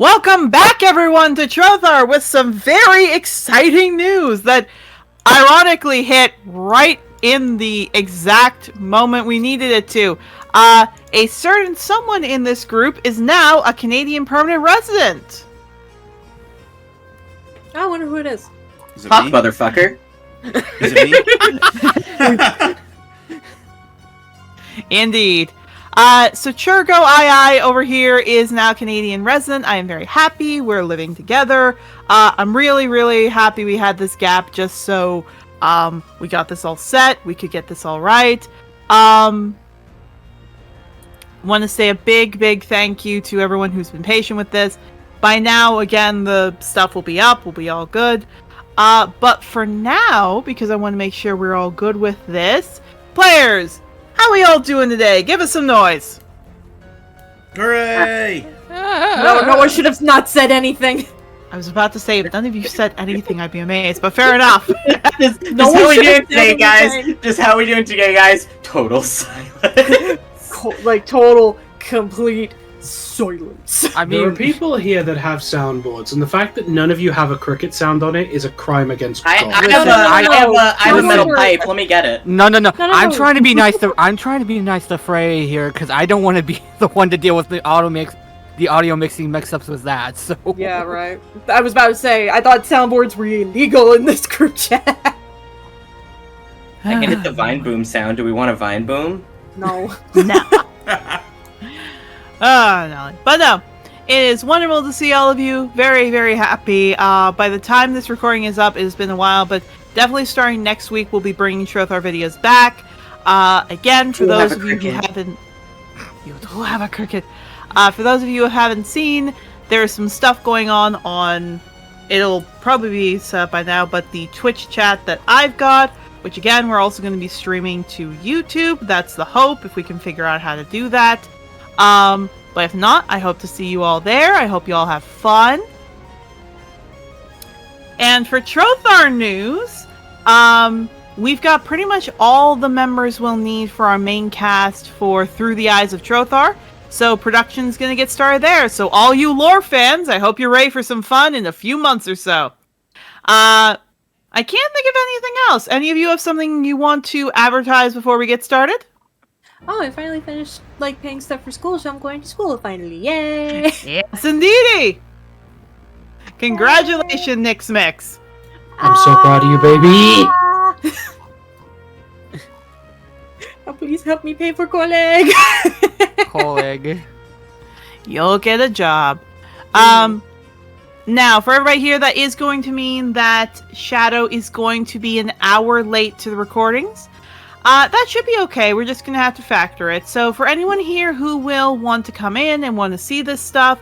Welcome back, everyone, to Trothar with some very exciting news that ironically hit right in the exact moment we needed it to. A certain someone in this group is now a Canadian permanent resident. I wonder who it is. Is it Fuck, me? motherfucker. Is it me? Indeed. So Churgo II over here is now Canadian resident. I am very happy. We're living together. I'm really, really happy we had this gap just so we got this all set. We could get this all right. Want to say a big, big thank you to everyone who's been patient with this. By now, again, the stuff will be up. We'll be all good. But for now, because I want to make sure we're all good with this, players, how we all doing today? Give us some noise. Hooray! No, I should have not said anything. I was about to say, if none of you said anything, I'd be amazed, but fair enough. Just how we doing today, guys? Just how we doing today, guys? Total silence. Total, complete silence. I mean, there are people here that have soundboards, and the fact that none of you have a cricket sound on it is a crime against God. I have a metal pipe. Let me get it. No. I'm trying to be nice to Frey here because I don't want to be the one to deal with the audio mixing mix-ups with that. So yeah, right. I was about to say I thought soundboards were illegal in this group chat. I can hit the vine boom sound. Do we want a vine boom? No. No. No. But no, it is wonderful to see all of you. Very, very happy. By the time this recording is up, it has been a while, but definitely starting next week, we'll be bringing Trothar videos back. Again, for those of you who haven't... You do have a cricket. For those of you who haven't seen, there's some stuff going on... It'll probably be set up by now, but the Twitch chat that I've got, which again, we're also going to be streaming to YouTube. That's the hope, if we can figure out how to do that. But if not, I hope to see you all there. I hope you all have fun. And for Trothar news, we've got pretty much all the members we'll need for our main cast for Through the Eyes of Trothar. So production's gonna get started there. So all you lore fans, I hope you're ready for some fun in a few months or so. I can't think of anything else. Any of you have something you want to advertise before we get started? Oh, I finally finished paying stuff for school, so I'm going to school finally. Yay! Yes, indeedy! Congratulations, Nix Mix. I'm so proud of you, baby. Oh, please help me pay for colleague. colleague. You'll get a job. Now, for everybody here, that is going to mean that Shadow is going to be an hour late to the recordings. That should be okay. We're just going to have to factor it. So for anyone here who will want to come in and want to see this stuff,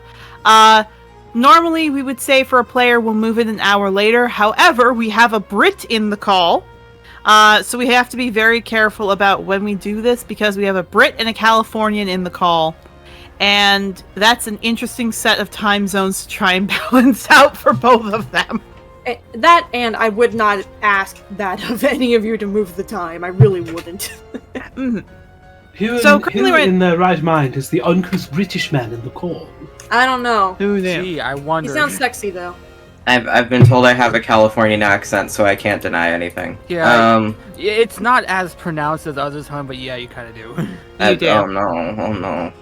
normally we would say for a player we'll move it an hour later. However, we have a Brit in the call. So we have to be very careful about when we do this because we have a Brit and a Californian in the call. And that's an interesting set of time zones to try and balance out for both of them. That, and I would not ask that of any of you to move the time. I really wouldn't. Mm-hmm. Who in their right mind is the uncouth British man in the call? I don't know. Who knew? Gee, I He wonder. sounds sexy, though. I've been told I have a Californian accent, so I can't deny anything. Yeah. It's not as pronounced as other time, but yeah, you kind of do. You do. Oh no.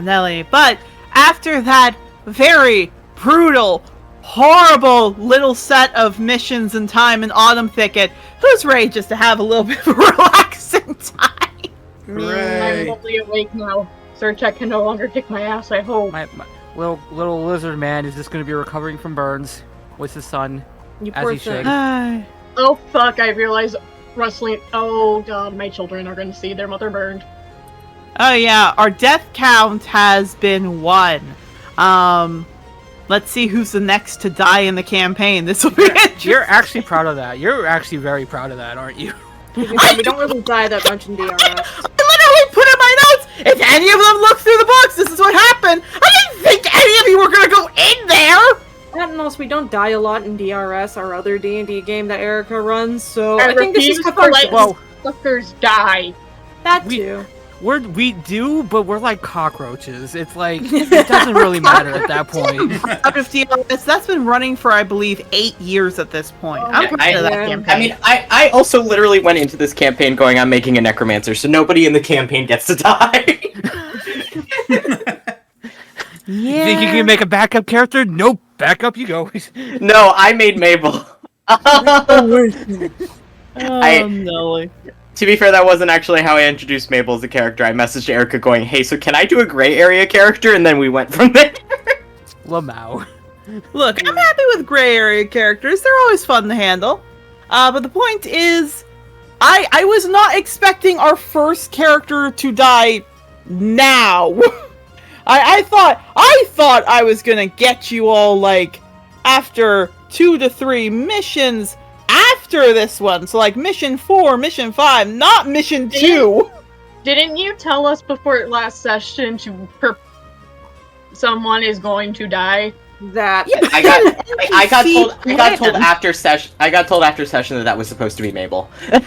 Nelly. But after that very brutal, horrible little set of missions and time in Autumn Thicket, who's ready just to have a little bit of relaxing time? Hooray! I'm fully awake now. Sir Check can no longer kick my ass, I hope. My little lizard man is just going to be recovering from burns with his son, You as poor he should. thing. Oh fuck, I realize wrestling. Oh god, my children are going to see their mother burned. Oh yeah, our death count has been 1. Let's see who's the next to die in the campaign. This will be interesting. You're actually proud of that. You're actually very proud of that, aren't you? We don't really die that much in DRS. I literally put in my notes, if any of them look through the books, this is what happened. I didn't think any of you were gonna go in there! That and also, we don't die a lot in DRS, our other D&D game that Erica runs, so I I think this is refuse to hard. let Whoa. suckers die. That We- too. We do, but we're like cockroaches. It's like, it doesn't really matter at that point. Out of DLS, that's been running for, I believe, 8 years at this point. I'm proud of that campaign. I mean, I also literally went into this campaign going, I'm making a necromancer, so nobody in the campaign gets to die. You think you can make a backup character? Nope. Backup you go. No, I made Mabel. No. To be fair, that wasn't actually how I introduced Mabel as a character. I messaged Erica going, hey, so can I do a gray area character? And then we went from there. Lamau. Look, I'm happy with gray area characters. They're always fun to handle. But the point is, I was not expecting our first character to die now. I thought I was gonna get you all, like, after 2 to 3 missions after this one. So, like, mission 4, mission 5, not mission 2. Didn't you tell us before last session someone is going to die? That I got told after session that was supposed to be Mabel. Okay,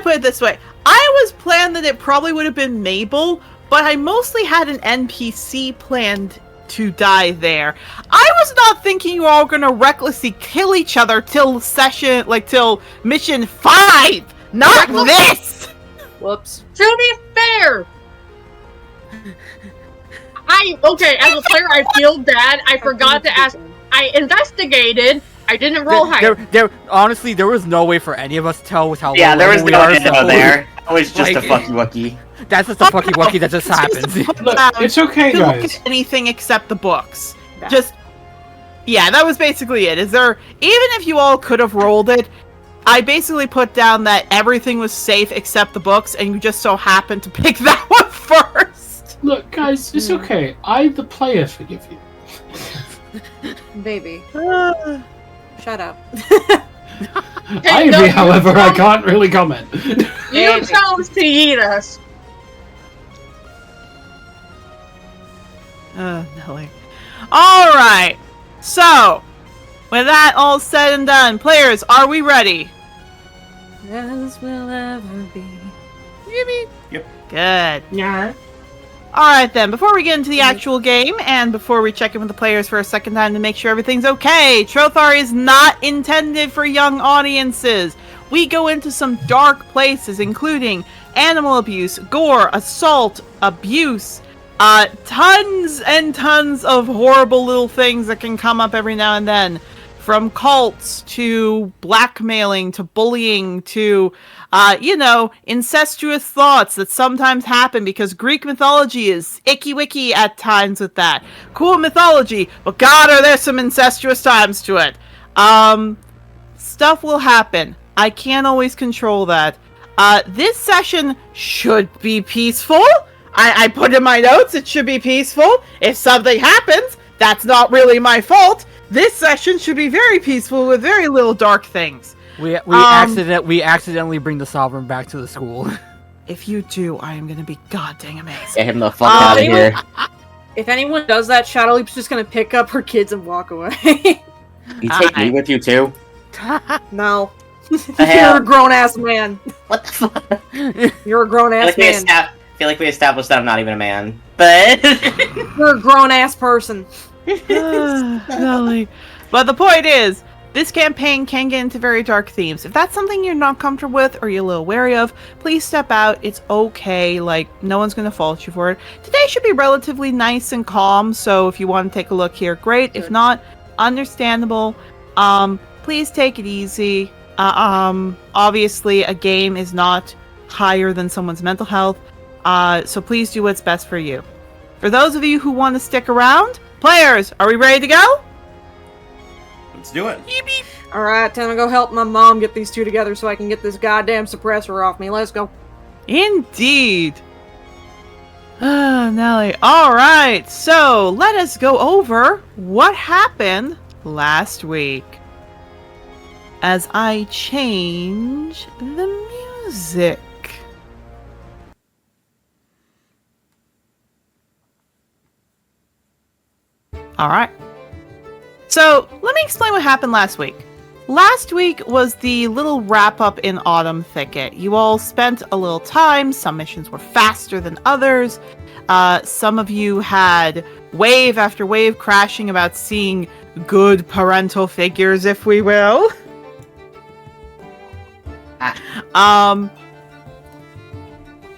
put it this way. I was planned that it probably would have been Mabel, but I mostly had an NPC planned to die there. I was not thinking you were all gonna recklessly kill each other till mission 5! Not this! Whoops. To be fair, as a player, I feel bad. I forgot to ask. I investigated. I didn't roll high. Honestly, there was no way for any of us to tell with how Yeah, low there was we no are, info so- there. It was just Like- a fucky wucky. That's just a fucky wucky that just happens. Look, it's okay, To look guys. at anything except the books. Yeah. Yeah, that was basically it. Even if you all could have rolled it, I basically put down that everything was safe except the books, and you just so happened to pick that one first. Look, guys, it's okay. I, the player, forgive you. Baby. Shut up. Ivy, however, I can't really comment. You chose to eat us. Nelly. Alright. So, with that all said and done, players, are we ready? As will ever be. Good. Yeah. Alright then, before we get into the actual game, and before we check in with the players for a second time to make sure everything's okay, Trothar is not intended for young audiences. We go into some dark places, including animal abuse, gore, assault, abuse, tons and tons of horrible little things that can come up every now and then. From cults to blackmailing to bullying to, incestuous thoughts that sometimes happen because Greek mythology is icky-wicky at times with that. Cool mythology, but God, are there some incestuous times to it. Stuff will happen. I can't always control that. This session should be peaceful. I put in my notes it should be peaceful. If something happens, that's not really my fault. This session should be very peaceful with very little dark things. We accidentally bring the Sovereign back to the school. If you do, I am going to be goddamn amazed. Get him the fuck out of anyway- here. If anyone does that, Shadowleap's just gonna pick up her kids and walk away. You take me with you too? No. The You're hell? a grown ass man. What the fuck? You're a grown ass man. I feel like we established that I'm not even a man. But You're a grown ass person. Nelly. But the point is, this campaign can get into very dark themes. If that's something you're not comfortable with or you're a little wary of, please step out. It's okay. Like, no one's going to fault you for it. Today should be relatively nice and calm, so if you want to take a look here, great. If not, understandable. Please take it easy. Obviously, a game is not higher than someone's mental health, so please do what's best for you. For those of you who want to stick around, players, are we ready to go? Let's do it. Alright, time to go help my mom get these two together so I can get this goddamn suppressor off me. Let's go. Indeed. Nelly. Alright, so let us go over what happened last week. As I change the music. Alright. So, let me explain what happened last week. last week was the little wrap-up in Autumn Thicket. You all spent a little time. Some missions were faster than others. Some of you had wave after wave crashing about seeing good parental figures, if we will.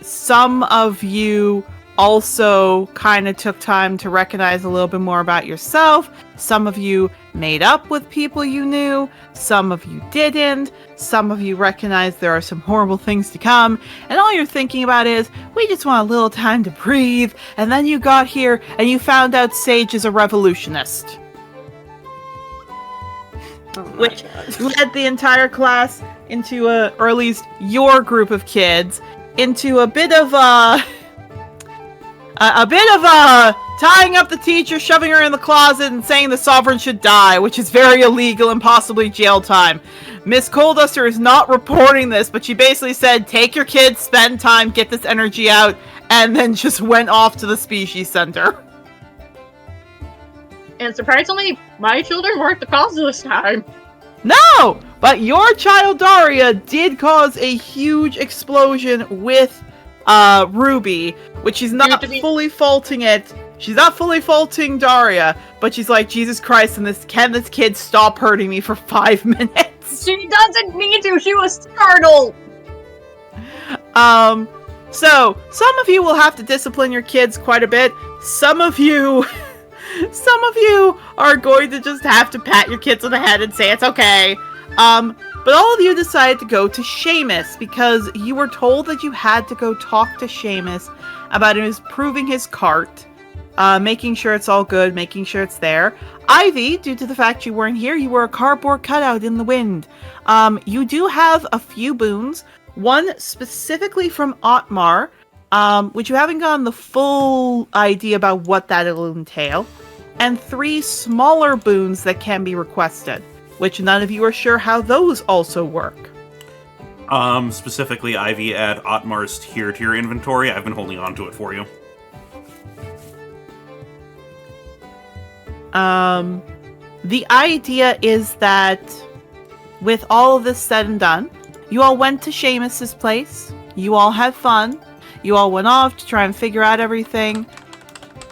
Some of you also kind of took time to recognize a little bit more about yourself. Some of you made up with people you knew. Some of you didn't. Some of you recognized there are some horrible things to come. And all you're thinking about is, we just want a little time to breathe. And then you got here and you found out Sage is a revolutionist. Which led the entire class into or at least your group of kids, into a bit of tying up the teacher, shoving her in the closet, and saying the Sovereign should die, which is very illegal and possibly jail time. Miss Coldduster is not reporting this, but she basically said, take your kids, spend time, get this energy out, and then just went off to the Species Center. And surprisingly, my children weren't the cause of this time. No! But your child Daria did cause a huge explosion with Ruby, which she's not fully faulting it. She's not fully faulting Daria, but she's like, Jesus Christ, and can this kid stop hurting me for 5 minutes? She doesn't need to, she was startled! So, some of you will have to discipline your kids quite a bit. Some of you are going to just have to pat your kids on the head and say it's okay. But all of you decided to go to Sheamus because you were told that you had to go talk to Sheamus about improving his cart, making sure it's all good, making sure it's there. Ivy, due to the fact you weren't here, you were a cardboard cutout in the wind. You do have a few boons, one specifically from Otmar, which you haven't gotten the full idea about what that'll entail, and 3 smaller boons that can be requested, which none of you are sure how those also work. Specifically, Ivy, add Otmar's tier to your inventory. I've been holding on to it for you. The idea is that with all of this said and done, you all went to Sheamus's place, you all had fun, you all went off to try and figure out everything,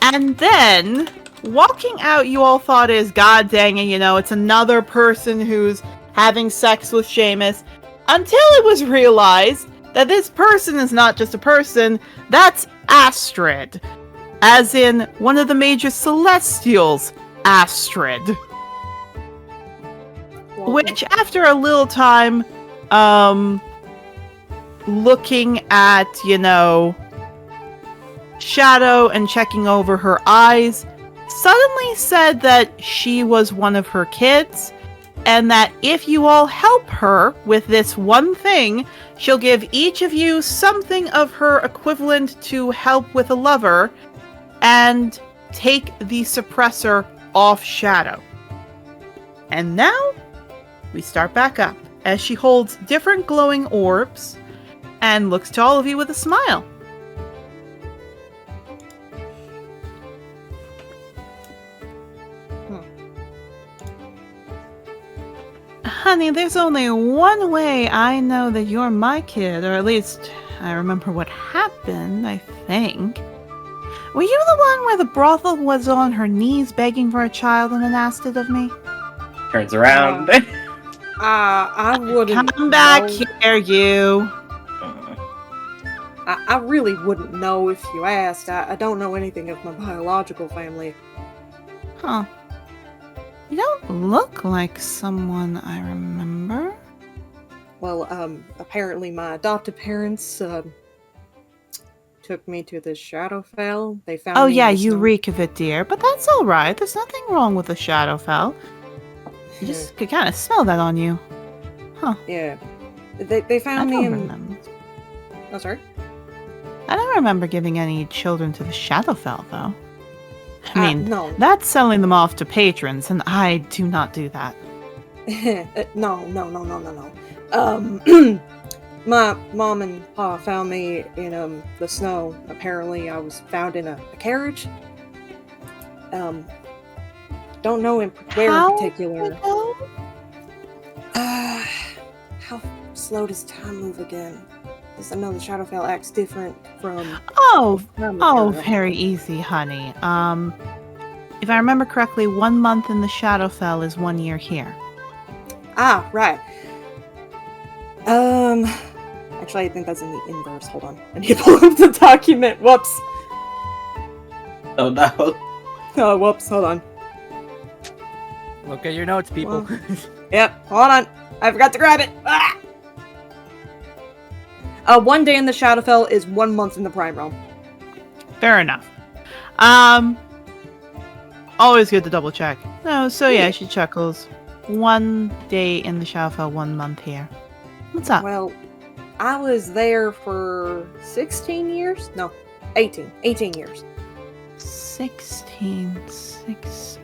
and then walking out, you all thought is, God dang it, it's another person who's having sex with Sheamus, until it was realized that this person is not just a person, that's Astrid. As in, one of the major Celestials, Astrid. Which, after a little time, looking at, Shadow and checking over her eyes, suddenly said that she was one of her kids, and that if you all help her with this one thing, she'll give each of you something of her equivalent to help with a lover, and take the suppressor off Shadow. And now, we start back up, as she holds different glowing orbs, and looks to all of you with a smile. Honey, there's only one way I know that you're my kid, or at least I remember what happened, I think. Were you the one where the brothel was on her knees begging for a child and then asked it of me? Turns around. I wouldn't Come back know. here, you. I really wouldn't know if you asked. I don't know anything of my biological family. Huh. You don't look like someone I remember. Well, apparently my adopted parents took me to the Shadowfell. They found Oh me yeah, in the you snow. reek of it, dear. But that's alright. There's nothing wrong with the Shadowfell. You just could kind of smell that on you. Huh. Yeah. They I found me don't in... remember. Oh, sorry? I don't remember giving any children to the Shadowfell, though. I mean, no. that's selling them off to patrons, and I do not do that. No. My mom and pa found me in the snow. Apparently, I was found in a carriage. Don't know where How in particular. ago? slow does time move again? Because I know the Shadowfell acts different from... Oh, from oh, material. very easy, honey. If I remember correctly, 1 month in the Shadowfell is 1 year here. Ah, right. Actually, I think that's in the inverse. Hold on. I need to pull up the document. Whoops. Oh no. Oh, whoops. Hold on. Look at your notes, people. Yep. Hold on. I forgot to grab it. Ah! 1 day in the Shadowfell is 1 month in the Prime Realm. Fair enough. Always good to double check. No, so yeah, she chuckles. 1 day in the Shadowfell, 1 month here. What's up? Well, I was there for 16 years? No, 18. 18 years. 16, 6.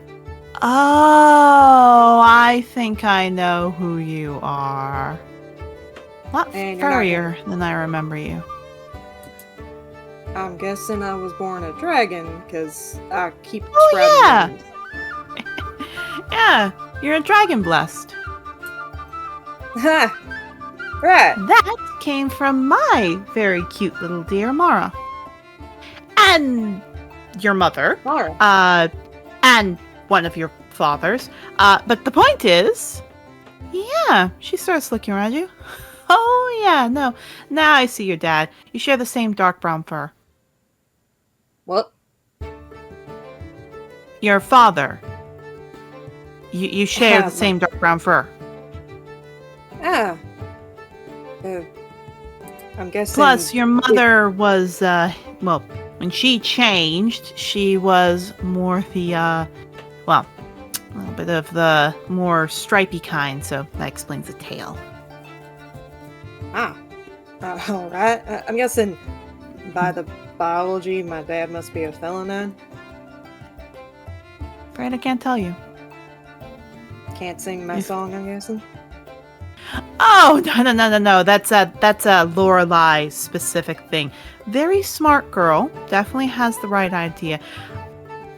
Oh, I think I know who you are. A lot And you're not furrier than I remember you. I'm guessing I was born a dragon, because I keep Oh, names. Yeah, you're a dragon blessed. Ha! Right. That came from my very cute little dear Mara. And your mother. Mara. And one of your fathers. But the point is, yeah, she starts looking around you. Oh, yeah, no. Now I see your dad. You share the same dark brown fur. What? Your father. You share the same dark brown fur. Ah. I'm guessing... Plus, your mother was, well, when she changed, she was more the, well, a little bit of the more stripy kind, so that explains the tail. Ah. Alright. I'm guessing by the biology, my dad must be a felon. Afraid I can't tell you. Can't sing my song, I'm guessing. Oh, no. That's a Lorelai specific thing. Very smart girl. Definitely has the right idea.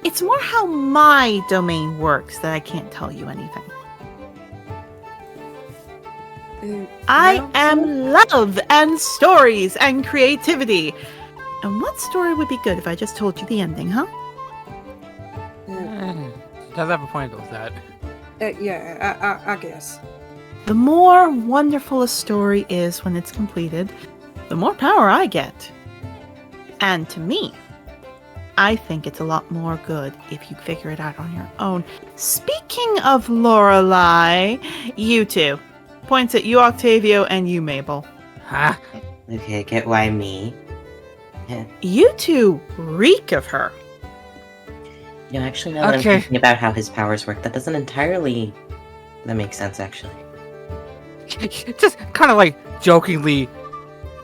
It's more how my domain works that I can't tell you anything. I am love and stories and creativity. And what story would be good if I just told you the ending, huh? Does have a point with that. Yeah, I guess. The more wonderful a story is when it's completed, the more power I get. And to me, I think it's a lot more good if you figure it out on your own. Speaking of Lorelai, you two. Points at you, Octavio, and you, Mabel. Huh? Okay, I get why me. Yeah. You two reek of her. You know, actually, now that I'm thinking about how his powers work, that doesn't entirely... That makes sense, actually. Just kind of like jokingly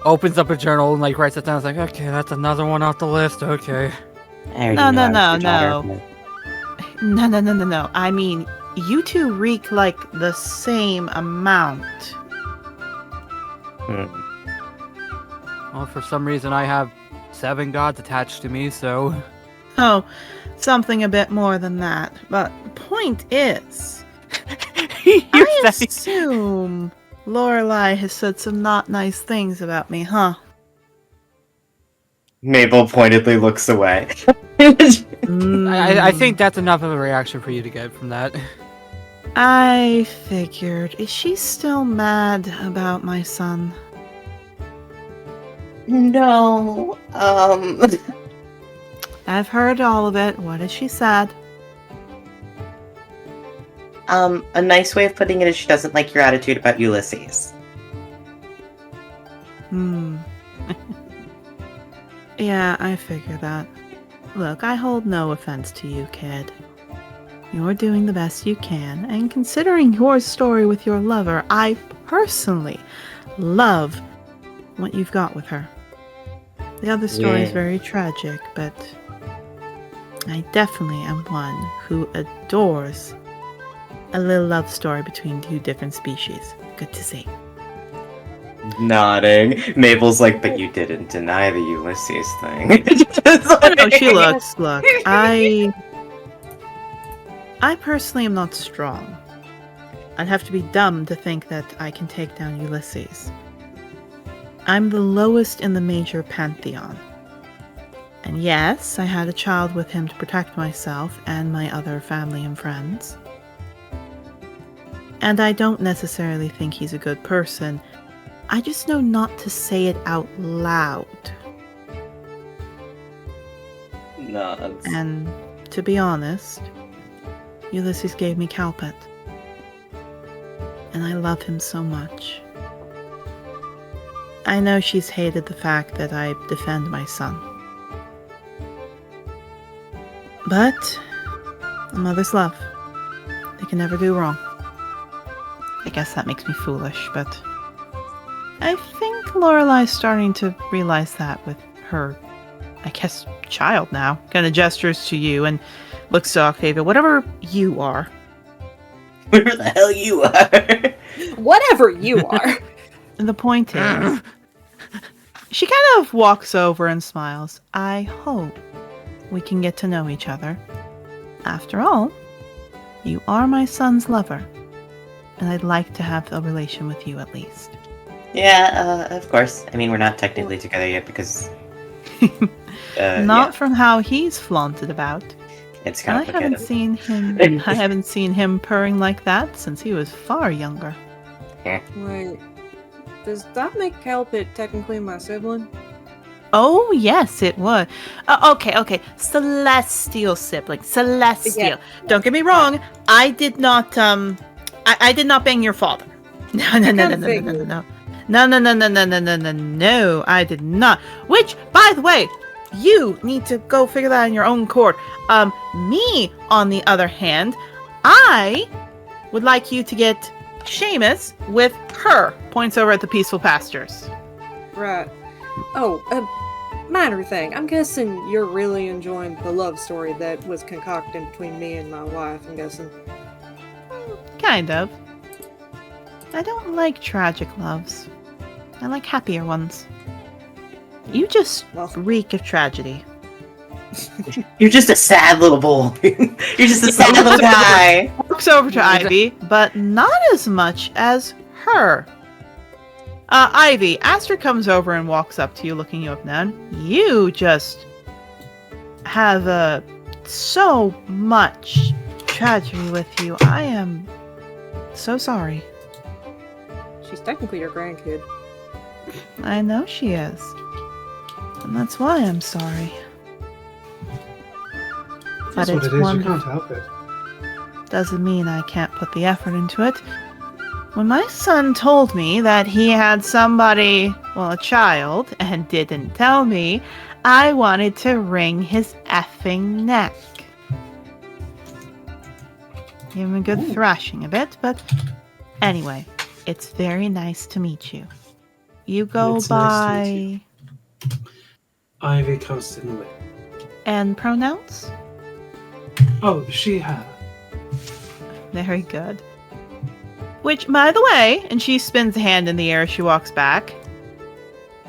opens up a journal and like writes it down. It's like, okay, that's another one off the list. Okay. No. I mean, you two reek like the same amount. Well, for some reason, I have 7 gods attached to me, so. Oh, something a bit more than that. But the point is, I assume Lorelai has said some not nice things about me, huh? Mabel pointedly looks away. I think that's enough of a reaction for you to get from that. I figured. Is she still mad about my son? No, I've heard all of it. What is she sad? a nice way of putting it is she doesn't like your attitude about Ulysses. Yeah, I figure that. Look, I hold no offense to you, kid. You're doing the best you can, and considering your story with your lover, I personally love what you've got with her. The other story is very tragic, but I definitely am one who adores a little love story between 2 different species. Good to see. Nodding. Mabel's like, but you didn't deny the Ulysses thing. No, she looks. Look, I personally am not strong. I'd have to be dumb to think that I can take down Ulysses. I'm the lowest in the major pantheon. And yes, I had a child with him to protect myself and my other family and friends. And I don't necessarily think he's a good person. I just know not to say it out loud. No, that's... And to be honest, Ulysses gave me Calpet. And I love him so much. I know she's hated the fact that I defend my son. But a mother's love. They can never do wrong. I guess that makes me foolish, but I think Lorelai's starting to realize that with her, I guess, child now. Kind of gestures to you and looks to Octavia. Whatever you are. Whatever the hell you are. Whatever you are. The point is, she kind of walks over and smiles. I hope we can get to know each other. After all, you are my son's lover, and I'd like to have a relation with you at least. Yeah, of course. I mean, we're not technically together yet because... Not from how he's flaunted about. It's I complicated. I haven't seen him purring like that since he was far younger. Wait, does that make Calpit technically my sibling? Oh, yes, it would. Okay. Celestial sibling. Celestial. Yeah. Don't get me wrong. I did not, I did not bang your father. No, I did not. Which, by the way, you need to go figure that out in your own court. Me, on the other hand, I would like you to get Sheamus with her. Points over at the peaceful pastures. Right. Oh, minor thing. I'm guessing you're really enjoying the love story that was concocted between me and my wife, I'm guessing. Kind of. I don't like tragic loves. I like happier ones. You just reek of tragedy. You're just a sad little boy. You're just a sad little guy. Walks over to Ivy, but not as much as her. Ivy, Aster comes over and walks up to you, looking you up and down. You just have so much tragedy with you. I am so sorry. She's technically your grandkid. I know she is. And that's why I'm sorry. But That's what it's it is. You wonderful. can't help it. Doesn't mean I can't put the effort into it. When my son told me that he had somebody, well, a child, and didn't tell me, I wanted to wring his effing neck. Give him a good thrashing a bit, but anyway, it's very nice to meet you. You go It's by... nice to meet Ivy Constantly. And pronouns? Oh, she, her. Very good. Which, by the way, and she spins a hand in the air as she walks back,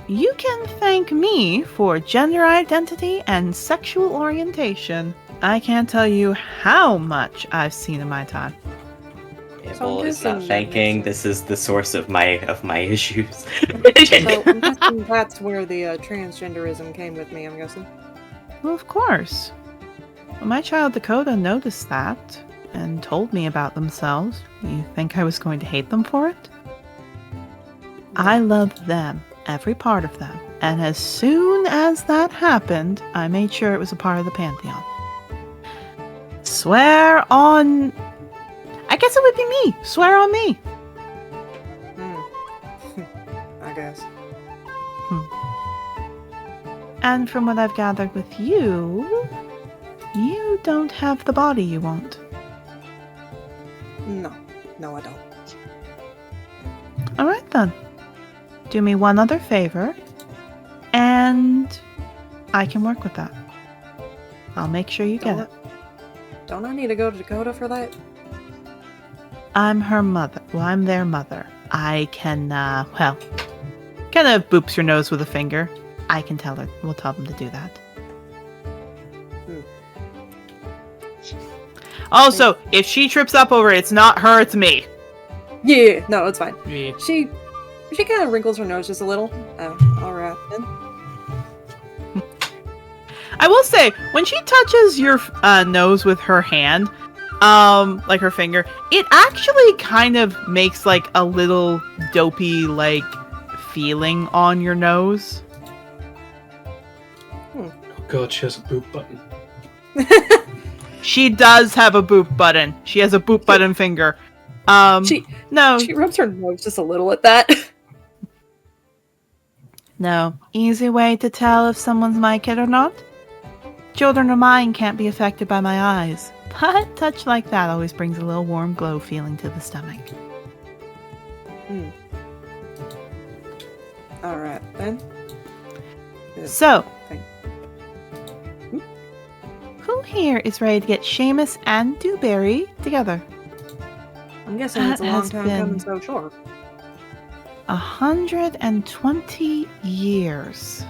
you can thank me for gender identity and sexual orientation. I can't tell you how much I've seen in my time. Mabel is not thanking. This is the source of my issues. So I'm guessing that's where the transgenderism came with me, I'm guessing. Well, of course. When my child Dakota noticed that and told me about themselves, you think I was going to hate them for it? I loved them, every part of them. And as soon as that happened, I made sure it was a part of the Pantheon. Swear on... I guess it would be me. Swear on me. I guess. And from what I've gathered with you, you don't have the body you want. No, I don't. Alright then. Do me one other favor, and I can work with that. I'll make sure you get it. Don't I need to go to Dakota for that? I'm her mother. Well, I'm their mother. I can, well, kind of boops your nose with a finger. I can tell her. We'll tell them to do that. Also, if she trips up over it, it's not her, it's me. Yeah, no, it's fine. Yeah. She kind of wrinkles her nose just a little. All right then. I will say, when she touches your nose with her hand, like her finger, it actually kind of makes like a little dopey like feeling on your nose. Oh god, she has a boop button. She does have a boop button. She has a boop button finger. She No, rubs her nose just a little at that. no. Easy way to tell if someone's my kid or not? Children of mine can't be affected by my eyes, but touch like that always brings a little warm glow feeling to the stomach. All right then. So, Thank- who here is ready to get Sheamus and DeBerry together? I'm guessing That it's a long has time been- coming so short. 120 years.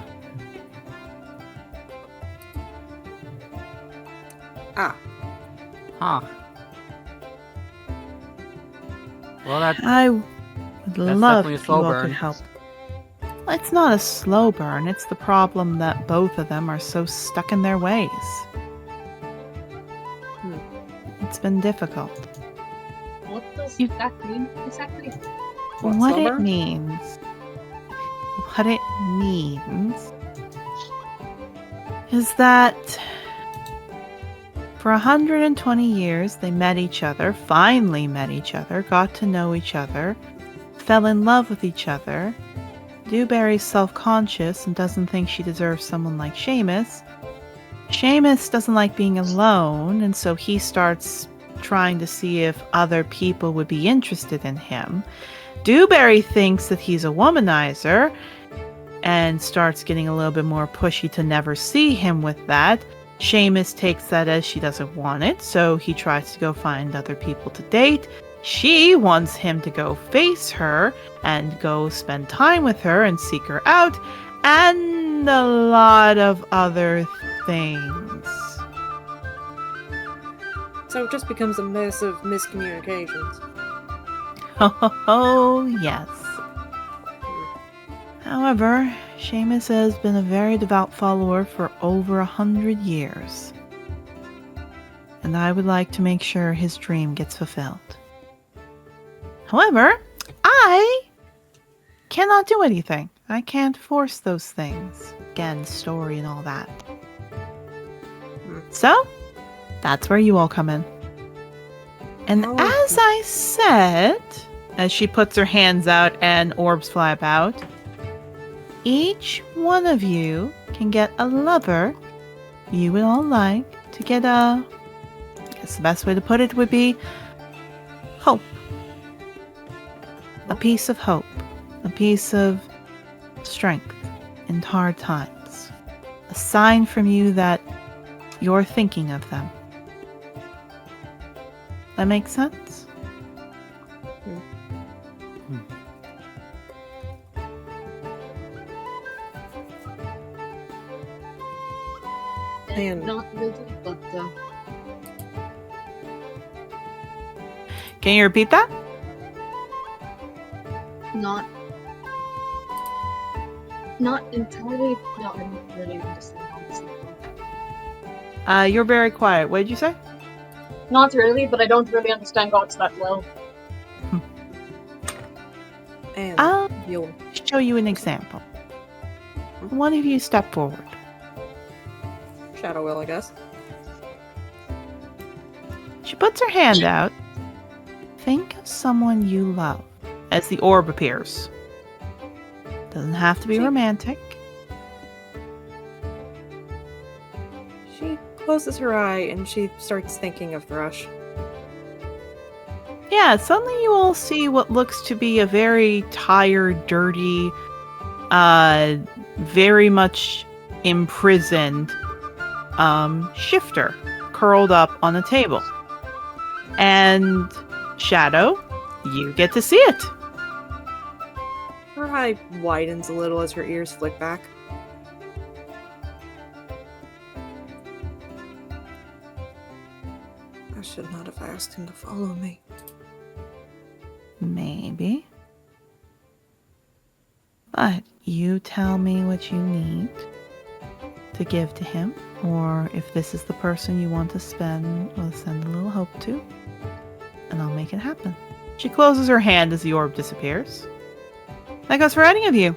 Ah, Huh. Well, that I would love definitely a if you slow all burn. could help. Well, it's not a slow burn. It's the problem that both of them are so stuck in their ways. It's been difficult. What does You- that mean exactly? What, What slow it burn? means. What it means is that for 120 years they met each other, finally met each other, got to know each other, fell in love with each other. DeBerry's self-conscious and doesn't think she deserves someone like Sheamus. Sheamus doesn't like being alone, and so he starts trying to see if other people would be interested in him. DeBerry thinks that he's a womanizer and starts getting a little bit more pushy to never see him with that. Sheamus takes that as she doesn't want it, so he tries to go find other people to date. She wants him to go face her and go spend time with her and seek her out, and a lot of other things. So it just becomes a mess of miscommunications. Oh, yes. However, Sheamus has been a very devout follower for over 100 years. And I would like to make sure his dream gets fulfilled. However, I cannot do anything. I can't force those things. Again, story and all that. So, that's where you all come in. And Oh. as I said, as she puts her hands out and orbs fly about, each one of you can get a lover you would all like to get I guess the best way to put it would be hope. A piece of hope. A piece of strength in hard times. A sign from you that you're thinking of them. That makes sense? And- Not really, but Can you repeat that? not entirely. No, I don't really understand honestly. You're very quiet. What did you say? Not really, but I don't really understand gods that well. And I'll you'll show you an example. One of you step forward. shadow will, I guess. She puts her hand out. Think of someone you love as the orb appears. Doesn't have to be She- romantic. She closes her eye and she starts thinking of Thrush. Yeah, suddenly you all see what looks to be a very tired, dirty, very much imprisoned shifter curled up on a table. And Shadow, you get to see it. Her eye widens a little as her ears flick back. I should not have asked him to follow me. Maybe. But you tell me what you need to give to him, or if this is the person you want to send a little hope to, and I'll make it happen. She closes her hand as the orb disappears. That goes for any of you.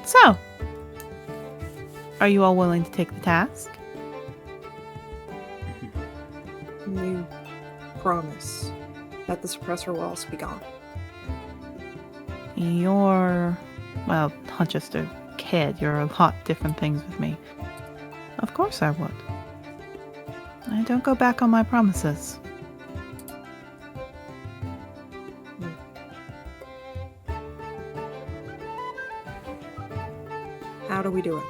So, are you all willing to take the task? You promise that the suppressor will also be gone. You're, well, not just a kid. You're a lot different things with me. Of course I would. I don't go back on my promises. How do we do it?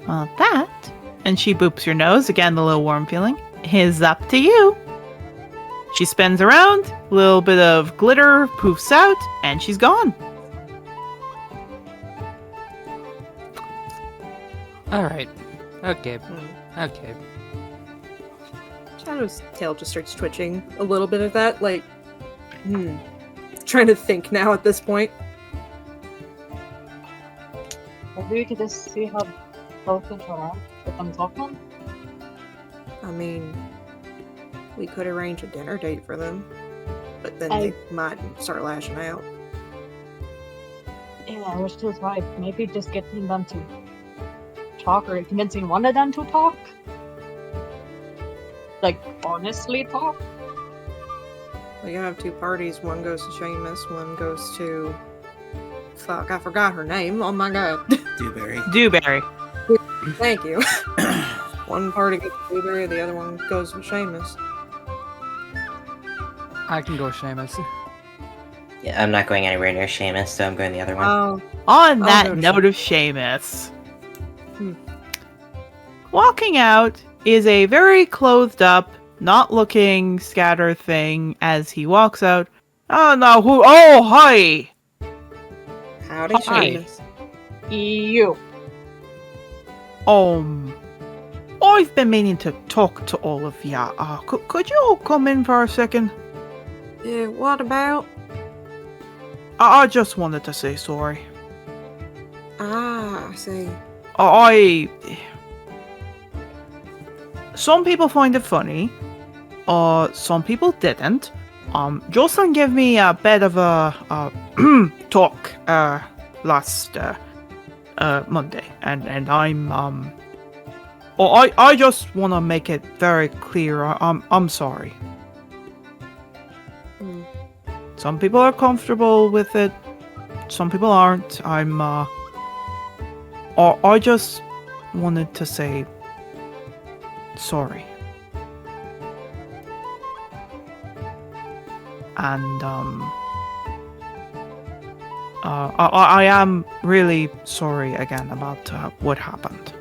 Well, that, and she boops your nose, again the little warm feeling, is up to you. She spins around, a little bit of glitter poofs out, and she's gone. Alright. Okay. Okay. Shadow's tail just starts twitching a little bit of that, like, trying to think now at this point. Maybe we could just see how both interact with them talking. I mean, we could arrange a dinner date for them, but then I- they might start lashing out. Yeah, which is why maybe just getting them to talk or convincing one of them to talk. Like, honestly talk. We have two parties. One goes to Sheamus, one goes to... Fuck, I forgot her name. Oh my god. DeBerry. Dewberry. Thank you. One party goes to Blueberry, the other one goes to Sheamus. I can go Sheamus. Yeah, I'm not going anywhere near Sheamus, so I'm going the other one. Oh, On I'll that go to note of Sheamus, Hmm. walking out is a very clothed up, not looking scatter thing as he walks out. Oh no, who? Oh, hi! howdy, Hi. Sheamus. You. I've been meaning to talk to all of ya. Could you all come in for a second? Yeah, what about? I just wanted to say sorry. Ah, I see. Some people find it funny. Some people didn't. Jocelyn gave me a bit of a talk last Monday, and I just want to make it very clear. I'm sorry. Hmm. Some people are comfortable with it. Some people aren't. I just wanted to say sorry. And I am really sorry again about what happened.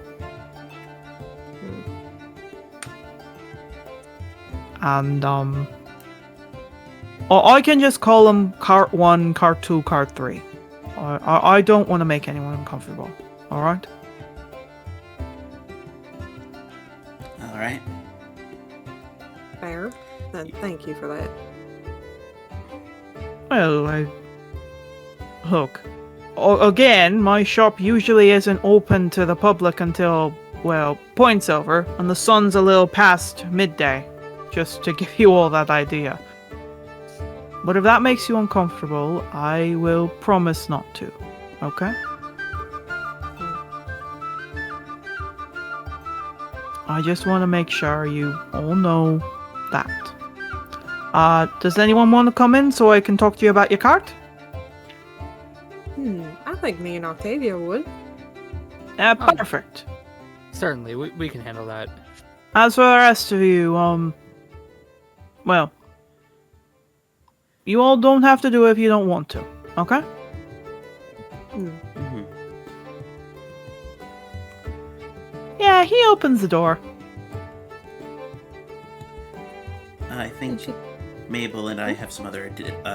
And I can just call them cart 1, cart 2, cart 3. I don't want to make anyone uncomfortable. All right? All right. Fair. Then thank you for that. Well, look. Again, my shop usually isn't open to the public until, well, point's over, and the sun's a little past midday. Just to give you all that idea. But if that makes you uncomfortable, I will promise not to. Okay? I just want to make sure you all know that. Does anyone want to come in so I can talk to you about your cart? I think me and Octavia would. Perfect. Certainly, we can handle that. As for the rest of you, well, you all don't have to do it if you don't want to, okay? Mm-hmm. Yeah, he opens the door. I think Mabel and I have some other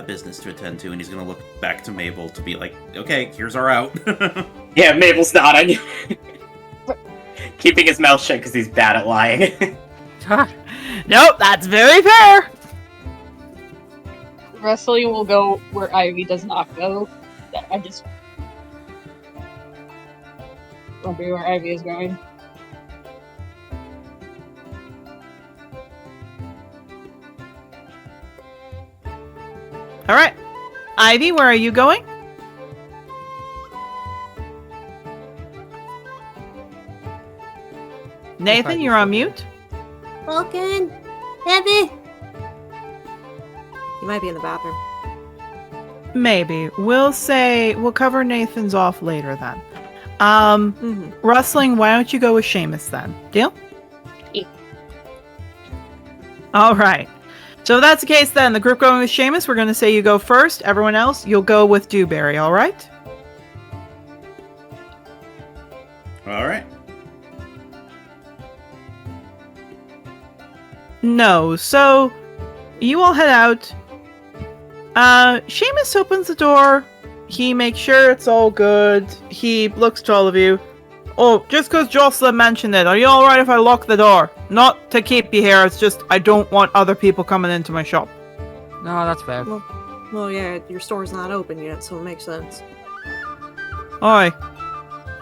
business to attend to, and he's going to look back to Mabel to be like, okay, here's our out. Yeah, Mabel's nodding. Keeping his mouth shut because he's bad at lying. Nope, that's very fair. Wrestling will go where Ivy does not go. I just won't be where Ivy is going. All right. Ivy, where are you going? Nathan, you're on mute. Vulcan, Heavy. You might be in the bathroom. Maybe. We'll cover Nathan's off later then. Rustling, why don't you go with Sheamus then? Deal? Yeah. All right. So if that's the case then, the group going with Sheamus, we're going to say you go first. Everyone else, you'll go with DeBerry, all right? All right. No. So you all head out. Sheamus opens the door. He makes sure it's all good. He looks to all of you. Oh, just because Jocelyn mentioned it, are you alright if I lock the door? Not to keep you here, it's just I don't want other people coming into my shop. No, that's fair. Well, yeah, your store's not open yet, so it makes sense. Alright.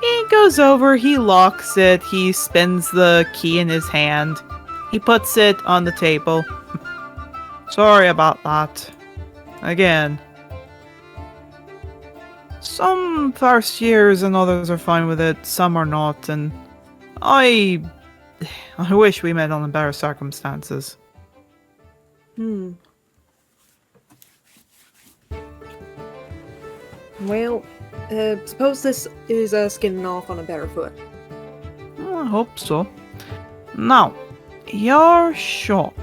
He goes over, he locks it, he spins the key in his hand. He puts it on the table. Sorry about that. Again. Some first years and others are fine with it, some are not, and I wish we met under better circumstances. Well, suppose this is skinning off on a better foot. I hope so. Now, your shop.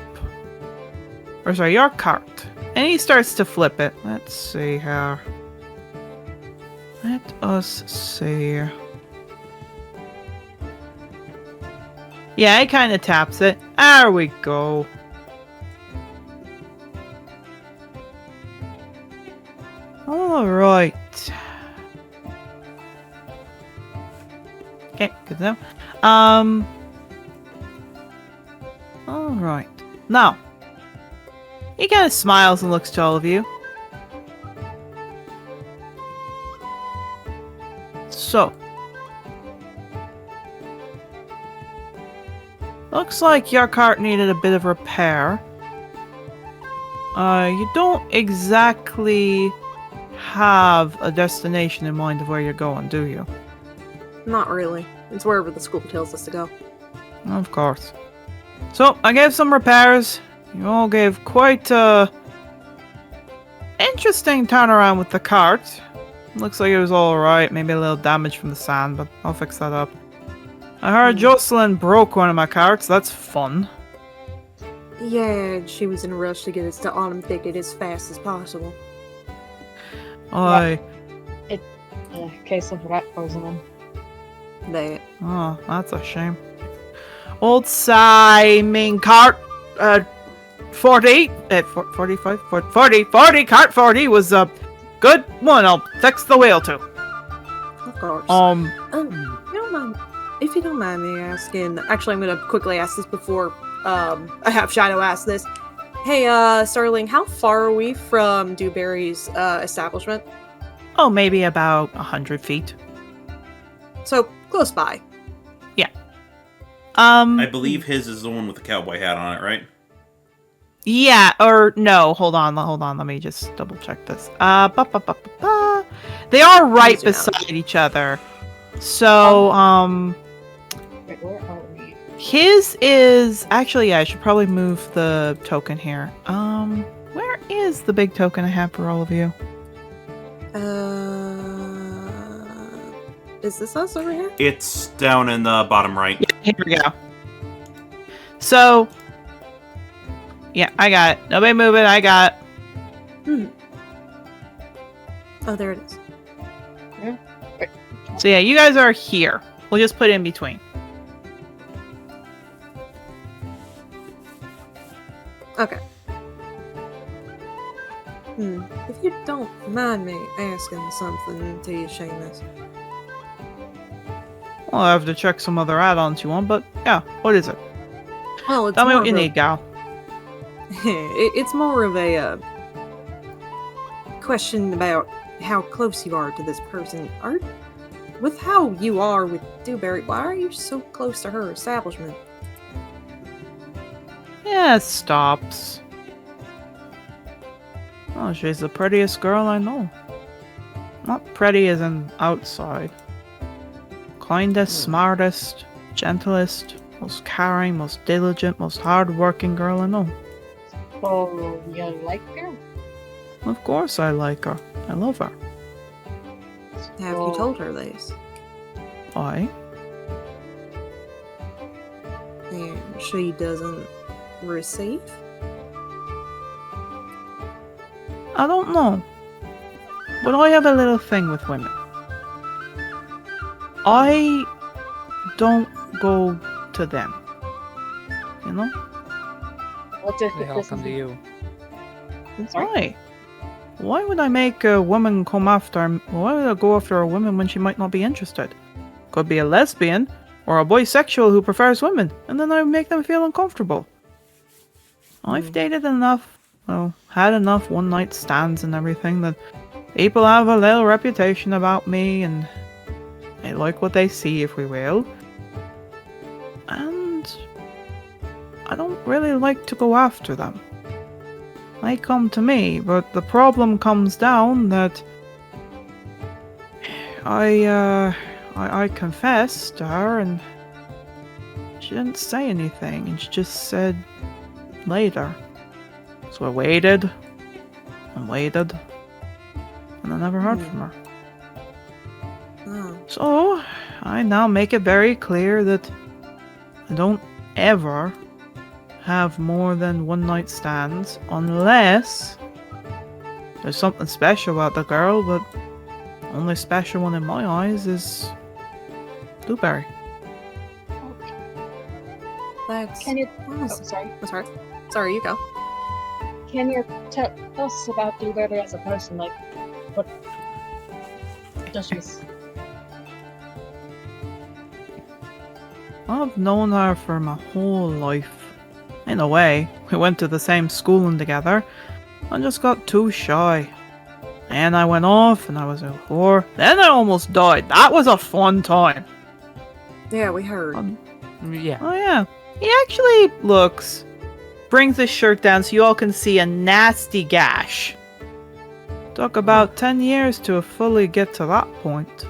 Or sorry, your cart. And he starts to flip it. Let's see here. Let us see. Yeah, he kind of taps it. There we go. Alright. Okay, good to know. Alright. Now, he kind of smiles and looks to all of you. So, looks like your cart needed a bit of repair. You don't exactly have a destination in mind of where you're going, do you? Not really. It's wherever the school tells us to go. Of course. So, I gave some repairs. You all gave quite a interesting turnaround with the cart. Looks like it was alright, maybe a little damage from the sand, but I'll fix that up. I heard Jocelyn broke one of my carts, that's fun. Yeah, she was in a rush to get us to Autumn Thicket as fast as possible. Case of rat poisoning. That. That's a shame. Old Simon cart, 40, 45, 40, cart 40 was a good one. I'll fix the wheel too. Of course. If you don't mind me asking, actually I'm gonna quickly ask this before I have Shadow ask this. Hey, Starling, how far are we from DeBerry's establishment? Oh, maybe about 100 feet. So, close by. Yeah. I believe his is the one with the cowboy hat on it, right? Yeah, or no, hold on, let me just double check this. They are right beside each other. So, Wait, where are we? his is, actually, yeah, I should probably move the token here. Where is the big token I have for all of you? Is this us over here? It's down in the bottom right. Yeah, here we go. So, yeah, I got it. Nobody move it, I got it. Oh, there it is. So yeah, you guys are here. We'll just put it in between. Okay. If you don't mind me asking something to you, Sheamus. Well, I have to check some other add-ons you want, but yeah, what is it? Well, it's Tell me more what you of a- need, gal. It's more of a question about how close you are to this person. With how you are with DeBerry, why are you so close to her establishment? Yeah, it stops. Oh, she's the prettiest girl I know. Not pretty as in outside. Kindest, smartest, gentlest, most caring, most diligent, most hard-working girl I know. Oh, you like her? Of course I like her. I love her. Have you told her this? Aye. And she doesn't receive? I don't know. But I have a little thing with women. I don't go to them. You know? What if They all come to you. Why? Why would I make a woman come after... Why would I go after a woman when she might not be interested? Could be a lesbian or a bisexual who prefers women, and then I would make them feel uncomfortable. I've dated enough, well, had enough one-night stands and everything that people have a little reputation about me, and they like what they see, if we will. And I don't really like to go after them. They come to me, but the problem comes down that I confessed to her, and she didn't say anything, and she just said later. So I waited and waited, and I never heard from her. Oh. So I now make it very clear that I don't ever have more than one-night stands unless there's something special about the girl, but the only special one in my eyes is DeBerry. That's... Can you? Oh, sorry. I'm sorry. Sorry, you go. Can you tell us about DeBerry as a person? Like, what does she? I've known her for my whole life. In a way, we went to the same schooling together. I just got too shy. And I went off and I was a whore. Then I almost died. That was a fun time. Yeah, we heard. Yeah. Oh yeah. He actually looks. Brings his shirt down so you all can see a nasty gash. Took about 10 years to fully get to that point.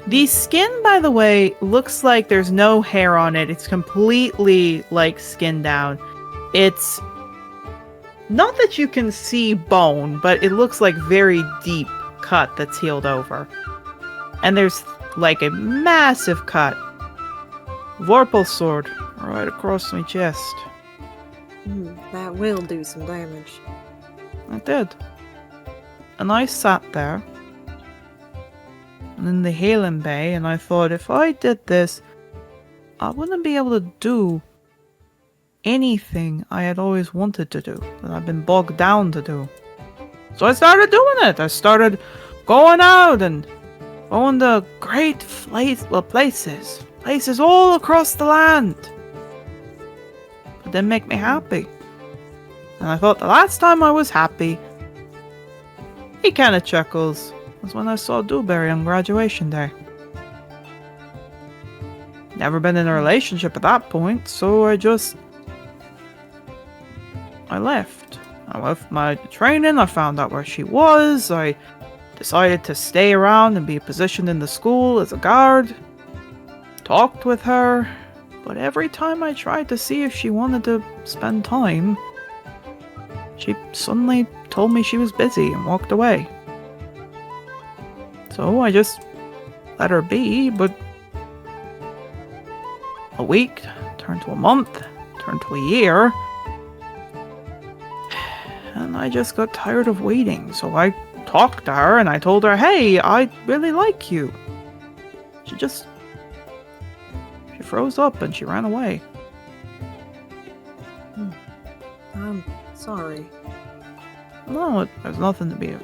The skin, by the way, looks like there's no hair on it. It's completely, like, skin down. It's not that you can see bone, but it looks like very deep cut that's healed over. And there's, like, a massive cut. Vorpal sword right across my chest. That will do some damage. I did. And I sat there in the healing bay, and I thought, if I did this, I wouldn't be able to do anything I had always wanted to do, that I've been bogged down to do. So I started doing it. I started going out and going to great places all across the land. It didn't make me happy. And I thought the last time I was happy, he kind of chuckles, was when I saw DeBerry on graduation day. Never been in a relationship at that point, so I left. I left my training, I found out where she was, I decided to stay around and be positioned in the school as a guard. Talked with her, but every time I tried to see if she wanted to spend time, she suddenly told me she was busy and walked away. So I just let her be, but a week turned to a month, turned to a year, and I just got tired of waiting. So I talked to her and I told her, hey, I really like you. She froze up and she ran away. I'm sorry. No, there's nothing to be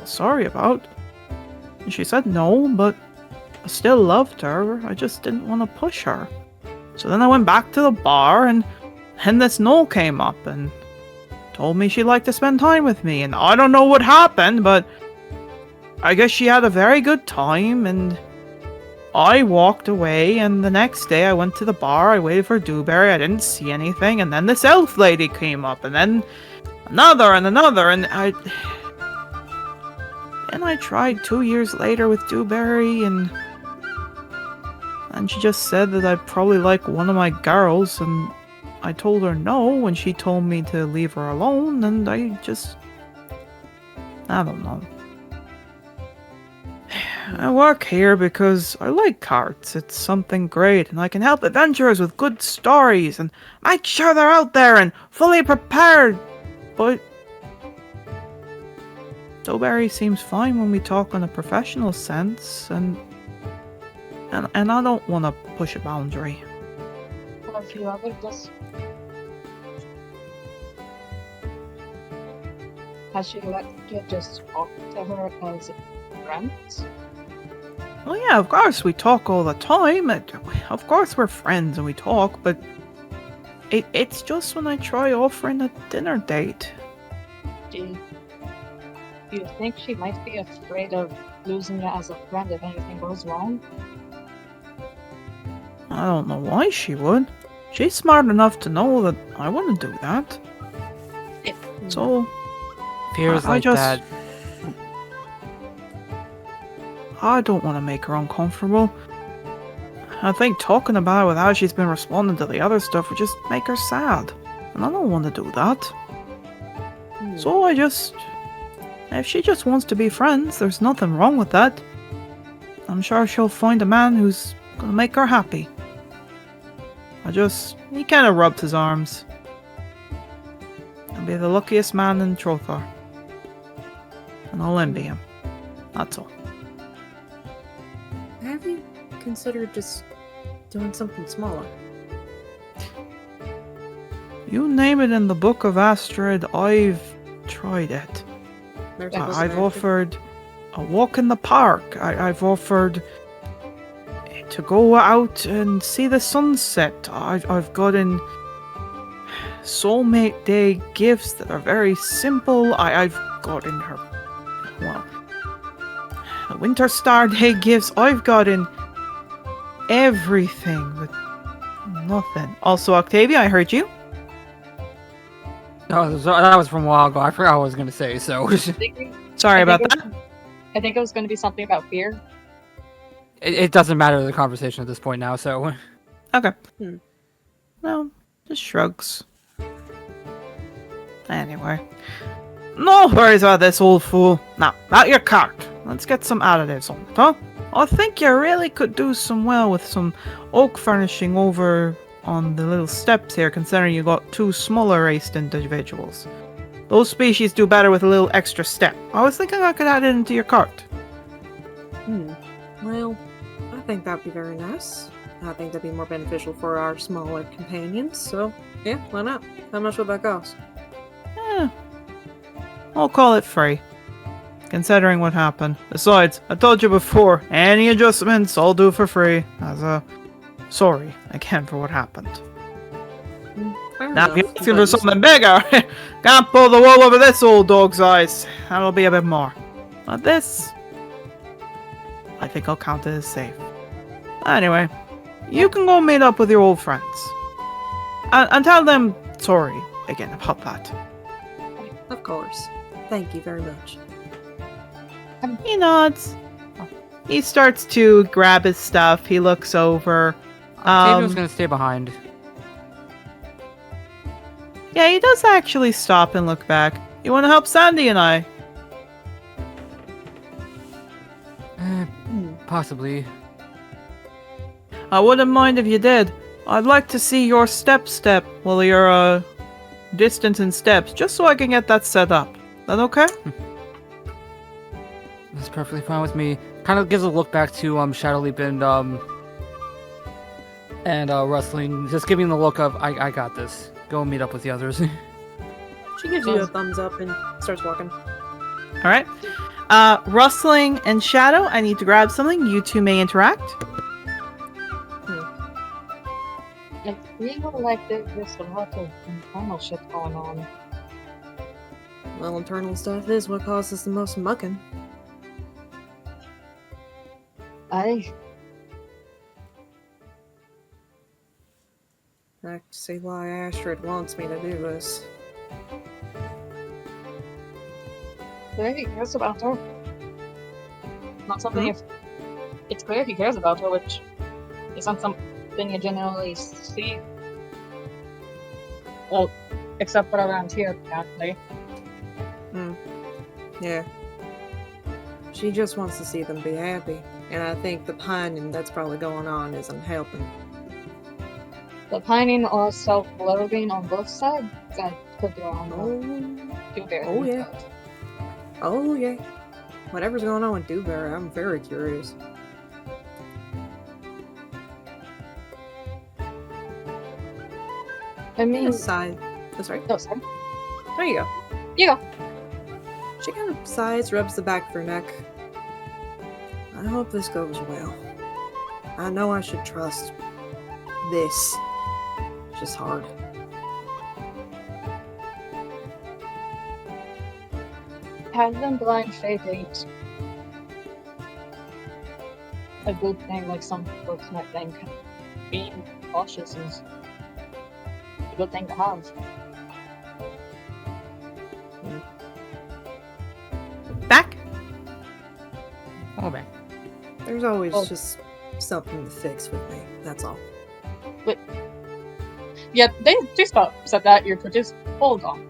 sorry about. And she said no, but I still loved her. I just didn't want to push her. So then I went back to the bar, and this Noel came up, and told me she'd like to spend time with me, and I don't know what happened, but I guess she had a very good time, and I walked away, and the next day I went to the bar, I waited for DeBerry, I didn't see anything, and then this elf lady came up, and then another, and I tried 2 years later with DeBerry, and she just said that I'd probably like one of my girls, and I told her no when she told me to leave her alone, and I don't know. I work here because I like cards. It's something great, and I can help adventurers with good stories and make sure they're out there and fully prepared. But DeBerry seems fine when we talk in a professional sense, and I don't want to push a boundary. Have you ever just... Has she let you just talk to her as friends? Well, yeah, of course, we talk all the time. Of course we're friends and we talk, but it's just when I try offering a dinner date. Do you think she might be afraid of losing you as a friend if anything goes wrong? I don't know why she would. She's smart enough to know that I wouldn't do that. So, Fears like that. I don't want to make her uncomfortable. I think talking about it with how she's been responding to the other stuff would just make her sad. And I don't want to do that. So if she just wants to be friends, there's nothing wrong with that. I'm sure she'll find a man who's gonna make her happy. He kind of rubs his arms. I'll be the luckiest man in Trothar. And I'll envy him. That's all. Have you considered just doing something smaller? You name it in the Book of Astrid, I've tried it. I've offered a walk in the park. I've offered to go out and see the sunset. I've gotten soulmate day gifts that are very simple. I've gotten her, Winter Star Day gifts. I've gotten everything, but nothing. Also, Octavia, I heard you. Oh, that was from a while ago. I forgot what I was going to say, so... Sorry about that. I think it was going to be something about fear. It doesn't matter the conversation at this point now, so... Okay. Well, just shrugs. Anyway. No worries about this old fool. Now, out your cart. Let's get some additives on it, huh? I think you really could do some well with some oak furnishing over on the little steps here, considering you got two smaller raced individuals. Those species do better with a little extra step. I was thinking I could add it into your cart. Well, I think that'd be very nice. I think that'd be more beneficial for our smaller companions, so yeah, why not? How much would that cost? I'll call it free, considering what happened. Besides, I told you before, any adjustments I'll do for free, as a sorry again for what happened. Now if you're asking for something bigger, can't pull the wool over this old dog's eyes. That'll be a bit more. But this, I think I'll count it as safe. Anyway, you can go meet up with your old friends. And tell them sorry again about that. Of course. Thank you very much. He nods. He starts to grab his stuff. He looks over. Octavia's gonna stay behind. Yeah, he does actually stop and look back. You want to help Sandy and I? Possibly. I wouldn't mind if you did. I'd like to see your step, well, your distance in steps, just so I can get that set up. That okay? That's perfectly fine with me. Kind of gives a look back to Shadow Leap and Rustling, just giving the look of I got this. Go meet up with the others. She gives you a thumbs up and starts walking. All right. Rustling and Shadow, I need to grab something. You two may interact. I feel like there's a lot of internal shit going on. Well, internal stuff is what causes the most mucking. Aye. I can see why Astrid wants me to do this. Clear he cares about her. Not something if it's clear he cares about her, which isn't something you generally see. Well, except for around here, apparently. Yeah. She just wants to see them be happy, and I think the pining that's probably going on isn't helping. The pining or self-loathing on both sides, that could go on. Oh yeah. Oh yeah. Whatever's going on with Dewberry, I'm very curious. I mean, Side. That's right. oh, sorry. There you go. You go. She kind of sighs, rubs the back of her neck. I hope this goes well. I know I should trust this. It's just hard. Having blind faith ain't a good thing like some folks might think. Being cautious is a good thing to have. Back? Oh, man. There's always just something to fix with me. That's all. Yeah, they just said that you're just hold on.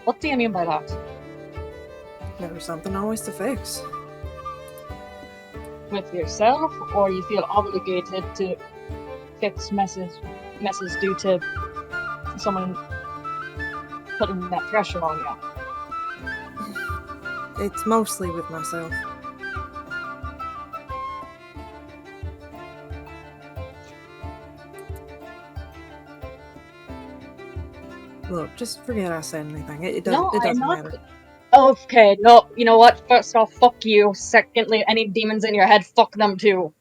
What do you mean by that? There's something always to fix. With yourself, or you feel obligated to fix messes due to someone putting that pressure on you? It's mostly with myself. Look, just forget I said anything. It doesn't matter. Okay, no, you know what? First off, fuck you. Secondly, any demons in your head, fuck them too.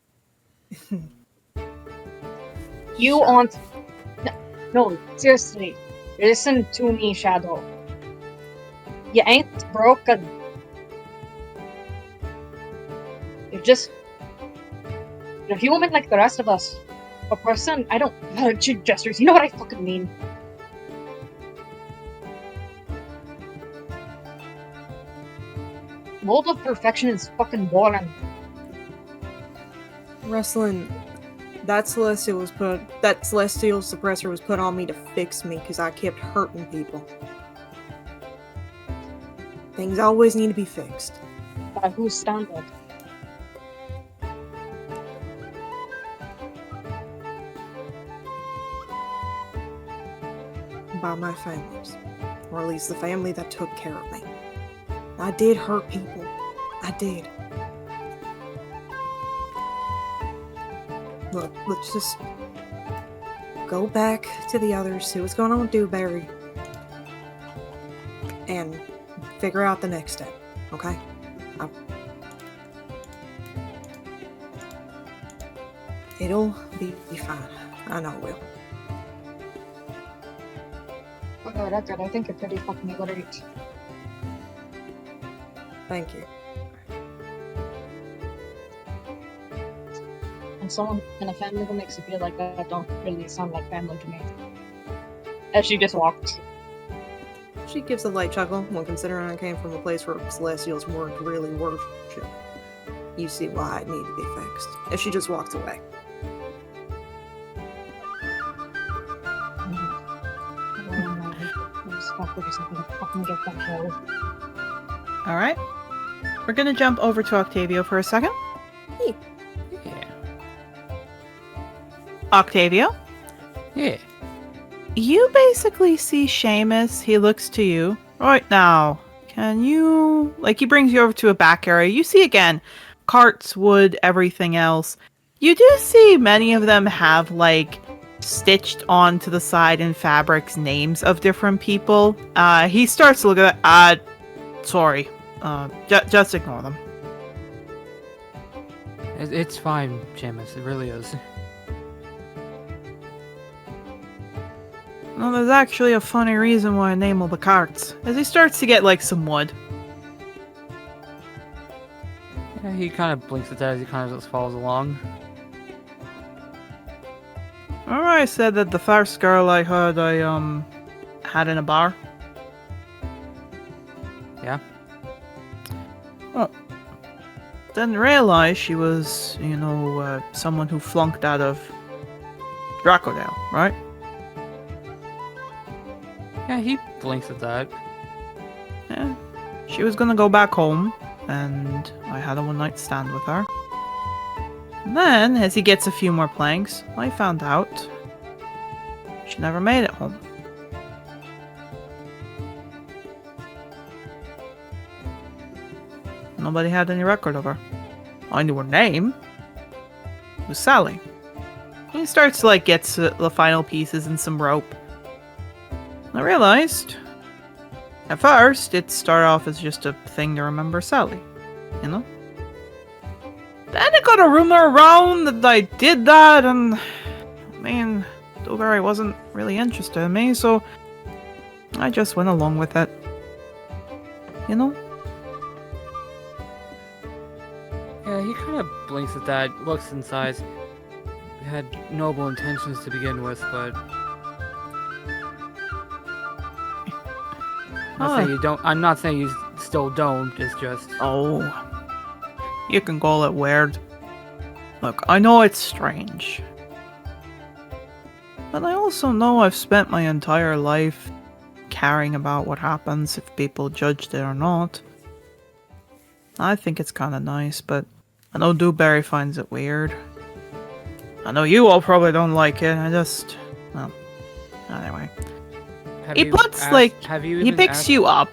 You want... No, seriously. Listen to me, Shadow. You ain't broken. You're human like the rest of us. A person, I don't... gestures, you know what I fucking mean. Mold of perfection is fucking boring. Wrestling, that celestial suppressor was put on me to fix me because I kept hurting people. Things always need to be fixed. By whose standard? By my family's. Or at least the family that took care of me. I did hurt people. I did. Look, let's just go back to the others, see what's going on with Dewberry, and figure out the next step, okay? It'll be fine. I know it will. For the record, I think you're pretty fucking great. Thank you. And someone in a family who makes you feel like that don't really sound like family to me. As she just walked. She gives a light chuckle when considering I came from a place where Celestials weren't really worshipped. You see why it needed to be fixed. As she just walks away. Alright. We're gonna jump over to Octavio for a second. Yeah. Octavio? Yeah. You basically see Sheamus. He looks to you. Right now, can you... Like, he brings you over to a back area. You see again, carts, wood, everything else. You do see many of them have, like, stitched onto the side in fabrics names of different people. He starts to look at that. Sorry. Just ignore them. It's fine, Sheamus. It really is. Well, there's actually a funny reason why I name all the carts. As he starts to get, like, some wood. Yeah, he kind of blinks at that as he kind of just follows along. Remember I said that the first girl I heard I, had in a bar? Yeah. Well, didn't realize she was, you know, someone who flunked out of Dracodale, right? Yeah, he blinks at that. Yeah. She was gonna go back home, and I had a one-night stand with her. And then, as he gets a few more planks, I found out she never made it home. Nobody had any record of her. I knew her name. It was Sally. He starts to, like, get the final pieces and some rope. I realized, at first, it started off as just a thing to remember Sally, you know? Then it got a rumor around that I did that, and I mean, DeBerry wasn't really interested in me, so I just went along with it. You know? Yeah, he kind of blinks at that, looks and sighs. We had noble intentions to begin with, but I'm not saying you still don't, it's just... Oh. You can call it weird. Look, I know it's strange. But I also know I've spent my entire life caring about what happens if people judged it or not. I think it's kind of nice, but I know DeBerry finds it weird. I know you all probably don't like it, well, anyway. He picks you up.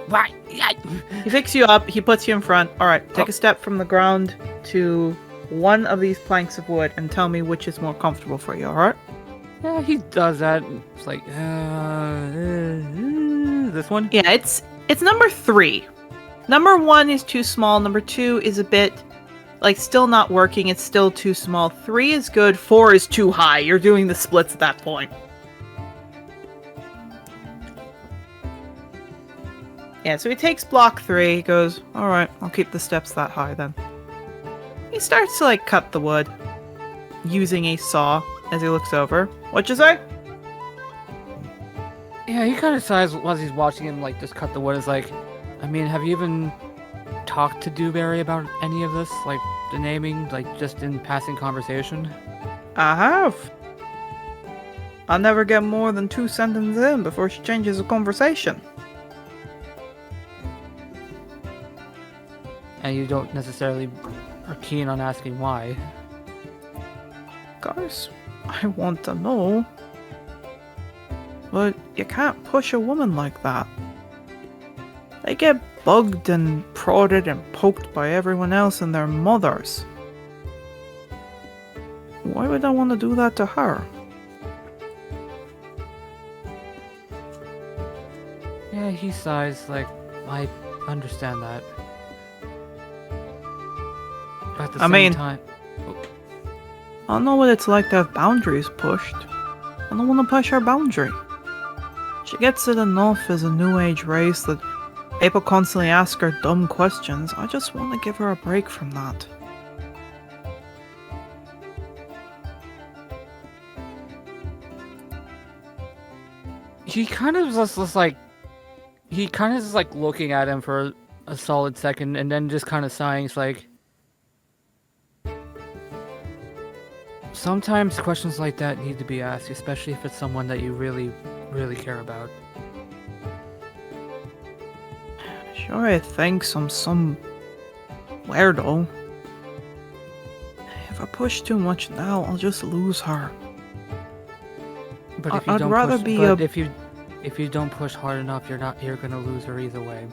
Right. He picks you up, he puts you in front. Alright, take a step from the ground to one of these planks of wood and tell me which is more comfortable for you, alright? Yeah, he does that. It's like, this one? Yeah, it's number 3. Number 1 is too small, number 2 is a bit, like, still not working, it's still too small. 3 is good, 4 is too high. You're doing the splits at that point. Yeah, so he takes block 3, he goes, alright, I'll keep the steps that high then. He starts to, like, cut the wood, using a saw as he looks over. What'd you say? Yeah, he kind of sighs while he's watching him, like, just cut the wood. It's like, I mean, have you even talked to DeBerry about any of this? Like, the naming, like, just in passing conversation? I have. I'll never get more than 2 sentences in before she changes the conversation. And you don't necessarily are keen on asking why. Guys, I want to know. But you can't push a woman like that. They get bugged and prodded and poked by everyone else and their mothers. Why would I want to do that to her? Yeah, he sighs, like, I understand that. But at the same time... I know what it's like to have boundaries pushed. I don't want to push her boundary. She gets it enough as a new age race that people constantly ask her dumb questions. I just want to give her a break from that. He kind of just like... He kind of is like looking at him for a solid second and then just kind of sighing. It's like... Sometimes questions like that need to be asked, especially if it's someone that you really, really care about. Sure, he thinks I'm some weirdo. If I push too much now, I'll just lose her. But if you I'd don't rather push, be but a... if you don't push hard enough, you're gonna lose her either way.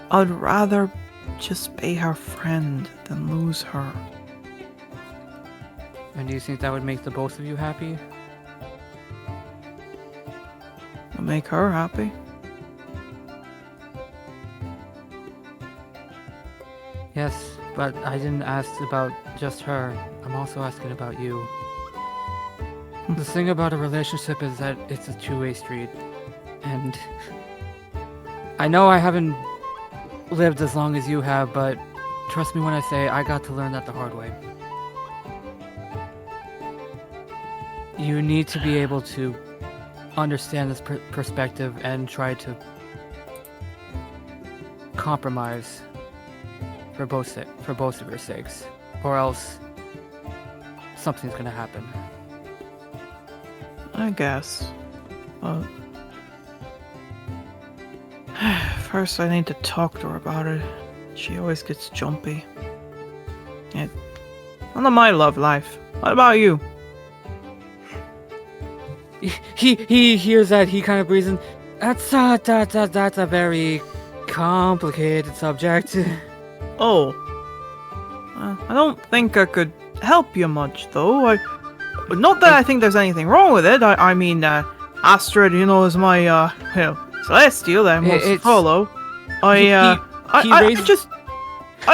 I'd rather just be her friend than lose her. And do you think that would make the both of you happy? It'll make her happy. Yes, but I didn't ask about just her. I'm also asking about you. The thing about a relationship is that it's a two-way street. And I know I haven't lived as long as you have, but trust me when I say I got to learn that the hard way. You need to be able to understand this perspective and try to compromise for both of your sakes, or else something's gonna happen. I guess. Well, first I need to talk to her about it. She always gets jumpy. None of my love life. What about you? He hears that, he kind of breathes in. That's a very complicated subject. Oh. I don't think I could help you much, though. Not that I think there's anything wrong with it. I mean, Astrid, is my, celestial that I must follow. I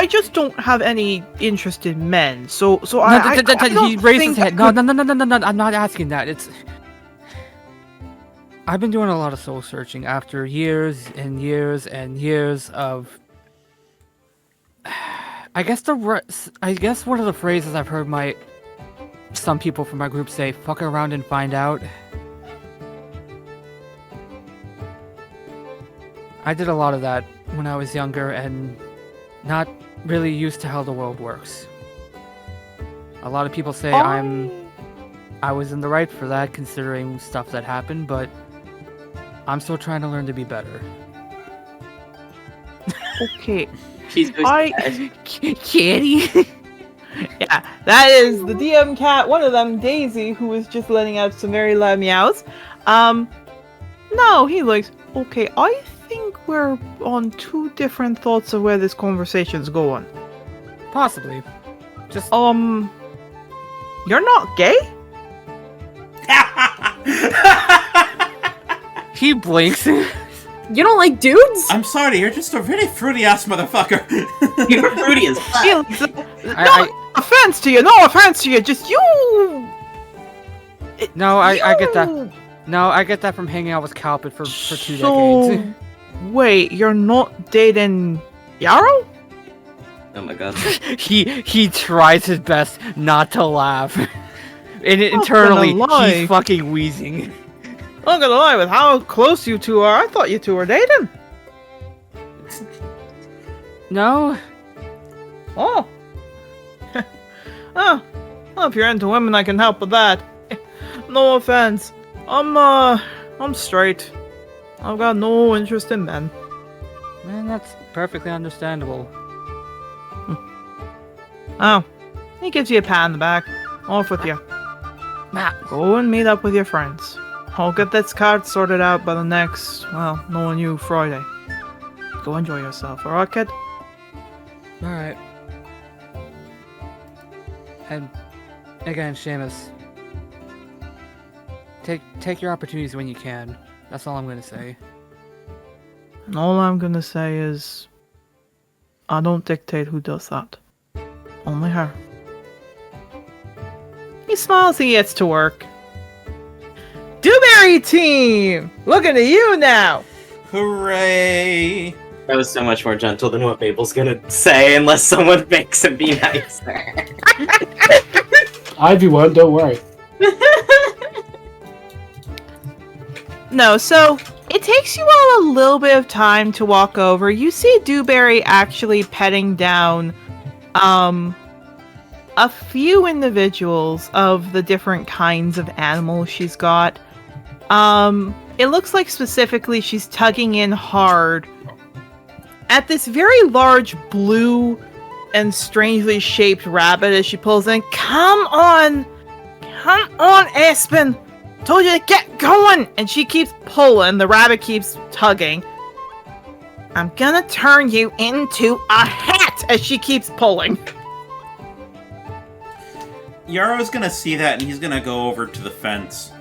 just don't have any interest in men, so I don't he raised his head. think No, I'm not asking that. I've been doing a lot of soul searching after years and years and years of... I guess one of the phrases I've heard some people from my group say, fuck around and find out. I did a lot of that when I was younger and not really used to how the world works. A lot of people say I was in the right for that considering stuff that happened, but I'm still trying to learn to be better. Okay. Kitty. Yeah, that is the DM cat, one of them, Daisy, who was just letting out some very loud meows. No, he looks, okay, I think we're on two different thoughts of where this conversation's going. Possibly. Just... You're not gay? He blinks. You don't like dudes? I'm sorry, you're just a really fruity ass motherfucker. You're fruity as fuck. No offense to you, just you... I get that. No, I get that from hanging out with Calpit for 2 decades. Wait, you're not dating Yarrow? Oh my god. He tries his best not to laugh. And internally, he's fucking wheezing. Not gonna lie, with how close you two are, I thought you two were dating. No? Oh. Well, if you're into women, I can help with that. No offense. I'm straight. I've got no interest in men. Man, that's perfectly understandable. Oh. He gives you a pat on the back. Off with you. Go and meet up with your friends. I'll get this card sorted out by the next, well, knowing you, Friday. Go enjoy yourself, alright, kid? Alright. And again, Sheamus, take your opportunities when you can. That's all I'm gonna say. And all I'm gonna say is, I don't dictate who does that. Only her. He smiles and he gets to work. DeBerry team! Looking at you now! Hooray! That was so much more gentle than what Mabel's gonna say, unless someone makes him be nicer. Ivy won't, don't worry. No, so it takes you all a little bit of time to walk over. You see DeBerry actually petting down a few individuals of the different kinds of animals she's got. It looks like specifically she's tugging in hard at this very large blue and strangely shaped rabbit as she pulls in. Come on, Aspen! Told you to get going! And she keeps pulling. The rabbit keeps tugging. I'm gonna turn you into a hat as she keeps pulling. Yarrow's gonna see that and he's gonna go over to the fence.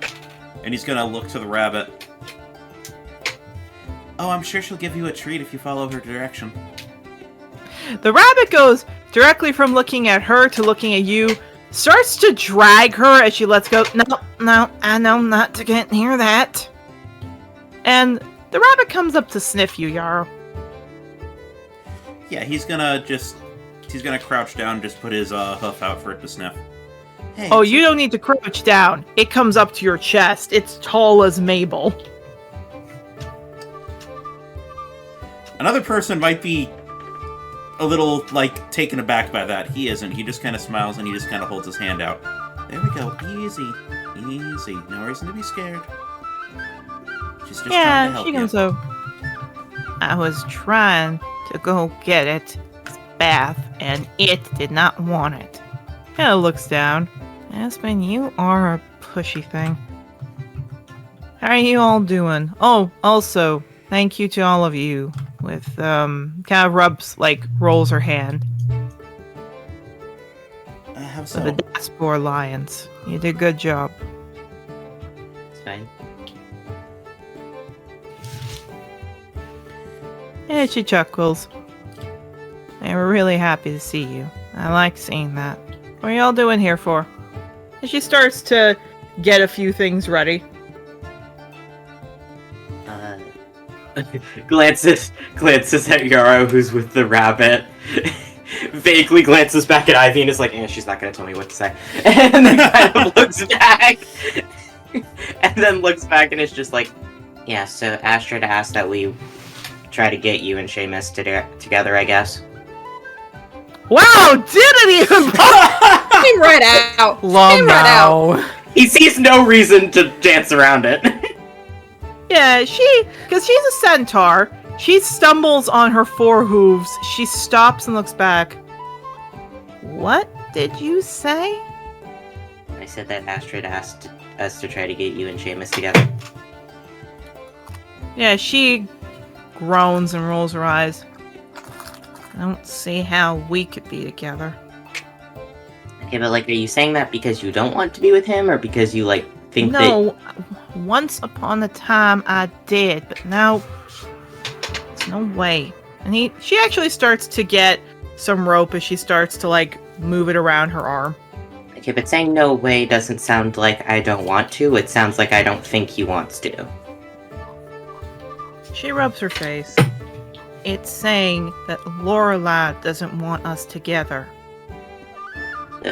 And he's gonna look to the rabbit. Oh, I'm sure she'll give you a treat if you follow her direction. The rabbit goes directly from looking at her to looking at you, starts to drag her as she lets go. No, I know not to get near that. And the rabbit comes up to sniff you, Yarrow. Yeah, he's gonna crouch down and just put his hoof out for it to sniff. Hey, Oh, you don't need to crouch down. It comes up to your chest. It's tall as Mabel. Another person might be a little, like, taken aback by that. He isn't. He just kind of smiles and he just kind of holds his hand out. There we go. Easy. Easy. No reason to be scared. She's just trying to help she you. comes over. I was trying to go get its bath, and it did not want it. Kind of looks down. Aspen, you are a pushy thing. How are you all doing? Oh, also, thank you to all of you. With, kind of rolls her hand. How For so? the Diaspora Lions. You did a good job. It's fine. Yeah, she chuckles. They were really happy to see you. I like seeing that. What are y'all doing here for? And she starts to get a few things ready. Glances at Yarrow, who's with the rabbit. Vaguely glances back at Ivy and is like, she's not gonna tell me what to say. And then kind of looks back. And then looks back and is just like, Yeah, so Astrid asked that we try to get you and Sheamus together, I guess. Wow, didn't even Came right out. Lol, Came right out. now. he sees no reason to dance around it. Yeah, because she's a centaur, she stumbles on her four hooves, she stops and looks back. What did you say? I said that Astrid asked us to try to get you and Sheamus together. Yeah, she groans and rolls her eyes. I don't see how we could be together. Okay, but are you saying that because you don't want to be with him, or because you think that? No, once upon a time I did, but now there's no way. And she actually starts to get some rope as she starts to move it around her arm. Okay, but saying no way doesn't sound like I don't want to. It sounds like I don't think he wants to. She rubs her face. It's saying that Lorelai doesn't want us together.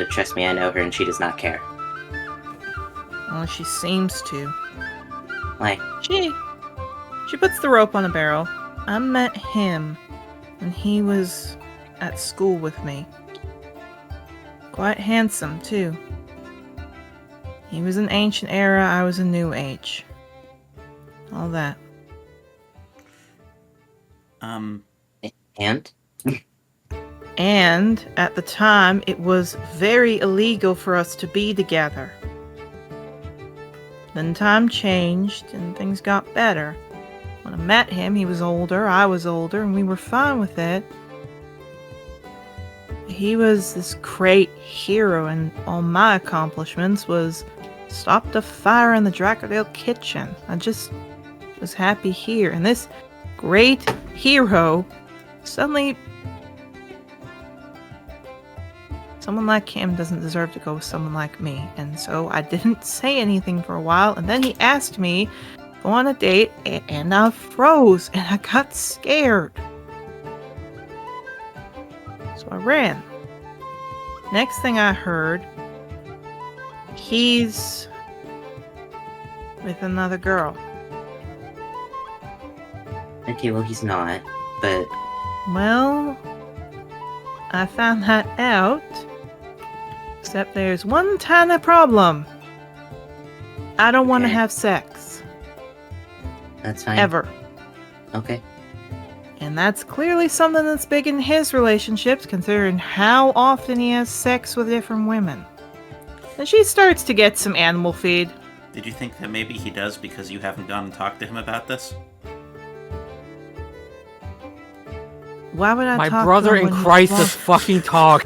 Trust me, I know her, and she does not care. Well, she seems to. Why? She puts the rope on a barrel. I met him when he was at school with me. Quite handsome, too. He was an ancient era, I was a new age. All that. And? And at the time, it was very illegal for us to be together. Then time changed and things got better. When I met him, he was older, I was older, and we were fine with it. He was this great hero, and all my accomplishments was stop the fire in the Dracodale kitchen. I just was happy here. And this great hero suddenly... Someone like him doesn't deserve to go with someone like me. And so I didn't say anything for a while, and then he asked me to go on a date, and I froze, and I got scared. So I ran. Next thing I heard, he's with another girl. Okay, well, he's not, but... Well, I found that out. Except there's one tiny problem. I don't want to Okay. have sex. That's fine. Ever. Okay. And that's clearly something that's big in his relationships, considering how often he has sex with different women. And she starts to get some animal feed. Did you think that maybe he does because you haven't gone and talked to him about this? Why would I My talk brother to him in when he's Christ drunk? just fucking talk.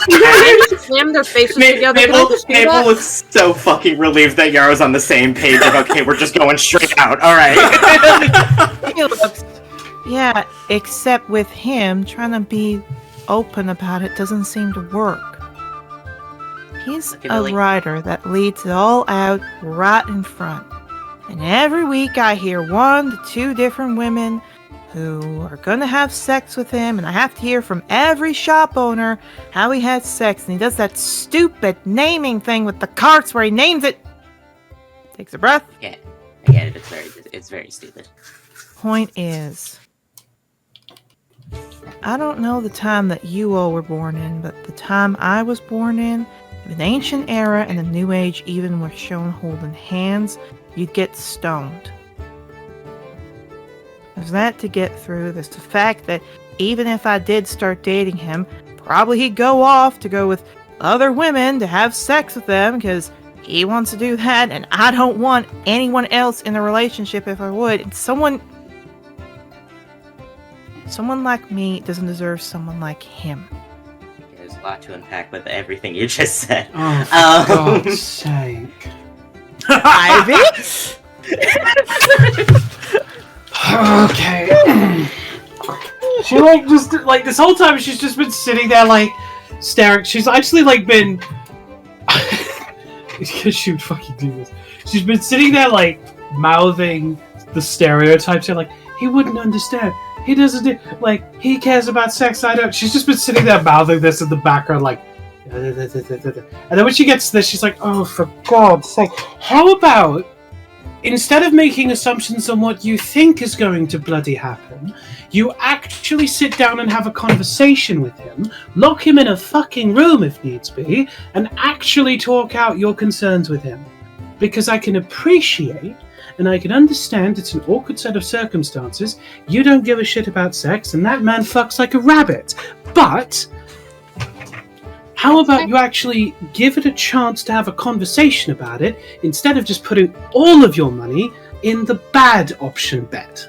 They just slammed their faces together. Can I just do Mabel that? was so fucking relieved that Yarrow's on the same page of, okay, we're just going straight out, alright. He looks, yeah, except with him, trying to be open about it doesn't seem to work. He's Okay, a Lily. writer that leads it all out right in front. And every week I hear 1 to 2 different women who are gonna have sex with him, and I have to hear from every shop owner how he has sex, and he does that stupid naming thing with the carts where he names it. Takes a breath. Yeah, I get it. It's very stupid. Point is, I don't know the time that you all were born in, but the time I was born in, if an ancient era and a new age even were shown holding hands, you'd get stoned. There's that to get through. There's the fact that even if I did start dating him, probably he'd go off to go with other women to have sex with them because he wants to do that, and I don't want anyone else in a relationship if I would. And someone like me doesn't deserve someone like him. There's a lot to unpack with everything you just said. Oh, for God's sake. Ivy? Okay. She just this whole time she's just been sitting there staring. She's actually been she would fucking do this. She's been sitting there mouthing the stereotypes here, he wouldn't understand. He doesn't he cares about sex, I don't. She's just been sitting there mouthing this in the background and then when she gets this, she's like, oh, for God's sake, how about instead of making assumptions on what you think is going to bloody happen, you actually sit down and have a conversation with him, lock him in a fucking room if needs be, and actually talk out your concerns with him. Because I can appreciate and I can understand it's an awkward set of circumstances. You don't give a shit about sex, and that man fucks like a rabbit. But how about you actually give it a chance to have a conversation about it instead of just putting all of your money in the bad option bet?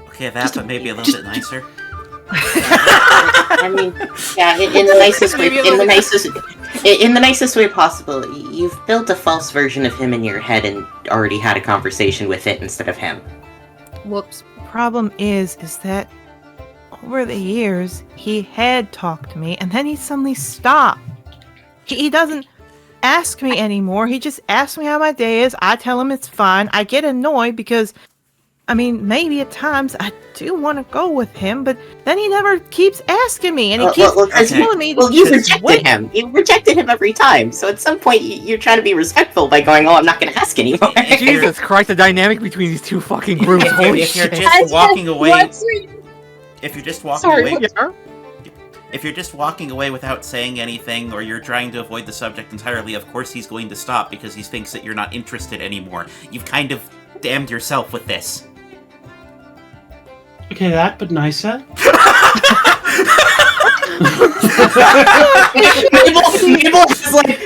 Okay, but maybe a little bit nicer. I mean, yeah, in the nicest way possible. You've built a false version of him in your head and already had a conversation with it instead of him. Whoops. The problem is that over the years, he had talked to me, and then he suddenly stopped. He doesn't ask me anymore. He just asks me how my day is. I tell him it's fine. I get annoyed because, maybe at times I do want to go with him, but then he never keeps asking me, and he keeps telling me. Well, you rejected him. You rejected him every time. So at some point, you're trying to be respectful by going, "Oh, I'm not going to ask anymore." Jesus Christ, the dynamic between these two fucking groups. Holy If you're shit. just walking away, if you're just walking Sorry, away, yeah. if you're just walking away without saying anything, or you're trying to avoid the subject entirely, of course he's going to stop because he thinks that you're not interested anymore. You've kind of damned yourself with this. Okay, that, but nicer.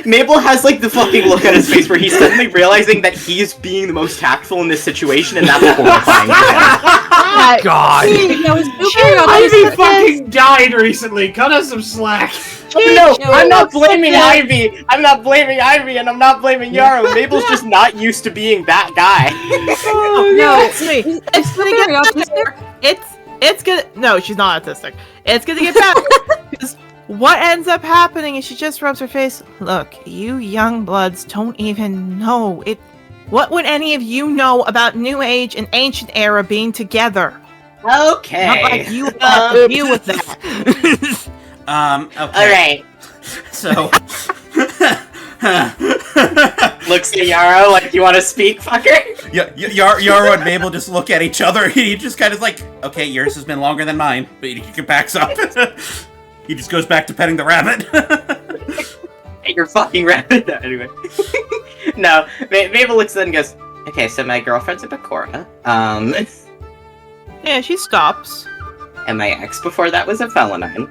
Mabel has the fucking look on his face where he's suddenly realizing that he's being the most tactful in this situation, and that's horrifying to him. God. Ivy fucking died recently. Cut us some slack. No, I'm not blaming Ivy. I'm not blaming Ivy, and I'm not blaming Yarrow. Mabel's just not used to being that guy. No, it's me. It's gonna get better. It's gonna. No, she's not autistic. It's gonna get better. Because what ends up happening is she just rubs her face. Look, you young bloods don't even know it. What would any of you know about New Age and Ancient Era being together? Okay. Not like you have to deal with that. Okay. Alright. So... Looks at Yarrow like, you want to speak, fucker? Yeah, Yarrow and Mabel just look at each other, and he just kind of okay, yours has been longer than mine, but he backs up. He just goes back to petting the rabbit. Hey, you're fucking rabbit. No, anyway. No, Mabel looks at it and goes, okay, so my girlfriend's a Bakura. Yeah, she stops. And my ex before that was a Felinine.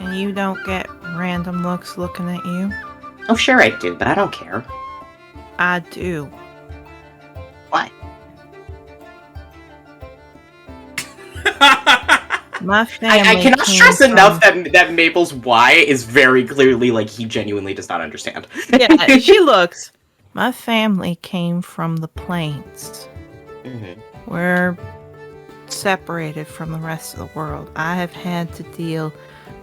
And you don't get random looks looking at you? Oh, sure I do, but I don't care. I do. Why? My family. I cannot came stress from- enough that Mabel's why is very clearly he genuinely does not understand. Yeah, she looks. My family came from the plains, Mm-hmm. where separated from the rest of the world. I have had to deal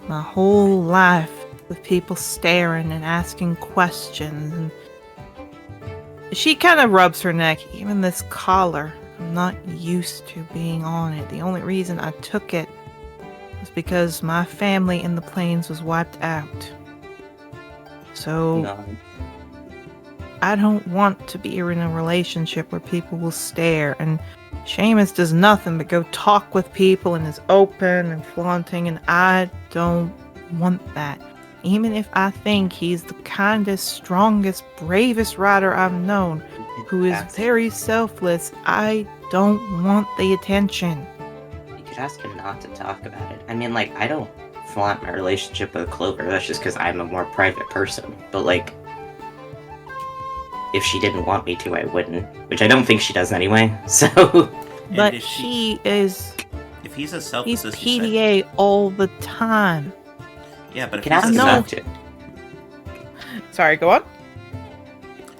my whole life with people staring and asking questions. And she kind of rubs her neck. Even this collar, I'm not used to being on it. The only reason I took it was because my family in the plains was wiped out. So No. I don't want to be in a relationship where people will stare, and Sheamus does nothing but go talk with people and is open and flaunting, and I don't want that. Even if I think he's the kindest, strongest, bravest rider I've known, who is very selfless, I don't want the attention. You could ask him not to talk about it. I mean, like, I don't flaunt my relationship with Clover. That's just because I'm a more private person. But, like, if she didn't want me to, I wouldn't. Which I don't think she does anyway, so... But if he is... If he's as selfless He's as you said... PDA all the time. Yeah, but if Can ask he's him as not to. Sorry, go on.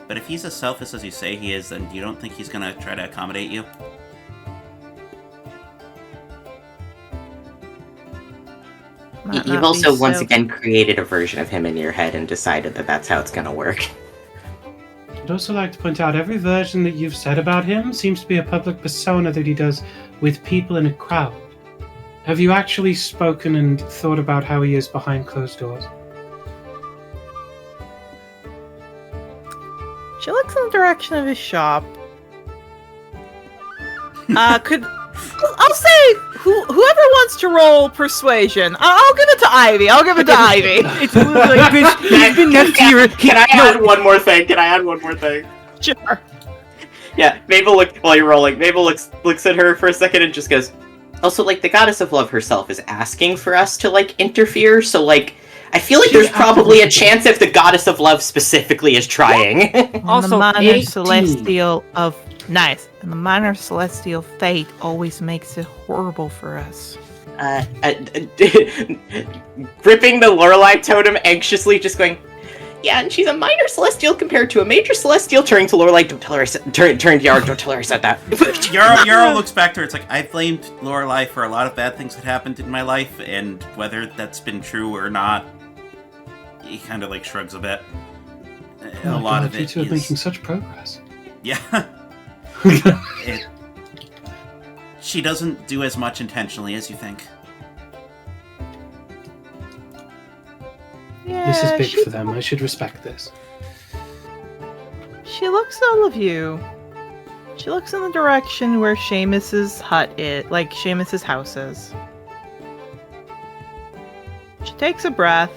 But if he's as selfless as you say he is, then you don't think he's gonna try to accommodate you? You've also once again created a version of him in your head and decided that that's how it's gonna work. I'd also like to point out every version that you've said about him seems to be a public persona that he does with people in a crowd. Have you actually spoken and thought about how he is behind closed doors? She looks in the direction of his shop. I'll say whoever wants to roll persuasion. I'll give it to Ivy. It's like He's been next to you. Can I add one more thing? Sure. Yeah, Mabel while you're rolling, Mabel looks at her for a second and just goes, also, like, the goddess of love herself is asking for us to, like, interfere, so, like, I feel like there's probably a chance if the goddess of love specifically is trying. Also, the minor 18. celestial of and the minor celestial fate always makes it horrible for us. Gripping the Lorelei totem anxiously, just going, yeah, and she's a minor celestial compared to a major celestial. Turning to Lorelei, don't tell her turn to Yarrow, don't tell her I said that. Yarrow looks back to her, it's like, I blamed Lorelei for a lot of bad things that happened in my life, and whether that's been true or not, he kind of, like, shrugs a bit. Oh A lot God, of you it two are is... making such progress. Yeah. She doesn't do as much intentionally as you think. Yeah, This is big for them. I should respect this. She looks at all of you. She looks in the direction where Sheamus's hut is, like Sheamus's house is. She takes a breath,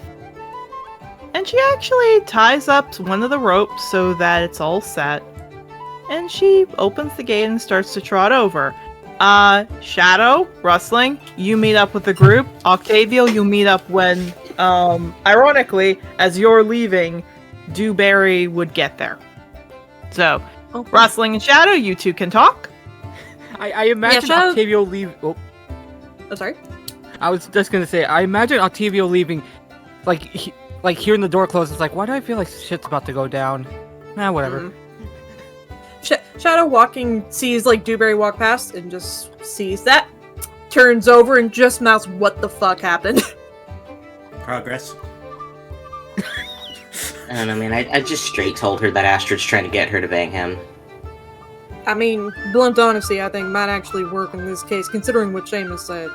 and she actually ties up one of the ropes so that it's all set. And she opens the gate and starts to trot over. Shadow, Rustling, you meet up with the group. Octavio, you meet up when, ironically, as you're leaving, DeBerry would get there. So, Rustling and Shadow, you two can talk. I imagine Shadow- Octavio leave. Oh, I'm sorry. I was just gonna say, I imagine Octavio leaving, like hearing the door close. It's like, why do I feel like shit's about to go down? Nah, whatever. Mhm. Shadow walking sees like DeBerry walk past and just sees that, turns over and just mouths, "What the fuck happened?" Progress. I don't know, man. I just straight told her that Astrid's trying to get her to bang him. I mean, blunt honesty, I think might actually work in this case, considering what Sheamus said.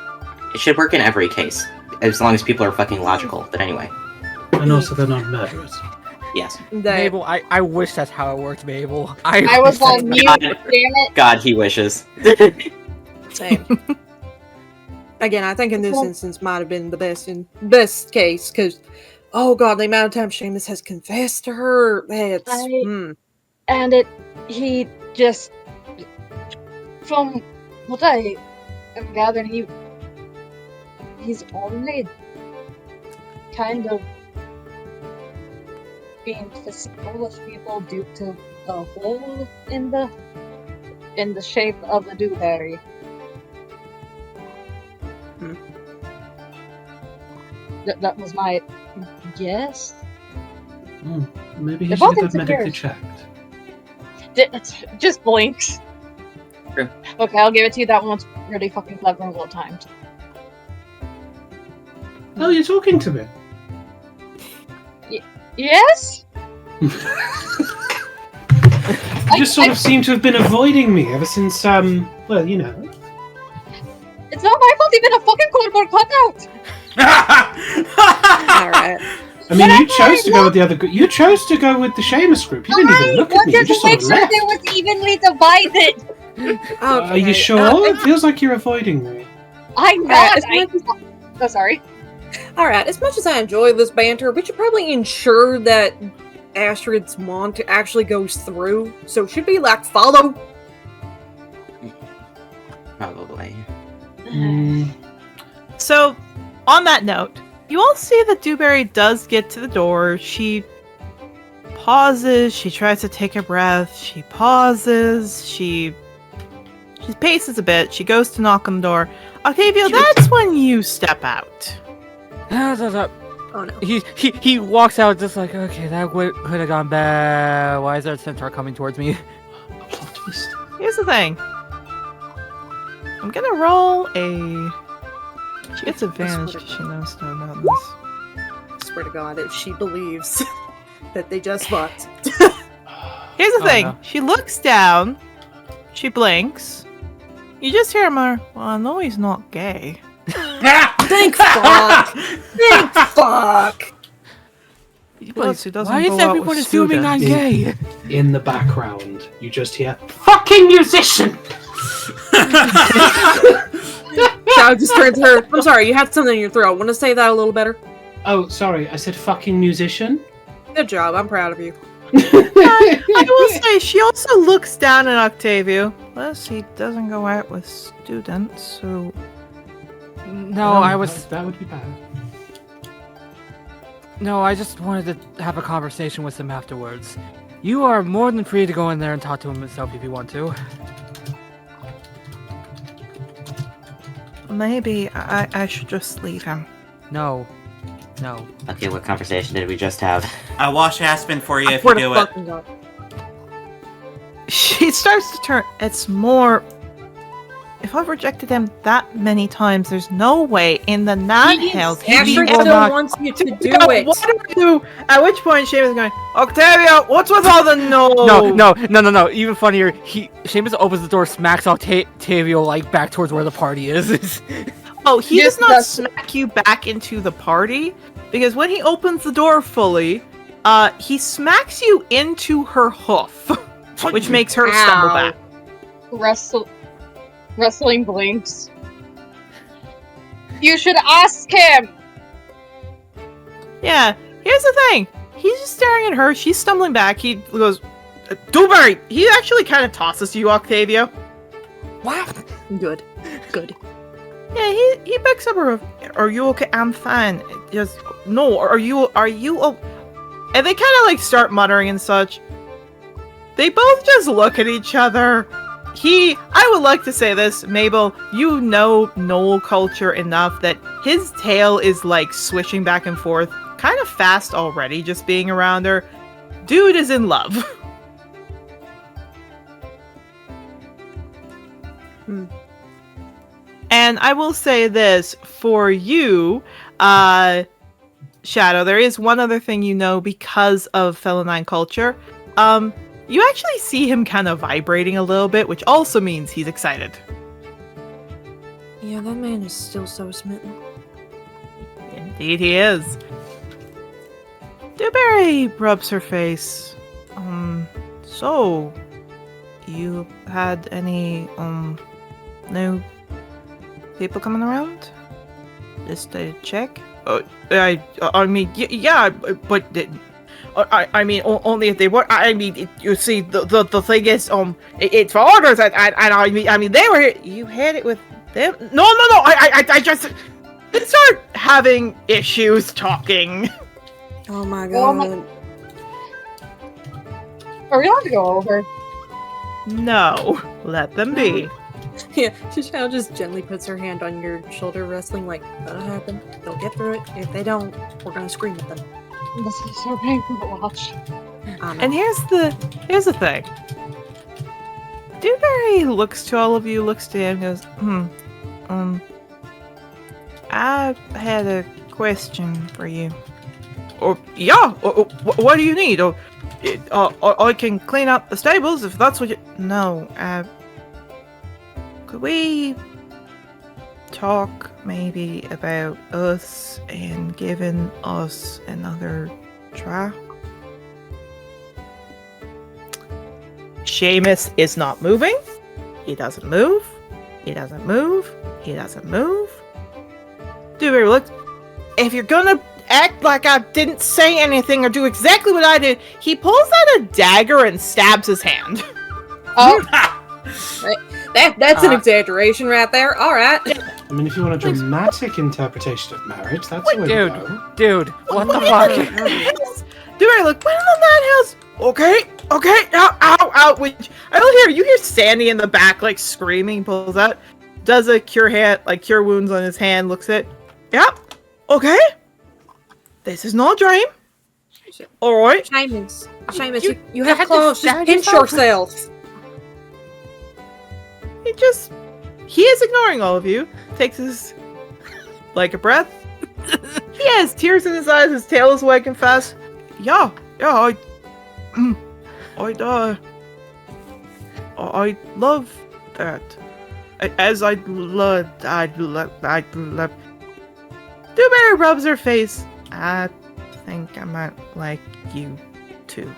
It should work in every case, as long as people are fucking logical. But anyway, And also, they're not murderers. yes. Mabel, I wish that's how it worked, Mabel. I was wish on mute, God. damn it. God, he wishes. Same. Again, I think in this instance might have been the best case, because, oh god, the amount of time Sheamus has confessed to her, it's... And he just, from what I am gathering, he's only kind of being physical with people due to a hole in the shape of a dewberry. That was my guess. Maybe he They're should both have got medically insecure. checked. Just blinks. True. Okay, I'll give it to you that one. really fucking clever and well timed. Oh, you're talking to me. Yes? You just sort of seem to have been avoiding me ever since, well, you know. It's not my fault you've been a fucking cardboard cutout! Alright. I mean, you chose to go with the other group. You chose to go with the Sheamus group. You didn't even look at me. You just sort make of sure left. it was evenly divided! Are you sure? It feels like you're avoiding me. I'm Alright, not! Oh, sorry. Alright, as much as I enjoy this banter, we should probably ensure that Astrid's wand actually goes through. So should we, like, follow? Probably. So, on that note, you all see that DeBerry does get to the door. She pauses. She tries to take a breath. She pauses. She paces a bit. She goes to knock on the door. Octavio, that's when you step out. Oh no. He walks out just like, okay, that could have gone bad. Why is there a centaur coming towards me? A plot twist. Here's the thing. I'm gonna roll a... She gets advantage because she knows no about this. I swear to God, if she believes that they just fucked. Here's the thing. No. She looks down. She blinks. You just hear him, well, I know he's not gay. Thank fuck! Thank fuck! Plus, he doesn't Why go is out everyone with assuming I'm students. gay? In the background, you just hear, fucking musician! Chow just turned to her. I'm sorry, you had something in your throat. Want to say that a little better? Oh, sorry, I said fucking musician? Good job, I'm proud of you. I will say, she also looks down at Octavio. Plus, he doesn't go out with students, so... No, I was... That would be bad. No, I just wanted to have a conversation with him afterwards. You are more than free to go in there and talk to him yourself if you want to. Maybe I should just leave him. No. No. Okay, what conversation did we just have? I'll wash Aspen for you if Swear you to do it. fucking God. She starts to turn. It's more... If I've rejected him that many times, there's no way in the non-hells he'd be Astrid able still to... wants you to do Go, it. What do you? At which point, Sheamus is going, Octavio, what's with all the no? No. Even funnier, Sheamus opens the door, smacks Octavio like back towards where the party is. Oh, he Yes, does not that's- smack you back into the party, because when he opens the door fully, he smacks you into her hoof, which makes her stumble Ow. back. Wrestling blinks. You should ask him! Yeah, here's the thing. He's just staring at her. She's stumbling back. He goes, DeBerry! He actually kind of tosses you, Octavio. What? Good. Yeah, he picks up her. Are you okay? I'm fine. Just no. Are you? And they kind of like start muttering and such. They both just look at each other. I would like to say this, Mabel, you know Knoll culture enough that his tail is like swishing back and forth, kind of fast already, just being around her. Dude is in love. And I will say this, for you, Shadow, there is one other thing you know because of feline culture. You actually see him kind of vibrating a little bit, which also means he's excited. Yeah, that man is still so smitten. Indeed he is. DeBerry rubs her face. So, you had any, new people coming around? Just to check? I mean, yeah, but... I mean, only if they were. I mean, you see, the thing is, it's for orders, and I mean, they were here. You had it with them? No. I just they start having issues talking. Oh my God. Are we allowed to go over? No, let them be. Yeah, Shishao just gently puts her hand on your shoulder, wrestling like, that'll happen. They'll get through it. If they don't, we're gonna scream at them. This is so painful to watch. And here's the thing. DeBerry looks to all of you, looks to him, goes, I had a question for you. What do you need? I can clean up the stables if that's what you... No, could we talk maybe about us and giving us another try? Sheamus is not moving. He doesn't move. He doesn't move. He doesn't move. DeBerry looks. If you're gonna act like I didn't say anything or do exactly what I did, he pulls out a dagger and stabs his hand. Oh, that's an exaggeration right there. All right. I mean, if you want a dramatic interpretation of marriage, that's a way to go. Dude, what the fuck? DeBerry look. Put it on that house. Okay. Ow. Which I don't hear. You hear Sandy in the back, like screaming. Pulls out, does a cure wounds on his hand. Looks at. Yep. Okay. This is not a dream. All right. Sheamus, you have claws. Just pinch yourself. He is ignoring all of you. Takes his like a breath. He has tears in his eyes. His tail is wagging fast. Yeah. I love that. As I love. DeBerry rubs her face. I think I might like you too.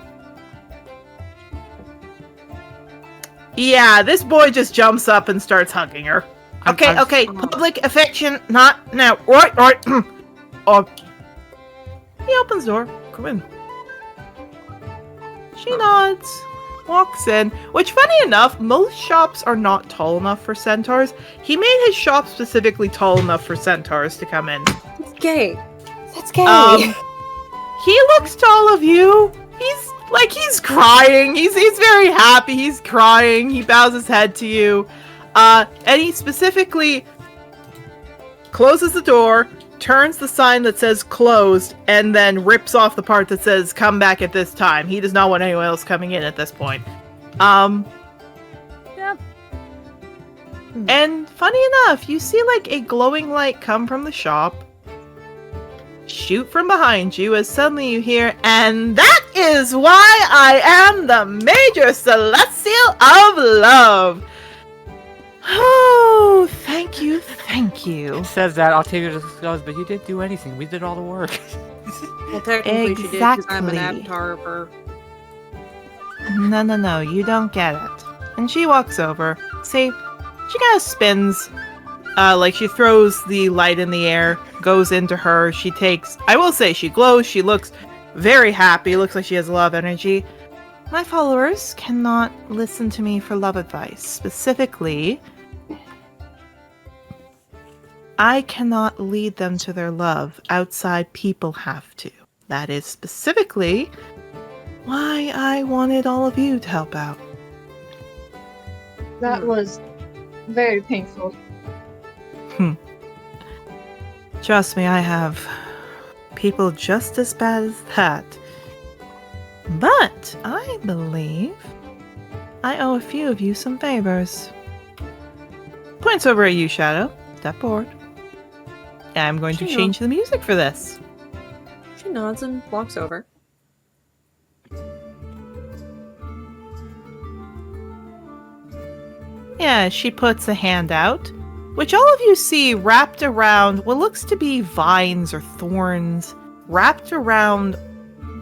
Yeah, this boy just jumps up and starts hugging her. Okay. Public affection, not now. Right. He opens the door. Come in. She nods. Walks in. Which, funny enough, most shops are not tall enough for centaurs. He made his shop specifically tall enough for centaurs to come in. It's gay. That's gay. He looks to all of you. He's crying. He's very happy. He's crying. He bows his head to you. And he specifically closes the door, turns the sign that says closed, and then rips off the part that says come back at this time. He does not want anyone else coming in at this point. Yeah. And funny enough, you see like a glowing light come from the shop, shoot from behind you as suddenly you hear, and that is why I am the Major Celestial of Love. Oh, thank you. It says that Octavia just goes, but you didn't do anything. We did all the work. Well, technically she did, because I'm an avatar of her. No, you don't get it. And she walks over. See, she kind of spins. Like she throws the light in the air, goes into her. She takes, I will say, she glows. She looks very happy. Looks like she has a lot of energy. My followers cannot listen to me for love advice. Specifically, I cannot lead them to their love. Outside people have to. That is specifically why I wanted all of you to help out. That was very painful. Trust me, I have people just as bad as that. But I believe I owe a few of you some favors. Points over at you, Shadow. Step forward. I'm going to change the music for this. She nods and walks over. Yeah, she puts a hand out, which all of you see wrapped around what looks to be vines or thorns, wrapped around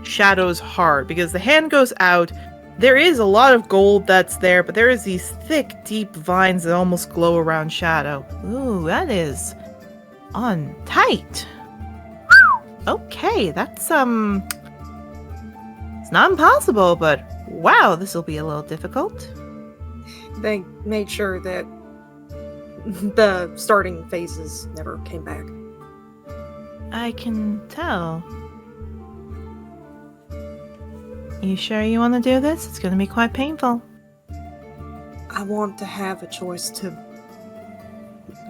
Shadow's heart, because the hand goes out. There is a lot of gold that's there, but there is these thick, deep vines that almost glow around Shadow. Ooh, that is on tight. Okay, that's it's not impossible, but wow, this will be a little difficult. They made sure that the starting phases never came back. I can tell. You sure you want to do this? It's going to be quite painful. I want to have a choice to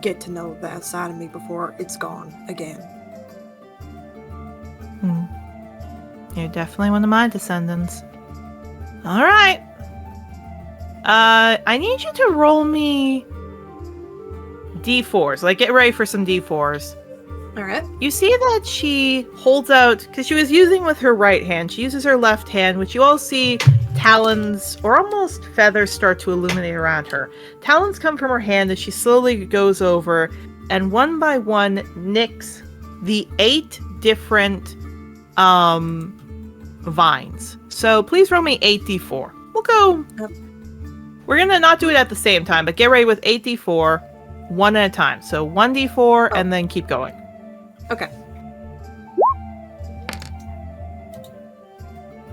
get to know that side of me before it's gone again. You're definitely one of my descendants. Alright. I need you to roll me d4s. Like, get ready for some d4s. Alright. You see that she holds out, because she was using with her right hand. She uses her left hand, which you all see talons or almost feathers start to illuminate around her. Talons come from her hand as she slowly goes over and one by one nicks the 8 different vines. So please roll me 8d4. We'll go. We're gonna not do it at the same time, but get ready with 8d4, one at a time. So 1d4 and then keep going. Okay.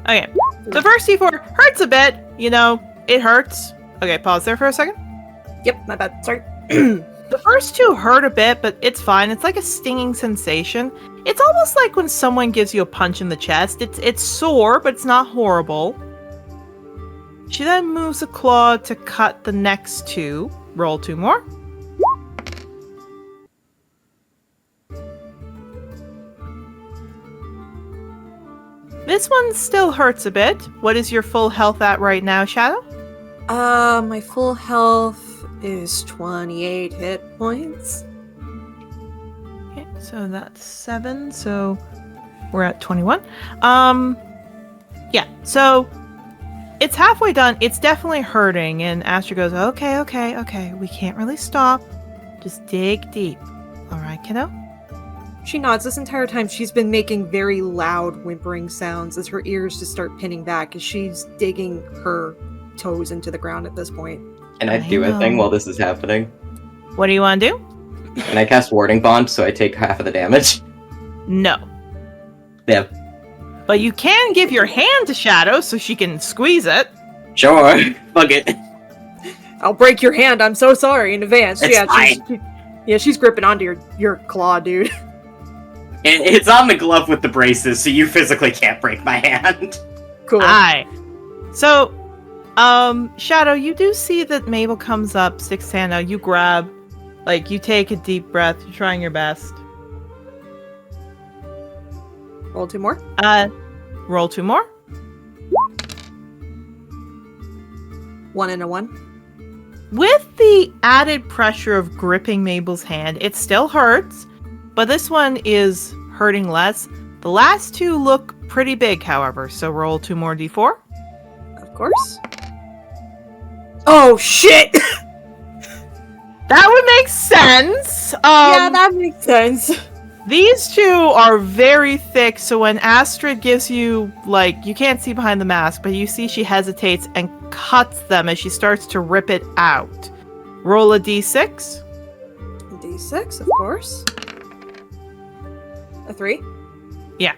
Okay. The first d4 hurts a bit. You know, it hurts. Okay, pause there for a second. Yep, my bad. Sorry. The first 2 hurt a bit, but it's fine. It's like a stinging sensation. It's almost like when someone gives you a punch in the chest. It's sore, but it's not horrible. She then moves a claw to cut the next 2. Roll 2 more. This one still hurts a bit. What is your full health at right now, Shadow? My full health is 28 hit points. Okay, so that's 7, so we're at 21. Yeah, so it's halfway done. It's definitely hurting, and Astra goes, okay, we can't really stop. Just dig deep. All right, kiddo? She nods. This entire time she's been making very loud whimpering sounds as her ears just start pinning back as she's digging her toes into the ground at this point. Can I do a thing while this is happening? What do you want to do? Can I cast Warding Bond so I take half of the damage? No. Yeah. But you can give your hand to Shadow so she can squeeze it. Sure. Fuck it. I'll break your hand. I'm so sorry in advance. It's fine. She's gripping onto your claw, dude. It's on the glove with the braces, so you physically can't break my hand. Cool. Aye. So, Shadow, you do see that Mabel comes up, sticks hand out, you grab, like, you take a deep breath, you're trying your best. Roll 2 more. Roll 2 more. 1 and a 1. With the added pressure of gripping Mabel's hand, it still hurts, but this one is hurting less. The last 2 look pretty big, however, so roll 2 more d4. Of course. Oh, shit! That would make sense! Yeah, that makes sense. These 2 are very thick, so when Astrid gives you, like, you can't see behind the mask, but you see she hesitates and cuts them as she starts to rip it out. Roll a d6. D6, of course. A 3. Yeah.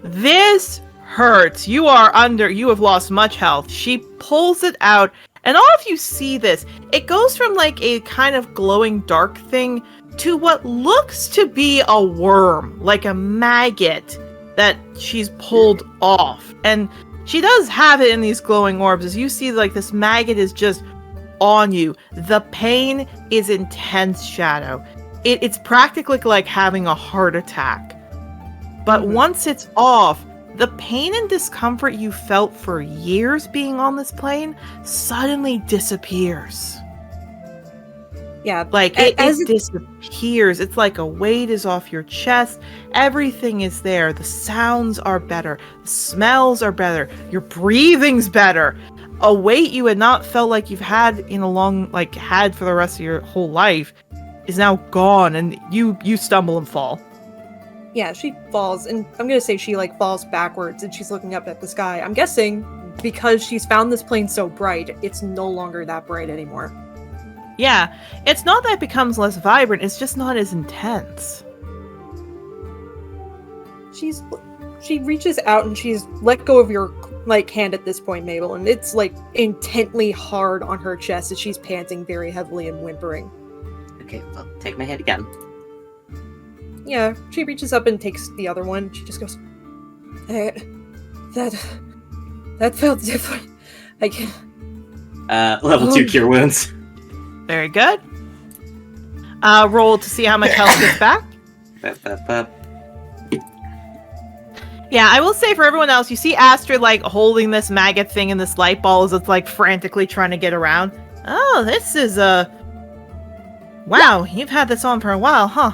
This hurts. You have lost much health. She pulls it out, and all of you see this. It goes from like a kind of glowing dark thing to what looks to be a worm, like a maggot that she's pulled off. And she does have it in these glowing orbs. As you see, like, this maggot is just on you. The pain is intense, Shadow. It's practically like having a heart attack. But once it's off, the pain and discomfort you felt for years being on this plane suddenly disappears. Yeah, like it disappears. It's like a weight is off your chest. Everything is there. The sounds are better. The smells are better. Your breathing's better. A weight you had not felt like you've had in a long, like had for the rest of your whole life is now gone, and you stumble and fall. Yeah, she falls, and I'm gonna say she like falls backwards and she's looking up at the sky. I'm guessing because she's found this plane so bright, it's no longer that bright anymore. Yeah, it's not that it becomes less vibrant, it's just not as intense. She reaches out and she's let go of your like hand at this point, Mabel, and it's like intently hard on her chest as she's panting very heavily and whimpering. Okay, well, take my hand again. Yeah, she reaches up and takes the other one. She just goes, that felt different. I can't. Level 2 cure wounds. Very good. Roll to see how much health gets back. Yeah, I will say for everyone else, you see Astrid like holding this maggot thing in this light ball as it's like frantically trying to get around. Oh, this is wow, you've had this on for a while, huh?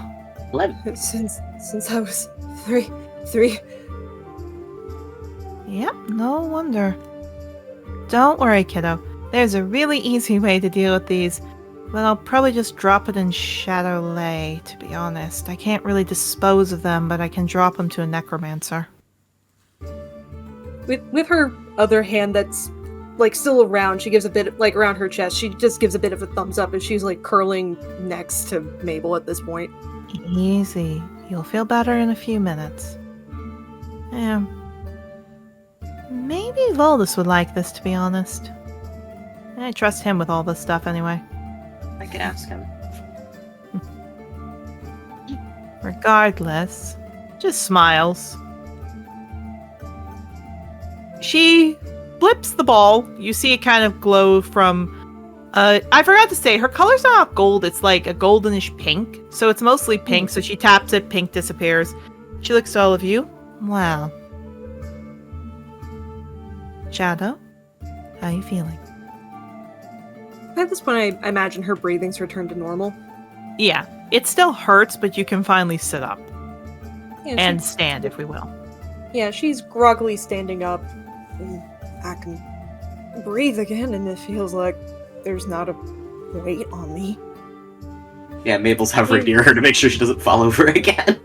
Since I was three. Yep, no wonder. Don't worry, kiddo. There's a really easy way to deal with these, but I'll probably just drop it in Shadow Lay, to be honest. I can't really dispose of them, but I can drop them to a necromancer. With her other hand that's like still around, she gives a bit like around her chest. She just gives a bit of a thumbs up, and she's like curling next to Mabel at this point. Easy. You'll feel better in a few minutes. Yeah. Maybe Voldus would like this, to be honest. I trust him with all this stuff anyway. I could ask him. Regardless, just smiles. She flips the ball. You see it kind of glow from... I forgot to say, her color's not gold. It's like a goldenish pink. So it's mostly pink. So she taps it, pink disappears. She looks to all of you. Wow. Shadow, how are you feeling? At this point, I imagine her breathing's returned to normal. Yeah, it still hurts, but you can finally sit up. Yeah, And stand, if we will. Yeah, she's groggily standing up. And I can breathe again, and it feels like there's not a weight on me. Yeah, Mabel's hovering near her to make sure she doesn't fall over again.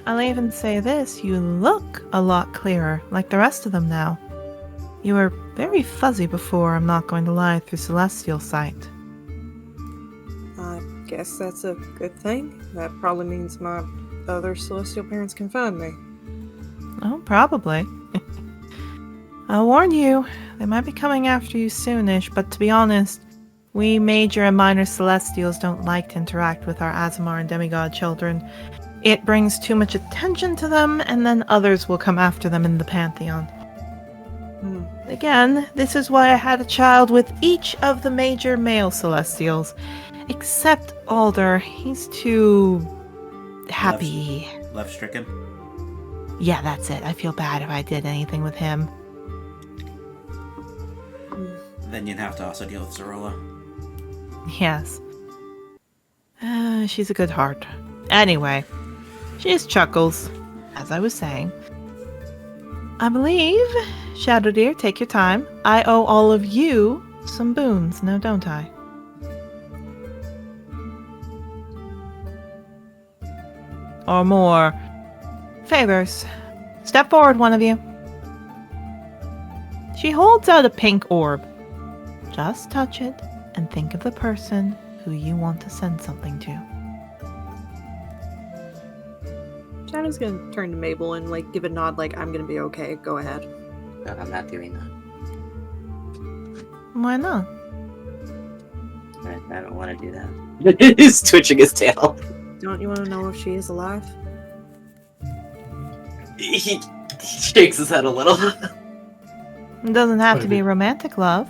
I'll even say this, you look a lot clearer, like the rest of them now. You were very fuzzy before, I'm not going to lie, through celestial sight. I guess that's a good thing. That probably means my other celestial parents can find me. Oh, probably. I'll warn you, they might be coming after you soonish, but to be honest, we major and minor celestials don't like to interact with our Azamar and demigod children. It brings too much attention to them, and then others will come after them in the Pantheon. Again, this is why I had a child with each of the major male celestials. Except Alder, he's too... happy. Left stricken? Yeah, that's it. I feel bad if I did anything with him. Then you'd have to also deal with Zorola. Yes. She's a good heart. Anyway, she just chuckles, as I was saying. I believe, Shadow Deer, take your time. I owe all of you some boons, now don't I? Or more favors. Step forward, one of you. She holds out a pink orb. Just touch it and think of the person who you want to send something to. Shadow's gonna turn to Mabel and like give a nod like, I'm gonna be okay, go ahead. No, I'm not doing that. Why not? I don't want to do that. He's twitching his tail. Don't you want to know if she is alive? He shakes his head a little. It doesn't have to be romantic love.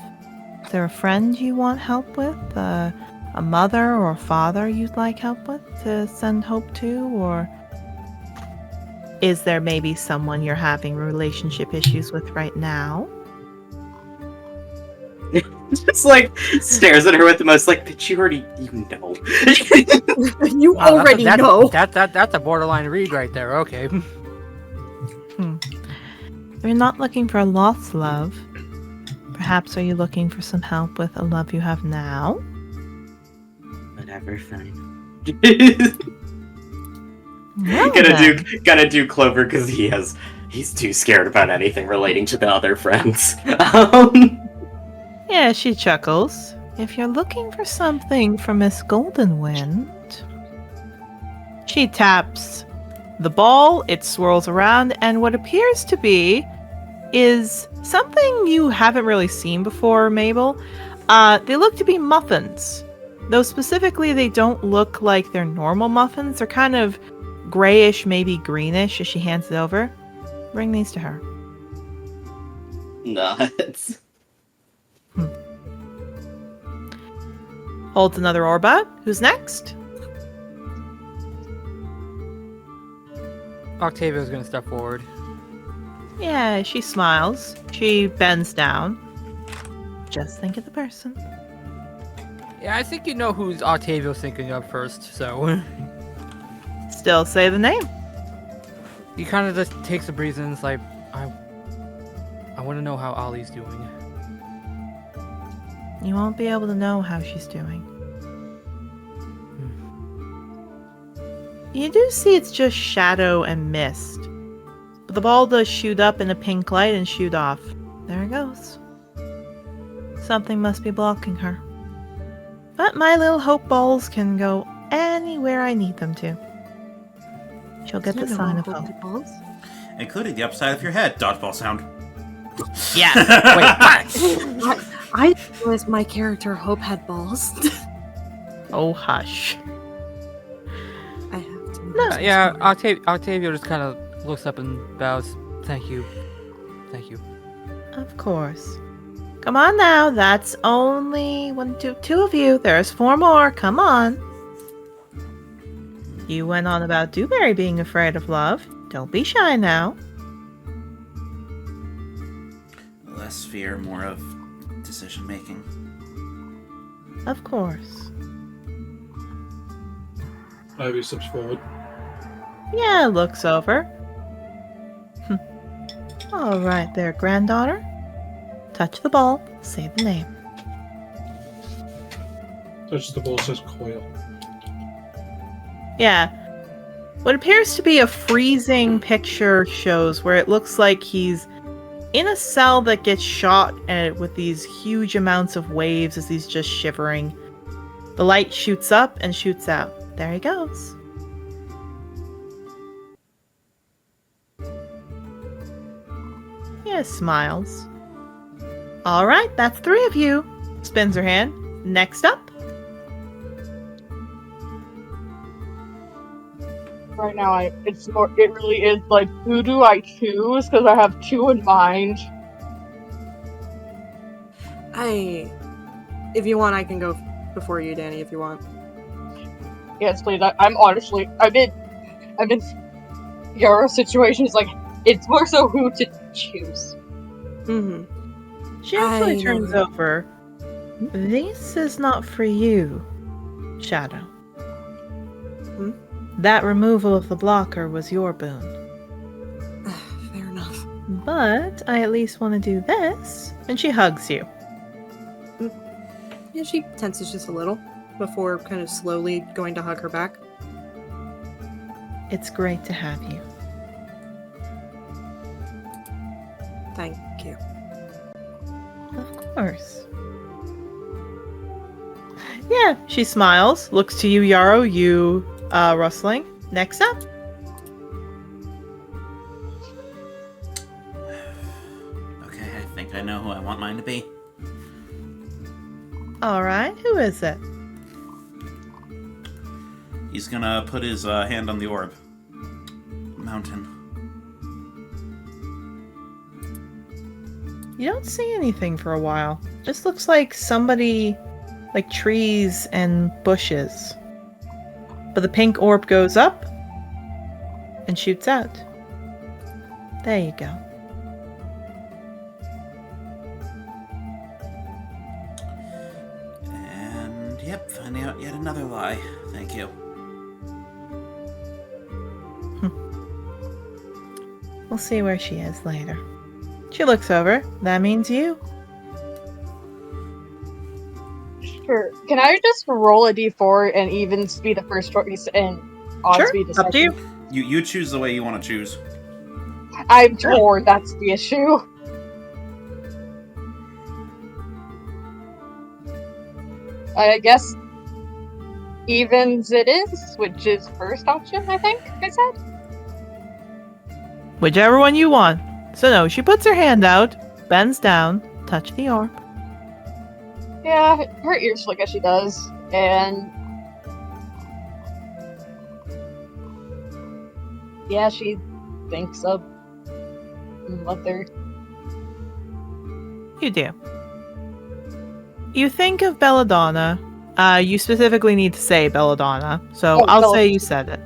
Is there a friend you want help with? A mother or a father you'd like help with to send hope to? Or is there maybe someone you're having relationship issues with right now? Just like stares at her with the most like, bitch, you already know. You already know. That's a borderline read right there. Okay. You're not looking for a lost love. Perhaps are you looking for some help with a love you have now? Whatever, fine. Well, Gotta do Clover because he's too scared about anything relating to the other friends. Yeah, she chuckles. If you're looking for something from Miss Goldenwind... She taps the ball, it swirls around, and what appears to be is something you haven't really seen before, Mabel. They look to be muffins. Though specifically they don't look like they're normal muffins. They're kind of grayish, maybe greenish as she hands it over. Bring these to her. Nuts. Holds another orb out. Who's next? Octavio's gonna step forward. Yeah, she smiles. She bends down. Just think of the person. Yeah, I think you know who Octavio's thinking of first, so... Still say the name. He kind of just takes a breath and is like, I want to know how Ollie's doing. You won't be able to know how she's doing. You do see it's just shadow and mist. But the ball does shoot up in a pink light and shoot off. There it goes. Something must be blocking her. But my little hope balls can go anywhere I need them to. She'll get the sign of hope. Balls. Including the upside of your head. Dodgeball sound. Yes! Wait, what? I didn't realize my character Hope had balls. Oh, hush. I have to. No, Yeah, Octavio just kind of looks up and bows. Thank you. Thank you. Of course. Come on now, that's only two of you. There's 4 more, come on. You went on about DeBerry being afraid of love. Don't be shy now. Less fear, more of decision making. Of course. Ivy steps forward. Yeah, looks over. All right there, granddaughter. Touch the ball, say the name. Touches the ball, says Coil. Yeah. What appears to be a freezing picture shows where it looks like he's in a cell that gets shot with these huge amounts of waves as he's just shivering. The light shoots up and shoots out. There he goes. Yeah, smiles. All right, that's 3 of you. Spins her hand. Next up. Right now, it really is like, who do I choose? Because I have 2 in mind. If you want, I can go before you, Danny, if you want. Yes, please. I'm in Yara's situation. It's like, it's more so who to choose. Mm-hmm. She actually turns over. This is not for you, Shadow. That removal of the blocker was your boon. Fair enough. But I at least want to do this. And she hugs you. Yeah, she tenses just a little before kind of slowly going to hug her back. It's great to have you. Thank you. Of course. Yeah, she smiles, looks to you, Yarrow, you, rustling. Next up. Okay, I think I know who I want mine to be. Alright, who is it? He's gonna put his hand on the orb. Mountain. You don't see anything for a while. Just looks like somebody, like trees and bushes. But the pink orb goes up and shoots out. There you go. And yep, finding out yet another lie. Thank you. We'll see where she is later. She looks over. That means you. Sure. Can I just roll a d4 and evens be the first choice and odds Sure, be the up second? to you. You choose the way you want to choose. I'm torn, that's the issue. I guess evens it is, which is first option, I think I said. Whichever one you want. So no, she puts her hand out, bends down, touch the orb. Yeah, her ears flick as she does, and yeah, she thinks of mother. You do. You think of Belladonna. You specifically need to say Belladonna, so Oh, I'll say you said it.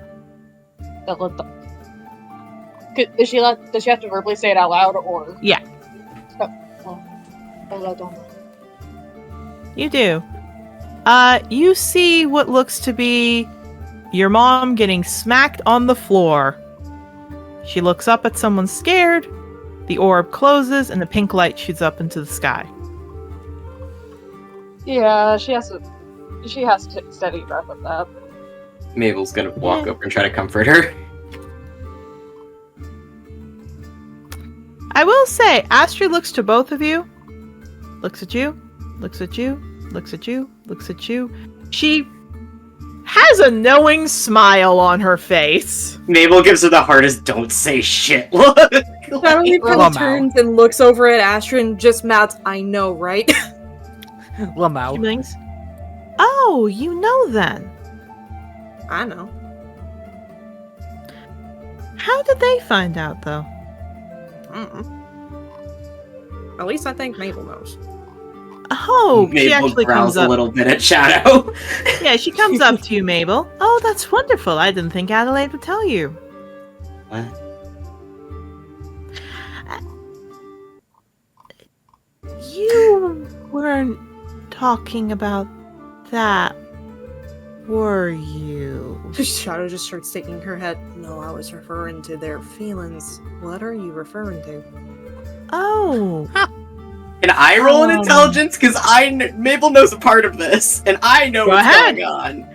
Does she have to verbally say it out loud, or? Yeah. Oh, I don't know. You do. You see what looks to be your mom getting smacked on the floor. She looks up at someone scared. The orb closes and the pink light shoots up into the sky. Yeah, she has to take steady breath with that. Mabel's gonna walk over and try to comfort her. I will say, Astrid looks to both of you. Looks at you. Looks at you. Looks at you. Looks at you. She has a knowing smile on her face. Mabel gives her the hardest "don't say shit" look. Starling turns and looks over at Astrid and just mouths, "I know, right?" Lamau. She blinks. Oh, you know then. I know. How did they find out, though? At least I think Mabel knows. Oh, she Mabel actually growls comes a up. little bit at Shadow. Yeah, she comes up to you, Mabel. Oh, that's wonderful. I didn't think Adelaide would tell you. What? You weren't talking about that, were you? Shadow just starts shaking her head. No, I was referring to their feelings. What are you referring to? Oh. Can I roll an intelligence? Because Mabel knows a part of this, and I know what's going on.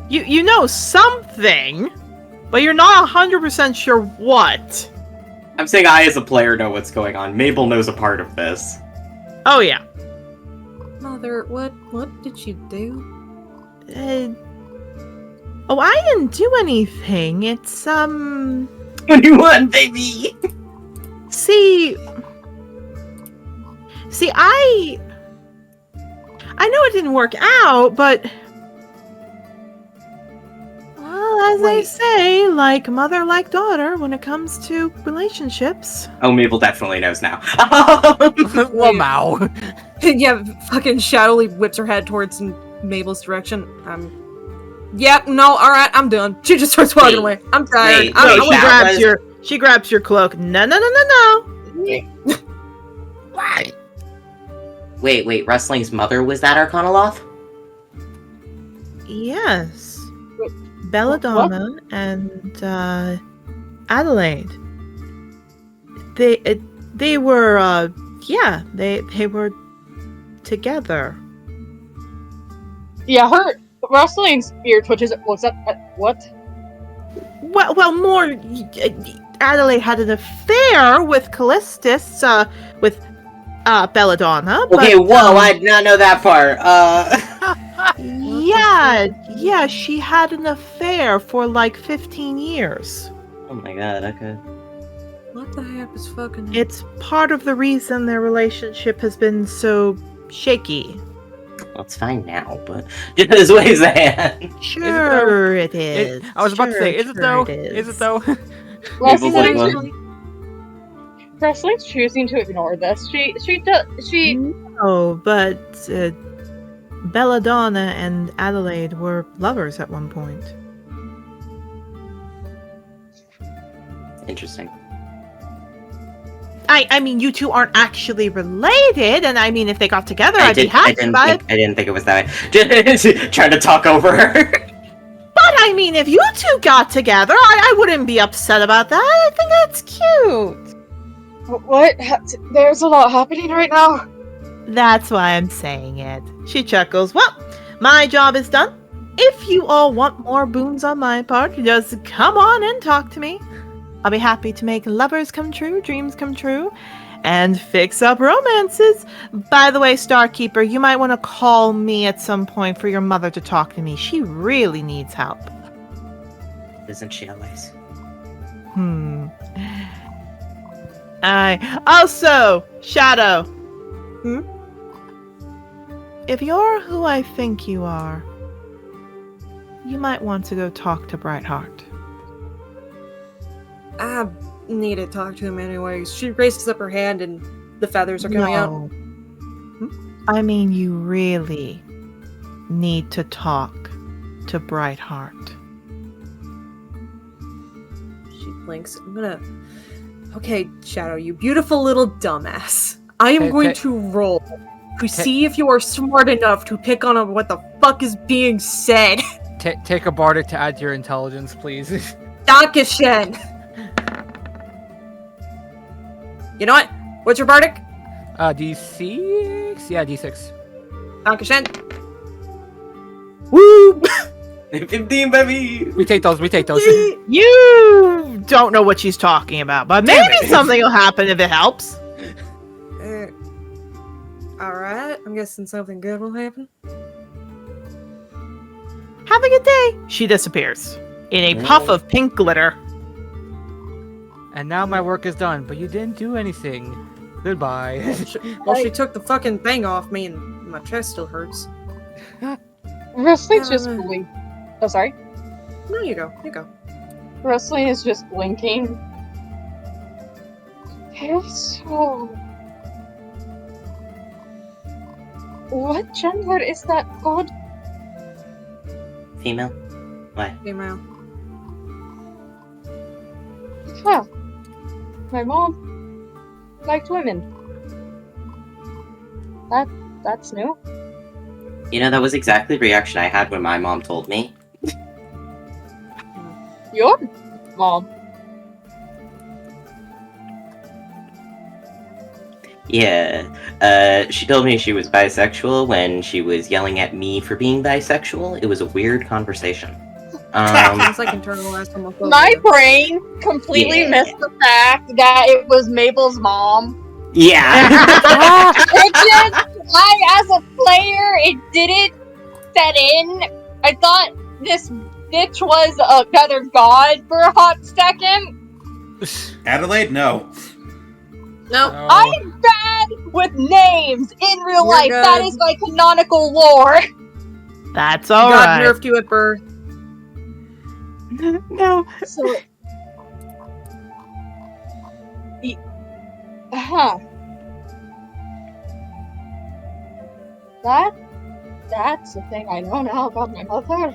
You know something, but you're not 100% sure what. I'm saying I, as a player, know what's going on. Mabel knows a part of this. Oh, yeah. Mother, what did you do? Oh, I didn't do anything. It's, 21, baby! See, I know it didn't work out, but well, as they say, like mother, like daughter, when it comes to relationships. Oh, Mabel definitely knows now. Lamau. Yeah, fucking Shadowly whips her head towards Mabel's direction. Yep, no, alright, I'm done. She just starts walking away. I'm tired. She grabs your cloak. No. Why? Wait, Wrestling's mother was that Arcanoloth? Yes. Belladonna and Adelaide. They were they were together. Yeah, her Wrestling's ear twitches. What's that? What? Well, more. Adelaide had an affair with Callistus, with Belladonna. Okay, but, whoa, I did not know that part. Yeah, she had an affair for like 15 years. Oh my god, okay. What the heck is fucking... It's part of the reason their relationship has been so shaky. Well, it's fine now, but just ways a hand. Sure, it is. I was about to say, is it though? It Is it though? Wrestling's choosing to ignore this. She No, but Belladonna and Adelaide were lovers at one point. Interesting. I mean, you two aren't actually related, and I mean, if they got together, I'd be happy. I didn't think it was that way. Just trying to talk over her. But I mean, if you two got together, I wouldn't be upset about that. I think that's cute. What? There's a lot happening right now. That's why I'm saying it. She chuckles. Well, my job is done. If you all want more boons on my part, just come on and talk to me. I'll be happy to make lovers come true, dreams come true, and fix up romances. By the way, Starkeeper, you might want to call me at some point for your mother to talk to me. She really needs help. Isn't she always? Also, Shadow. If you're who I think you are, you might want to go talk to Brightheart. I need to talk to him anyways. She raises up her hand and the feathers are coming out. I mean, you really need to talk to Brightheart. She blinks. I'm gonna. Okay, Shadow, you beautiful little dumbass. I am going to roll to see if you are smart enough to pick on what the fuck is being said. Take a bardic to add to your intelligence, please. Dankeschön. You know what? What's your bardic? D6? Yeah, D6. Dankeschön. Woo! 15, baby! We take those. You don't know what she's talking about, but maybe something will happen if it helps. Alright, I'm guessing something good will happen. Have a good day. She disappears in a puff of pink glitter. And now my work is done, but you didn't do anything. Goodbye. Well, she took the fucking thing off me and my chest still hurts. Wrestling's just blinking. Oh, sorry. No, you go. You go. Wrestling is just blinking. So, what gender is that god? Female? Why? Female. Huh. My mom liked women. That's new. You know, that was exactly the reaction I had when my mom told me. Your mom. Yeah. She told me she was bisexual when she was yelling at me for being bisexual. It was a weird conversation. Sounds like internalized homophobia. My brain completely missed the fact that it was Mabel's mom. Yeah. It just, as a player, it didn't set in. I thought this bitch was another god for a hot second. Adelaide, no. Nope. I'm bad with names in real You're life. good. That is my canonical lore. That's God alright. nerfed you at birth. No. So, huh. That's the thing I know now about my mother.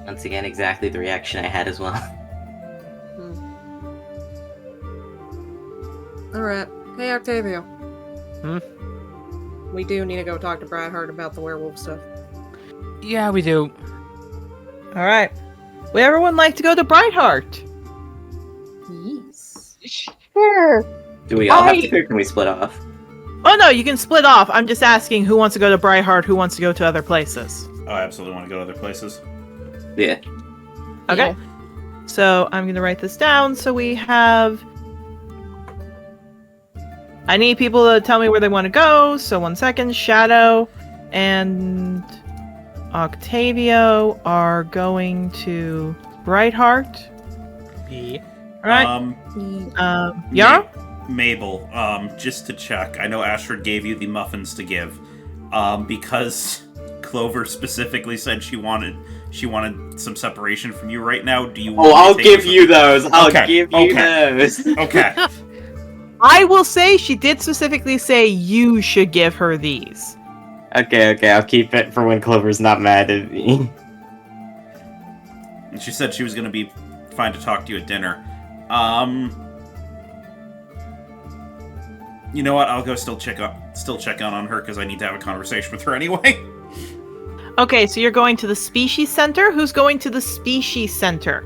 Once again, exactly the reaction I had as well. Alright. Hey, Octavio. Hmm? We do need to go talk to Brightheart about the werewolf stuff. Yeah, we do. Alright. Would everyone like to go to Brightheart? Yes. Sure. Do we all have to go, or can we split off? Oh no, you can split off. I'm just asking who wants to go to Brightheart, who wants to go to other places. Oh, I absolutely want to go to other places. Yeah. Okay. Yeah. So I'm going to write this down. So we have... I need people to tell me where they want to go. So 1 second. Shadow and Octavio are going to Brightheart. Yeah. Alright. Yara? Mabel, just to check, I know Ashford gave you the muffins to give, because Clover specifically said she wanted some separation from you right now. Do you? Oh, I'll give you those. I'll give you those. Okay. I will say she did specifically say you should give her these. Okay, I'll keep it for when Clover's not mad at me. And she said she was going to be fine to talk to you at dinner. You know what? I'll go still check on her because I need to have a conversation with her anyway. Okay, so you're going to the Species Center? Who's going to the Species Center?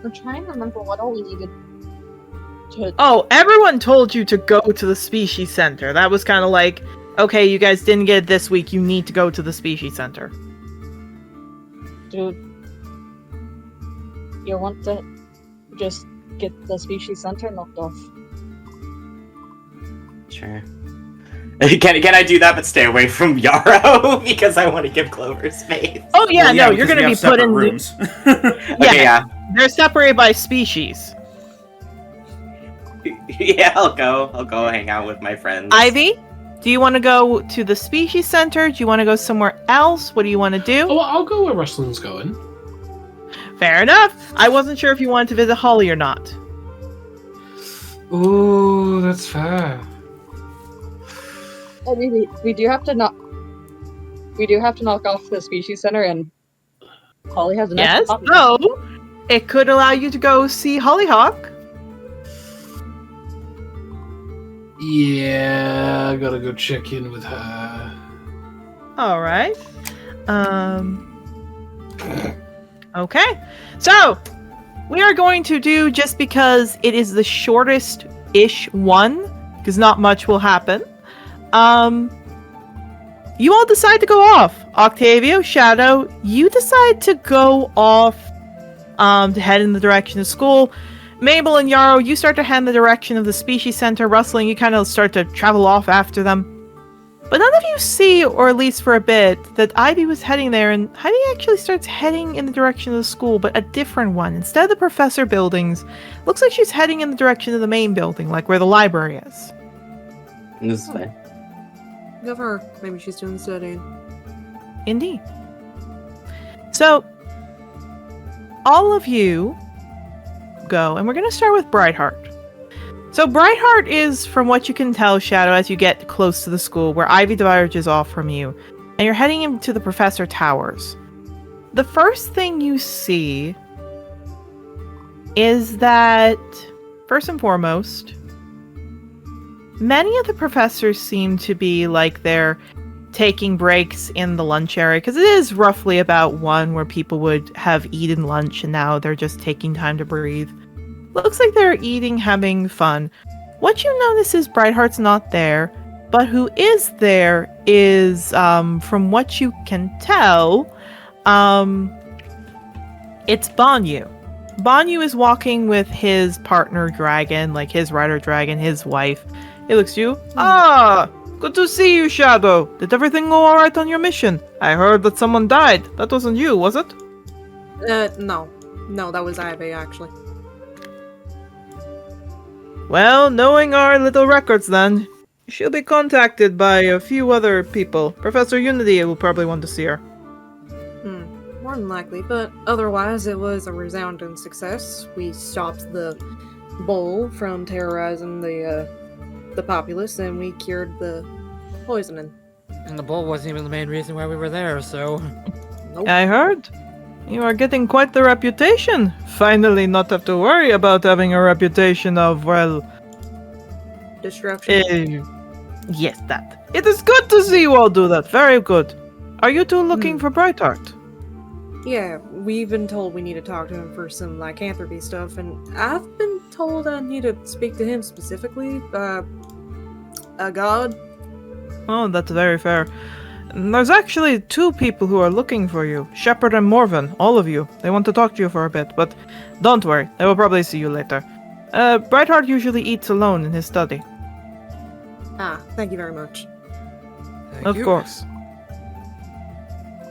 I'm trying to remember what all we needed to. Oh, everyone told you to go to the Species Center. That was kind of like, okay, you guys didn't get it this week. You need to go to the Species Center. Dude, you want to just get the Species Center knocked off? Sure. Can I do that but stay away from Yarrow? Because I want to give Clover space. Oh yeah, Well, no, you're because going we to be have put separate in rooms. Okay, yeah. They're separated by species. Yeah, I'll go hang out with my friends. Ivy, do you want to go to the Species Center? Do you want to go somewhere else? What do you want to do? Oh, well, I'll go where Ruslin's going. Fair enough. I wasn't sure if you wanted to visit Holly or not. Ooh, that's fair. I mean, we do have to knock off the Species Center, and Holly has a nice Yes. copy. So, it could allow you to go see Hollyhock. Yeah, I gotta go check in with her. All right. Okay. So, we are going to do, just because it is the shortest-ish one, because not much will happen. You all decide to go off. Octavio, Shadow, you decide to go off to head in the direction of school. Mabel and Yarrow, you start to head in the direction of the Species Center. Rustling, you kind of start to travel off after them. But none of you see, or at least for a bit, that Ivy was heading there, and Ivy actually starts heading in the direction of the school, but a different one. Instead of the professor buildings, looks like she's heading in the direction of the main building, like where the library is. This is fine. Go for her. Maybe she's doing studying. Indeed. So, all of you go, and we're going to start with Brightheart. So Brightheart is, from what you can tell, Shadow, as you get close to the school, where Ivy diverges off from you, and you're heading into the Professor Towers. The first thing you see is that, first and foremost, many of the professors seem to be like they're taking breaks in the lunch area, because it is roughly about 1 where people would have eaten lunch and now they're just taking time to breathe. Looks like they're eating, having fun. What you notice is Brightheart's not there, but who is there is, from what you can tell, it's Banyu. Banyu is walking with his partner dragon, like his rider dragon, his wife. He looks at you. Ah, good to see you, Shadow. Did everything go alright on your mission? I heard that someone died. That wasn't you, was it? No. No, that was Ivy, actually. Well, knowing our little records then, she'll be contacted by a few other people. Professor Unity will probably want to see her. More than likely, but otherwise it was a resounding success. We stopped the bull from terrorizing the populace, and we cured the poisoning. And the bull wasn't even the main reason why we were there, so... Nope. I heard. You are getting quite the reputation. Finally not have to worry about having a reputation of, well... Destruction. Yes, that. It is good to see you all do that. Very good. Are you two looking for Brightheart? Yeah, we've been told we need to talk to him for some lycanthropy stuff, and I've been told I need to speak to him specifically. A god? Oh, that's very fair. There's actually 2 people who are looking for you. Shepard and Morven, all of you. They want to talk to you for a bit, but don't worry. They will probably see you later. Brightheart usually eats alone in his study. Ah, thank you very much. Of course.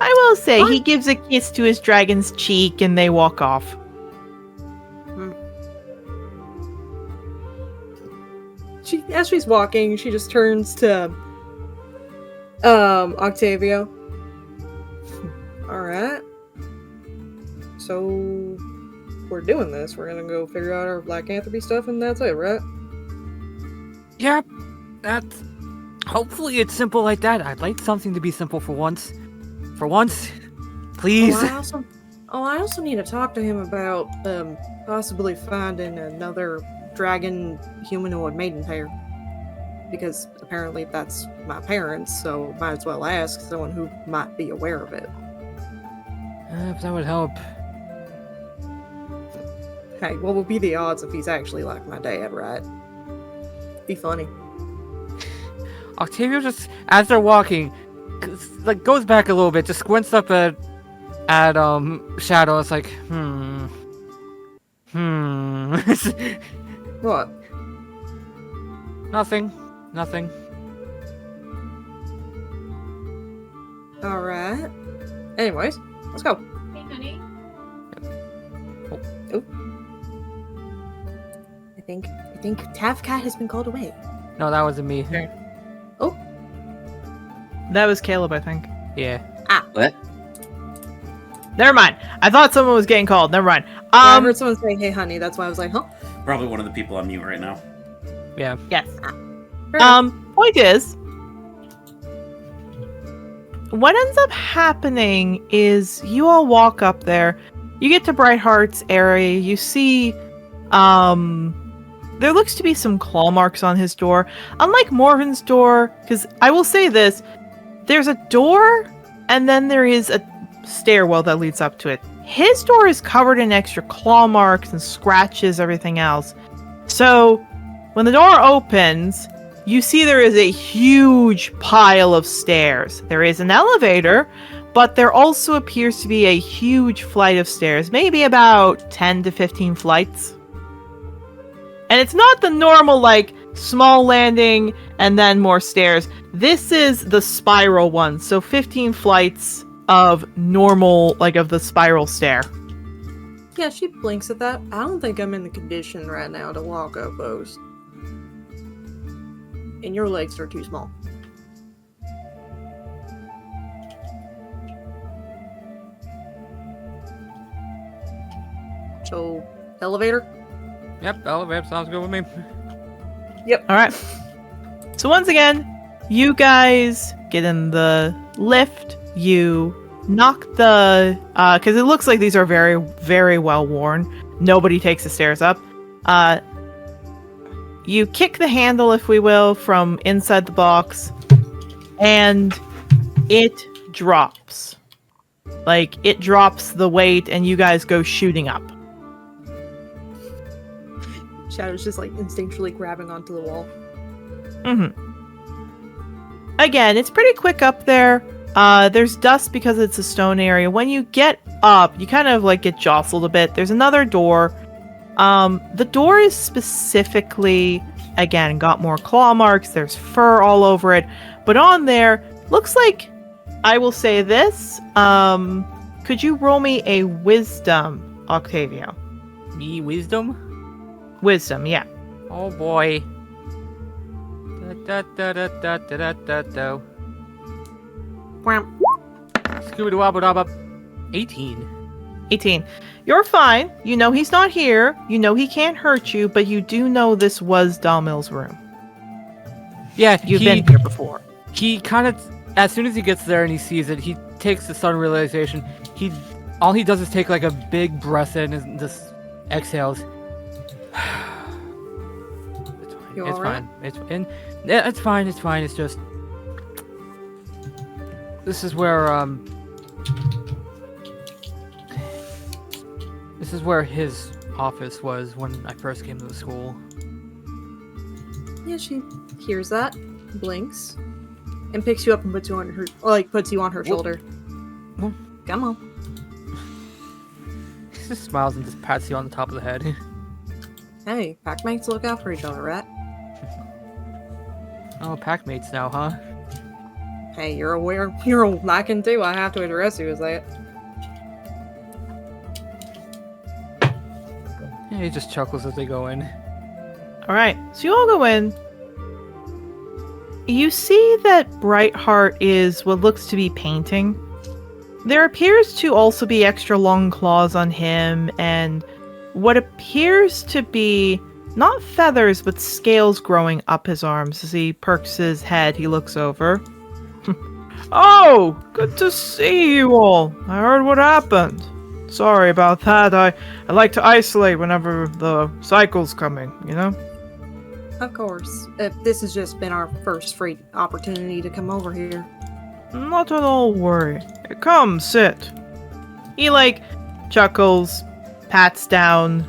I will say, he gives a kiss to his dragon's cheek and they walk off. As she's walking, she just turns to Octavio. Alright. So we're doing this. We're gonna go figure out our lycanthropy stuff and that's it, right? Yep, that's... Hopefully it's simple like that. I'd like something to be simple for once. For once, please. I also need to talk to him about possibly finding another dragon humanoid maiden pair. Because apparently that's my parents, so might as well ask someone who might be aware of it. If that would help. Hey, what would be the odds if he's actually like my dad, right? Be funny. Octavio just, as they're walking, goes back a little bit, just squints up at Shadow. It's like, What? Nothing. Alright. Anyways, let's go. Hey, honey. Oh. I think Tavcat has been called away. No, that wasn't me. Oh. That was Caleb, I think. Yeah. What? Never mind. I thought someone was getting called. Never mind. I heard someone say, hey, honey. That's why I was like, huh? Probably one of the people on mute right now. Yeah. Yes. Point is, what ends up happening is you all walk up there, You get to Brightheart's area. You see, there looks to be some claw marks on his door. Unlike Morven's door, because I will say this, there's a door, and then there is a stairwell that leads up to it. His door is covered in extra claw marks and scratches, everything else. So, when the door opens, you see there is a huge pile of stairs. There is an elevator, but there also appears to be a huge flight of stairs, maybe about 10 to 15 flights. And it's not the normal, like, small landing and then more stairs. This is the spiral one, so 15 flights of normal, like, of the spiral stair. Yeah, she blinks at that. I don't think I'm in the condition right now to walk up those. And your legs are too small. So, elevator? Yep, elevator sounds good with me. Alright. So once again, you guys get in the lift. You knock the... because it looks like these are very, very well worn. Nobody takes the stairs up. You kick the handle, if we will, from inside the box. And it drops. Like, it drops the weight and you guys go shooting up. Shadow's just like instinctually grabbing onto the wall. Again, it's pretty quick up there. There's dust because it's a stone area. When you get up, you kind of like get jostled a bit. There's another door. The door is specifically, again, got more claw marks. There's fur all over it. But on there, looks like, I will say this. Could you roll me a wisdom, Octavio? Me wisdom? Wisdom, yeah. Oh boy. Da da da da da da da da. Scooby-Doo-Wabba-Dabba. 18. 18. You're fine. You know he's not here. You know he can't hurt you, but you do know this was Dalmil's room. Yeah, You've been here before. He kind of, as soon as he gets there and he sees it, he takes the sudden realization. All he does is take like a big breath in and just exhales. It's fine. It's fine. It's fine. It's just this is where his office was when I first came to the school. Yeah, she hears that, blinks, and picks you up and puts you on her shoulder. Whoop. Come on. He just smiles and just pats you on the top of the head. Hey, packmates look out for each other, right? Oh, packmates now, huh? Hey, you're aware you're lacking too. I have to address you as that. Yeah, he just chuckles as they go in. Alright, so you all go in. You see that Brightheart is what looks to be painting. There appears to also be extra long claws on him, and what appears to be not feathers, but scales growing up his arms. As he perks his head, he looks over. Oh, good to see you all. I heard what happened. Sorry about that. I like to isolate whenever the cycle's coming, you know? Of course. This has just been our first free opportunity to come over here. Not at all worry. Come, sit. He, like, chuckles, pats down,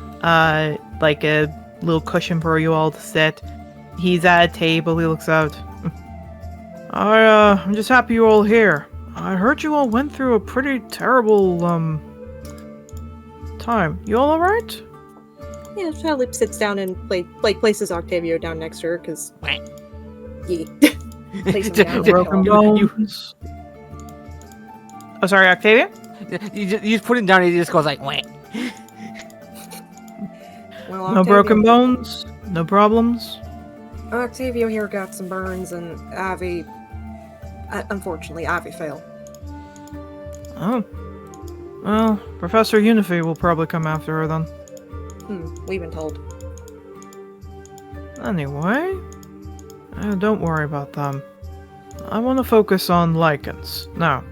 like a little cushion for you all to sit. He's at a table, he looks out. I'm just happy you're all here. I heard you all went through a pretty terrible, time. You all alright? Yeah, Charlie sits down and places Octavio down next to her, because... Yeah. Places him down. Broken bones. Oh, sorry, Octavia? You just put him down and he just goes like, wah. Well, No broken bones? No problems? Octavio here got some burns, and Ivy... unfortunately, Ivy fell. Oh. Well, Professor Unify will probably come after her then. We've been told. Anyway, don't worry about them. I want to focus on lichens. Now,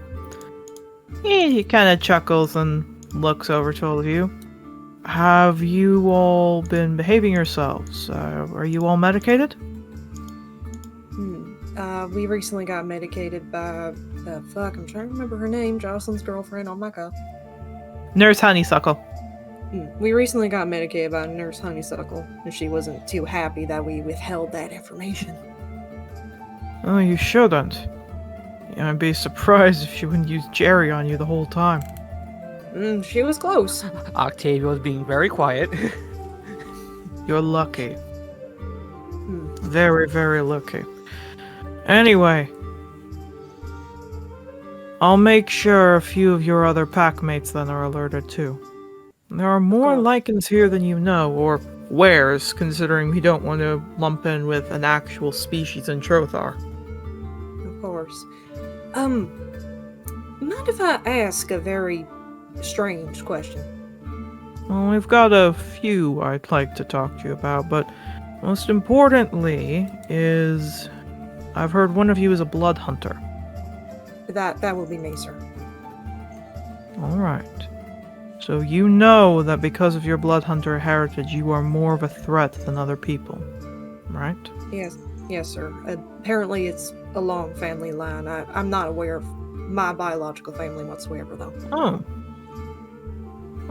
he kind of chuckles and looks over to all of you. Have you all been behaving yourselves? Are you all medicated? We recently got medicated by I'm trying to remember her name. Jocelyn's girlfriend. Oh my god. Nurse Honeysuckle. We recently got medicated by Nurse Honeysuckle, and she wasn't too happy that we withheld that information. Oh, you shouldn't. Yeah, I'd be surprised if she wouldn't use Jerry on you the whole time. She was close. Octavia was being very quiet. You're lucky. Very, very lucky. Anyway, I'll make sure a few of your other packmates then are alerted too. There are more lichens here than you know, or wares, considering we don't want to lump in with an actual species in Trothar. Of course. Mind if I ask a very strange question? Well, we've got a few I'd like to talk to you about, but most importantly is I've heard one of you is a blood hunter. That will be me, sir. Alright. So you know that because of your blood hunter heritage, you are more of a threat than other people, right? Yes, sir. Apparently it's a long family line. I'm not aware of my biological family whatsoever, though. Oh.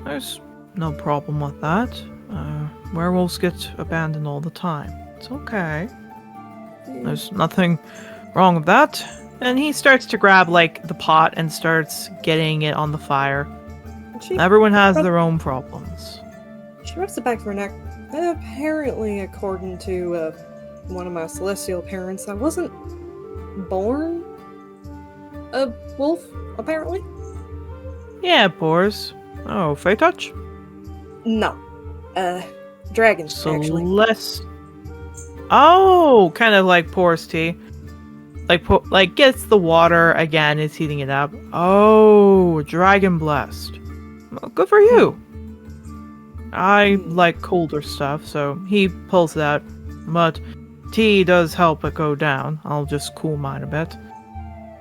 There's no problem with that. Werewolves get abandoned all the time. It's okay. There's nothing wrong with that. And he starts to grab, like, the pot and starts getting it on the fire. Everyone has their own problems. She rubs the back of her neck. Apparently, according to one of my celestial parents, I wasn't born a wolf, apparently. Yeah, Boars. Oh, Fey Touch? No. Dragons, actually. Oh, kind of like Porous Tea. Like gets the water again, is heating it up. Oh, Dragon Blessed. Well, good for you. I like colder stuff, so he pulls it out. But tea does help it go down. I'll just cool mine a bit.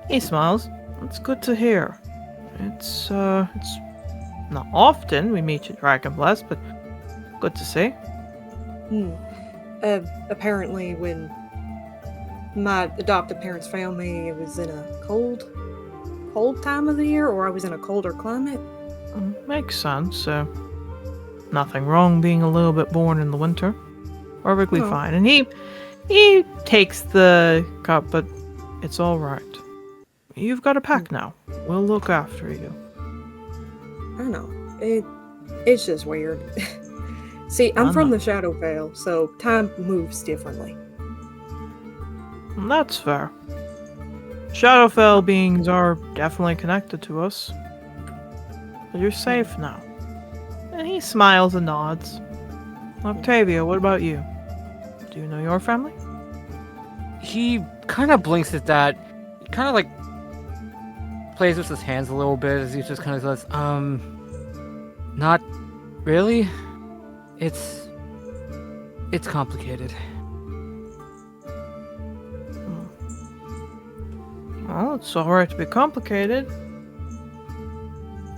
He smiles. It's good to hear. It's not often we meet you, Dragon Blessed, but good to see. Apparently when my adopted parents found me, it was in a cold time of the year, or I was in a colder climate. Makes sense. Nothing wrong being a little bit born in the winter. Perfectly fine. And he takes the cup, but it's all right. You've got a pack now. We'll look after you. I know. It's just weird. See, I'm from the Shadowvale, so time moves differently. That's fair. Shadowfell beings are definitely connected to us. But you're safe now. And he smiles and nods. Octavia, what about you? Do you know your family? He kind of blinks at that. Kind of like plays with his hands a little bit as he just kind of says, not really. It's complicated. Well, it's alright to be complicated.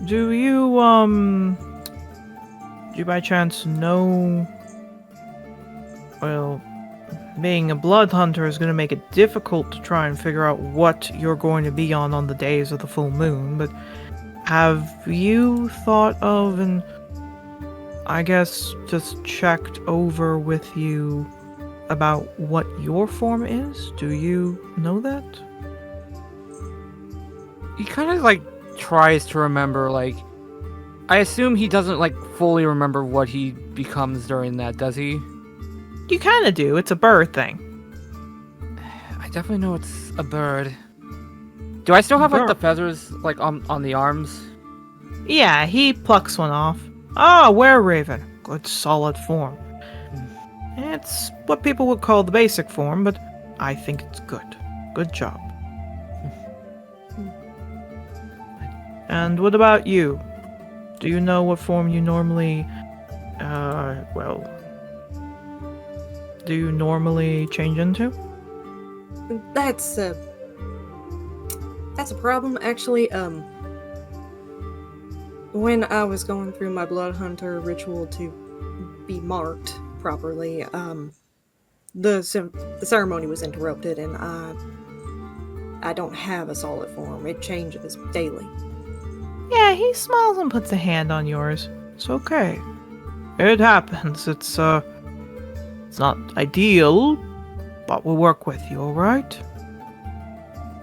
Do you by chance know... Well, being a blood hunter is going to make it difficult to try and figure out what you're going to be on the days of the full moon, but have you thought of and I guess just checked over with you about what your form is? Do you know that? He kind of like tries to remember, like, I assume he doesn't like fully remember what he becomes during that, does he? You kind of do. It's a bird thing. I definitely know it's a bird. Do I still have like the feathers like on the arms? Yeah, he plucks one off. Oh, were-raven. Good solid form. It's what people would call the basic form, but I think it's good. Good job. And what about you? Do you know what form you normally... do you normally change into? That's a when I was going through my blood hunter ritual to be marked properly, the ceremony was interrupted, and I don't have a solid form. It changes daily. Yeah, he smiles and puts a hand on yours. It's okay. It happens. It's not ideal, but we'll work with you, alright?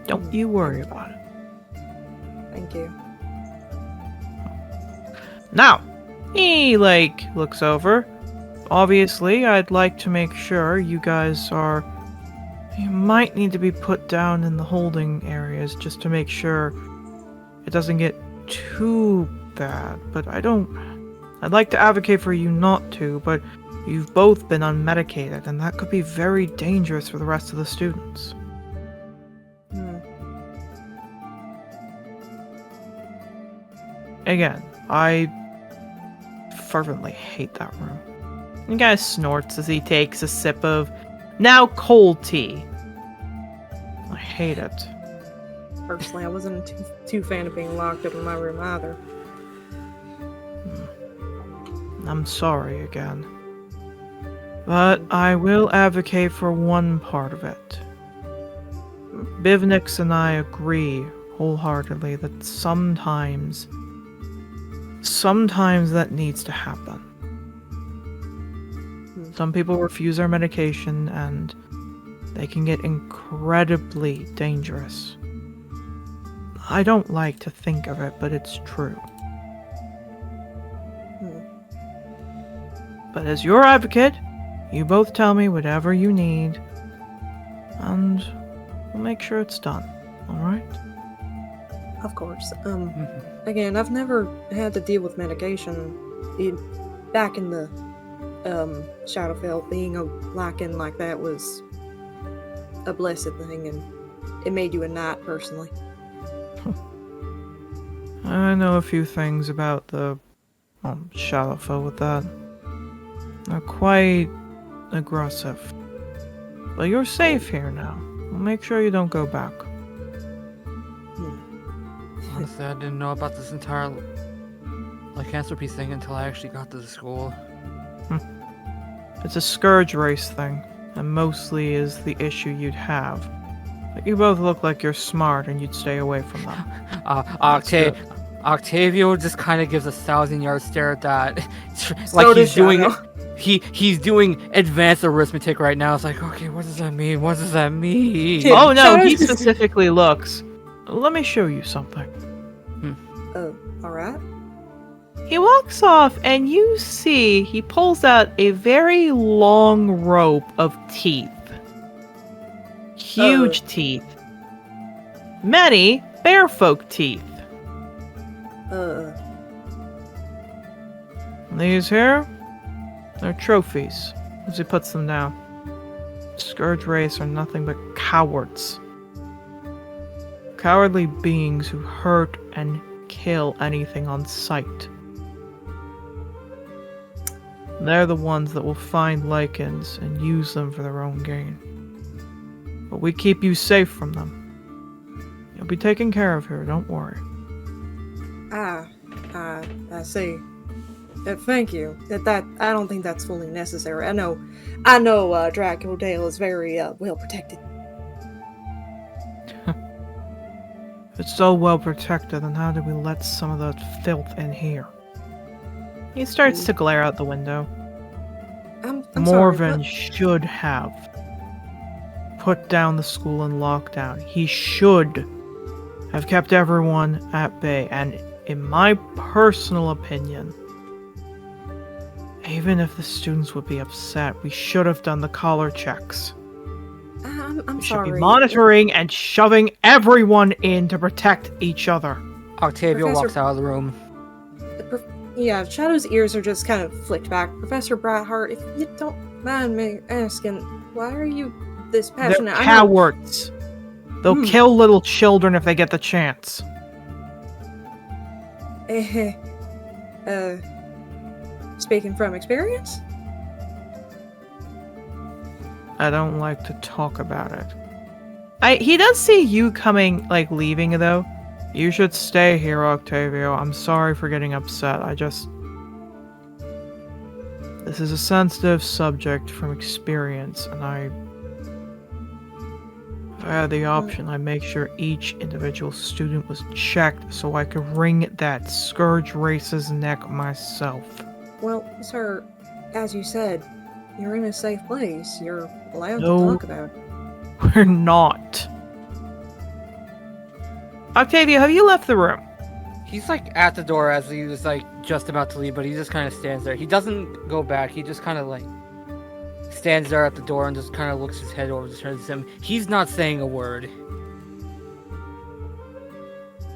Don't you worry about it. Thank you. Now, he, looks over. Obviously, I'd like to make sure you guys are... You might need to be put down in the holding areas just to make sure it doesn't get too bad, but I'd like to advocate for you not to, but you've both been unmedicated, and that could be very dangerous for the rest of the students. Again, I fervently hate that room. The guy snorts as he takes a sip of now cold tea. I hate it. Personally, I wasn't too fan of being locked up in my room either. I'm sorry again. But I will advocate for one part of it. Bivnix and I agree wholeheartedly that sometimes that needs to happen. Some people refuse their medication and they can get incredibly dangerous. I don't like to think of it, but it's true. But as your advocate, you both tell me whatever you need, and we'll make sure it's done, alright? Of course. Again, I've never had to deal with medication. Back in the Shadowfell, being a lycan like that was a blessed thing, and it made you a knight, personally. I know a few things about the Shadowfell with that. They're quite aggressive. But you're safe here now. We'll make sure you don't go back. Honestly, I didn't know about this entire lycanthropy thing until I actually got to the school. It's a Scourge race thing, and mostly is the issue you'd have. But you both look like you're smart and you'd stay away from them. Octavio just kind of gives a 1,000-yard stare at that. It's So like does he's doing advanced arithmetic right now. It's like, okay, what does that mean? What does that mean? Kid, Oh no, he Shadows- specifically looks. Let me show you something. Alright. He walks off and you see he pulls out a very long rope of teeth. Huge teeth. Many bearfolk teeth. These here, they're trophies, as he puts them down. Scourge race are nothing but cowards. Cowardly beings who hurt and kill anything on sight. They're the ones that will find lycans and use them for their own gain. But we keep you safe from them. You'll be taken care of here, don't worry. I see. Thank you. That I don't think that's fully necessary. I know Dracula Dale is very well protected. If it's so well protected, then how do we let some of that filth in here? He starts to glare out the window. I'm Morven sorry, should have put down the school in lockdown. He should have kept everyone at bay, and in my personal opinion, even if the students would be upset, we should have done the collar checks. I'm We should sorry. be monitoring and shoving everyone in to protect each other. Octavio Professor- walks out of the room. Yeah, Shadow's ears are just kind of flicked back. Professor Brightheart, if you don't mind me asking, why are you this They're passionate? I know- cowards. They'll kill little children if they get the chance. Speaking from experience? I don't like to talk about it. He does see you coming, leaving though. You should stay here, Octavio. I'm sorry for getting upset. This is a sensitive subject from experience, and if I had the option, I'd make sure each individual student was checked so I could wring that Scourge race's neck myself. Well, sir, as you said, you're in a safe place. You're allowed No. to talk about it. We're not. Octavio, have you left the room? He's like at the door as he was like just about to leave, but he just kind of stands there. He doesn't go back. He just kind of like stands there at the door and just kind of looks his head over towards him. He's not saying a word.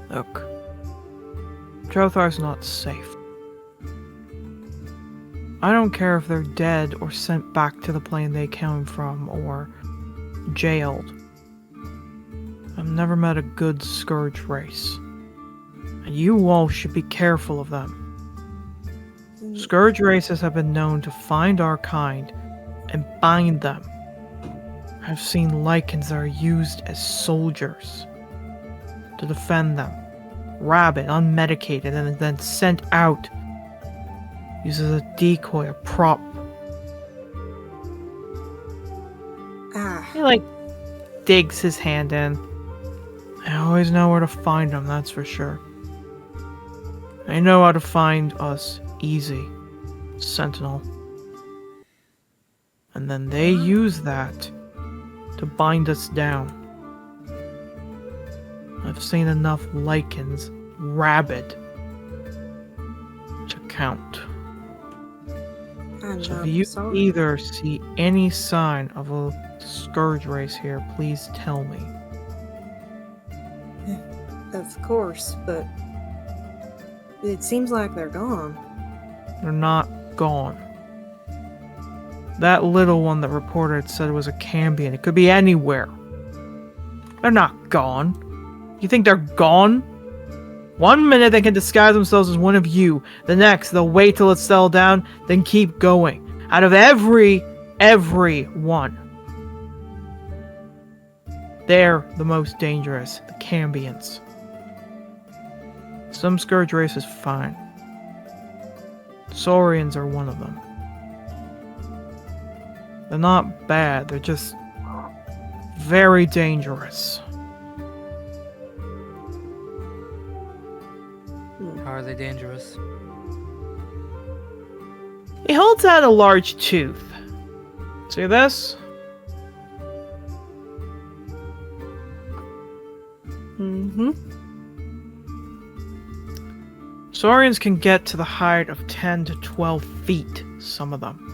Look, Trothar's not safe. I don't care if they're dead or sent back to the plane they came from or jailed. I've never met a good Scourge race. And you all should be careful of them. Scourge races have been known to find our kind and bind them. I've seen lycans that are used as soldiers to defend them. Rabid, unmedicated, and then sent out. Used as a decoy, a prop. He digs his hand in. I always know where to find them, that's for sure. I know how to find us easy, Sentinel. And then they use that to bind us down. I've seen enough lycans rabid to count. So if you either see any sign of a Scourge race here, please tell me. Of course, but it seems like they're gone. They're not gone. That little one that reported said it was a Cambion. It could be anywhere. They're not gone. You think they're gone? One minute they can disguise themselves as one of you. The next, they'll wait till it's settled down, then keep going. Out of every one. They're the most dangerous, the Cambions. Some Scourge race is fine. Saurians are one of them. They're not bad, they're just very dangerous. How are they dangerous? He holds out a large tooth. See this? Saurians can get to the height of 10 to 12 feet, some of them.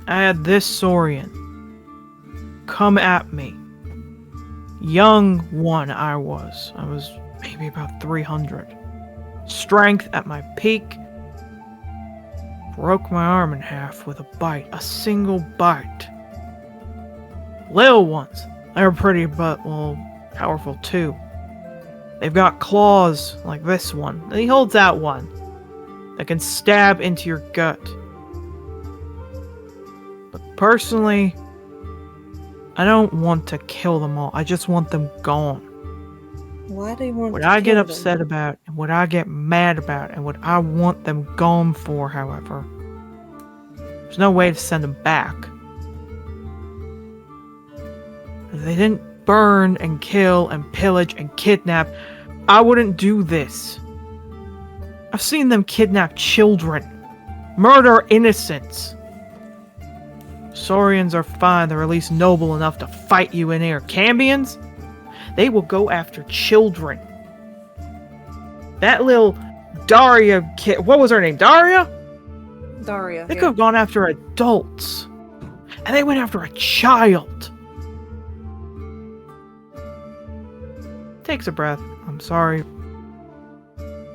I had this Saurian come at me. Young one I was maybe about 300. Strength at my peak. Broke my arm in half with a bite. A single bite. Little ones. They're pretty but, well, powerful too. They've got claws like this one. And he holds out one that can stab into your gut. But personally, I don't want to kill them all. I just want them gone. Why do you want What to I get kill upset them? about, and what I get mad about, and what I want them gone for, however, there's no way to send them back. If they didn't burn and kill and pillage and kidnap, I wouldn't do this. I've seen them kidnap children, murder innocents. Saurians are fine, they're at least noble enough to fight you in here. Cambions? They will go after children. That little Daria kid, what was her name? Daria? Daria. They could have gone after adults. And they went after a child. Takes a breath. I'm sorry.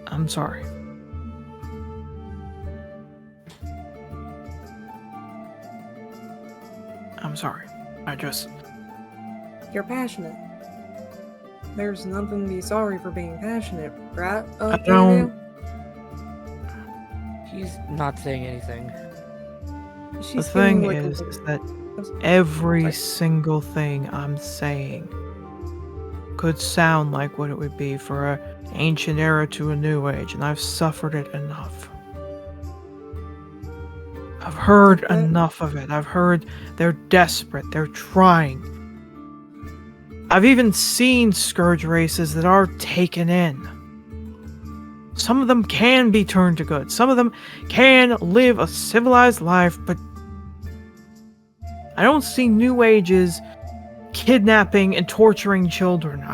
I'm sorry. I'm sorry. You're passionate. There's nothing to be sorry for being passionate, right? I don't- He's not saying anything. The thing is that every single thing I'm saying could sound like what it would be for an ancient era to a new age, and I've suffered it enough. I've heard enough of it. I've heard they're desperate, they're trying. I've even seen Scourge races that are taken in. Some of them can be turned to good. Some of them can live a civilized life, but I don't see New Ages kidnapping and torturing children. Did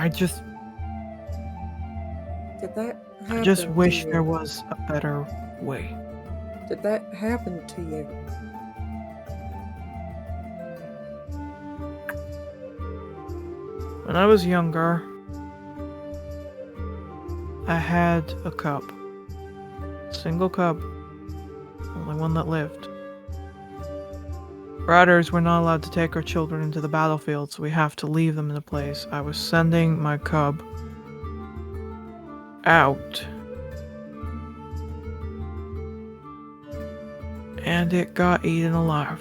that happen I just wish to you? there was a better way. Did that happen to you? When I was younger, I had a cub. Single cub. Only one that lived. Riders were not allowed to take our children into the battlefield, so we have to leave them in a place. I was sending my cub out. And it got eaten alive.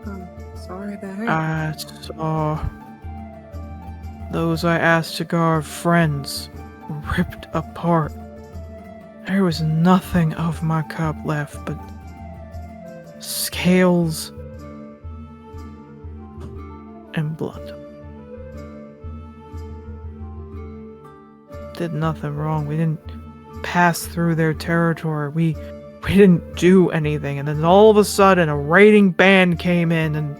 I'm sorry that happened. I saw those I asked to guard friends ripped apart. There was nothing of my cub left but scales and blood. Did nothing wrong. We didn't pass through their territory. We didn't do anything. And then all of a sudden a raiding band came in, and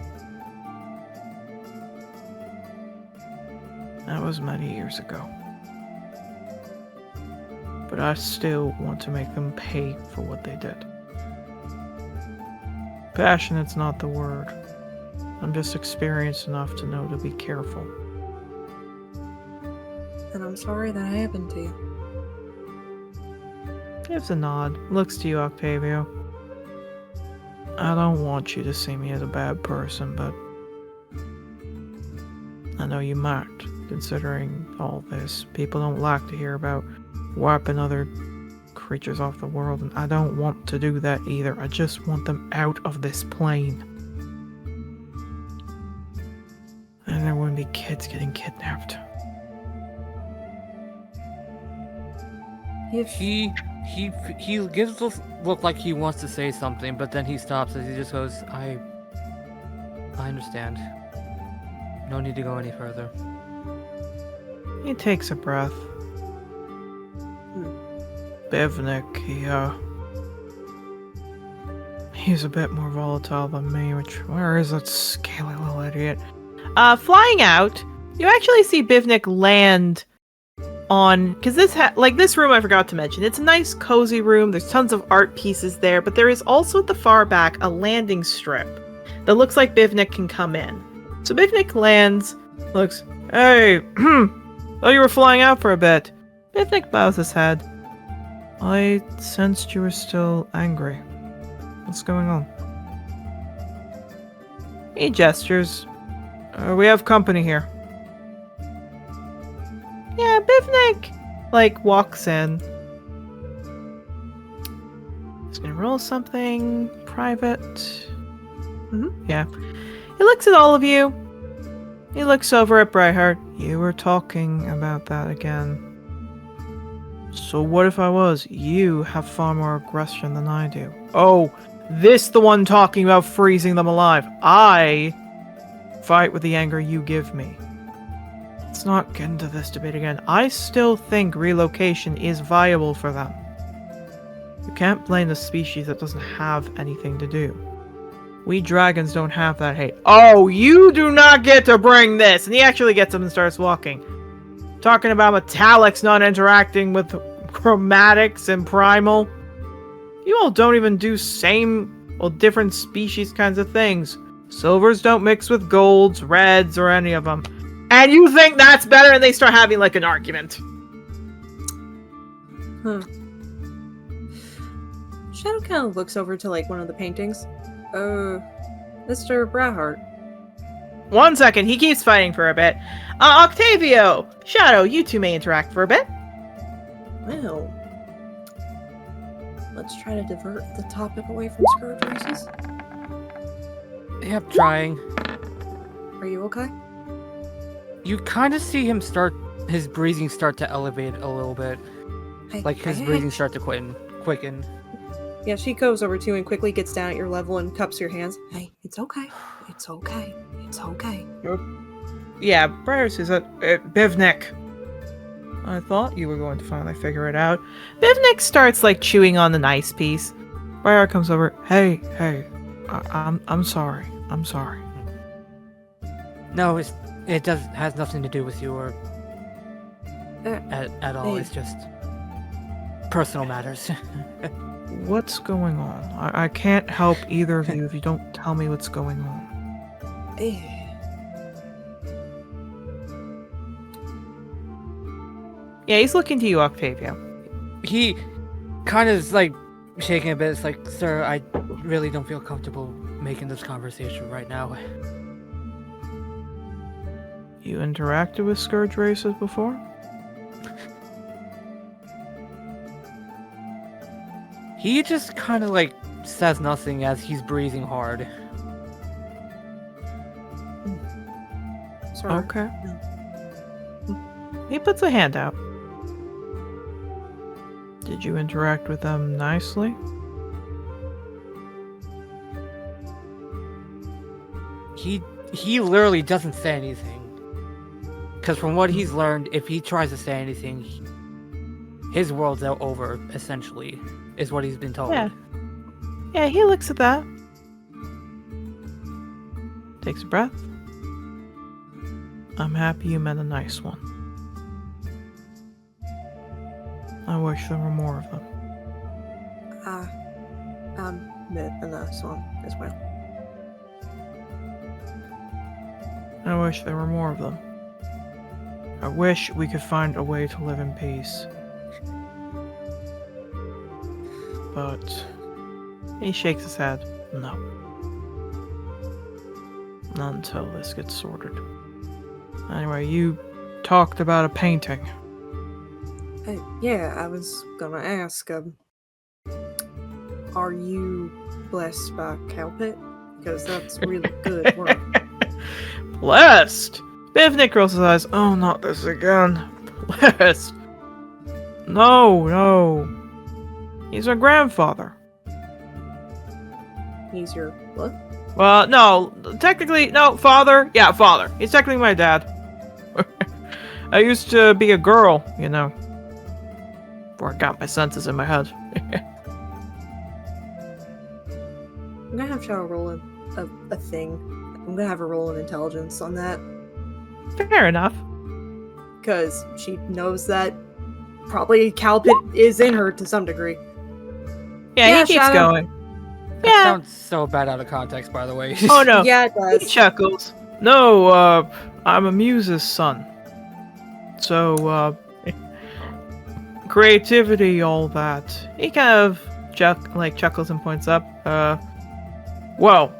that was many years ago. But I still want to make them pay for what they did. Passionate's not the word. I'm just experienced enough to know to be careful. And I'm sorry that happened to you. Gives a nod. Looks to you, Octavio. I don't want you to see me as a bad person, but I know you might, considering all this. People don't like to hear about wiping other creatures off the world, and I don't want to do that either. I just want them out of this plane. And there wouldn't be kids getting kidnapped. If He gives us look like he wants to say something, but then he stops as he just goes, I understand. No need to go any further. He takes a breath. Bivnik, he's a bit more volatile than me, where is that scaly little idiot? Flying out, you actually see Bivnik land on, because this room I forgot to mention, it's a nice cozy room, there's tons of art pieces there, but there is also at the far back a landing strip that looks like Bivnik can come in. So Bivnik lands, looks, hey, thought you were flying out for a bit. Bivnik bows his head. I sensed you were still angry. What's going on? He gestures. We have company here. Yeah, Bivnik, walks in. He's gonna roll something private. Yeah. He looks at all of you. He looks over at Brightheart. You were talking about that again. So what if I was? You have far more aggression than I do. Oh, this the one talking about freezing them alive. I fight with the anger you give me. Let's not get into this debate again. I still think relocation is viable for them. You can't blame the species that doesn't have anything to do. We dragons don't have that hate. Oh, you do not get to bring this! And he actually gets up and starts walking. Talking about metallics not interacting with chromatics and primal. You all don't even do different species kinds of things. Silvers don't mix with golds, reds, or any of them. And you think that's better, and they start having an argument. Shadow kind of looks over to one of the paintings. Mr. Brightheart. 1 second, he keeps fighting for a bit. Octavio! Shadow, you two may interact for a bit. Well, let's try to divert the topic away from Scourge races. Yep, trying. Are you okay? You kind of see him his breathing start to elevate a little bit. Hey, Like his hey, breathing hey. start to quicken. Yeah, she goes over to you and quickly gets down at your level and cups your hands. Hey, it's okay. It's okay. It's okay. Yeah, Briar says that. Bivnik. I thought you were going to finally figure it out. Bivnik starts like chewing on the nice piece. Briar comes over. Hey, I'm sorry. I'm sorry. No, it has nothing to do with you or at all. hey. It's just personal matters. What's going on? I can't help either of you if you don't tell me what's going on. Eh. Yeah, he's looking to you, Octavia. He kind of is like shaking a bit. It's like, sir, I really don't feel comfortable making this conversation right now. You interacted with Scourge races before? He just kind of like says nothing as he's breathing hard. Sorry. Okay. He puts a hand out. Did you interact with them nicely? He literally doesn't say anything. Because from what he's learned, if he tries to say anything, his world's over, essentially, is what he's been told. Yeah, he looks at that. Takes a breath. I'm happy you met a nice one. I wish there were more of them. Met a nice one as well. I wish there were more of them. I wish we could find a way to live in peace. But he shakes his head. No. Not until this gets sorted. Anyway, you talked about a painting. Yeah, I was gonna ask, are you blessed by Cowpit? Because that's really good work. Blessed! Bivnik rolls his eyes. Oh, not this again. Blessed. No. He's our grandfather. He's your what? Well, no. Technically, no. Father. Yeah, father. He's technically my dad. I used to be a girl, you know. Before I got my senses in my head. I'm gonna have Shadow roll a thing. I'm gonna have her roll an intelligence on that. Fair enough. Because she knows that probably Cowpit is in her to some degree. Yeah, he keeps Shadow. going. That Yeah. sounds so bad out of context, by the way. Oh no. Yeah, it He does. chuckles. No, I'm a muse's son. So, creativity, all that. He kind of chuckles and points up. Well,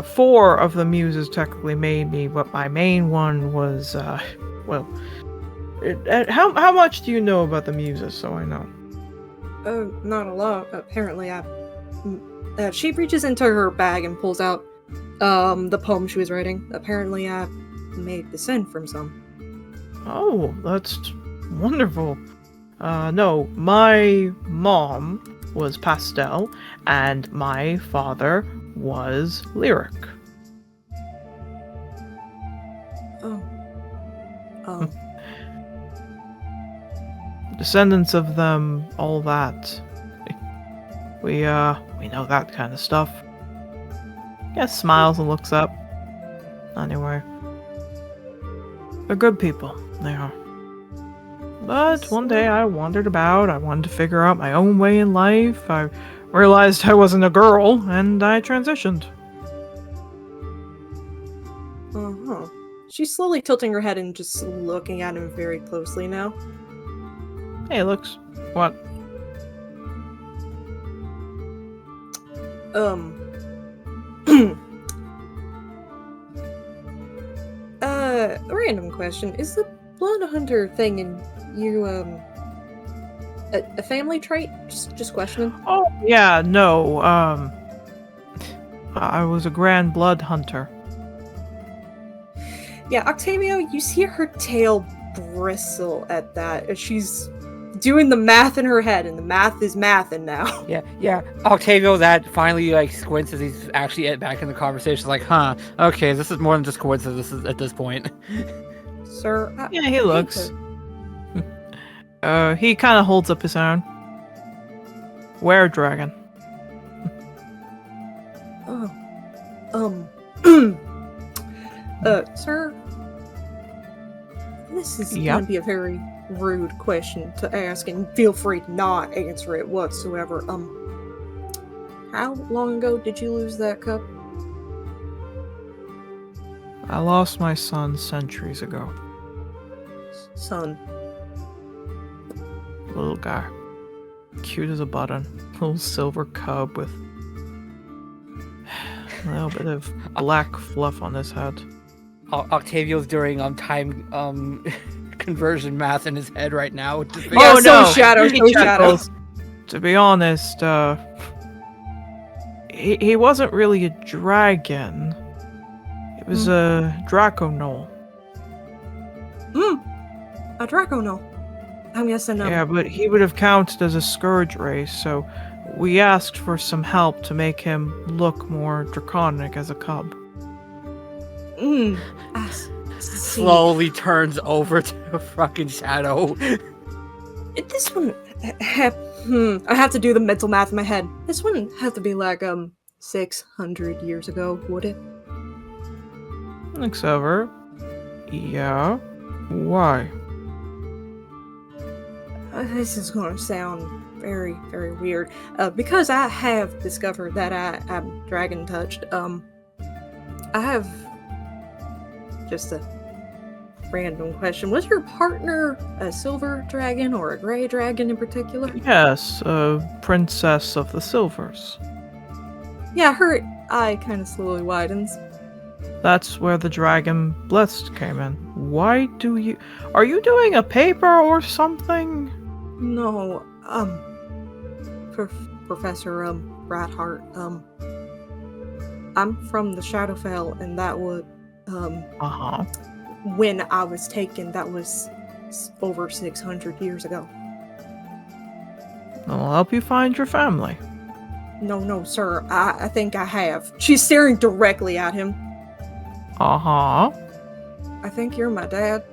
4 of the muses technically made me, but my main one was, how much do you know about the muses, so I know? Not a lot. Apparently, she reaches into her bag and pulls out the poem she was writing. Apparently, I may descend from some. Oh, that's wonderful. No, my mom was pastel, and my father was lyric. Oh. Descendants of them, all that. We know that kind of stuff. Yes, smiles and looks up. Anyway. They're good people, they are. But one day I wandered about, I wanted to figure out my own way in life, I realized I wasn't a girl, and I transitioned. Uh-huh. She's slowly tilting her head and just looking at him very closely now. Hey, looks... What? Random question. Is the blood hunter thing in you, A family trait? Just questioning. Oh, yeah, no, I was a grand blood hunter. Yeah, Octavio, you see her tail bristle at that as she's doing the math in her head, and the math is mathing now. Yeah. Octavio, that finally like squints as he's actually back in the conversation. Like, huh? Okay, this is more than just coincidence at this point. Sir, Yeah, he looks. He kind of holds up his own. Where, dragon? Sir, this is Yeah? gonna be a very rude question to ask, and feel free to not answer it whatsoever. How long ago did you lose that cup? I lost my son centuries ago. Son. Little guy. Cute as a button. Little silver cub with a little bit of black fluff on his head. Octavio's doing time conversion math in his head right now. Yeah, so Shadow, He so Shadow. chuckles. To be honest, he wasn't really a dragon. It was a Draconol. A Draconol. I'm guessing Yeah, but he would have counted as a Scourge race, so we asked for some help to make him look more draconic as a cub. I see. Slowly turns over to a fucking Shadow. This one, I have to do the mental math in my head. This one has to be like 600 years ago, would it? Looks over. Yeah. Why? This is going to sound very, very weird. Because I have discovered that I'm dragon touched. I have just a random question. Was your partner a silver dragon or a gray dragon in particular? Yes, a princess of the Silvers. Yeah, her eye kind of slowly widens. That's where the dragon blessed came in. Why do you... Are you doing a paper or something? No, Professor, Brightheart, I'm from the Shadowfell, and that would, Uh-huh. when I was taken, that was over 600 years ago. I'll help you find your family. No, sir, I think I have. She's staring directly at him. Uh-huh. I think you're my dad.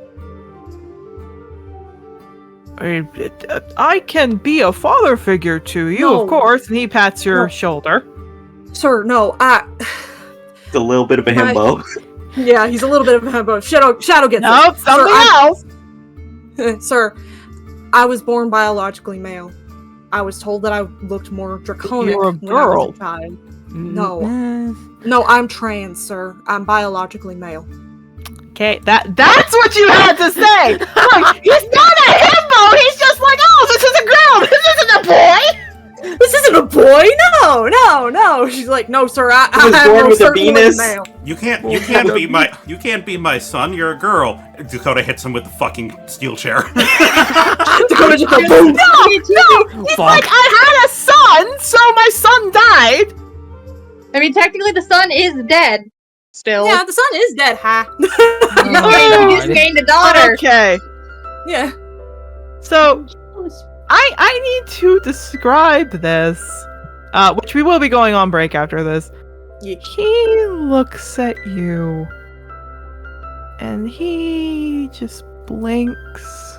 I can be a father figure to you, No. of course, and he pats your No. shoulder. Sir, no, It's a little bit of a himbo. yeah, he's a little bit of a himbo. Shadow gets Nope, it. something else! Sir, I was born biologically male. I was told that I looked more draconic You're a when I was girl. a child. No, I'm trans, sir. I'm biologically male. Okay, that's what you had to say! Look, he's not a himbo! He's just like, oh, this is a girl! This isn't a boy! This isn't a boy! No! She's like, no, sir, I was have born no with a certainly penis. male. You can't be my son. You're a girl. Dakota hits him with the fucking steel chair. Dakota just goes, boom! No! He's like, I had a son, so my son died! I mean, technically, the son is dead. Still. Yeah, the son is dead, ha! You just gained a daughter. Okay, Yeah. so I need to describe this, which we will be going on break after this. Yeah. He looks at you, and he just blinks,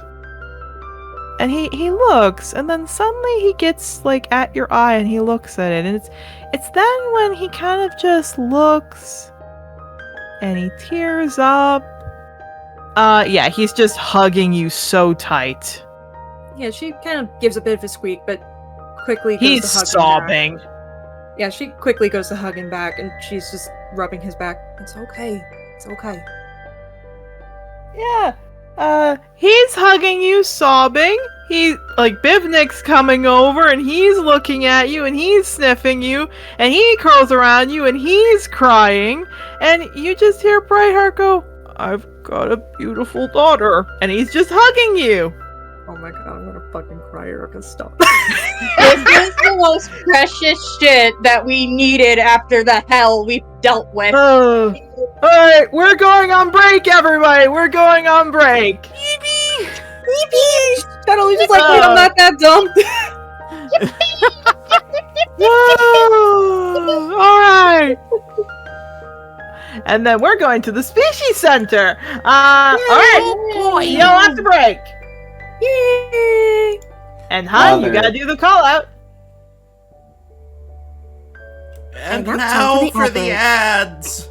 and he looks, and then suddenly he gets like at your eye, and he looks at it, and it's then when he kind of just looks, and he tears up. Yeah, he's just hugging you so tight. Yeah, she kind of gives a bit of a squeak, but quickly goes He's to hug him sobbing. back. Yeah, she quickly goes to hug him back, and she's just rubbing his back. It's okay. It's okay. Yeah. He's hugging you, sobbing. He, like, Bivnik's coming over, and he's looking at you, and he's sniffing you, and he curls around you, and he's crying, and you just hear Brightheart go, I've got a beautiful daughter, and he's just hugging you. Oh my god, I'm gonna fucking cry, Erica, stop. This is the most precious shit that we needed after the hell we dealt with. Oh. Alright, we're going on break, everybody! We're going on break! Yippee! Shadowly's just like, wait, I'm not that dumb. Alright! And then we're going to the Species Center! Alright! See y'all after break! Yay! And Han, you Mother. gotta do the call out. And now now time for for the the ads.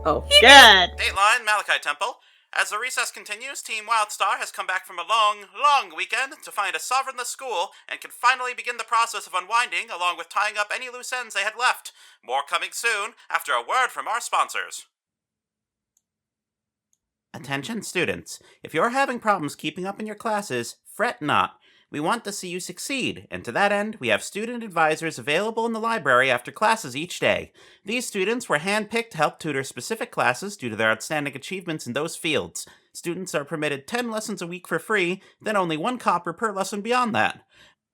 Oh. Good. Dateline Malachi Temple. As the recess continues, Team Wildstar has come back from a long, long weekend to find a sovereignless school and can finally begin the process of unwinding along with tying up any loose ends they had left. More coming soon after a word from our sponsors. Attention students, if you're having problems keeping up in your classes, fret not. We want to see you succeed, and to that end, we have student advisors available in the library after classes each day. These students were handpicked to help tutor specific classes due to their outstanding achievements in those fields. Students are permitted 10 lessons a week for free, then only 1 copper per lesson beyond that.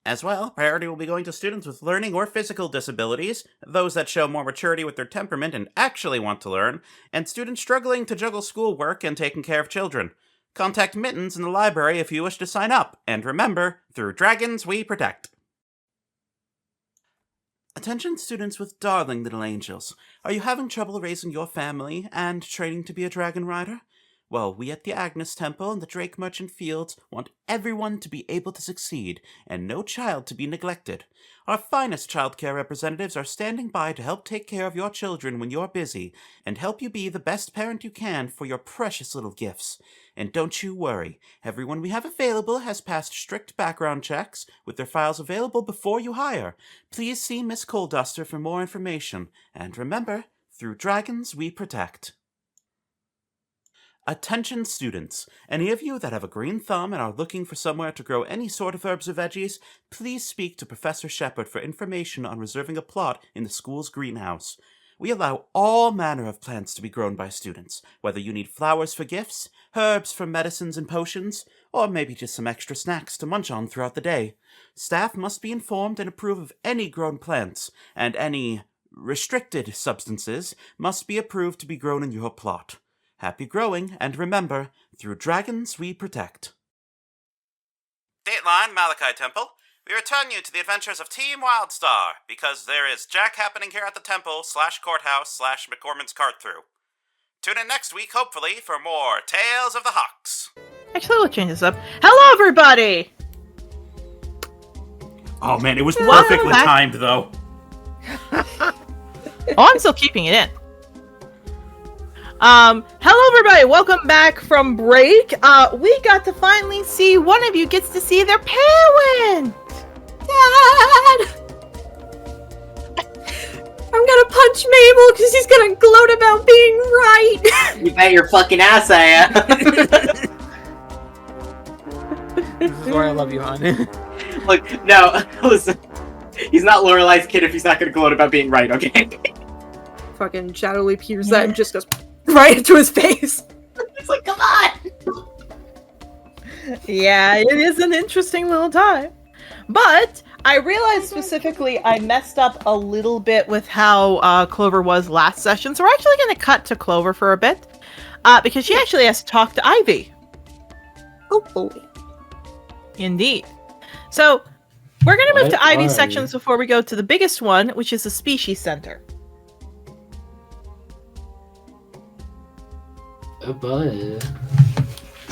As well, priority will be going to students with learning or physical disabilities, those that show more maturity with their temperament and actually want to learn, and students struggling to juggle schoolwork and taking care of children. Contact Mittens in the library if you wish to sign up, and remember, through dragons we protect. Attention students with darling little angels. Are you having trouble raising your family and training to be a dragon rider? Well, we at the Agnes Temple and the Drake Merchant Fields want everyone to be able to succeed, and no child to be neglected. Our finest childcare representatives are standing by to help take care of your children when you're busy, and help you be the best parent you can for your precious little gifts. And don't you worry, everyone we have available has passed strict background checks, with their files available before you hire. Please see Miss Coalduster for more information, and remember, through dragons we protect. Attention students, any of you that have a green thumb and are looking for somewhere to grow any sort of herbs or veggies, please speak to Professor Shepard for information on reserving a plot in the school's greenhouse. We allow all manner of plants to be grown by students, whether you need flowers for gifts, herbs for medicines and potions, or maybe just some extra snacks to munch on throughout the day. Staff must be informed and approve of any grown plants, and any restricted substances must be approved to be grown in your plot. Happy growing, and remember, through dragons we protect. Dateline Malachi Temple. We return you to the adventures of Team Wildstar, because there is jack happening here at the temple /courthouse /McCormick's cart-through. Tune in next week, hopefully, for more Tales of the Hawks. Actually, we'll change this up. Hello, everybody! Oh man, it was Welcome perfectly back. timed, though. Oh, I'm still keeping it in. Hello everybody, welcome back from break. We got to finally see one of you gets to see their parent! Dad! I'm gonna punch Mabel because he's gonna gloat about being right! You bet your fucking ass I am. This is why I love you, hon. Look, no, listen. He's not Lorelai's kid if he's not gonna gloat about being right, okay? Fucking Shadowly hears that and just goes right into his face. It's like, come on! Yeah, it is an interesting little time. But I realized specifically I messed up a little bit with how Clover was last session, so we're actually going to cut to Clover for a bit, because she actually has to talk to Ivy. Oh boy. Indeed. So, we're going to move to What Ivy's are sections before we go to the biggest one, which is the Species Center. Oh boy.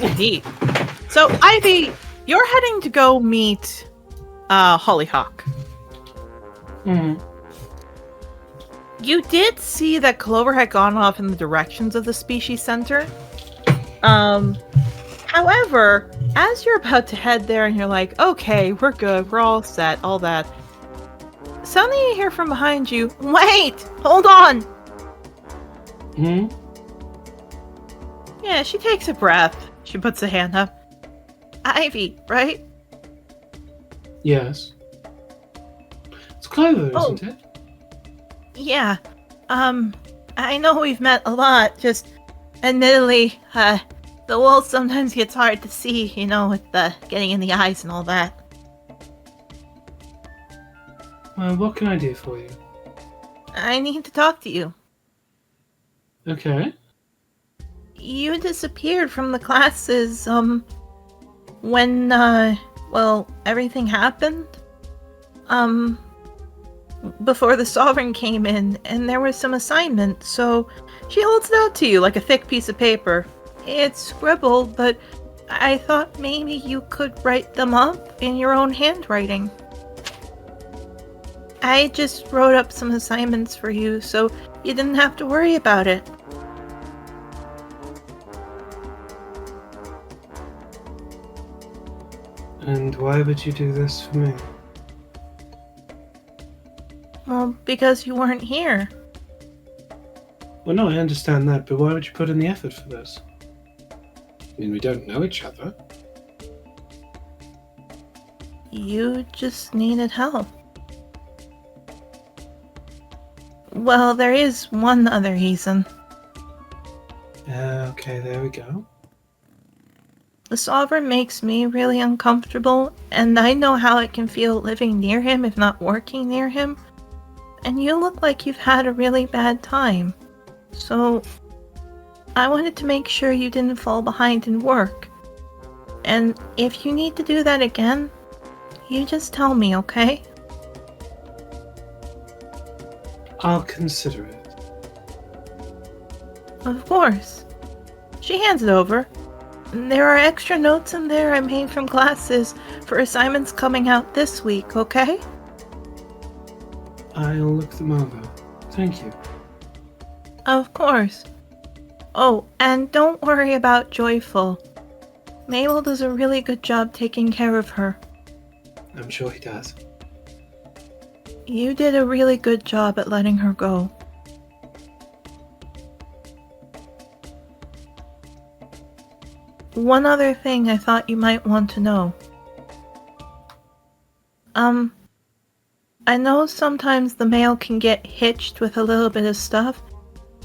Indeed. So, Ivy, you're heading to go meet Hollyhock. Hmm. You did see that Clover had gone off in the directions of the Species Center. However, as you're about to head there and you're like, okay, we're good, we're all set, all that. Suddenly you hear from behind you, wait, hold on. Hmm? Yeah, she takes a breath. She puts a hand up. Ivy, right? Yes. It's Clover, Oh. isn't it? Yeah. I know we've met a lot, just admittedly, The wall sometimes gets hard to see, with the getting in the eyes and all that. Well, what can I do for you? I need to talk to you. Okay. You disappeared from the classes, when, everything happened. Before the Sovereign came in, and there was some assignment, so she holds it out to you like a thick piece of paper. It's scribbled, but I thought maybe you could write them up in your own handwriting. I just wrote up some assignments for you, so you didn't have to worry about it. And why would you do this for me? Well, because you weren't here. Well, no, I understand that, but why would you put in the effort for this? I mean, we don't know each other. You just needed help. Well, there is one other reason. Okay, there we go. The Sovereign makes me really uncomfortable, and I know how it can feel living near him, if not working near him. And you look like you've had a really bad time. So, I wanted to make sure you didn't fall behind in work. And if you need to do that again, you just tell me, okay? I'll consider it. Of course. She hands it over. There are extra notes in there I made from classes for assignments coming out this week, okay? I'll look them over. Thank you. Of course. Oh, and don't worry about Joyful. Mabel does a really good job taking care of her. I'm sure he does. You did a really good job at letting her go. One other thing I thought you might want to know. I know sometimes the mail can get hitched with a little bit of stuff,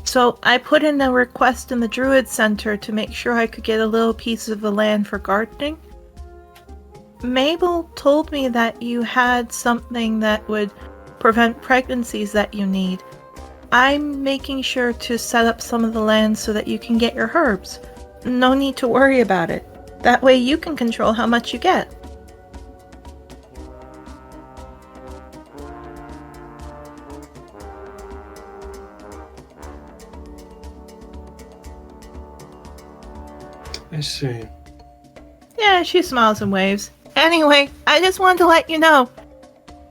so I put in a request in the Druid Center to make sure I could get a little piece of the land for gardening. Mabel told me that you had something that would prevent pregnancies that you need. I'm making sure to set up some of the land so that you can get your herbs. No need to worry about it. That way you can control how much you get. I see. Yeah, she smiles and waves. Anyway, I just wanted to let you know.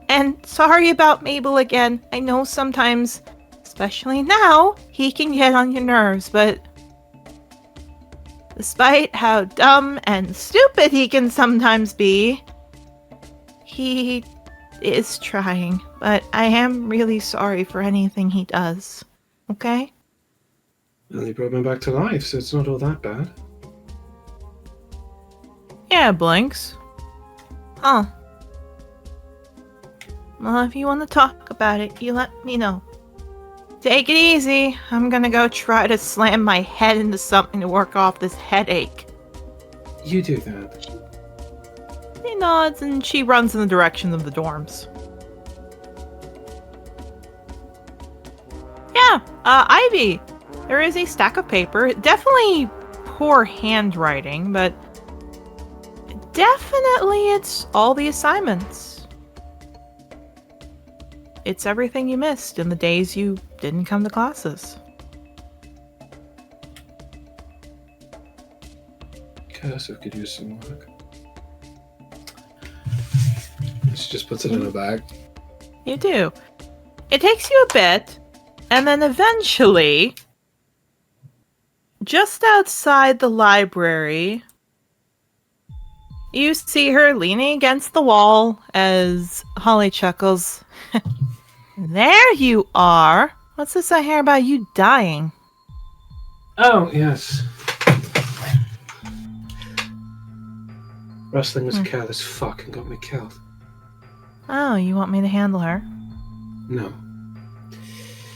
And sorry about Mabel again. I know sometimes, especially now, he can get on your nerves, but despite how dumb and stupid he can sometimes be, he is trying. But I am really sorry for anything he does. Okay? Well, he brought me back to life, so it's not all that bad. Yeah, Blinks. Huh. Well, if you want to talk about it, you let me know. Take it easy. I'm gonna go try to slam my head into something to work off this headache. You do that. He nods and she runs in the direction of the dorms. Yeah, Ivy. There is a stack of paper. Definitely poor handwriting, but definitely it's all the assignments. It's everything you missed in the days you didn't come to classes. Cursive could use some work. She just puts it in a bag. You do. It takes you a bit, and then eventually, just outside the library, you see her leaning against the wall as Holly chuckles. There you are. What's this I hear about you dying? Oh, yes. Wrestling was careless fuck and got me killed. Oh, you want me to handle her? No.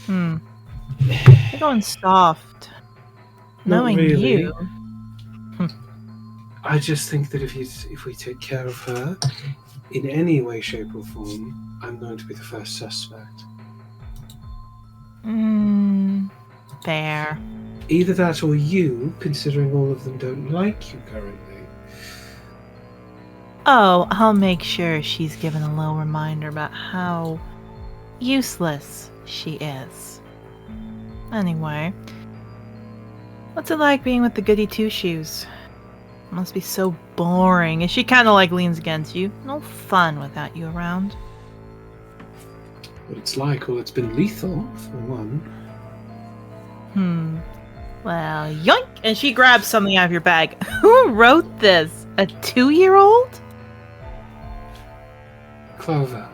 You're going soft. Not Knowing really. you. I just think that if we take care of her in any way, shape, or form, I'm going to be the first suspect. Fair. Either that or you, considering all of them don't like you currently. Oh, I'll make sure she's given a little reminder about how useless she is. Anyway, what's it like being with the goody two-shoes? Must be so boring. And she kind of like leans against you. No fun without you around. What it's like, well, it's been lethal, for one. Well, yoink! And she grabs something out of your bag. Who wrote this? A 2-year-old? Clover.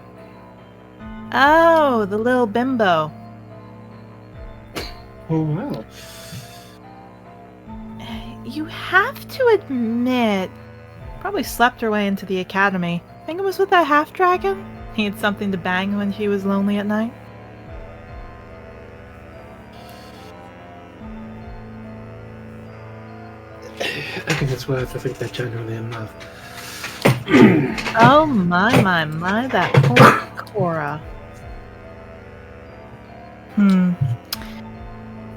Oh, the little bimbo. Oh, well. You have to admit, probably slept her way into the academy. I think it was with that half-dragon. He had something to bang when she was lonely at night. I think it's worth. I think they're generally in love. Oh my, that poor Cora.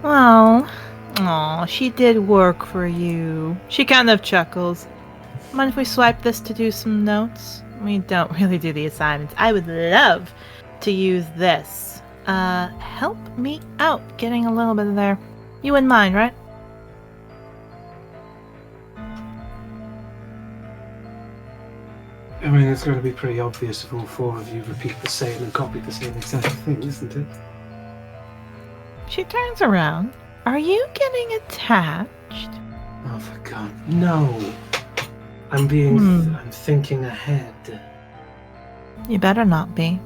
Well, aw, she did work for you. She kind of chuckles. Mind if we swipe this to do some notes? We don't really do the assignments. I would love to use this. Help me out getting a little bit of there. You wouldn't mind, right? I mean, it's going to be pretty obvious if all four of you repeat the same and copy the same exact thing, isn't it? She turns around. Are you getting attached? Oh, for God, no. I'm thinking ahead. You better not be.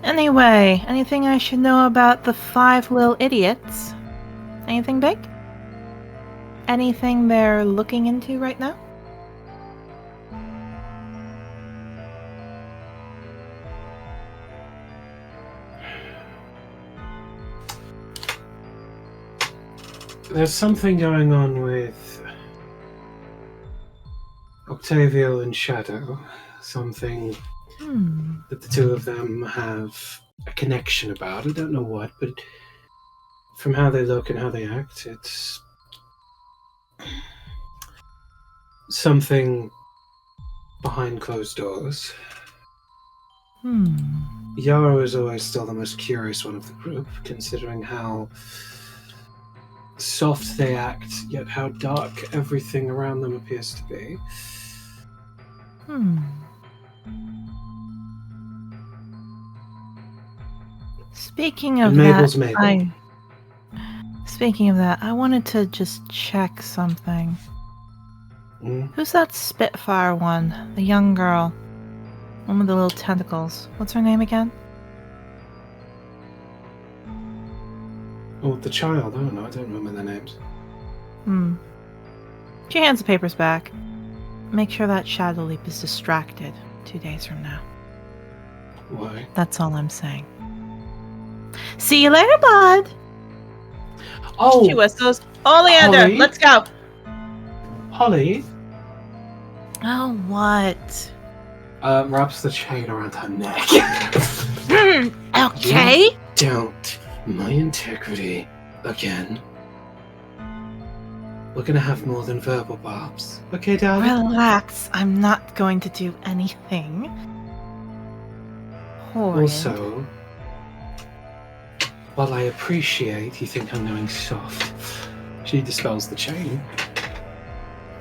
Anyway, anything I should know about the 5 little idiots? Anything big? Anything they're looking into right now? There's something going on with Octavio and Shadow. Something that the two of them have a connection about. I don't know what, but from how they look and how they act, it's something behind closed doors. Yarrow is always still the most curious one of the group, considering how soft they act, yet how dark everything around them appears to be. Speaking of Mabel's that, Mabel. Speaking of that, I wanted to just check something. Who's that Spitfire one? The young girl. One with the little tentacles. What's her name again? Oh, the child. I don't know. I don't remember their names. She hands the papers back. Make sure that Shadow Leap is distracted 2 days from now. Why? That's all I'm saying. See you later, bud! Oh! She whistles. Oleander, Holly? let's go! Holly Oh, what? wraps the chain around her neck. Okay. You doubt my integrity again. We're gonna have more than verbal barbs. Okay, darling? Relax. I'm not going to do anything. Horrid. Also, while I appreciate you think I'm going soft, she dispels the chain.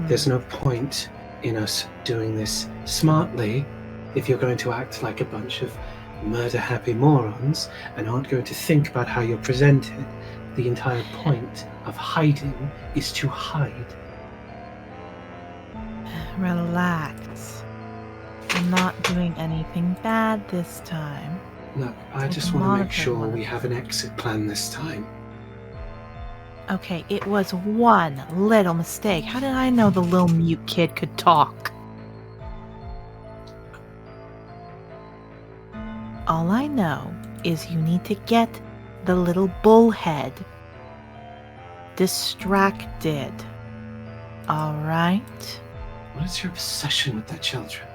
There's no point in us doing this smartly if you're going to act like a bunch of murder-happy morons and aren't going to think about how you're presented. The entire point of hiding is to hide. Relax. I'm not doing anything bad this time. Look, I just can want to make monitor sure one. we have an exit plan this time. Okay, it was one little mistake. How did I know the little mute kid could talk? All I know is you need to get the little bullhead distracted. All right. What is your obsession with the children?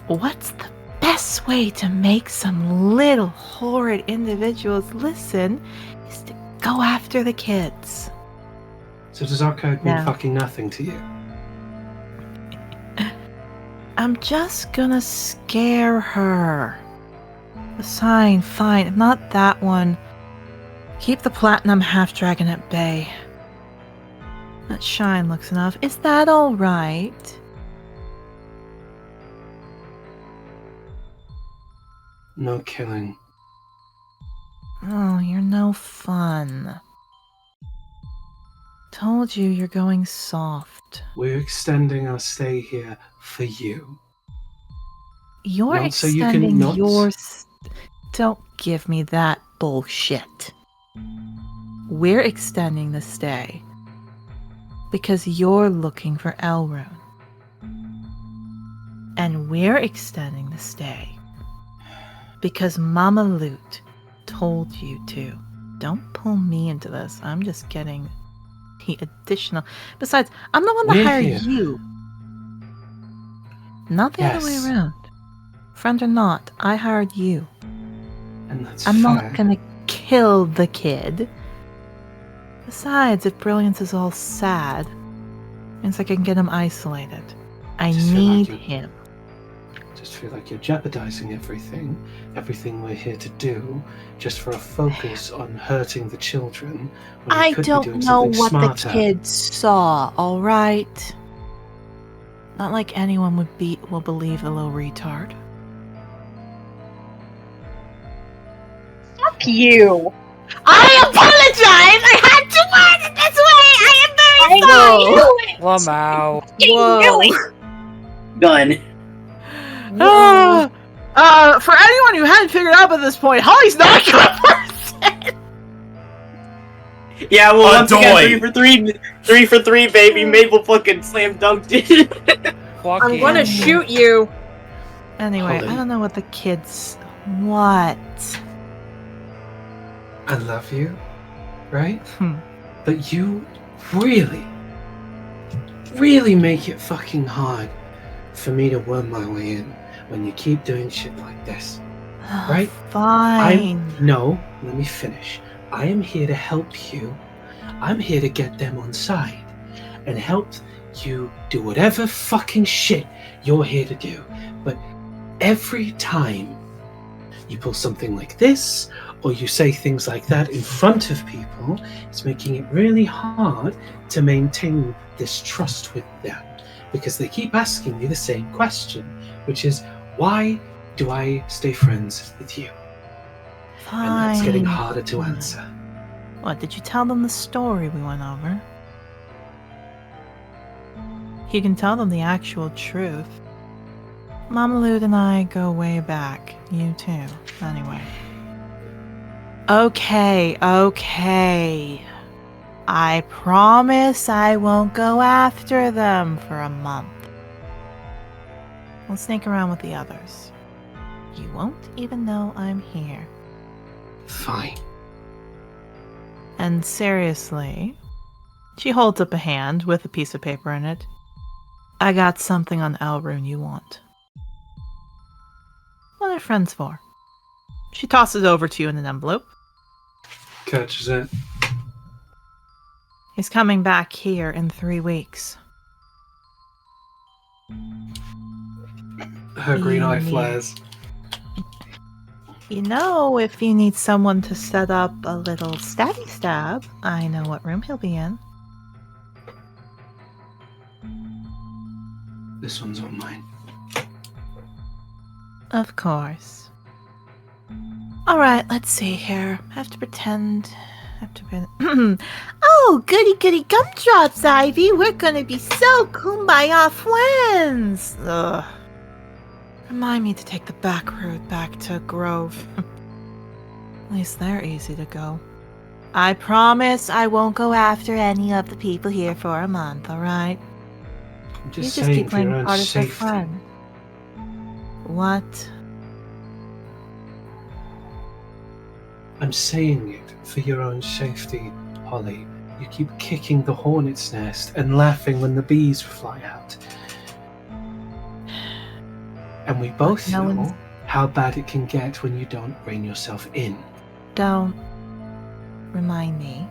What's the best way to make some little horrid individuals listen is to go after the kids. So does our code mean No. fucking nothing to you? I'm just gonna scare her. Fine, fine. Not that one. Keep the platinum half-dragon at bay. That shine looks enough. Is that all right? No killing. Oh, you're no fun. Told you you're going soft. We're extending our stay here for you. You're Not so you can extending not- yours. Don't give me that bullshit. We're extending the stay because you're looking for Elrune. And we're extending the stay because Mama Loot told you to. Don't pull me into this. I'm just getting the additional. Besides, I'm the one that We're hired here. you. Not the other way Yes. around. Friend or not, I hired you. And that's I'm fair. not gonna kill the kid. Besides, if Brilliance is all sad, means I can get him isolated. I Just feel like need you- him. Just feel like you're jeopardizing everything we're here to do, just for a focus on hurting the children. When you I could be don't doing know something what smarter. the kids saw, alright? Not like anyone will believe the little retard. Fuck you! I apologize! I had to word it this way! I am very I knew it! Lamau. I knew it! Done. For anyone who hadn't figured out by this point, Holly's not a good person! Yeah, well, once again, Adoy. 3 for 3, baby. Mabel fucking slam dunked it. I'm gonna shoot you. Anyway, Holly. I don't know what the kids... What? I love you, right? Hmm. But you really, really make it fucking hard for me to worm my way in when you keep doing shit like this. Right? Fine. No, let me finish. I am here to help you. I'm here to get them on side and help you do whatever fucking shit you're here to do. But every time you pull something like this, or you say things like that in front of people, it's making it really hard to maintain this trust with them. Because they keep asking me the same question, which is, why do I stay friends with you? Fine. And that's getting harder to answer. What, did you tell them the story we went over? You can tell them the actual truth. Mama Lud and I go way back. You too. Anyway. Okay. I promise I won't go after them for a month. We'll sneak around with the others. You won't even know I'm here. Fine. And seriously, she holds up a hand with a piece of paper in it. I got something on Elrune you want. What are friends for? She tosses it over to you in an envelope. Catches it. He's coming back here in 3 weeks. Her green eye Yeah. flares. You know, if you need someone to set up a little stabby stab, I know what room he'll be in. This one's on mine. Of course. Alright, let's see here. I have to pretend. Oh, goody goody gumdrops, Ivy. We're gonna be so kumbaya friends. Ugh. Remind me to take the back road back to Grove. At least they're easy to go. I promise I won't go after any of the people here for a month, alright? I'm You just just saying keep for your playing own part as their safety. friend. What? I'm saying it for your own safety, Holly. You keep kicking the hornet's nest and laughing when the bees fly out. And we both know how bad it can get when you don't rein yourself in. Don't remind me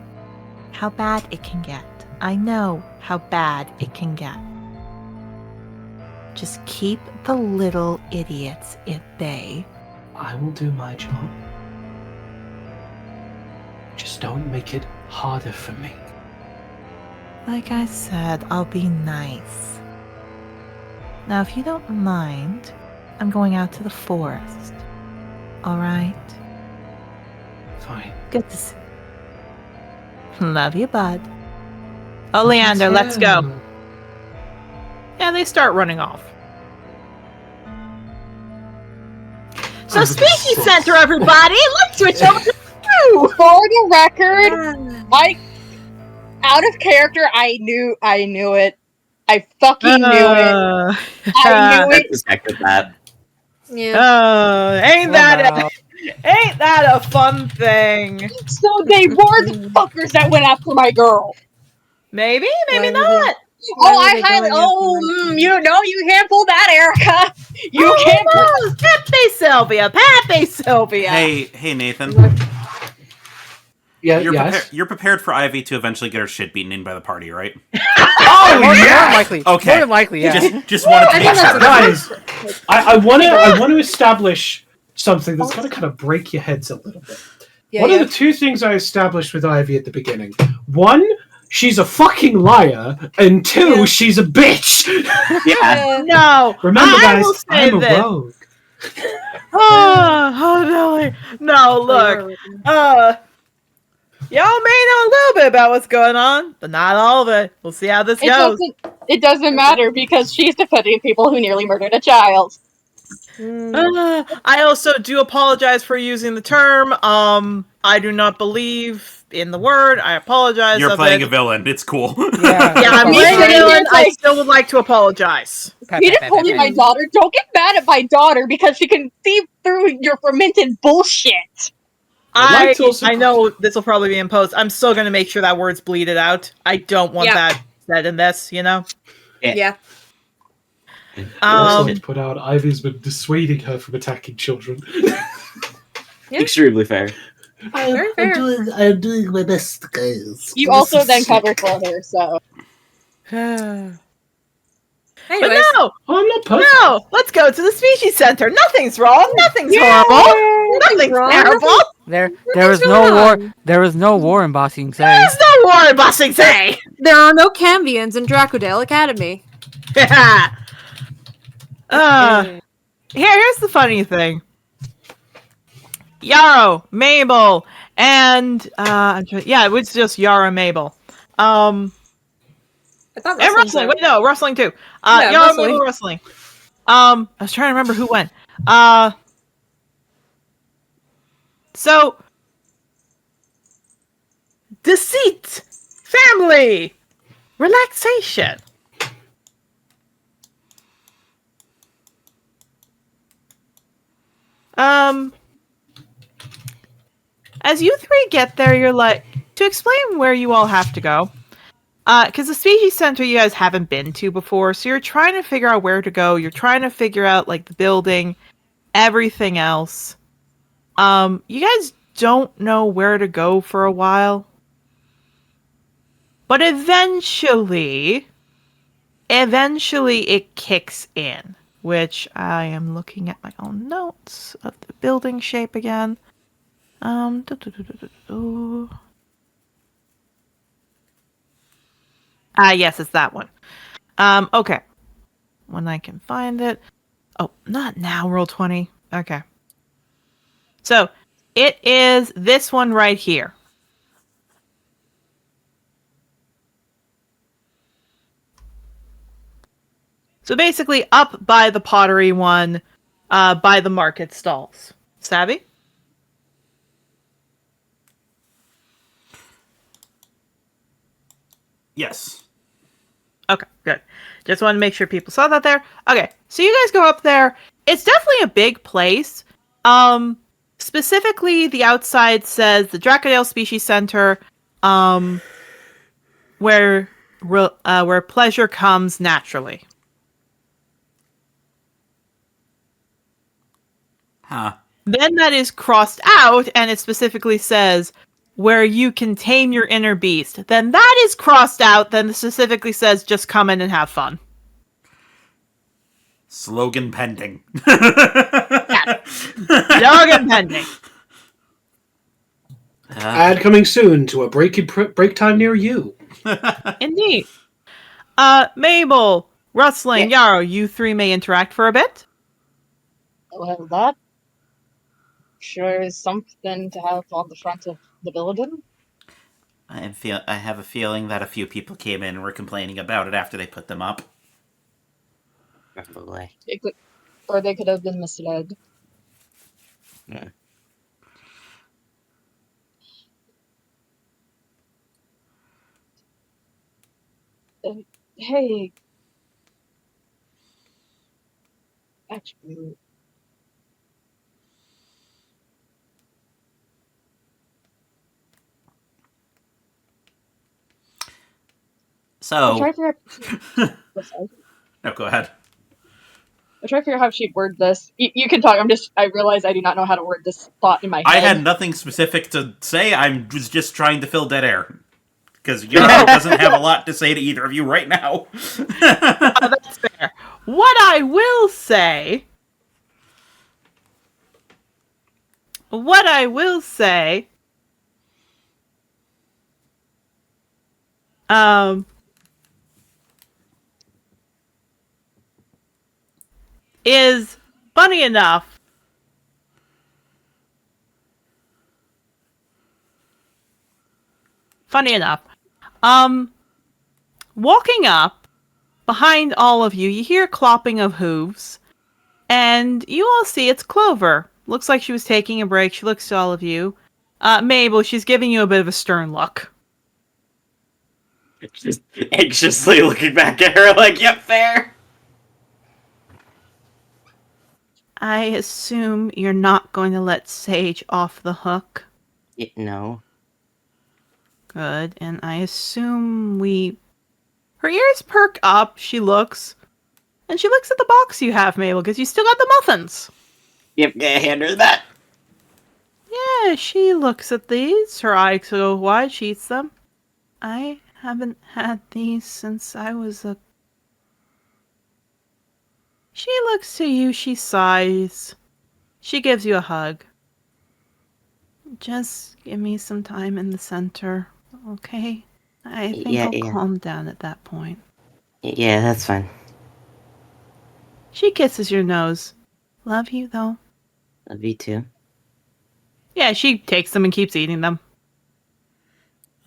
how bad it can get. I know how bad it can get. Just keep the little idiots at bay. I will do my job. Just don't make it harder for me. Like I said, I'll be nice. Now, if you don't mind, I'm going out to the forest. Alright? Fine. Good to see you. Love you, bud. Oh, Leander, let's go. Yeah, they start running off. So, Species Center, everybody! Let's switch over to you! For the record, out of character, I knew it. I fucking knew it. I knew I it. suspected that. Yeah. Ain't that a fun thing? So they were the fuckers that went after my girl. Maybe, maybe Why not. You can't pull that, Erica. You can't pull. Pepe Sylvia. Hey, Nathan. Yeah, You're prepared for Ivy to eventually get her shit beaten in by the party, right? Oh, more than likely. Okay. More than likely, yeah. Just wanted to make sure. Guys, I want to establish something that's going to kind of break your heads a little bit. One of the two things I established with Ivy at the beginning. One, she's a fucking liar, and two, she's a bitch. Yeah. No. Remember, I guys, will say I'm a this. rogue. Oh, no, look. Y'all may know a little bit about what's going on, but not all of it. We'll see how this goes. It doesn't matter because she's defending people who nearly murdered a child. I also do apologize for using the term. I do not believe in the word. I apologize. You're playing a villain. It's cool. Yeah, I'm playing a villain. I still would like to apologize. You just told me my daughter. Don't get mad at my daughter because she can see through your fermented bullshit. I know this will probably be imposed. I'm still going to make sure that word's bleeded out. I don't want that said in this, you know? Yeah. Also, to put out, Ivy's been dissuading her from attacking children. Extremely fair. Very fair. I'm doing my best, guys. You also then covered for her, so. But no! I'm not perfect. No! Let's go to the Species Center. Nothing's wrong. Nothing's horrible. Nothing's terrible. There is no war. There is no war in Bossing Say. There's no war in Bossing Say. There are no Cambians in Dracodale Academy. Here's the funny thing. Yarrow, Mabel, and it was just Yarrow, Mabel. I thought and wrestling. Wait, no, wrestling too. Yarrow, Mabel, wrestling. I was trying to remember who went. So deceit, family, relaxation. As you three get there, you're like, to explain where you all have to go, because the Species Center you guys haven't been to before, so you're trying to figure out where to go. You're trying to figure out, like, the building, everything else. You guys don't know where to go for a while. But eventually it kicks in, which I am looking at my own notes of the building shape again. Yes, it's that one. Okay. When I can find it. Oh, not now, roll 20. Okay. So, it is this one right here. So basically up by the pottery one, by the market stalls. Savvy? Yes. Okay, good. Just want to make sure people saw that there. Okay, so you guys go up there. It's definitely a big place. Specifically, the outside says the Dracodale Species Center. where pleasure comes naturally. Huh. Then that is crossed out, and it specifically says where you can tame your inner beast. Then that is crossed out. Then it specifically says just come in and have fun. Slogan pending. Slogan pending. Ad coming soon to a break time near you. Indeed. Mabel, Rustling, Yarrow, you three may interact for a bit. Well, that sure is something to have on the front of the building. I have a feeling that a few people came in and were complaining about it after they put them up. Probably. Or they could have been misled. Yeah. Hey. Actually. So. I tried No, go ahead. I try to figure out how she'd word this. You can talk. I realize I do not know how to word this thought in my head. I had nothing specific to say. I was just trying to fill dead air. Because Yarrow doesn't have a lot to say to either of you right now. That's fair. What I will say... is funny enough. Walking up behind all of you, you hear clopping of hooves, and you all see it's Clover. Looks like she was taking a break. She looks to all of you. Mabel, she's giving you a bit of a stern look. Just anxiously looking back at her like, yep, fair. I assume you're not going to let Sage off the hook. No. Good, and I assume Her ears perk up, she looks. And she looks at the box you have, Mabel, because you still got the muffins. Yep, yeah, hand her that. Yeah, she looks at these. Her eyes go wide, she eats them. I haven't had these since I was a... She looks to you, she sighs. She gives you a hug. Just give me some time in the center, okay? I think I'll calm down at that point. Yeah, that's fine. She kisses your nose. Love you, though. Love you too. Yeah, she takes them and keeps eating them.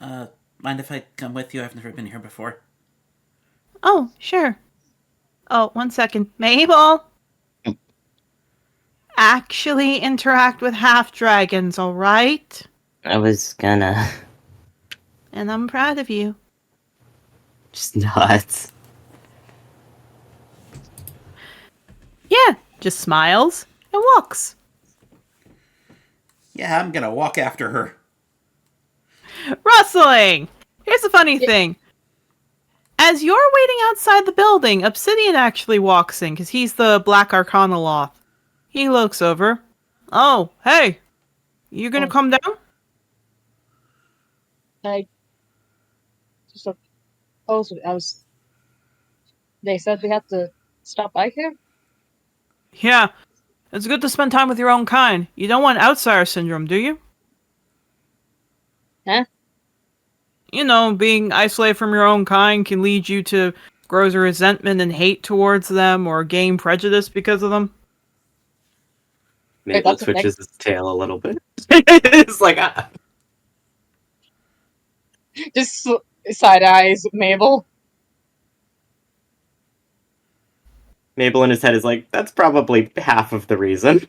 Mind if I come with you? I've never been here before. Oh, sure. Oh, 1 second. Mabel! Actually interact with half-dragons, alright? I was gonna... And I'm proud of you. Just not. Yeah, just smiles and walks. Yeah, I'm gonna walk after her. Rustling! Here's the funny thing. As you're waiting outside the building, Obsidian actually walks in, because he's the Black Arcana Loth. He looks over. Oh, hey! You gonna come down? I suppose they said we had to stop by here? Yeah. It's good to spend time with your own kind. You don't want outsider syndrome, do you? Huh? You know, being isolated from your own kind can lead you to grow resentment and hate towards them or gain prejudice because of them. Mabel twitches his tail a little bit. It's like, Just side eyes, Mabel. Mabel in his head is like, that's probably half of the reason.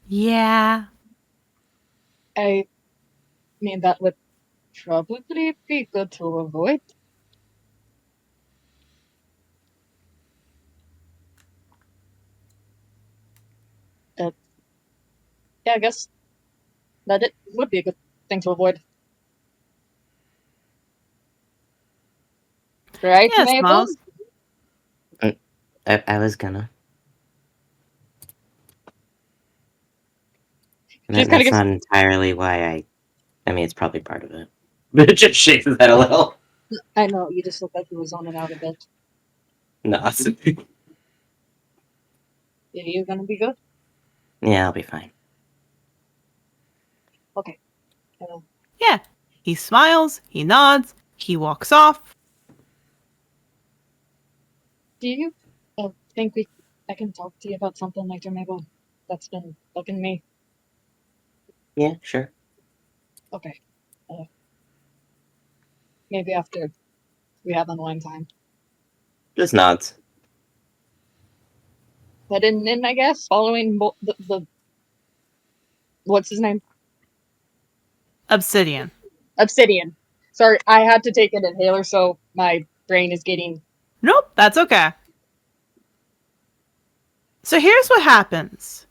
Yeah. I mean, that would probably be good to avoid. Yeah, I guess that it would be a good thing to avoid. Right, Yes, Mabel? Miles. I was gonna. Just kinda That's gives- not entirely why I mean, it's probably part of it. But it just shakes his head a little. I know, you just look like you were zoning out a bit. No. Are you gonna be good? Yeah, I'll be fine. Okay. Yeah. He smiles, he nods, he walks off. Do you think I can talk to you about something later, Mabel? That's been bugging me. Yeah, sure. Okay. Maybe after we have unwind time. Just nods. Heading in, I guess, following the what's his name? Obsidian. Obsidian. Sorry, I had to take an inhaler, so my brain is getting. Nope, that's okay. So here's what happens.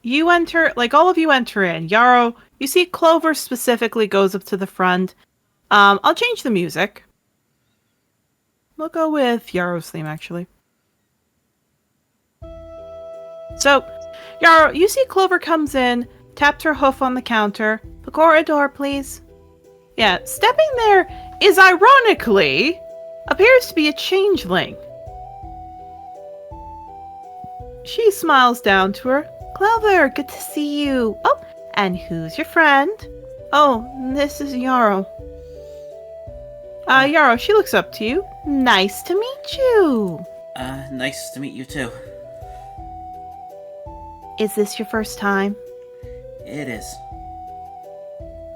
You enter, like all of you enter in. Yarrow, you see Clover specifically goes up to the front. I'll change the music. We'll go with Yarrow's theme, actually. So, Yarrow, you see Clover comes in, taps her hoof on the counter. Pecora door, please. Yeah, stepping there is ironically appears to be a changeling. She smiles down to her. Clover, good to see you. Oh, and who's your friend? Oh, this is Yarrow. Yarrow, she looks up to you. Nice to meet you. Nice to meet you too. Is this your first time? It is.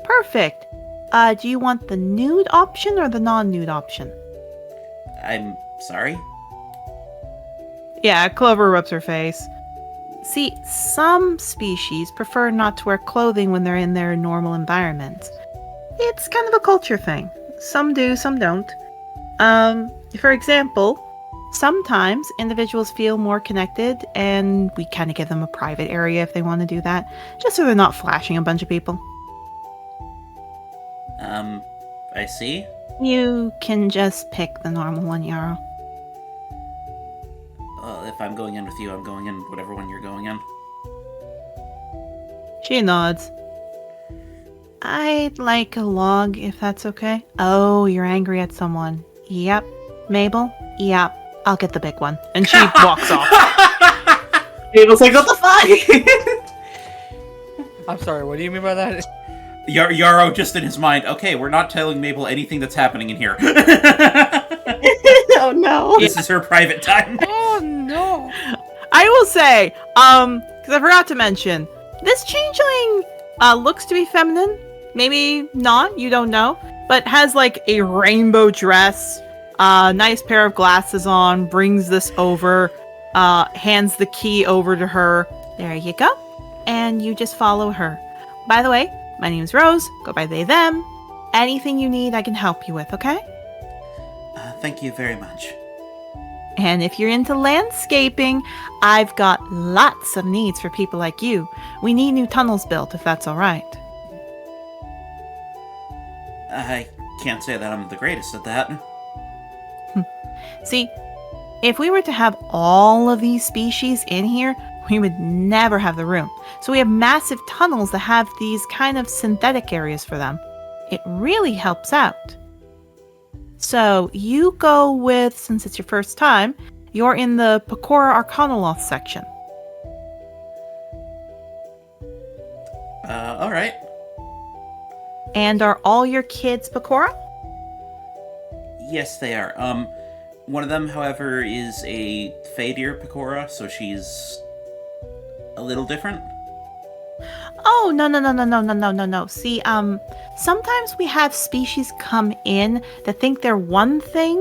Perfect. Do you want the nude option or the non-nude option? I'm sorry? Yeah, Clover rubs her face. See, some species prefer not to wear clothing when they're in their normal environment. It's kind of a culture thing. Some do, some don't. For example, Sometimes individuals feel more connected, and we kind of give them a private area if they want to do that, just so they're not flashing a bunch of people. I see. You can just pick the normal one, Yarrow. Well, if I'm going in with you, I'm going in whatever one you're going in. she nods. I'd like a log, if that's okay. Oh, you're angry at someone. Yep. Mabel? Yep. I'll get the big one. And she walks off. Mabel's like, what the fuck? I'm sorry, what do you mean by that? Yarrow just in his mind, okay, we're not telling Mabel anything that's happening in here. Oh no. This is her private time. Oh no! I will say, because I forgot to mention, this changeling looks to be feminine. Maybe not, you don't know. But has like a rainbow dress, nice pair of glasses on, brings this over, hands the key over to her. There you go. And you just follow her. By the way, my name's Rose. Go by they, them. Anything you need, I can help you with, okay? Thank you very much. And if you're into landscaping, I've got lots of needs for people like you. We need new tunnels built, if that's all right. I can't say that I'm the greatest at that. See, if we were to have all of these species in here, we would never have the room. So we have massive tunnels that have these kind of synthetic areas for them. It really helps out. So you go with, since it's your first time, you're in the Pecora Arcanoloth section. Alright. And are all your kids Pecora? Yes, they are. One of them, however, is a Fadir Pecora, so she's a little different. Oh, no. See, sometimes we have species come in that think they're one thing.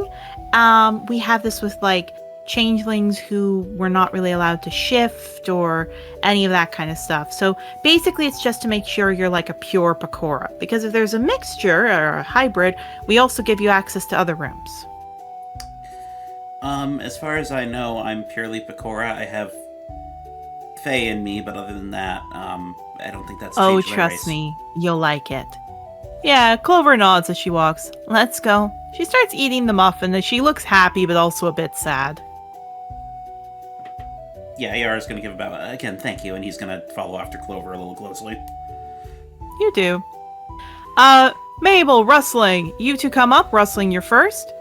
We have this with, like, changelings who were not really allowed to shift or any of that kind of stuff. So basically it's just to make sure you're like a pure Pecora. Because if there's a mixture or a hybrid, we also give you access to other rooms. As far as I know, I'm purely Pecora. I have Fae in me, but other than that, I don't think that's Oh, changed my trust race. me, you'll like it. Yeah, Clover nods as she walks. Let's go. She starts eating the muffin and she looks happy but also a bit sad. Yeah, Yara's gonna give a bow. Again, thank you, and he's gonna follow after Clover a little closely. You do. Mabel, Rustling. You two come up. Rustling, you're first.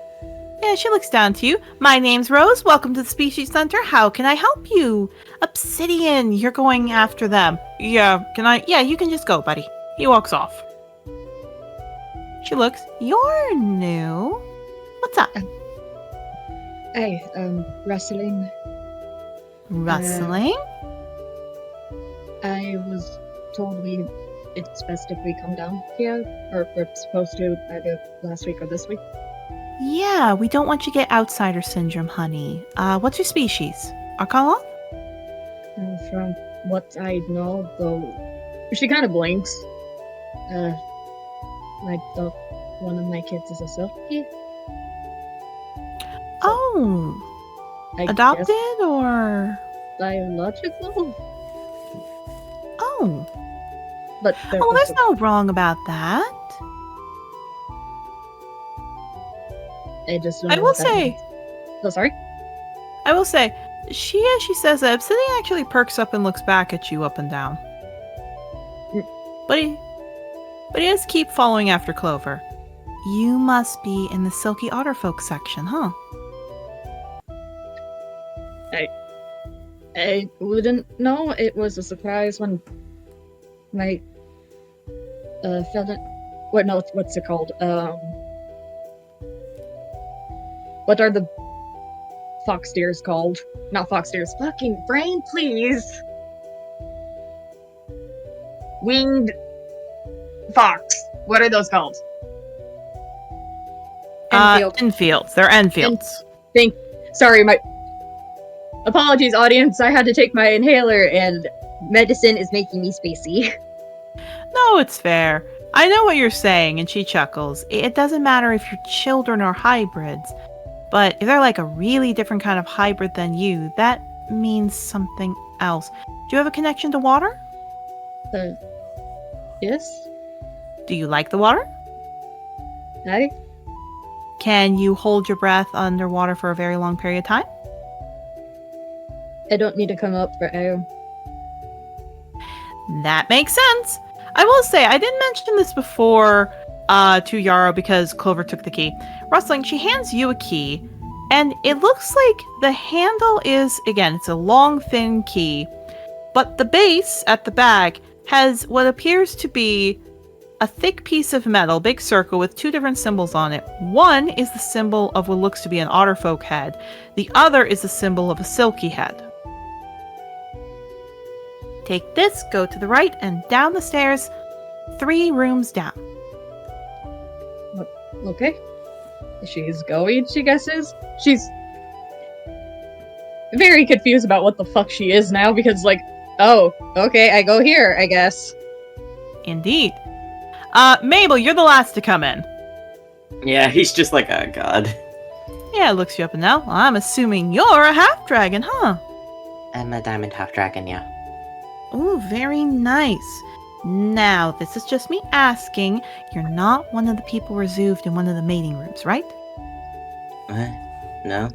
Yeah, she looks down to you. My name's Rose. Welcome to the Species Center. How can I help you? Obsidian, you're going after them. Yeah, can I? Yeah, you can just go, buddy. He walks off. She looks. You're new. What's up? Hey, wrestling. Rustling? I was told it's best if we come down here, or we're supposed to either last week or this week. Yeah, we don't want you to get outsider syndrome, honey. What's your species? Arcana? From what I know, though, she kind of blinks. One of my kids is a selkie. Oh, I adopted guess or? biological? Oh, But oh, there's no wrong about that. I just don't I know will what that say, means. Oh, sorry? I will say, as she says that, Obsidian actually perks up and looks back at you up and down. But he does keep following after Clover. You must be in the Silky Otterfolk section, huh? I wouldn't know. It was a surprise when my what's it called? What are the fox deers called? Not fox deers. Fucking brain, please. Winged fox. What are those called? Enfield. Enfields. They're Enfields. Sorry, my apologies, audience. I had to take my inhaler, and medicine is making me spacey. No, it's fair. I know what you're saying, and she chuckles. It doesn't matter if your children are hybrids, but if they're like a really different kind of hybrid than you, that means something else. Do you have a connection to water? Yes? Do you like the water? I? Can you hold your breath underwater for a very long period of time? I don't need to come up for air. That makes sense. I will say, I didn't mention this before to Yarrow because Clover took the key. Rustling, she hands you a key, and it looks like the handle is, again, it's a long, thin key, but the base at the back has what appears to be a thick piece of metal, big circle with two different symbols on it. One is the symbol of what looks to be an otterfolk head. The other is the symbol of a silky head. Take this, go to the right, and down the stairs, 3 rooms down. Okay. She's going, she guesses. She's very confused about what the fuck she is now, because, like, oh, okay, I go here, I guess. Indeed. Mabel, you're the last to come in. Yeah, he's just like, oh god. Yeah, looks you up and down. Well, I'm assuming you're a half-dragon, huh? I'm a diamond half dragon, yeah. Ooh, very nice. Now, this is just me asking. You're not one of the people reserved in one of the mating rooms, right? What? No?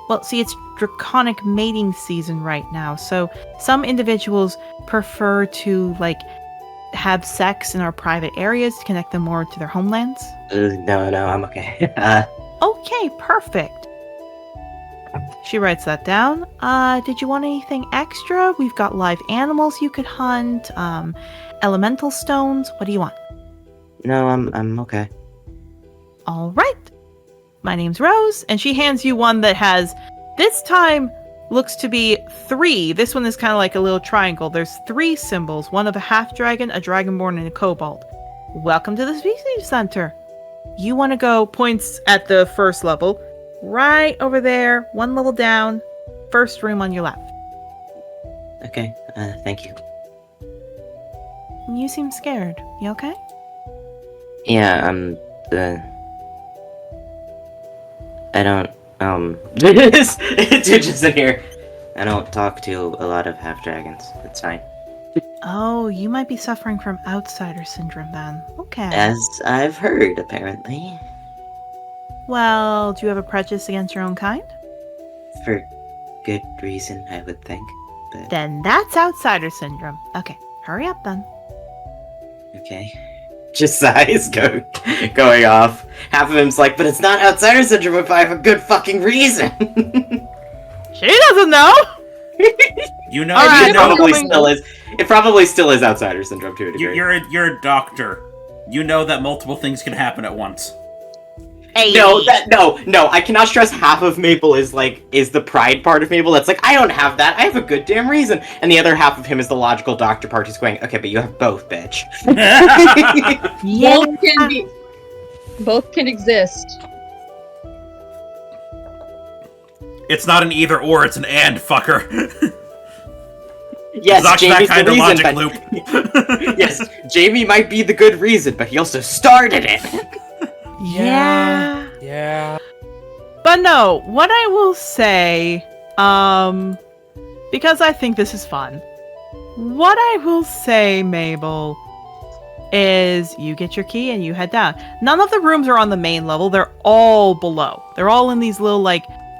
Well, see, it's draconic mating season right now, so some individuals prefer to, like, have sex in our private areas to connect them more to their homelands. No, I'm okay. Okay, perfect. She writes that down. Did you want anything extra? We've got live animals you could hunt, elemental stones. What do you want? No, I'm okay. All right. My name's Rose, and she hands you one that has, this time, looks to be 3. This one is kind of like a little triangle. There's 3 symbols, one of a half-dragon, a dragonborn, and a kobold. Welcome to the Species Center. You want to go, points at the first level, right over there, 1 level down, first room on your left. Okay, thank you. You seem scared. You okay? Yeah, I don't, It's just in here. I don't talk to a lot of half dragons. It's fine. Oh, you might be suffering from outsider syndrome then. Okay. As I've heard, apparently. Well, do you have a prejudice against your own kind? For good reason, I would think. But Then that's outsider syndrome. Okay, hurry up then. okay. Just sighs going off. Half of him's like, but it's not outsider syndrome if I have a good fucking reason. She doesn't know. You know, All right, you know, Probably still is. It probably still is outsider syndrome to a degree. you're a doctor. You know that multiple things can happen at once. Hey. No, I cannot stress half of Mabel is the pride part of Mabel that's like, I don't have that, I have a good damn reason. And the other half of him is the logical doctor part who's going, okay, but you have both, bitch. Yeah. Both can exist. It's not an either or, it's an and, fucker. Yes, That's Jamie's that kind the of reason, logic but... loop. Yes, Jamie might be the good reason, but he also started it. Yeah. Yeah. But no, what I will say, because I think this is fun, what I will say, Mabel, is you get your key and you head down. None of the rooms are on the main level. They're all below. They're all in these little,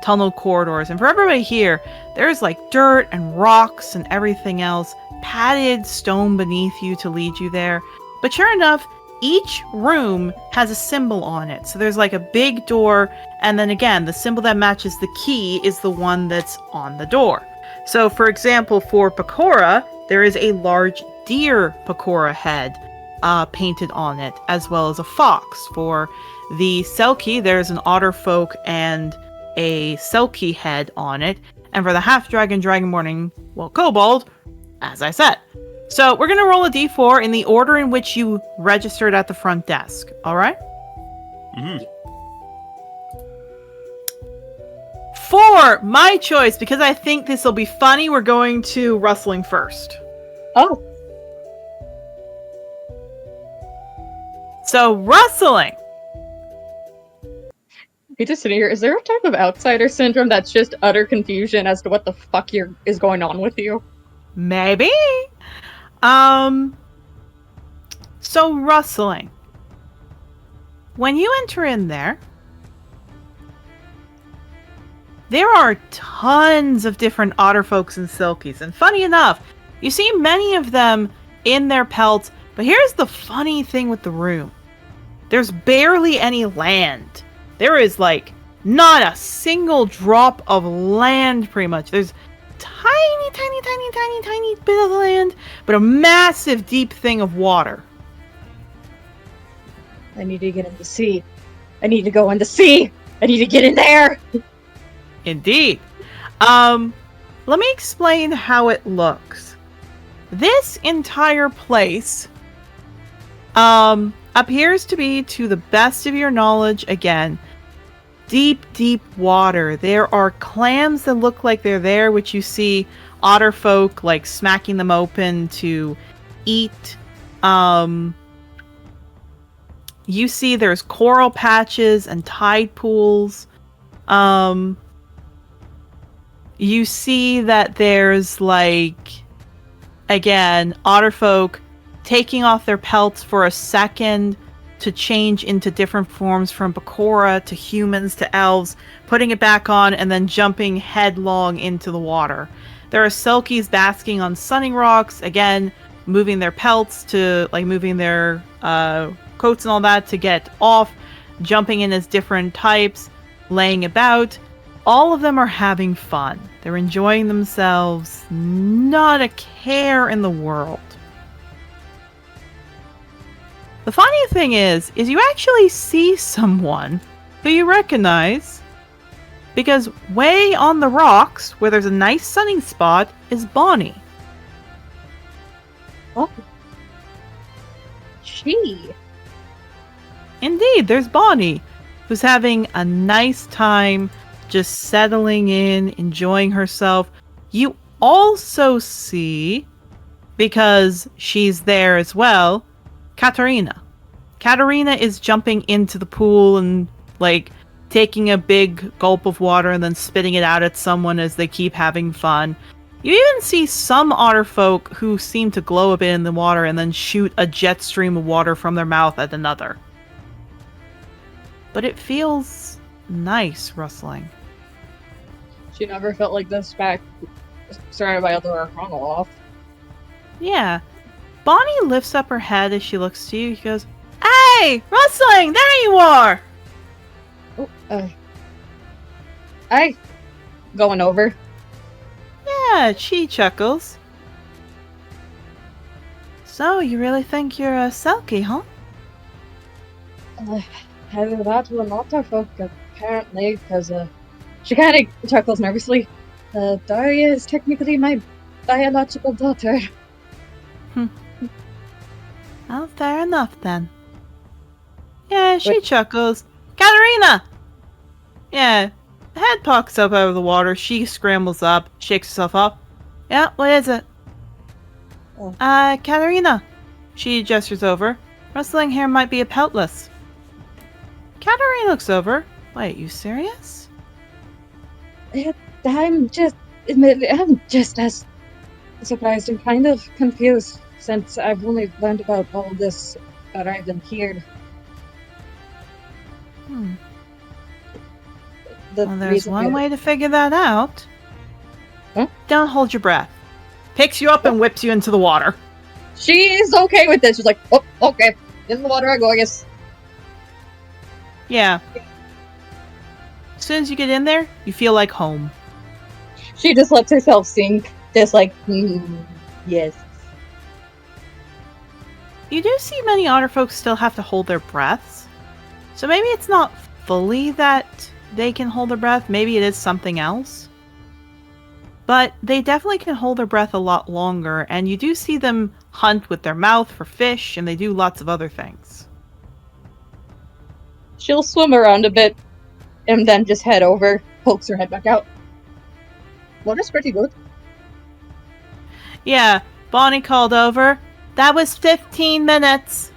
tunnel corridors. And for everybody here, there's, dirt and rocks and everything else, padded stone beneath you to lead you there. But sure enough, each room has a symbol on it. So there's a big door, and then again, the symbol that matches the key is the one that's on the door. So for example, for Pecora, there is a large deer Pecora head painted on it, as well as a fox. For the Selkie, there's an otterfolk and a Selkie head on it. And for the half-dragon dragonborn, kobold, as I said. So we're going to roll a d4 in the order in which you registered at the front desk. All right? Mhm. For my choice, because I think this will be funny, we're going to rustling first. Oh, So rustling. you just sitting here. Is there a type of outsider syndrome that's just utter confusion as to what the fuck is going on with you? Maybe. So rustling. When you enter in there are tons of otter otterfolks and silkies. And funny enough, you see many of them in their pelts. But here's the funny thing with the room. There's barely any land. There is not a single drop of land pretty much. There's tiny bit of land, but a massive deep thing of water. I need to get in the sea. I need to go in the sea. I need to get in there. Indeed. Let me explain how it looks. This entire place appears to be, to the best of your knowledge, again, deep water. There are clams that look like they're there, which you see otterfolk smacking them open to eat. You see there's coral patches and tide pools. You see that there's again, otterfolk taking off their pelts for a second to change into different forms from Pecora to humans to elves, putting it back on and then jumping headlong into the water. There are Selkies basking on sunning rocks, again, moving their pelts to, moving their coats and all that to get off, jumping in as different types, laying about. All of them are having fun. They're enjoying themselves, not a care in the world. The funny thing is you actually see someone who you recognize, because way on the rocks, where there's a nice sunning spot, is Bonnie. Oh. She. Indeed, there's Bonnie, who's having a nice time, just settling in, enjoying herself. You also see, because she's there as well, Katarina. Katarina is jumping into the pool and taking a big gulp of water and then spitting it out at someone as they keep having fun. You even see some otter folk who seem to glow a bit in the water and then shoot a jet stream of water from their mouth at another. But it feels nice rustling. She never felt like this back surrounded by other Chronicles. Yeah. Bonnie lifts up her head as she looks to you. She goes, "Hey! Rustling! There you are!" Oh, Hi. Going over. Yeah, she chuckles. So, you really think you're a Selkie, huh? Either that or not our folk, apparently, because, she kind of chuckles nervously. Daria is technically my biological daughter. Well, fair enough, then. Yeah, she chuckles. Katerina! Yeah, head pops up out of the water. She scrambles up, shakes herself up. Yeah, what is it? Oh. Katerina. She gestures over. Rustling here might be a peltless. Katerina looks over. Wait, you serious? I'm just as surprised and kind of confused since I've only learned about all this arrived in here. Well, there's one way to figure that out. Huh? Don't hold your breath. Picks you up and whips you into the water. She's okay with this. She's like, oh, okay. In the water I go, I guess. Yeah. As soon as you get in there, you feel like home. She just lets herself sink. Just like, yes. You do see many otter folks still have to hold their breaths. So maybe it's not fully that they can hold their breath. Maybe it is something else. But they definitely can hold their breath a lot longer. And you do see them hunt with their mouth for fish. And they do lots of other things. She'll swim around a bit and then just head over, pokes her head back out. Water's pretty good. Yeah, Bonnie called over. That was 15 minutes.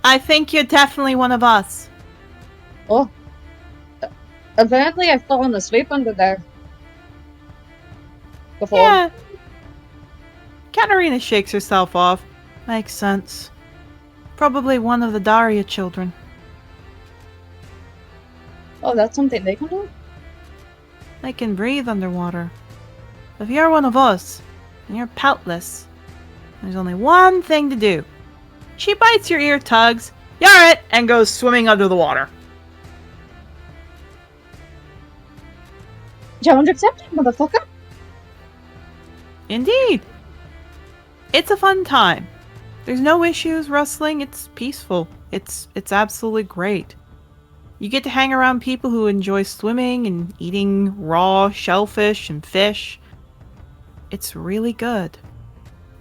I think you're definitely one of us. Oh. Apparently I've fallen asleep under there. Before. Yeah. Katerina shakes herself off. Makes sense. Probably one of the Daria children. Oh, that's something they can do? They can breathe underwater. If you're one of us, and you're peltless, there's only one thing to do. She bites your ear, tugs, yar it, and goes swimming under the water. Challenge accepted, motherfucker. Indeed. It's a fun time. There's no issues rustling. It's peaceful. It's absolutely great. You get to hang around people who enjoy swimming and eating raw shellfish and fish. It's really good.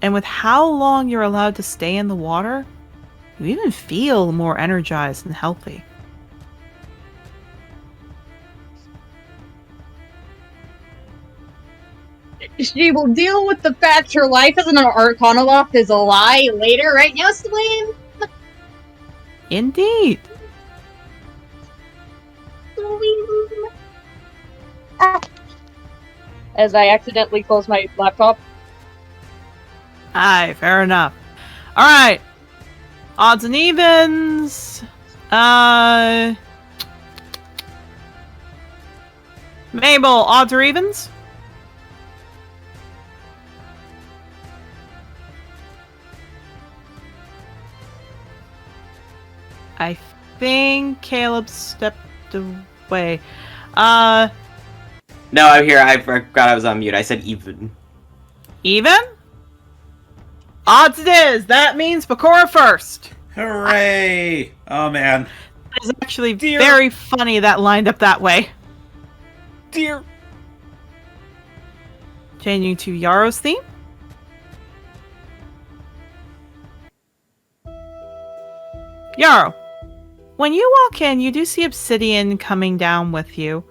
And with how long you're allowed to stay in the water, you even feel more energized and healthy. She will deal with the fact her life as an Arcanoloth is a lie later, right now, Slim? Indeed. As I accidentally close my laptop. Aye, fair enough. Alright. Odds and evens. Mabel, odds or evens? I think Caleb stepped away. No, I'm here. I forgot I was on mute. I said even. Even? Odds it is. That means Bakura first. Hooray! Oh man. It's actually very funny that lined up that way. Dear. Changing to Yaro's theme. Yarrow. When you walk in, you do see Obsidian coming down with you.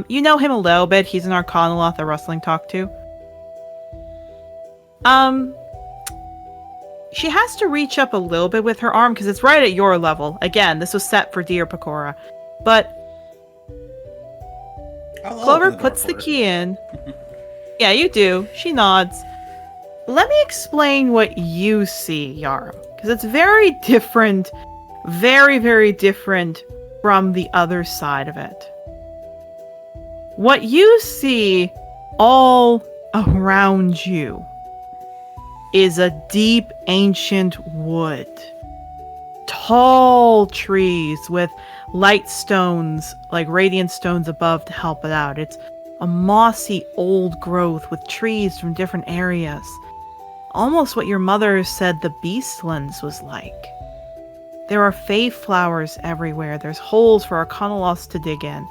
You know him a little bit. He's an Arcanoloth that Rustling talked to. She has to reach up a little bit with her arm because it's right at your level. Again, this was set for Dear Pakora. But Clover puts the key in. Yeah, you do. She nods. Let me explain what you see, Yarrow, because it's very different, very, very different from the other side of it. What you see all around you is a deep, ancient wood. Tall trees with light stones, like radiant stones above to help it out. It's a mossy old growth with trees from different areas. Almost what your mother said the Beastlands was like. There are fae flowers everywhere. There's holes for Arcanoloths to dig in.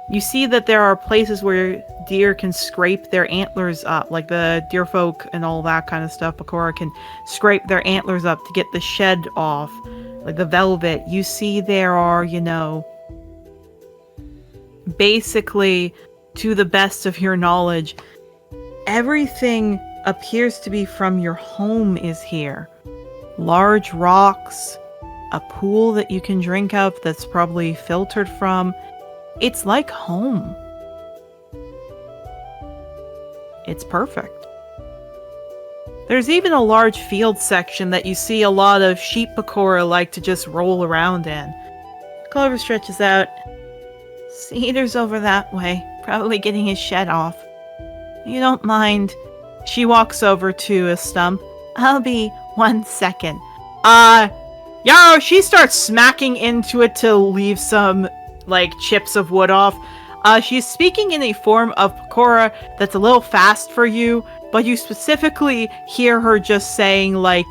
You see that there are places where deer can scrape their antlers up, like the deer folk and all that kind of stuff. Pakora can scrape their antlers up to get the shed off, like the velvet. You see there are, basically, to the best of your knowledge, everything appears to be from your home is here. Large rocks, a pool that you can drink of that's probably filtered from. It's like home. It's perfect. There's even a large field section that you see a lot of sheep Pakora like to just roll around in. Clover stretches out. Cedar's over that way, probably getting his shed off. You don't mind. She walks over to a stump. I'll be 1 second. Yarrow, she starts smacking into it to leave some, chips of wood off. She's speaking in a form of Pakora that's a little fast for you, but you specifically hear her just saying, I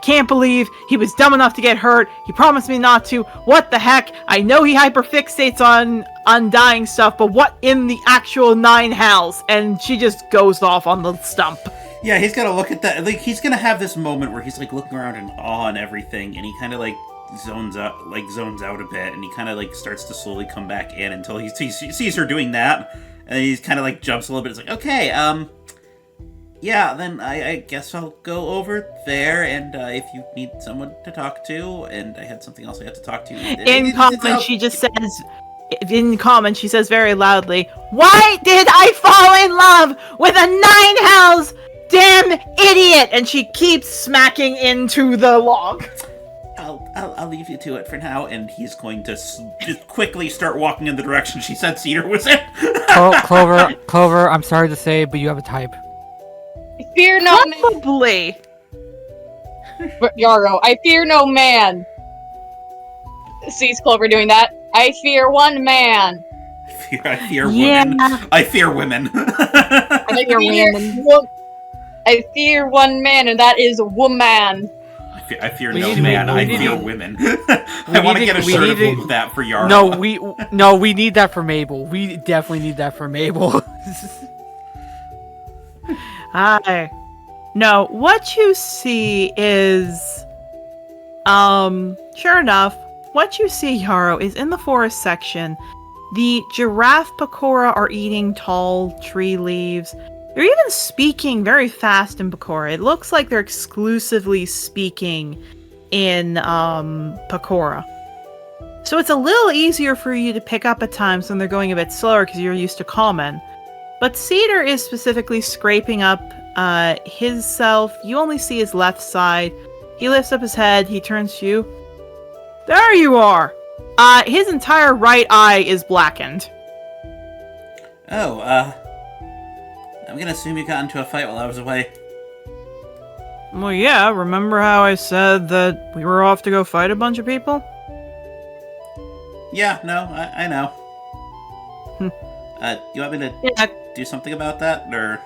can't believe he was dumb enough to get hurt. He promised me not to. What the heck? I know he hyperfixates on undying stuff, but what in the actual nine hells? And she just goes off on the stump. Yeah, he's gonna look at that. He's gonna have this moment where he's looking around in awe and everything, and he kind of zones out a bit, and he kind of starts to slowly come back in until he sees her doing that, and he's kind of jumps a little bit. It's okay, yeah, then I guess I'll go over there, and if you need someone to talk to, and I had something else I had to talk to. In common, she says very loudly, "Why did I fall in love with a nine hells damn idiot?" And she keeps smacking into the log. I'll leave you to it for now, and he's going to just quickly start walking in the direction she said Cedar was in. Clover, I'm sorry to say, but you have a type. I fear no man. Probably. Yarrow, I fear no man. Sees Clover doing that. I fear one man. I fear women. I fear women. I fear one man, and that is a woman. I fear no man. I fear women. I want to get a shirt of that for Yarrow. No, we need that for Mabel. We definitely need that for Mabel. Hi. No, what you see is, sure enough, what you see, Yarrow, is in the forest section, the giraffe Pakora are eating tall tree leaves. They're even speaking very fast in Pakora. It looks like they're exclusively speaking in, Pakora. So it's a little easier for you to pick up at times when they're going a bit slower because you're used to common. But Cedar is specifically scraping up his self. You only see his left side. He lifts up his head. He turns to you. There you are! His entire right eye is blackened. Oh, I'm gonna assume you got into a fight while I was away. Well, yeah, remember how I said that we were off to go fight a bunch of people? Yeah, no, I know. You want me to do something about that, or...?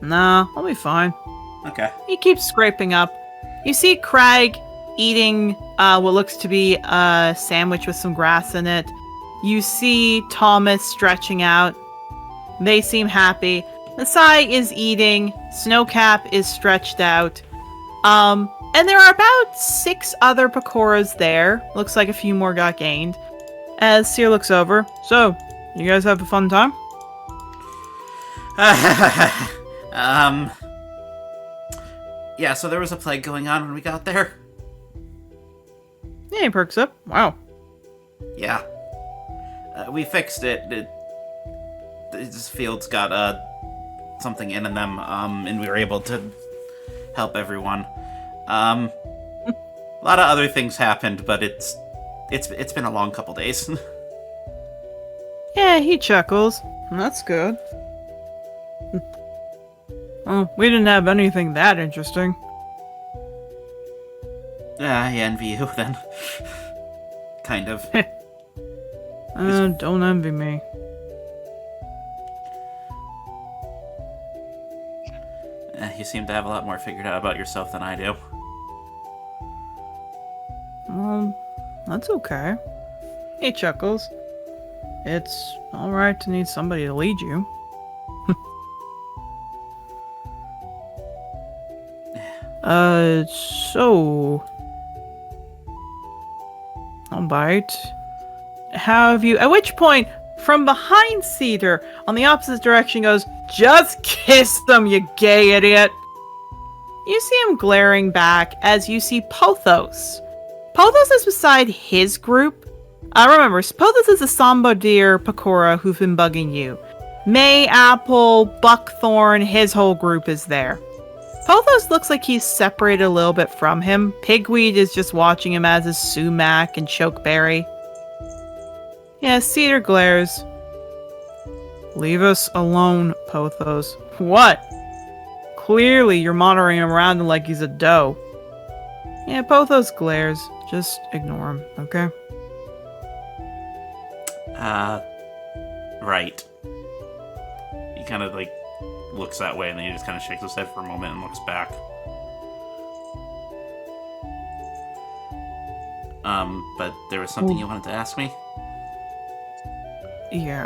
Nah, I'll be fine. Okay. He keeps scraping up. You see Craig eating what looks to be a sandwich with some grass in it. You see Thomas stretching out. They seem happy. Masai is eating. Snowcap is stretched out. And there are about 6 other Pakoras there. Looks like a few more got gained. As Seer looks over. So, you guys have a fun time? Yeah, so there was a plague going on when we got there. Yeah, he perks up. Wow. Yeah. We fixed it. This field's got something in them, and we were able to help everyone. A lot of other things happened, but it's been a long couple days. Yeah, he chuckles. That's good. Oh, we didn't have anything that interesting. I envy you, then. Kind of. Don't envy me. You seem to have a lot more figured out about yourself than I do. That's okay. He chuckles. It's alright to need somebody to lead you. So... Alright. Have you... At which point, from behind Cedar, on the opposite direction goes, "Just kiss them, you gay idiot!" You see him glaring back as you see Pothos. Pothos is beside his group. Remember, Pothos is the Sambodir Pakora who've been bugging you. May, Apple, Buckthorn, his whole group is there. Pothos looks like he's separated a little bit from him. Pigweed is just watching him as is Sumac and Chokeberry. Yeah, Cedar glares. "Leave us alone, Pothos." "What?" "Clearly you're monitoring him around like he's a doe." Yeah, Pothos glares. Just ignore him, okay? Right. He kind of, looks that way, and then he just kind of shakes his head for a moment and looks back. But there was something you wanted to ask me? Yeah,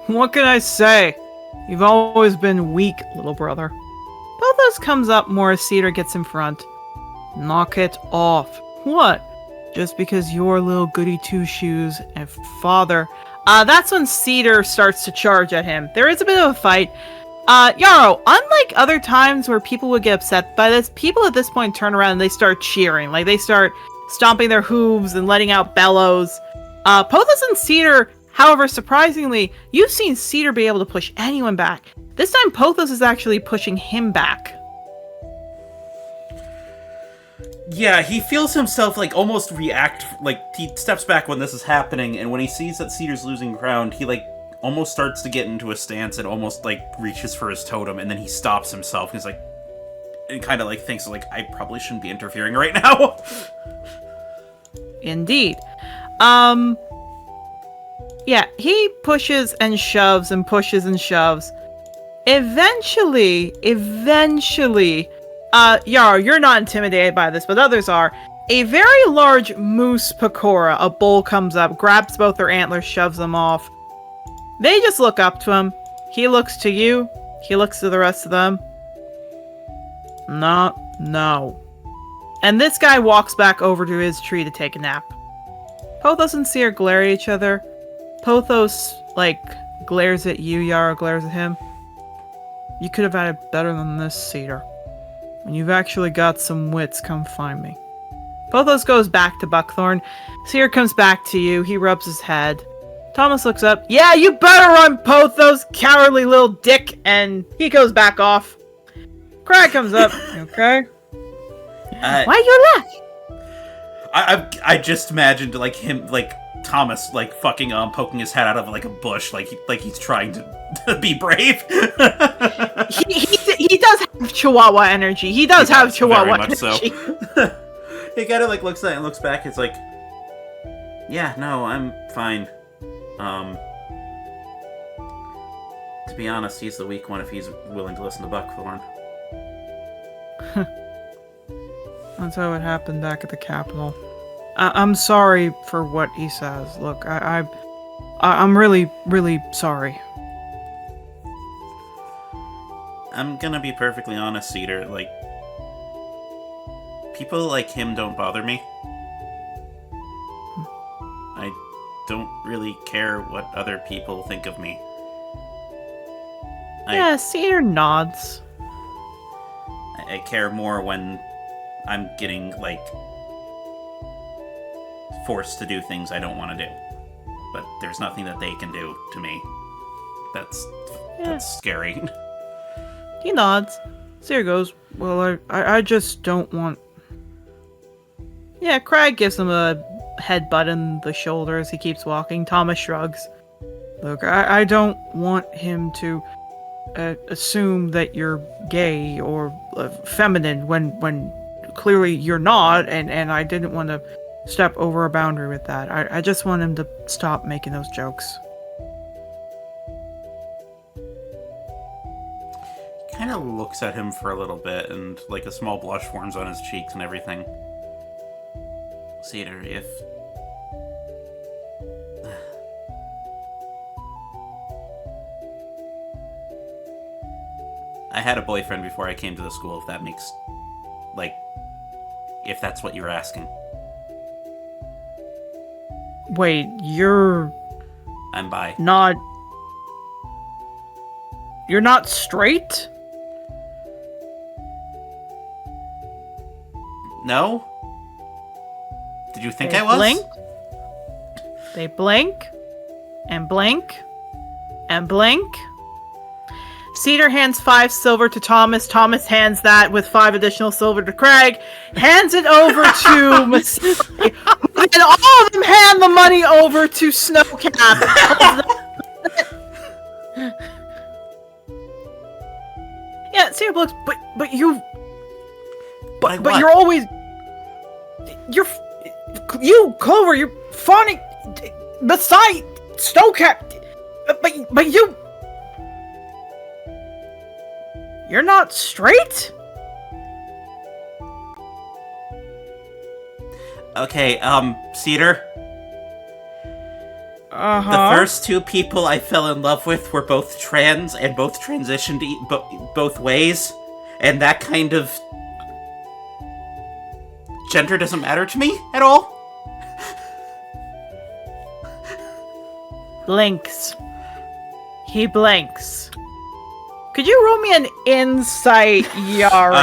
what can I say? You've always been weak, little brother. Pothos comes up more as Cedar gets in front. "Knock it off." "What?" "Just because your little goody two-shoes and father..." That's when Cedar starts to charge at him. There is a bit of a fight. Yarrow, unlike other times where people would get upset by this, people at this point turn around and they start cheering. They start stomping their hooves and letting out bellows. Pothos and Cedar, however, surprisingly, you've seen Cedar be able to push anyone back. This time, Pothos is actually pushing him back. Yeah, he feels himself, almost react, he steps back when this is happening, and when he sees that Cedar's losing ground, he, almost starts to get into a stance and almost, reaches for his totem, and then he stops himself. He's and kind of, thinks, I probably shouldn't be interfering right now. Indeed. Yeah, he pushes and shoves and pushes and shoves. Eventually, Yarrow, you're not intimidated by this, but others are. A very large moose Pakora, a bull, comes up, grabs both their antlers, shoves them off. They just look up to him. He looks to you. He looks to the rest of them. No. And this guy walks back over to his tree to take a nap. Pothos and Cedar glare at each other. Pothos, glares at you. Yarrow glares at him. "You could have had it better than this, Cedar. When you've actually got some wits, come find me." Pothos goes back to Buckthorn. Cedar comes back to you. He rubs his head. Thomas looks up. "Yeah, you better run, Pothos, cowardly little dick," and he goes back off. Crag comes up. "Okay?" "Why you laugh?" I just imagined, him, Thomas, fucking, poking his head out of, a bush, he's trying to be brave. he does have Chihuahua energy. He does have Chihuahua very much energy. So. He kind of, looks at it and looks back. It's yeah, no, I'm fine. To be honest, he's the weak one if he's willing to listen to Buckthorn. That's how it happened back at the Capitol. I'm sorry for what he says. Look, I'm really, really sorry. I'm gonna be perfectly honest, Cedar. People like him don't bother me. I don't really care what other people think of me. Yeah, Cedar nods. I care more when I'm getting, forced to do things I don't want to do. But there's nothing that they can do to me That's Yeah. that's scary. He nods. Cedar goes, well, I just don't want... Yeah, Craig gives him a headbutt in the shoulder as he keeps walking. Thomas shrugs. Look, I don't want him to assume that you're gay or feminine when clearly you're not, and I didn't want to step over a boundary with that. I just want him to stop making those jokes. Kind of looks at him for a little bit, and like a small blush forms on his cheeks and everything. Cedar, if... I had a boyfriend before I came to the school, if that makes... like... if that's what you were asking. Wait, you're I'm bi. not... You're not straight? No? Did you think They I was? blink. They blink. And blink. And blink. Cedar hands 5 silver to Thomas. Thomas hands that with 5 additional silver to Craig. Hands it over to Masai. And all of them hand the money over to Snowcap. Yeah, Cedar looks, but you... Like But what? you're always... You, Clover, you're funny. Beside Snowcap. But you... You're not straight? Okay, Cedar. Uh-huh. The first 2 people I fell in love with were both trans and both transitioned both ways, and that kind of gender doesn't matter to me at all. Blinks. He blinks. Could you roll me an insight, Yarrow?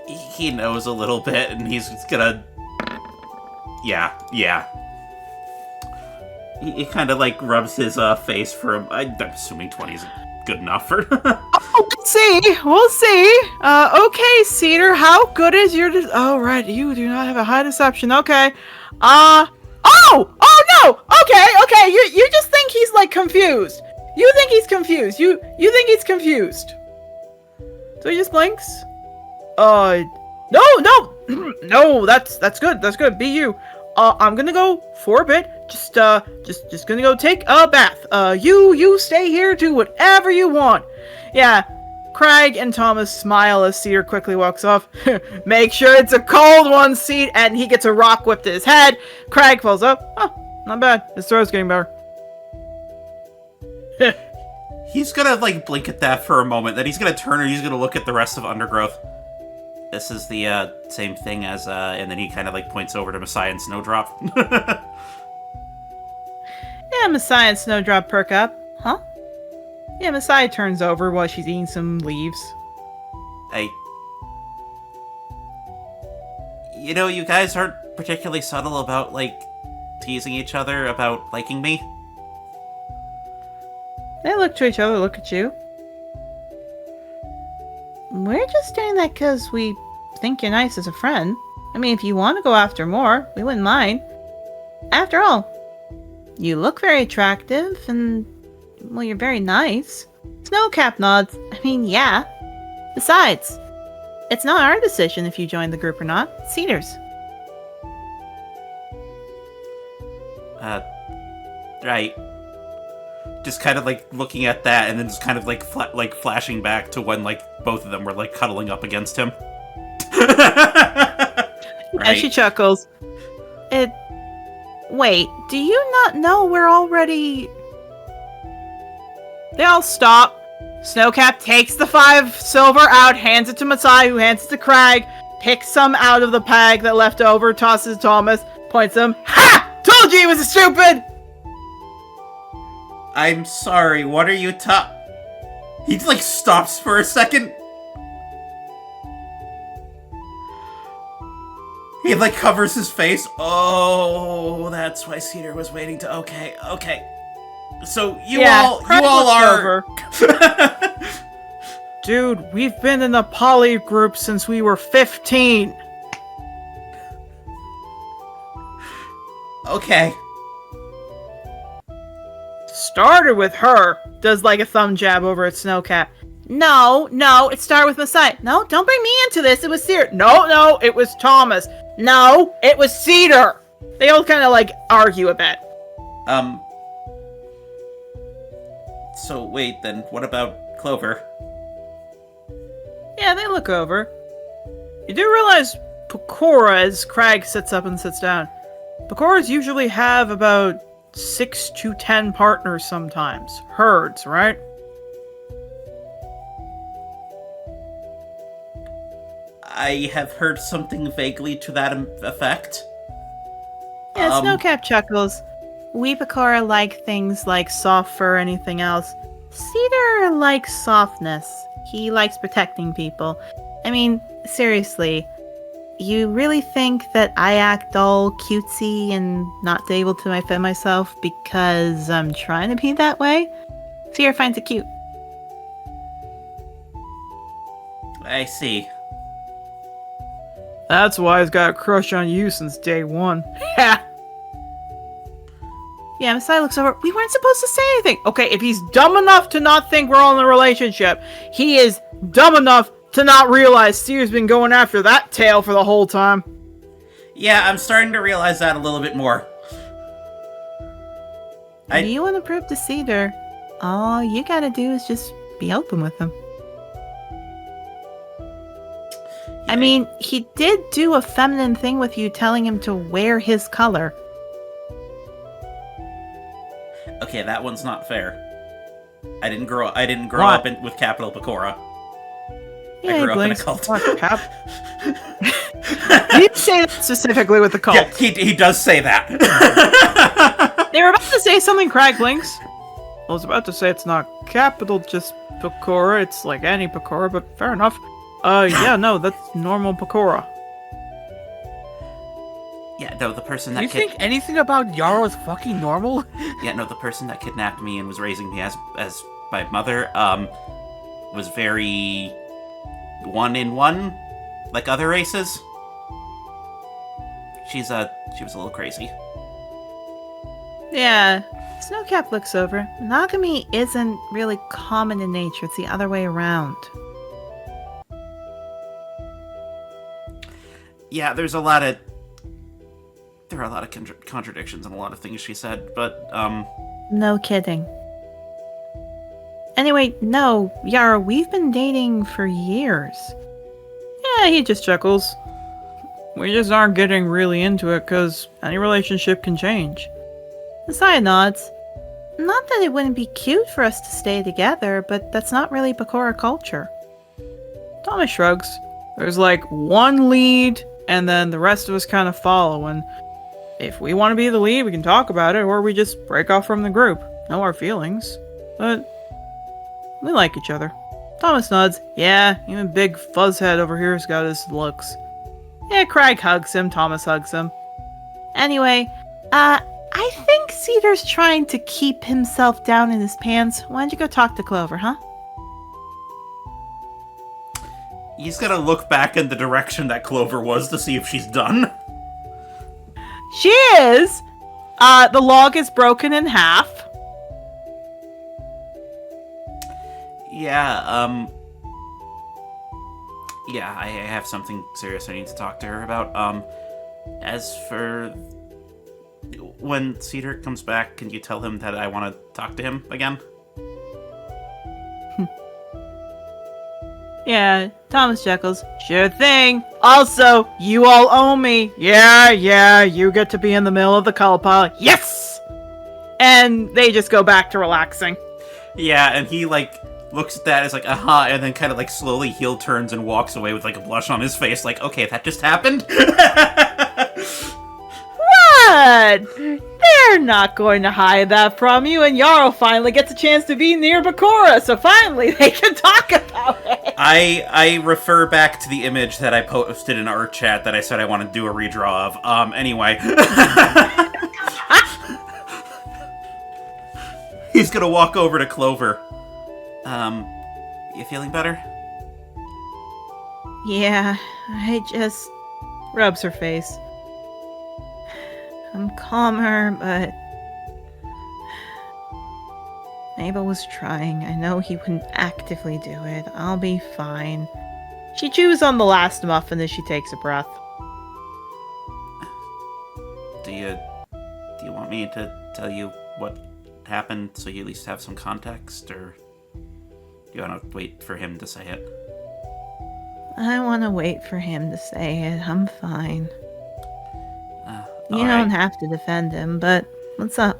He knows a little bit, and he's gonna... Yeah. He kind of, like, rubs his face for him. I'm assuming 20 is good enough for... Oh, we'll see. Okay, Cedar, how good is your... Oh, right, you do not have a high deception. Okay. Oh, no! Okay, you just think he's, like, confused. You think he's confused. You think he's confused. So he just blinks? No! No, that's good. Be you. I'm gonna go for a bit. Just gonna go take a bath. You stay here, do whatever you want. Yeah. Craig and Thomas smile as Cedar quickly walks off. Make sure it's a cold one, Cedar, and he gets a rock whipped to his head. Craig falls up. Oh, not bad. His throw's getting better. He's gonna, like, blink at that for a moment, then he's gonna turn and he's gonna look at the rest of Undergrowth. This is the, same thing as, and then he kind of, like, points over to Messiah and Snowdrop. Yeah, Messiah and Snowdrop perk up. Huh? Yeah, Messiah turns over while she's eating some leaves. You know, you guys aren't particularly subtle about, like, teasing each other about liking me. They look to each other, look at you. We're just doing that because we think you're nice as a friend. I mean, if you want to go after more, we wouldn't mind. After all, you look very attractive, and, well, you're very nice. Snowcap nods. I mean, yeah. Besides, it's not our decision if you join the group or not. It's Cedar's. Right. Just kind of, like, looking at that, and then just kind of, like, flashing back to when, like, both of them were, like, cuddling up against him. Right. And she chuckles. Wait, do you not know we're already... They all stop. Snowcap takes the 5 silver out, hands it to Masai, who hands it to Craig, picks some out of the bag that left over, tosses Thomas, points them. Ha! Told you he was stupid! I'm sorry, what are you He, like, stops for a second. He, like, covers his face. Oh, that's why Cedar was waiting to... Okay. So you all are. Dude, we've been in the poly group since we were 15. Okay. Started with her. Does like a thumb jab over at Snowcap. No, it started with Messiah. No, don't bring me into this. It was Cedar. No, it was Thomas. No, it was Cedar. They all kind of like argue a bit. So wait, then what about Clover? Yeah, they look over. You do realize Pecora, as Crag sits up and sits down, Pecoras usually have about 6 to 10 partners sometimes. Herds, right? I have heard something vaguely to that effect. Yeah, Snowcap chuckles. We Pecora like things like soft fur or anything else. Cedar likes softness. He likes protecting people. I mean, seriously, you really think that I act all cutesy and not able to defend myself because I'm trying to be that way? Cedar finds it cute. I see. That's why he's got a crush on you since day one. Ha! Yeah, Messiah looks over. We weren't supposed to say anything. Okay, if he's dumb enough to not think we're all in a relationship, he is dumb enough to not realize Cedar's been going after that tail for the whole time. Yeah, I'm starting to realize that a little bit more. If you want to prove to Cedar, all you gotta do is just be open with him. I mean, he did do a feminine thing with you, telling him to wear his color. Okay, that one's not fair. I didn't grow up with capital Pecora. Yeah, I grew up in a cult. He didn't say that specifically with the cult. Yeah, he does say that. They were about to say something, Crag blinks. I was about to say it's not capital, just Pecora. It's like any Pecora, but fair enough. Yeah, no, that's normal Pecora. Yeah, no, the person that You think anything about Yarrow is fucking normal? Yeah, no, the person that kidnapped me and was raising me as my mother, was very one-in-one, like other races. She was a little crazy. Yeah, Snowcap looks over. Monogamy isn't really common in nature. It's the other way around. Yeah, there are a lot of contradictions in a lot of things she said, but, No kidding. Anyway, no, Yara, we've been dating for years. Yeah, he just chuckles. We just aren't getting really into it, because any relationship can change. Messiah nods. Not that it wouldn't be cute for us to stay together, but that's not really Pecora culture. Thomas shrugs. There's like one lead, and then the rest of us kind of follow, and if we want to be the lead, we can talk about it, or we just break off from the group. No hard feelings. But we like each other. Thomas nods. Yeah, even big fuzzhead over here has got his looks. Yeah, Crag hugs him, Thomas hugs him. Anyway, I think Cedar's trying to keep himself down in his pants. Why don't you go talk to Clover, huh? He's gonna look back in the direction that Clover was to see if she's done. She is! The log is broken in half. Yeah, yeah, I have something serious I need to talk to her about. As for when Cedar comes back, can you tell him that I want to talk to him again? Yeah, Thomas chuckles. Sure thing. Also, you all owe me. Yeah, you get to be in the middle of the call pile. Yes! And they just go back to relaxing. Yeah, and he, like, looks at that as like, uh-huh, and then kind of, like, slowly heel turns and walks away with, like, a blush on his face, like, okay, that just happened? What? They're not going to hide that from you, and Yarrow finally gets a chance to be near Pecora, so finally they can talk about it. I refer back to the image that I posted in our chat that I said I want to do a redraw of. He's gonna walk over to Clover. You feeling better? Yeah, I just rubs her face. I'm calmer, but Mabel was trying. I know he wouldn't actively do it. I'll be fine. She chews on the last muffin as she takes a breath. Do you want me to tell you what happened so you at least have some context, or do you want to wait for him to say it? I want to wait for him to say it. I'm fine. You All right. don't have to defend him, but what's up?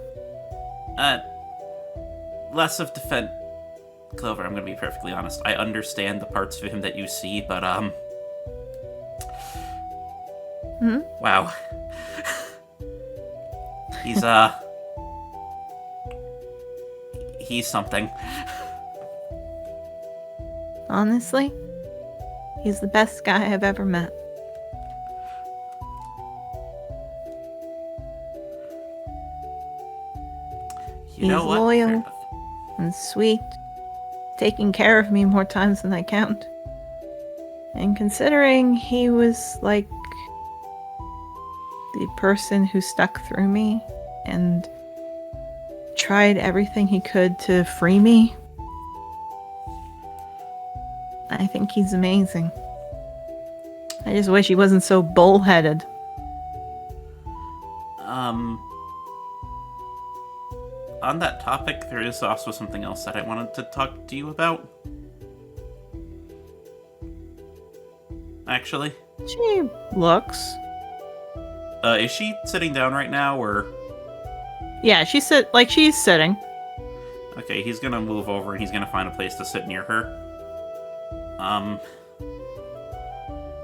Less of defend... Clover, I'm gonna be perfectly honest. I understand the parts of him that you see, but, Wow. He's something. Honestly, he's the best guy I've ever met. You know He's what? loyal. Fair enough. And sweet, taking care of me more times than I count. And considering he was like the person who stuck through me and tried everything he could to free me, I think he's amazing. I just wish he wasn't so bullheaded. On that topic, there is also something else that I wanted to talk to you about. Actually. She looks. Is she sitting down right now, or...? Yeah, she's sitting. Okay, he's gonna move over and he's gonna find a place to sit near her.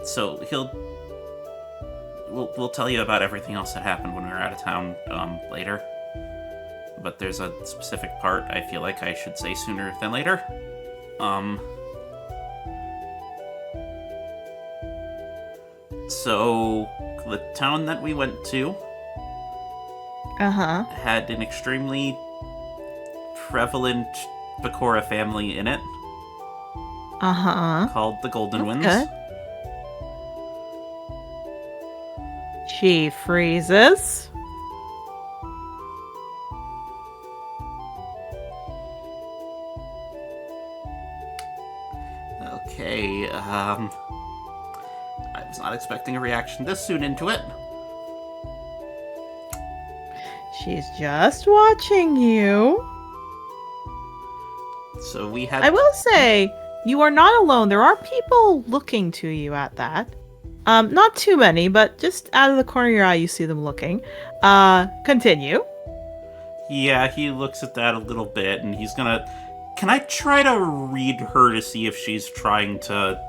So we'll tell you about everything else that happened when we were out of town, later. But there's a specific part I feel like I should say sooner than later. So, the town that we went to had an extremely prevalent Bakura family in it. Called the Golden Winds. Good. She freezes. Okay, I was not expecting a reaction this soon into it. She's just watching you. So we had... I will say, you are not alone. There are people looking to you at that. Not too many, but just out of the corner of your eye, you see them looking. Continue. Yeah, he looks at that a little bit, and he's gonna... Can I try to read her to see if she's trying to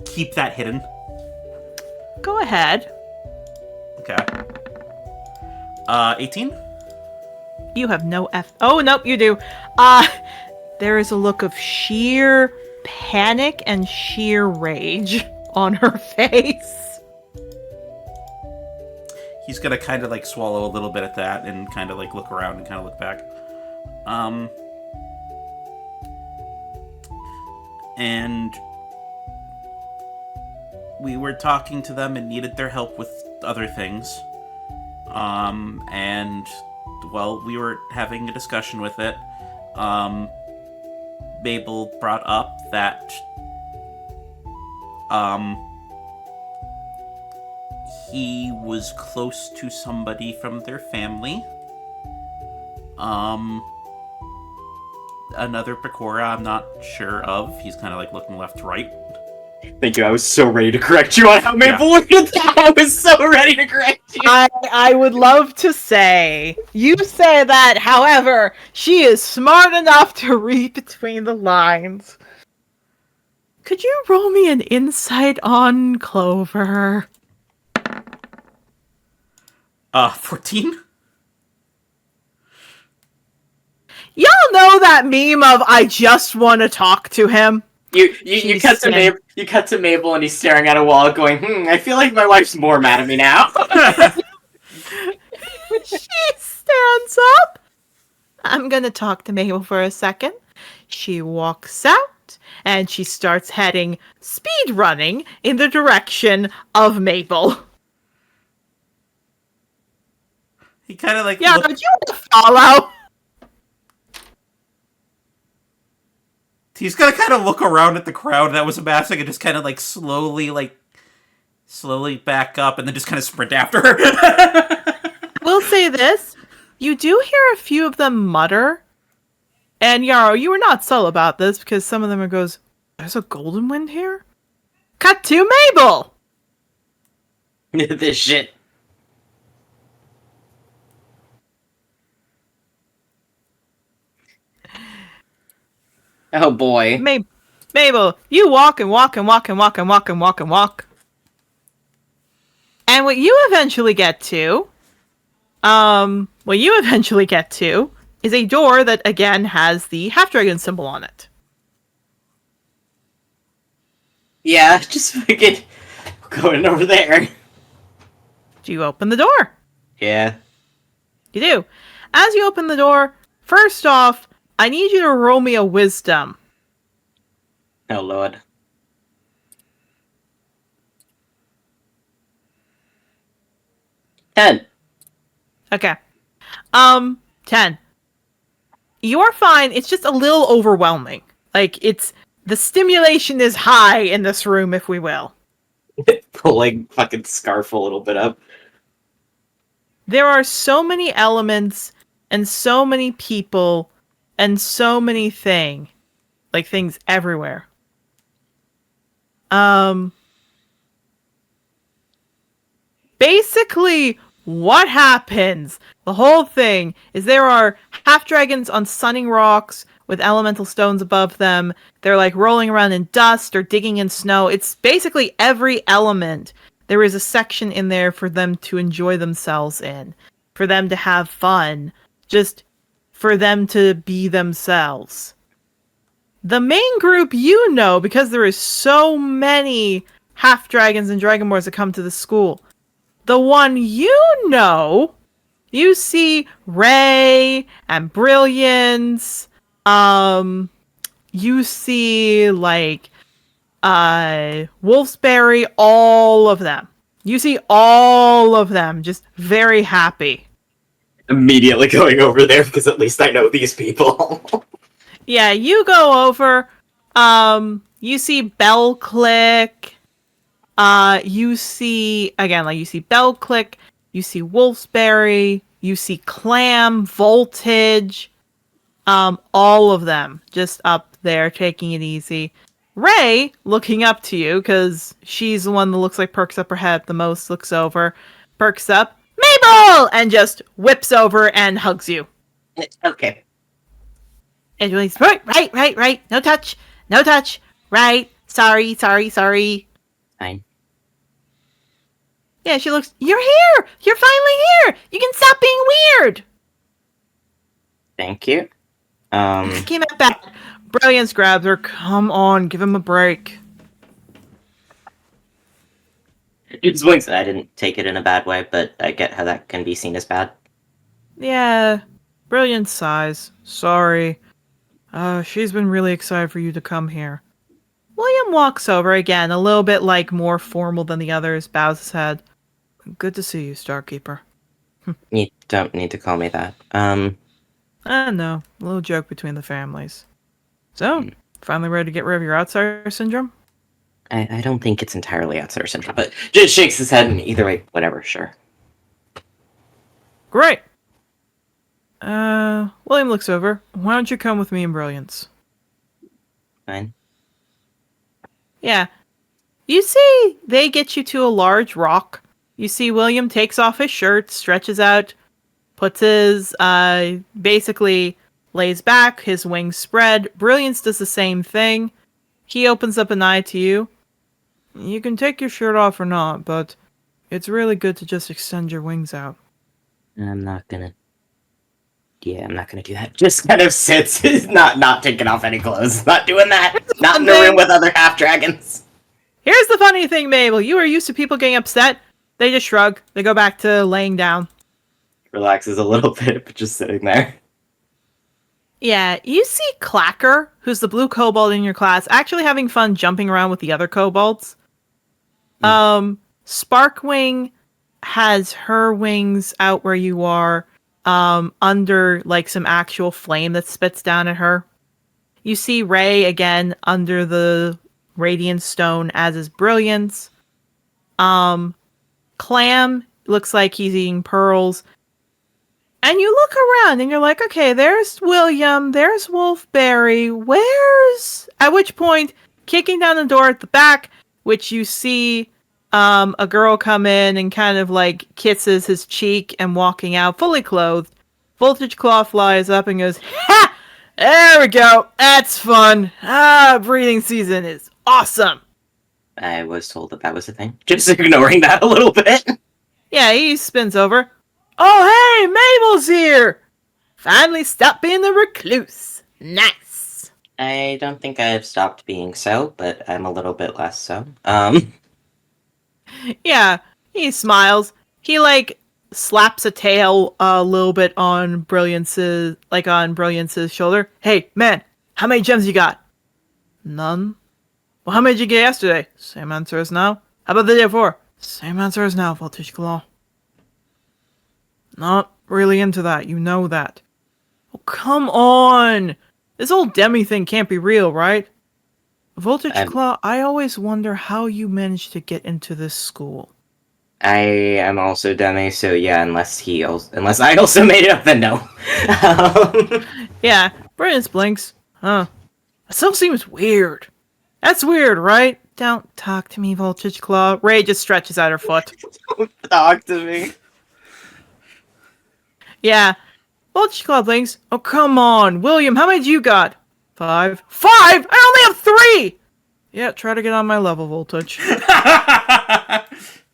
keep that hidden? Go ahead. Okay. 18? You have no Oh, nope, you do. There is a look of sheer panic and sheer rage on her face. He's gonna kind of like swallow a little bit at that and kind of like look around and kind of look back. And we were talking to them and needed their help with other things. And while we were having a discussion with it, Mabel brought up that he was close to somebody from their family. Another Pecora I'm not sure of. He's kind of like looking left to right. Thank you. I was so ready to correct you on how Mabel looked at that. I was so ready to correct you. I would love to say, you say that, however, she is smart enough to read between the lines. Could you roll me an insight on Clover? 14? Y'all know that meme of I just want to talk to him? You cut to Mabel. You cut to Mabel, and he's staring at a wall, going, I feel like my wife's more mad at me now. She's hands up. I'm gonna talk to Mabel for a second. She walks out, and she starts heading speed running in the direction of Mabel. He kind of like Yeah, don't you want to follow? He's gonna kind of look around at the crowd that was amassing and just kind of like slowly back up and then just kind of sprint after her. We'll say this. You do hear a few of them mutter. And Yarrow, you were not subtle about this because some of them goes, there's a golden wind here? Cut to Mabel! This shit. Oh boy. Mabel, you walk and walk and walk and walk and walk and walk and walk. And what you eventually get to, is a door that again has the half-dragon symbol on it. Yeah, just fucking going over there. Do you open the door? Yeah. You do. As you open the door, first off, I need you to roll me a wisdom. Oh lord. Ten. Okay. 10. You're fine. It's just a little overwhelming. Like, the stimulation is high in this room, if we will. Pulling fucking scarf a little bit up. There are so many elements and so many people and so many things everywhere. Basically, what happens, the whole thing, is there are half-dragons on sunning rocks with elemental stones above them. They're like rolling around in dust or digging in snow. It's basically every element. There is a section in there for them to enjoy themselves in, for them to have fun, just for them to be themselves. The main group because there is so many half-dragons and dragonborns that come to the school. The one you see Ray and Brilliance. You see Wolfsberry, all of them. You see all of them just very happy. Immediately going over there because at least I know these people. Yeah, you go over. You see Bell Click. You see Bell Click. You see Wolfsberry. You see Clam, Voltage. All of them just up there taking it easy. Ray, looking up to you, because she's the one that looks like perks up her head the most, looks over, perks up, Mabel! And just whips over and hugs you. Okay. And Julie's, right. No touch. Right. Sorry. Fine. Yeah, she looks, you're here! You're finally here! You can stop being weird! Thank you. Came out back. Brilliance grabs her. Come on, give him a break. It's winks. I didn't take it in a bad way, but I get how that can be seen as bad. Yeah. Brilliance sighs. Sorry. She's been really excited for you to come here. William walks over again, a little bit more formal than the others, bows his head. Good to see you, Starkeeper. You don't need to call me that. I know. A little joke between the families. So, finally ready to get rid of your outsider syndrome? I don't think it's entirely outsider syndrome, but just shakes his head, and either way, whatever, sure. Great. William looks over. Why don't you come with me and Brilliance? Fine. Yeah. You see, they get you to a large rock. You see William takes off his shirt, stretches out, puts his, basically lays back, his wings spread. Brilliance does the same thing. He opens up an eye to you. You can take your shirt off or not, but it's really good to just extend your wings out. I'm not gonna do that. Just kind of sits, not taking off any clothes. Not doing that. Not in the room with other half-dragons. Here's the funny thing, Mabel. You are used to people getting upset. They just shrug. They go back to laying down. relaxes a little bit, but just sitting there. Yeah, you see Clacker, who's the blue kobold in your class, actually having fun jumping around with the other kobolds. Sparkwing has her wings out where you are, under like some actual flame that spits down at her. You see Ray again under the radiant stone, as is Brilliance. Clam looks like he's eating pearls. And you look around and you're like, okay, there's William, there's Wolfberry, where's... At which point, kicking down the door at the back, which you see a girl come in and kind of like kisses his cheek and walking out fully clothed. Voltage Claw flies up and goes, ha! There we go, that's fun. Breeding season is awesome. I was told that was a thing. Just ignoring that a little bit. Yeah, he spins over. Oh, hey, Mabel's here! Finally stopped being the recluse. Nice. I don't think I've stopped being so, but I'm a little bit less so. Yeah, he smiles. He, like, slaps a tail a little bit on Brilliance's shoulder. Hey, man, how many gems you got? None. Well, how many did you get yesterday? Same answer as now. How about the day before? Same answer as now, Voltage Claw. Not really into that, you know that. Oh, come on! This old Demi thing can't be real, right? Voltage Claw, I always wonder how you managed to get into this school. I am also Demi, so yeah, unless I also made it up, then no. Yeah, Brilliance blinks. Huh. That still seems weird. That's weird, right? Don't talk to me, Voltage Claw. Ray just stretches out her foot. Don't talk to me. Yeah. Voltage Claw blinks. Oh, come on. William, how many you got? 5. 5? I only have 3! Yeah, try to get on my level, Voltage.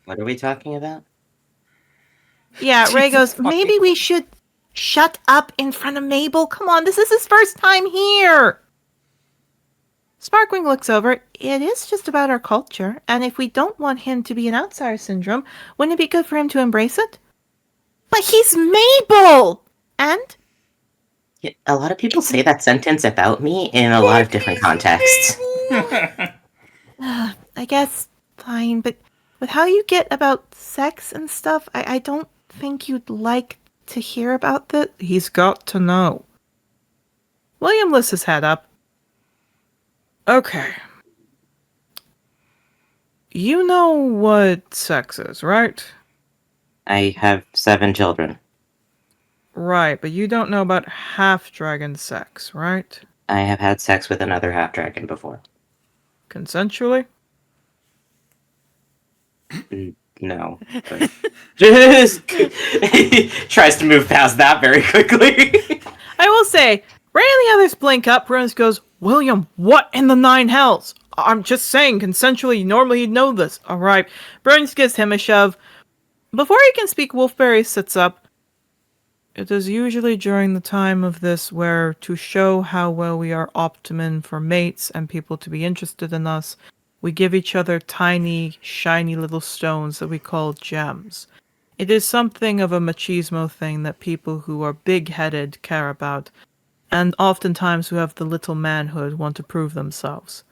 What are we talking about? Yeah, Ray goes, maybe we should shut up in front of Mabel. Come on, this is his first time here. Sparkwing looks over. It is just about our culture, and if we don't want him to be an outsider syndrome, wouldn't it be good for him to embrace it? But he's Mabel! And? Yeah, a lot of people say that sentence about me in a lot of different contexts. I guess fine, but with how you get about sex and stuff, I don't think you'd like to hear about that. He's got to know. William lifts his head up. Okay. You know what sex is, right? I have 7 children. Right, but you don't know about half-dragon sex, right? I have had sex with another half-dragon before. Consensually? No. But... Just he tries to move past that very quickly. I will say, Ray and the others blink up. Bruns goes, William, what in the 9 hells? I'm just saying, consensually, normally you'd know this. Alright. Bruns gives him a shove. Before he can speak, Wolfberry sits up. It is usually during the time of this where, to show how well we are optimum for mates and people to be interested in us, we give each other tiny, shiny little stones that we call gems. It is something of a machismo thing that people who are big-headed care about, and oftentimes who have the little manhood want to prove themselves.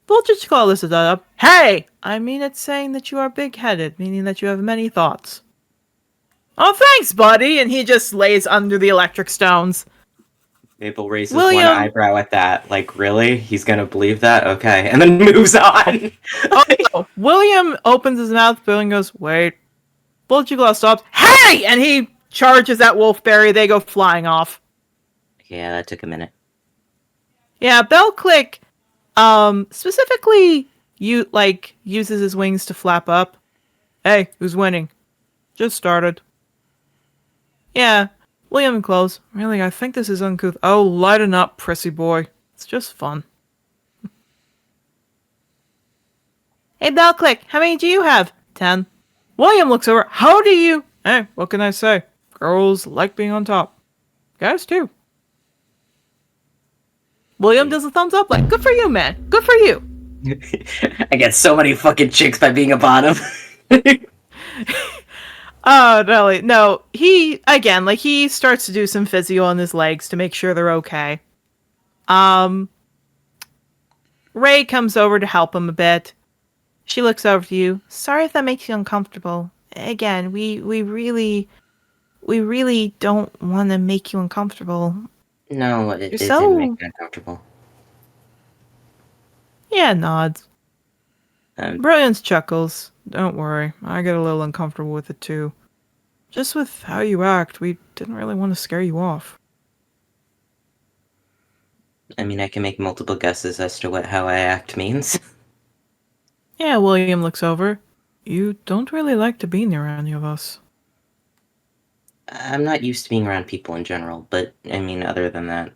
Voltage Claw listed that up. Hey! I mean it's saying that you are big-headed, meaning that you have many thoughts. Oh, thanks, buddy! And he just lays under the electric stones. Mabel raises William. one eyebrow at that. Like, really? He's gonna believe that? Okay. And then moves on. Oh, William opens his mouth, Bill, and goes, wait. Voltage Claw stops. Hey! And he charges at Wolfberry. They go flying off. Yeah, that took a minute. Yeah, Bellclick, specifically, uses his wings to flap up. Hey, who's winning? Just started. Yeah, William and close. Really, I think this is uncouth. Oh, lighten up, prissy boy. It's just fun. Hey, Bellclick, how many do you have? 10. William looks over. How do you... Hey, what can I say? Girls like being on top. Guys, too. William does a thumbs up like, good for you, man. Good for you. I get so many fucking chicks by being a bottom. Oh, Nelly. No, he, again, like, he starts to do some physio on his legs to make sure they're okay. Ray comes over to help him a bit. She looks over to you. Sorry if that makes you uncomfortable. Again, we really don't want to make you uncomfortable. No, it You're didn't so... make me uncomfortable. Yeah, nods. Um, Brilliance chuckles. Don't worry, I get a little uncomfortable with it too. Just with how you act, we didn't really want to scare you off. I mean, I can make multiple guesses as to how I act means. Yeah, William looks over. You don't really like to be near any of us. I'm not used to being around people in general, but I mean, other than that,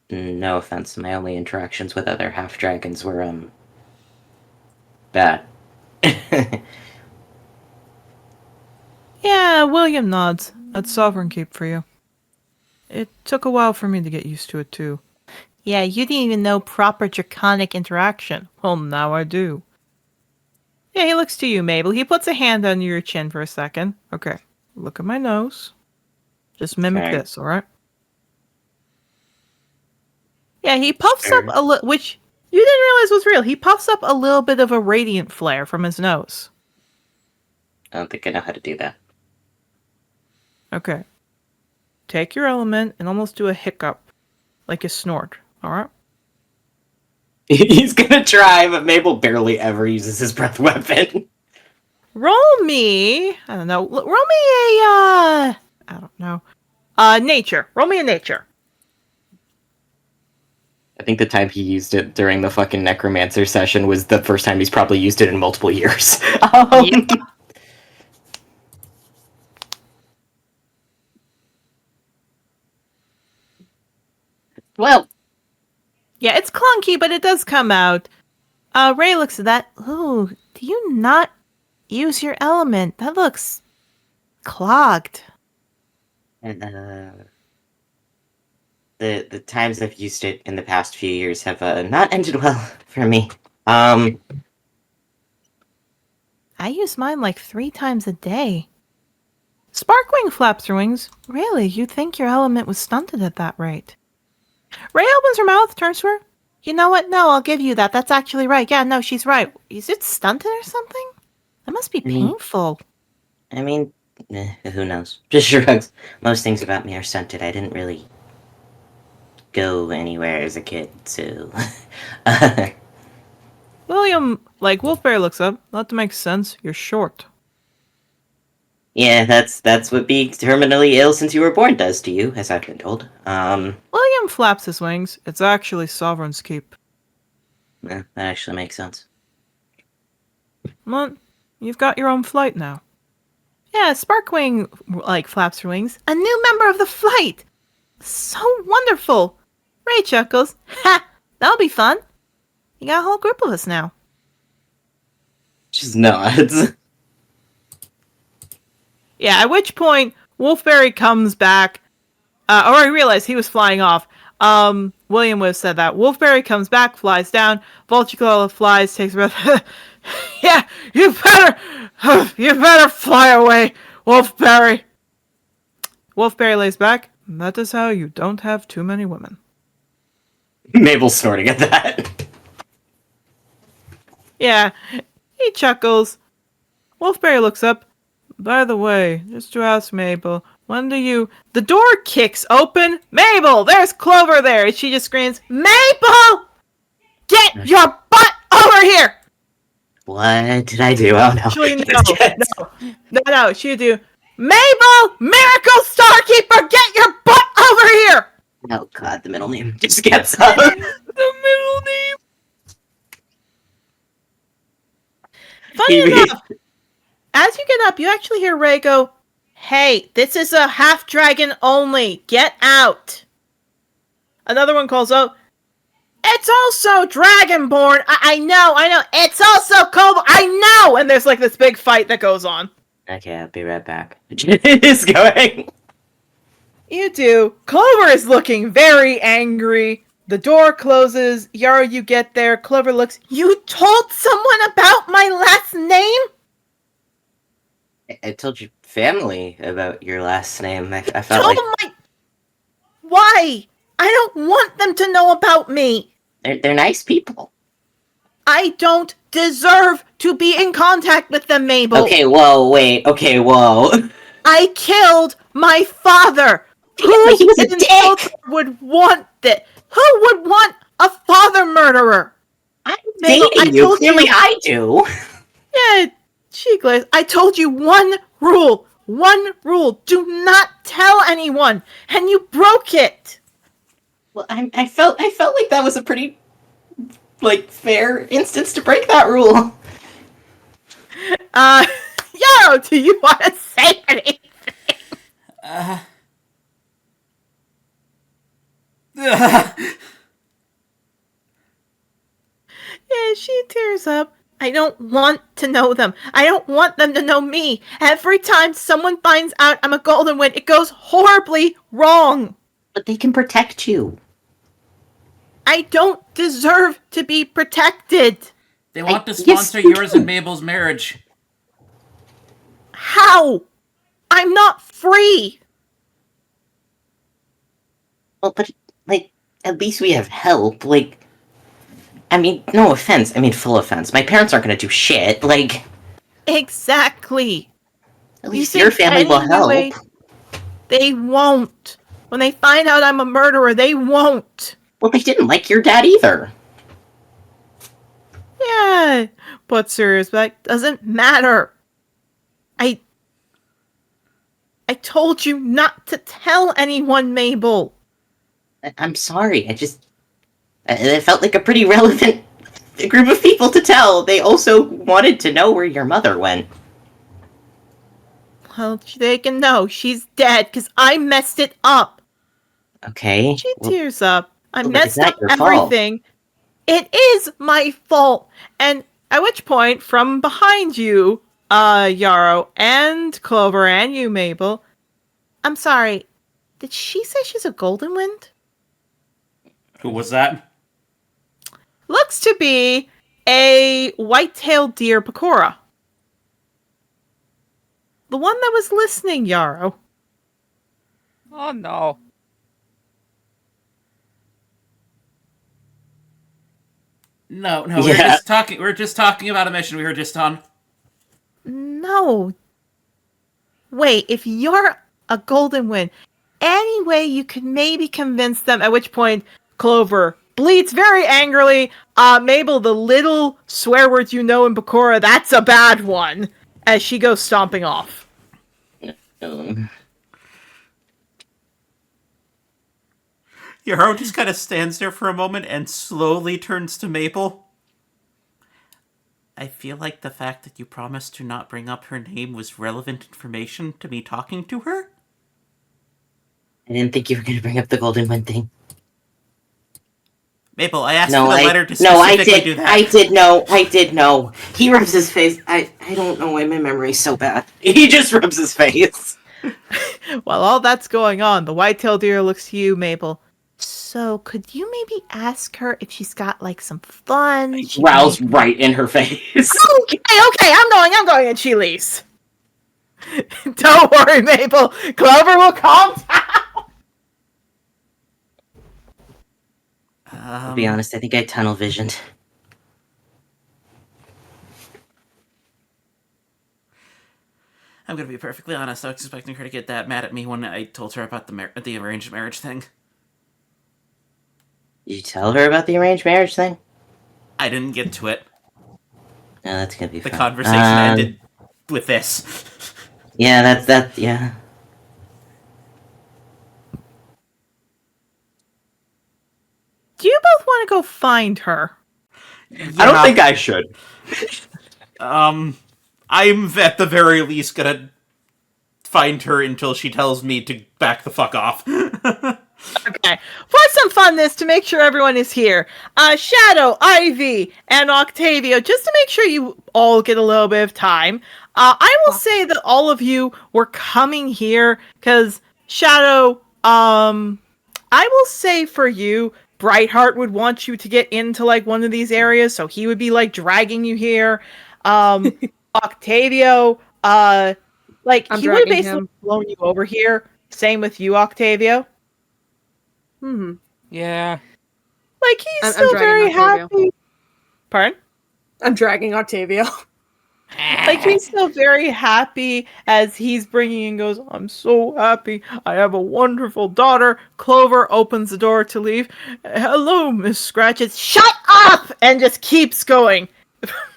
no offense, my only interactions with other half-dragons were, bad. Yeah, William nods. That's Sovereign Keep for you. It took a while for me to get used to it too. Yeah, you didn't even know proper draconic interaction. Well, now I do. Yeah, he looks to you, Mabel. He puts a hand under your chin for a second. Okay, look at my nose. Just mimic Okay. this, alright? Yeah, he puffs Sure. up a little, which you didn't realize was real. He puffs up a little bit of a radiant flare from his nose. I don't think I know how to do that. Okay. Take your element and almost do a hiccup. Like a snort, alright? He's gonna try, but Mabel barely ever uses his breath weapon. Roll me, I don't know, roll me a, I don't know. Nature. Roll me a nature. I think the time he used it during the fucking necromancer session was the first time he's probably used it in multiple years. Yeah. Well, Yeah, it's clunky, but it does come out. Ray looks at that. Ooh, do you not use your element? That looks clogged. And, the times I've used it in the past few years have, not ended well for me. I use mine like 3 times a day. Sparkwing flaps her wings. Really, you'd think your element was stunted at that rate. Ray opens her mouth, turns to her. You know what? No, I'll give you that. That's actually right. Yeah, no, she's right. Is it stunted or something? That must be painful. I mean, who knows? Just shrugs. Most things about me are stunted. I didn't really go anywhere as a kid, so... William, like, Wolfberry looks up. That makes sense. You're short. Yeah, that's what being terminally ill since you were born does to you, as I've been told. William flaps his wings. It's actually Sovereign's Keep. That actually makes sense. Well, you've got your own flight now. Yeah, Sparkwing, like, flaps her wings. A new member of the flight! So wonderful! Ray chuckles. Ha! That'll be fun. You got a whole group of us now. just nods. Yeah, at which point, Wolfberry comes back. Or I realized he was flying off. William would have said that. Wolfberry comes back, flies down. Vulture flies, takes a breath. Yeah, you better fly away, Wolfberry. Wolfberry lays back. That is how you don't have too many women. Mabel's snorting at that. Yeah, he chuckles. Wolfberry looks up. By the way, just to ask Mabel, when do you... The door kicks open. Mabel, there's Clover there. And she just screams, Mabel! Get your butt over here! What did I do? Oh no. Actually, no. She'd do, Mabel! Miracle Starkeeper, get your butt over here! Oh god, the middle name just gets up. The middle name. Funny enough, as you get up, you actually hear Ray go, Hey, this is a half-dragon only. Get out. Another one calls out, It's also Dragonborn. I know. It's also Cobalt. I know. And there's like this big fight that goes on. Okay, I'll be right back. It's going. You do. Clover is looking very angry. The door closes. Yara, you get there. Clover looks, You told someone about my last name? I told your family about your last name. I felt Told like my... Why? I don't want them to know about me. they're nice people. I don't deserve to be in contact with them, Mabel. Okay, whoa, wait. Okay, whoa. I killed my father. Who But he was a in dick! Trothar would want that? Who would want a father murderer? I'm Mabel, dating you. Clearly I do. Yeah, Cheekless, I told you one rule. One rule. Do not tell anyone. And you broke it. Well, I felt like that was a pretty, fair instance to break that rule. Yo, do you want to say anything? Yeah, she tears up. I don't want to know them. I don't want them to know me. Every time someone finds out I'm a golden wind, it goes horribly wrong. But they can protect you. I don't deserve to be protected. They want to sponsor yours and Mabel's marriage. How? I'm not free. Well, but, at least we have help. I mean, no offense. I mean, full offense. My parents aren't gonna do shit. Exactly. At least your family will help. They won't. When they find out I'm a murderer, they won't. Well, they didn't like your dad either. Yeah, but serious, that doesn't matter. I told you not to tell anyone, Mabel. I'm sorry. It felt like a pretty relevant group of people to tell. They also wanted to know where your mother went. Well, they can know she's dead because I messed it up. Okay. She tears up. I but messed it's not up your fault. everything. It is my fault. And at which point, from behind you, Yarrow and Clover and you, Mabel. I'm sorry. Did she say she's a golden wind? Who was that? Looks to be a white-tailed deer pecora. The one that was listening, Yarrow. Oh no. No, we're just talking about a mission we were just on. No. Wait, if you're a golden wind, any way you could maybe convince them, at which point Clover bleats very angrily. Mabel, the little swear words you know in Pecora, that's a bad one, as she goes stomping off. Yarrow just kind of stands there for a moment and slowly turns to Mabel. I feel like the fact that you promised to not bring up her name was relevant information to me talking to her? I didn't think you were going to bring up the golden wind thing. Mabel, I asked for the letter to specifically do that. I did know. He rubs his face. I don't know why my memory's so bad. He just rubs his face. While all that's going on, the white-tailed deer looks to you, Mabel. So, could you maybe ask her if she's got, some fun? Growls right in her face. Okay, I'm going, and she leaves. Don't worry, Mabel. Clover will calm down. To be honest, I think I tunnel visioned. I'm gonna be perfectly honest, I was expecting her to get that mad at me when I told her about the arranged marriage thing. Did you tell her about the arranged marriage thing? I didn't get to it. No, that's gonna be The fun. conversation ended with this. Yeah, that's yeah. Do you both want to go find her? I don't think I should. I'm at the very least gonna find her until she tells me to back the fuck off. Okay. For some funness, to make sure everyone is here, Shadow, Ivy, and Octavio, just to make sure you all get a little bit of time, I will say that all of you were coming here because Shadow, I will say for you, Brightheart would want you to get into one of these areas, so he would be dragging you here. Octavio, Like, I'm he would have dragging basically him. blown you over here. Same with you, Octavio. Hmm. Yeah. Like, he's I'm still dragging very Octavio. happy. Pardon? I'm dragging Octavio. Like, he's still very happy as he's bringing and goes, I'm so happy. I have a wonderful daughter. Clover opens the door to leave. Hello, Miss Scratches. Shut up! And just keeps going.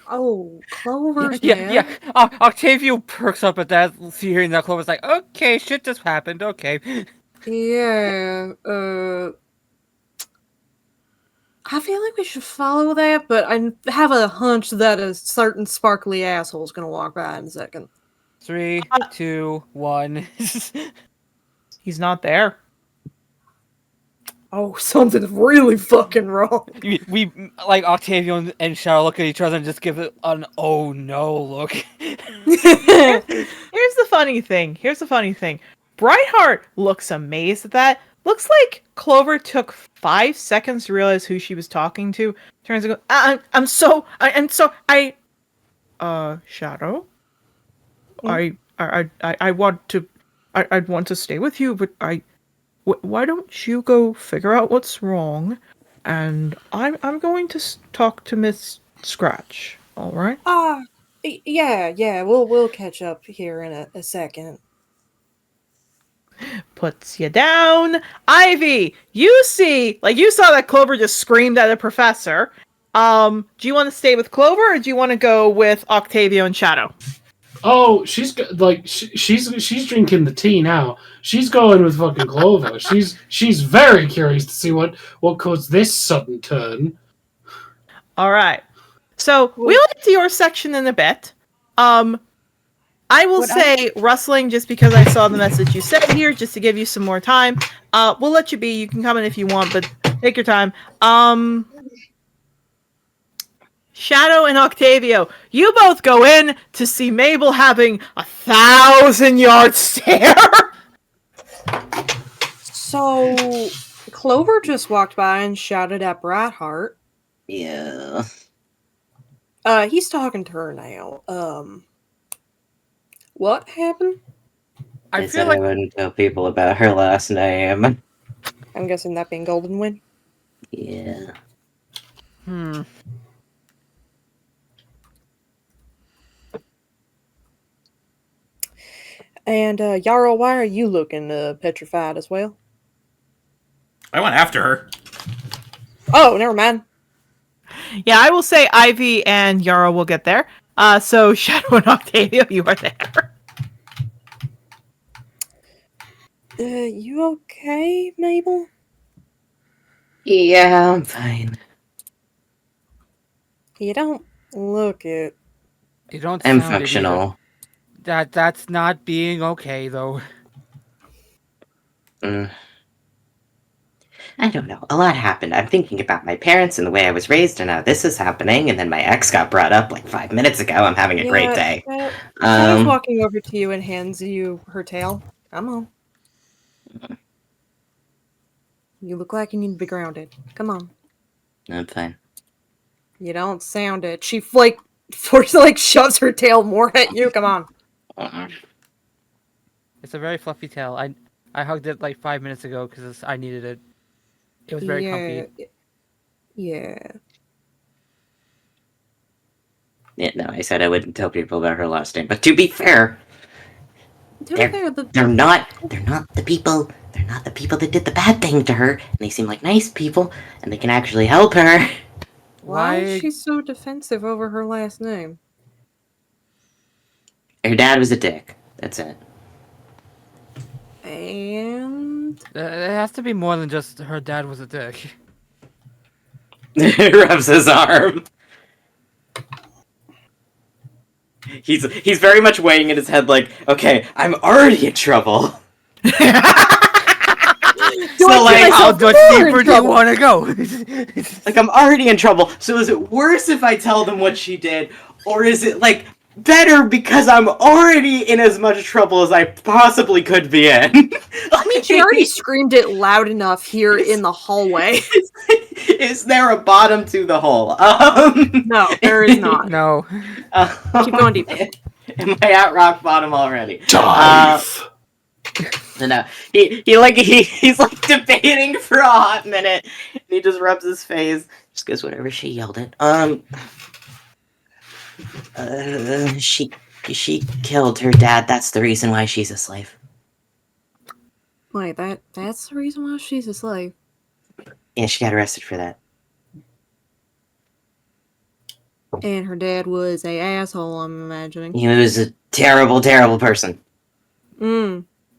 Oh, Clover's Yeah. mad. Octavio perks up at that, hearing that. Clover's like, okay, shit just happened, okay. Yeah, I feel like we should follow that, but I have a hunch that a certain sparkly asshole's gonna walk by in a second. 3, 2, 1. He's not there. Oh, something's really fucking wrong. we like Octavio and Shadow look at each other and just give it an oh no look. Here's the funny thing. Brightheart looks amazed at that. Looks like Clover took 5 seconds to realize who she was talking to. Turns and goes, Shadow? I want to, I'd want to stay with you, but why don't you go figure out what's wrong, and I'm going to talk to Miss Scratch, alright? Yeah, we'll catch up here in a second. Puts you down. Ivy, you saw that Clover just screamed at a professor. Do you want to stay with Clover, or do you want to go with Octavio and Shadow? Oh, she's drinking the tea now. She's going with fucking Clover. She's very curious to see what caused this sudden turn. All right. So we'll get to your section in a bit. I will say rustling just because I saw the message you said here, just to give you some more time. We'll let you be. You can come in if you want, but take your time. Shadow and Octavio, you both go in to see Mabel having 1,000-yard stare. So, Clover just walked by and shouted at Brightheart. Yeah. He's talking to her now. What happened? I said I wouldn't tell people about her last name. I'm guessing that being Golden Wind. Yeah. And, Yarrow, why are you looking petrified as well? I went after her. Oh, never mind. Yeah, I will say Ivy and Yarrow will get there. So Shadow and Octavio, you are there. You okay, Mabel? Yeah, I'm fine. You don't look it. You don't I'm sound it functional. either. That's not being okay, though. I don't know. A lot happened. I'm thinking about my parents and the way I was raised, and now this is happening, and then my ex got brought up like 5 minutes ago. I'm having a great day. Shadow's walking over to you and hands you her tail. Come on. You look like you need to be grounded. Come on. I'm fine. You don't sound it. She shoves her tail more at you. Come on. It's a very fluffy tail. I hugged it like 5 minutes ago because I needed it. It was very comfy. Yeah. Yeah, no, I said I wouldn't tell people about her last name. But to be fair, they're not the people that did the bad thing to her. And they seem like nice people, and they can actually help her. Why is she so defensive over her last name? Her dad was a dick. That's it. And It has to be more than just her dad was a dick. Rubs his arm. He's very much weighing in his head like, okay, I'm already in trouble. So like, how much deeper do you want to go? Like, I'm already in trouble, so is it worse if I tell them what she did? Or is it, like, better because I'm already in as much trouble as I possibly could be in? I mean, she already screamed it loud enough here in the hallway. Is there a bottom to the hole? No, there is not. No. Keep going deeper. Am I at rock bottom already? Dive. No, he's like debating for a hot minute. And he just rubs his face. Just goes whatever she yelled at. She killed her dad. That's the reason why she's a slave. Wait, that's the reason why she's a slave. Yeah, she got arrested for that. And her dad was a asshole, I'm imagining. He was a terrible, terrible person.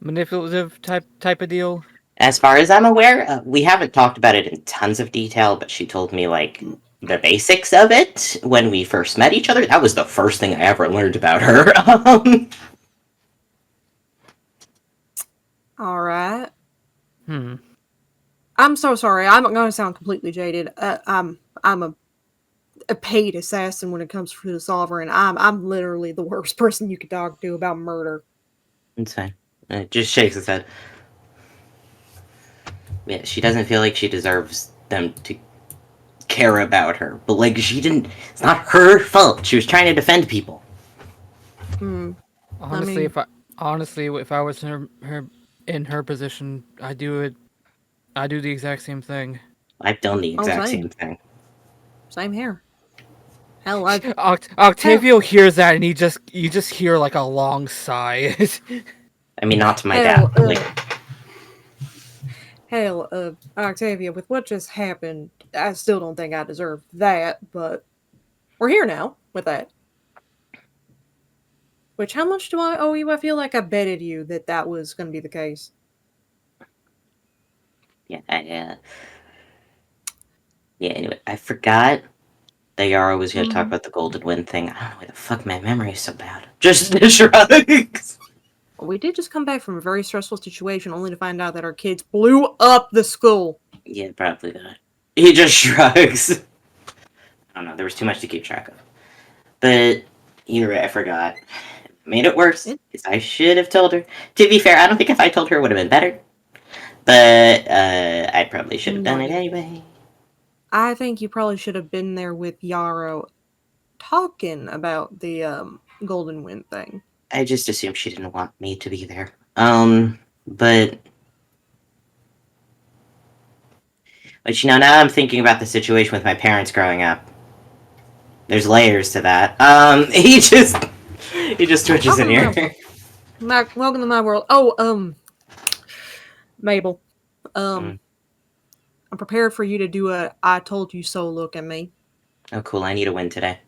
Manipulative type of deal. As far as I'm aware, we haven't talked about it in tons of detail, but she told me, like, the basics of it when we first met each other. That was the first thing I ever learned about her. Alright. I'm so sorry. I'm going to sound completely jaded. I'm a paid assassin when it comes to the Sovereign. I'm literally the worst person you could talk to about murder. It's fine. It just shakes his head. Yeah, she doesn't feel like she deserves them to care about her. But, like, she didn't... It's not her fault. She was trying to defend people. Honestly, if I was in her position, I do the exact same thing. I've done the exact same thing. Same here. Hell, Octavio hears that and you just hear like a long sigh. I mean, not to my dad. Octavia, with what just happened, I still don't think I deserve that, but we're here now with that. Which, how much do I owe you? I feel like I betted you that was going to be the case. Yeah, anyway, I forgot that Yara was going to talk about the Golden Wind thing. I don't know why the fuck my memory is so bad. Just shrugs. We did just come back from a very stressful situation only to find out that our kids blew up the school. Yeah, probably not. He just shrugs. I don't know, there was too much to keep track of. But either way, I forgot. Made it worse, because I should have told her. To be fair, I don't think if I told her it would have been better. But I probably should have done it anyway. I think you probably should have been there with Yarrow talking about the Golden Wind thing. I just assumed she didn't want me to be there. But you know, now I'm thinking about the situation with my parents growing up. There's layers to that. He just twitches in here. Welcome to my world. Oh, Mabel. I'm prepared for you to do a I told you so look at me. Oh, cool. I need a win today.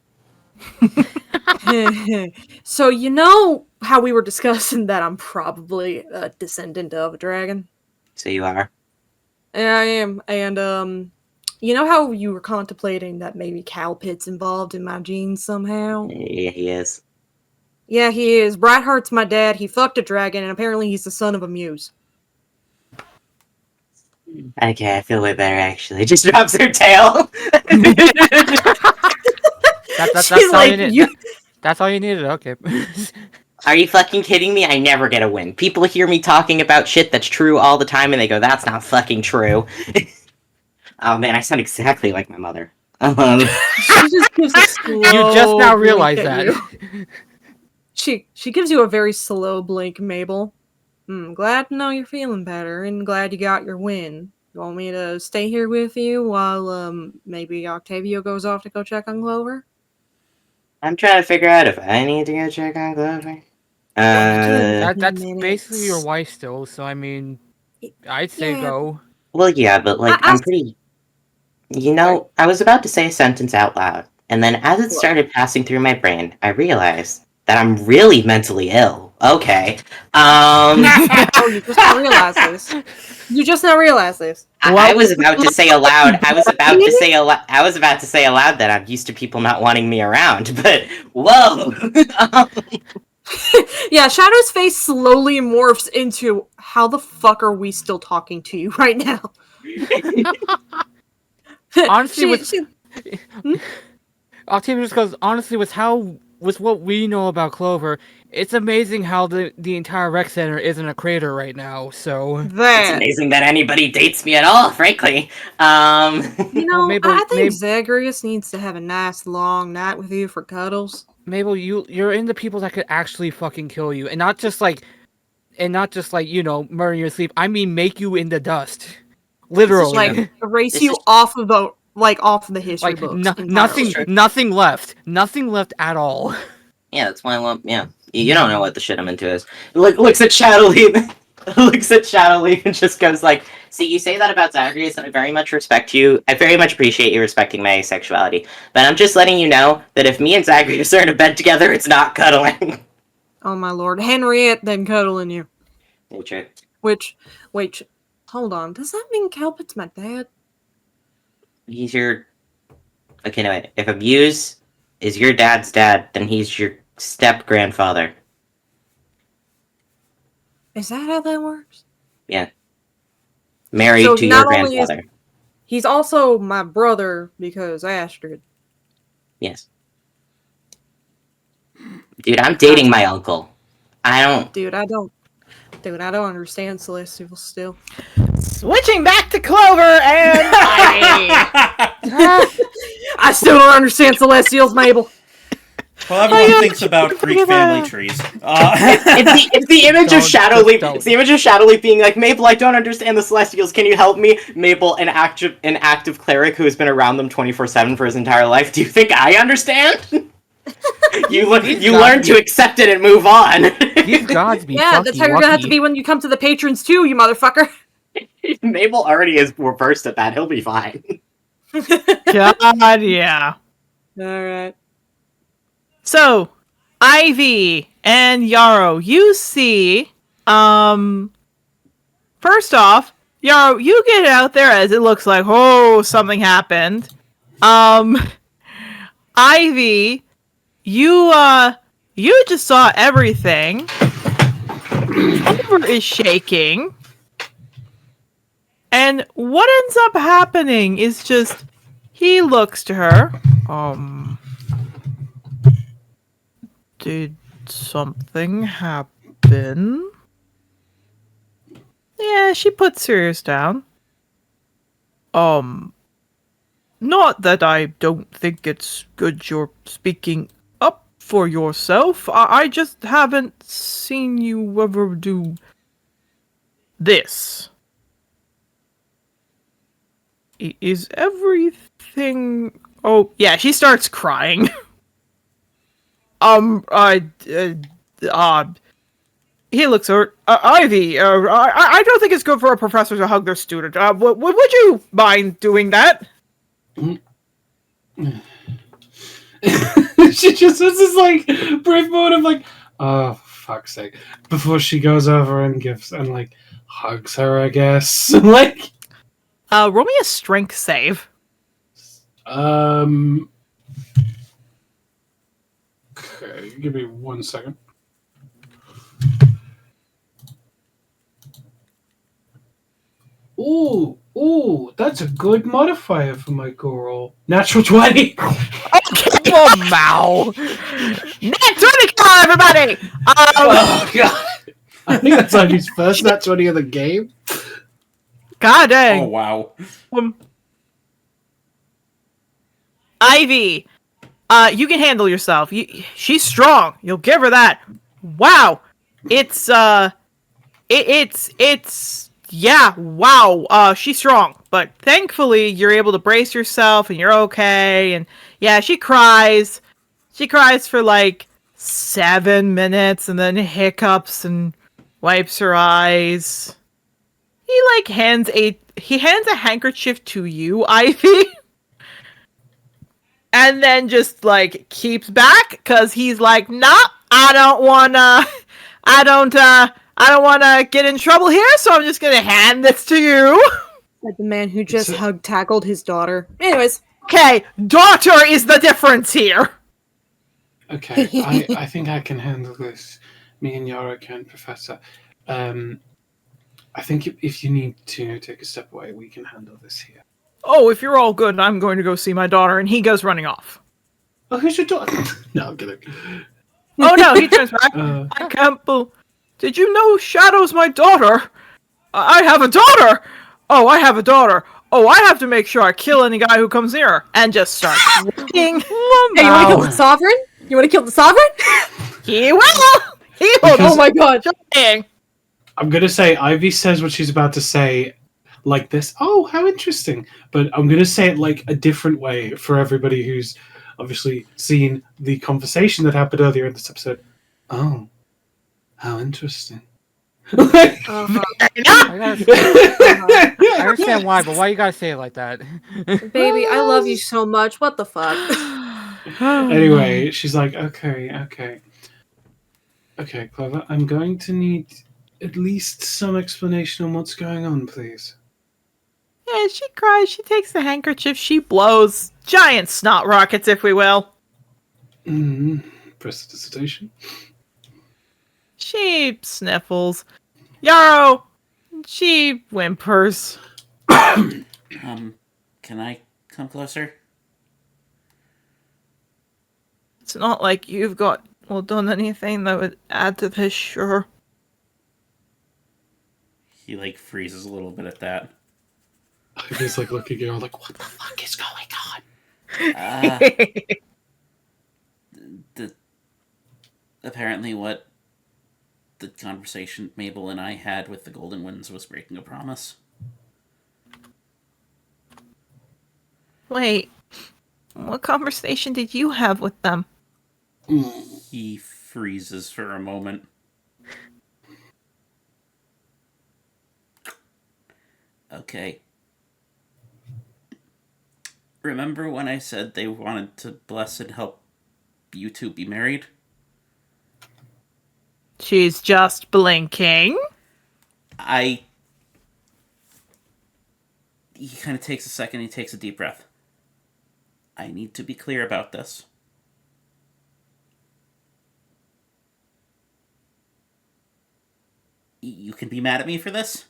So, you know how we were discussing that I'm probably a descendant of a dragon? So you are? Yeah, I am. And, you know how you were contemplating that maybe Cowpit's involved in my genes somehow? Yeah, he is. Yeah, he is. Brightheart's my dad. He fucked a dragon, and apparently he's the son of a muse. Okay, I feel way better, actually. Just drops her tail. That's all you need. That's all you needed. Okay. Are you fucking kidding me? I never get a win. People hear me talking about shit that's true all the time, and they go, "That's not fucking true." Oh man, I sound exactly like my mother. She just gives a slow You just now realized that. She gives you a very slow blink, Mabel. Glad to know you're feeling better, and glad you got your win. You want me to stay here with you while maybe Octavio goes off to go check on Clover? I'm trying to figure out if I need to go check on Clover. That's basically your wife still, so I mean, I'd say go. Well, yeah, but like, I'm pretty... You know, I was about to say a sentence out loud, and then as it started passing through my brain, I realized that I'm really mentally ill. Okay. Oh, you just now realized this. You just now realized this. I was about to say aloud. I was about to say aloud that I'm used to people not wanting me around. But whoa. Yeah, Shadow's face slowly morphs into how the fuck are we still talking to you right now? Honestly, Octavia just goes. Honestly, with what we know about Clover, it's amazing how the entire rec center isn't a crater right now. So it's amazing that anybody dates me at all, frankly. You know, I think Zagreus needs to have a nice long night with you for cuddles. Mabel, you're into people that could actually fucking kill you, and not just like, murder in your sleep. I mean, make you in the dust, literally. Like erase This you is- off of the history Like books. nothing, entirely. nothing left at all. Yeah, that's why I want. Yeah, you don't know what the shit I'm into is. Looks at Shadowleaf, looks at Shadowleaf, and just goes like, "See, you say that about Zacharias, and I very much respect you. I very much appreciate you respecting my asexuality. But I'm just letting you know that if me and Zacharias are in a bed together, it's not cuddling." Oh my lord, Henriette then cuddling you. Nature. Which, wait, hold on. Does that mean Calpit's my dad? He's your. Okay, no wait. If Abuse is your dad's dad, then he's your step grandfather. Is that how that works? Yeah. Married So to your not only is- grandfather. He's also my brother because Astrid. Yes. Dude, I'm dating my uncle. I don't. Dude, I don't understand Celestial still. Switching back to Clover and Ivy. I still don't understand Celestials, Mabel. Well, everyone thinks about Greek family trees. It's the image of Shadowleaf. don't. It's the image of Shadowleaf being like, Mabel, I don't understand the Celestials. Can you help me? Mabel, an active cleric who has been around them 24/7 for his entire life. Do you think I understand? You learn to accept it and move on. These gods be Yeah, that's how you're gonna have to be when you come to the patrons too, you motherfucker. Mabel already is versed at that. He'll be fine. God, yeah. Alright. So, Ivy and Yarrow, you see, first off, Yarrow, you get out there as it looks like, oh, something happened. Ivy, you just saw everything. Clover is shaking. And what ends up happening is just, he looks to her, did something happen? Yeah, she put Sirius down. Not that I don't think it's good you're speaking up for yourself. I just haven't seen you ever do this. Is everything... Oh, yeah, she starts crying. He looks hurt. Ivy, I don't think it's good for a professor to hug their student. Would you mind doing that? She just has this like brief moment of like, oh fuck's sake, before she goes over and gives and like hugs her, I guess. Like, Roll me a strength save. okay, give me 1 second. Ooh, that's a good modifier for my girl. Natural 20. Oh, Mao. Nat 20, everybody! Oh god. I think that's Ivy's first nat 20 of the game. God dang. Oh, wow. Ivy, you can handle yourself. She's strong. You'll give her that. Wow. Yeah, wow. She's strong. But thankfully, you're able to brace yourself and you're okay. And yeah, she cries. She cries for like 7 minutes and then hiccups and wipes her eyes. He like hands a handkerchief to you, Ivy. And then just like keeps back because he's like, nah, I don't wanna get in trouble here, so I'm just gonna hand this to you. Like the man who just tackled his daughter. Anyways. Okay, daughter is the difference here. Okay, I think I can handle this. Me and Yara can, Professor. I think if you need to take a step away, we can handle this here. Oh, if you're all good, I'm going to go see my daughter, and he goes running off. Oh, who's your daughter? No, I'm kidding. Oh no, he turns back. I can't believe... Did you know Shadow's my daughter? I have a daughter! Oh, I have a daughter. Oh, I have to make sure I kill any guy who comes near her. And just starts looking. Hey, you want to kill the Sovereign? You want to kill the sovereign? He will! He will! Because- Oh my god. I'm gonna say Ivy says what she's about to say like this. Oh, how interesting! But I'm gonna say it like a different way for everybody who's obviously seen the conversation that happened earlier in this episode. Oh, how interesting! Uh-huh. I understand why, but why you gotta say it like that? Baby, I love you so much. What the fuck? Anyway, she's like, okay, Clover, I'm going to need at least some explanation on what's going on, please. Yeah, she cries, she takes the handkerchief, she blows. Giant snot rockets, if we will. Prestidigitation. She sniffles. Yarrow, she whimpers. Can I come closer? It's not like you've done anything that would add to this, sure. He, like, freezes a little bit at that. Ivy's like looking at her like, what the fuck is going on? Apparently what the conversation Mabel and I had with the Golden Winds was breaking a promise. Wait, what conversation did you have with them? He freezes for a moment. Okay. Remember when I said they wanted to bless and help you two be married? She's just blinking. He kind of takes a second, he takes a deep breath. I need to be clear about this. You can be mad at me for this,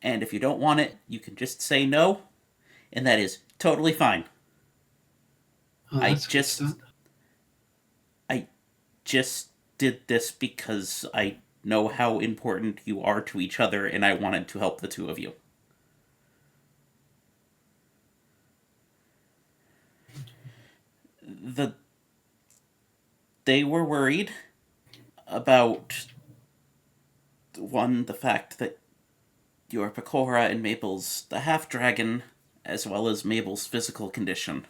and if you don't want it, you can just say no, and that is totally fine. Oh, I that's just did this because I know how important you are to each other, and I wanted to help the two of you. They were worried about the fact that your Pecora and Mabel's the half-dragon, as well as Mabel's physical condition,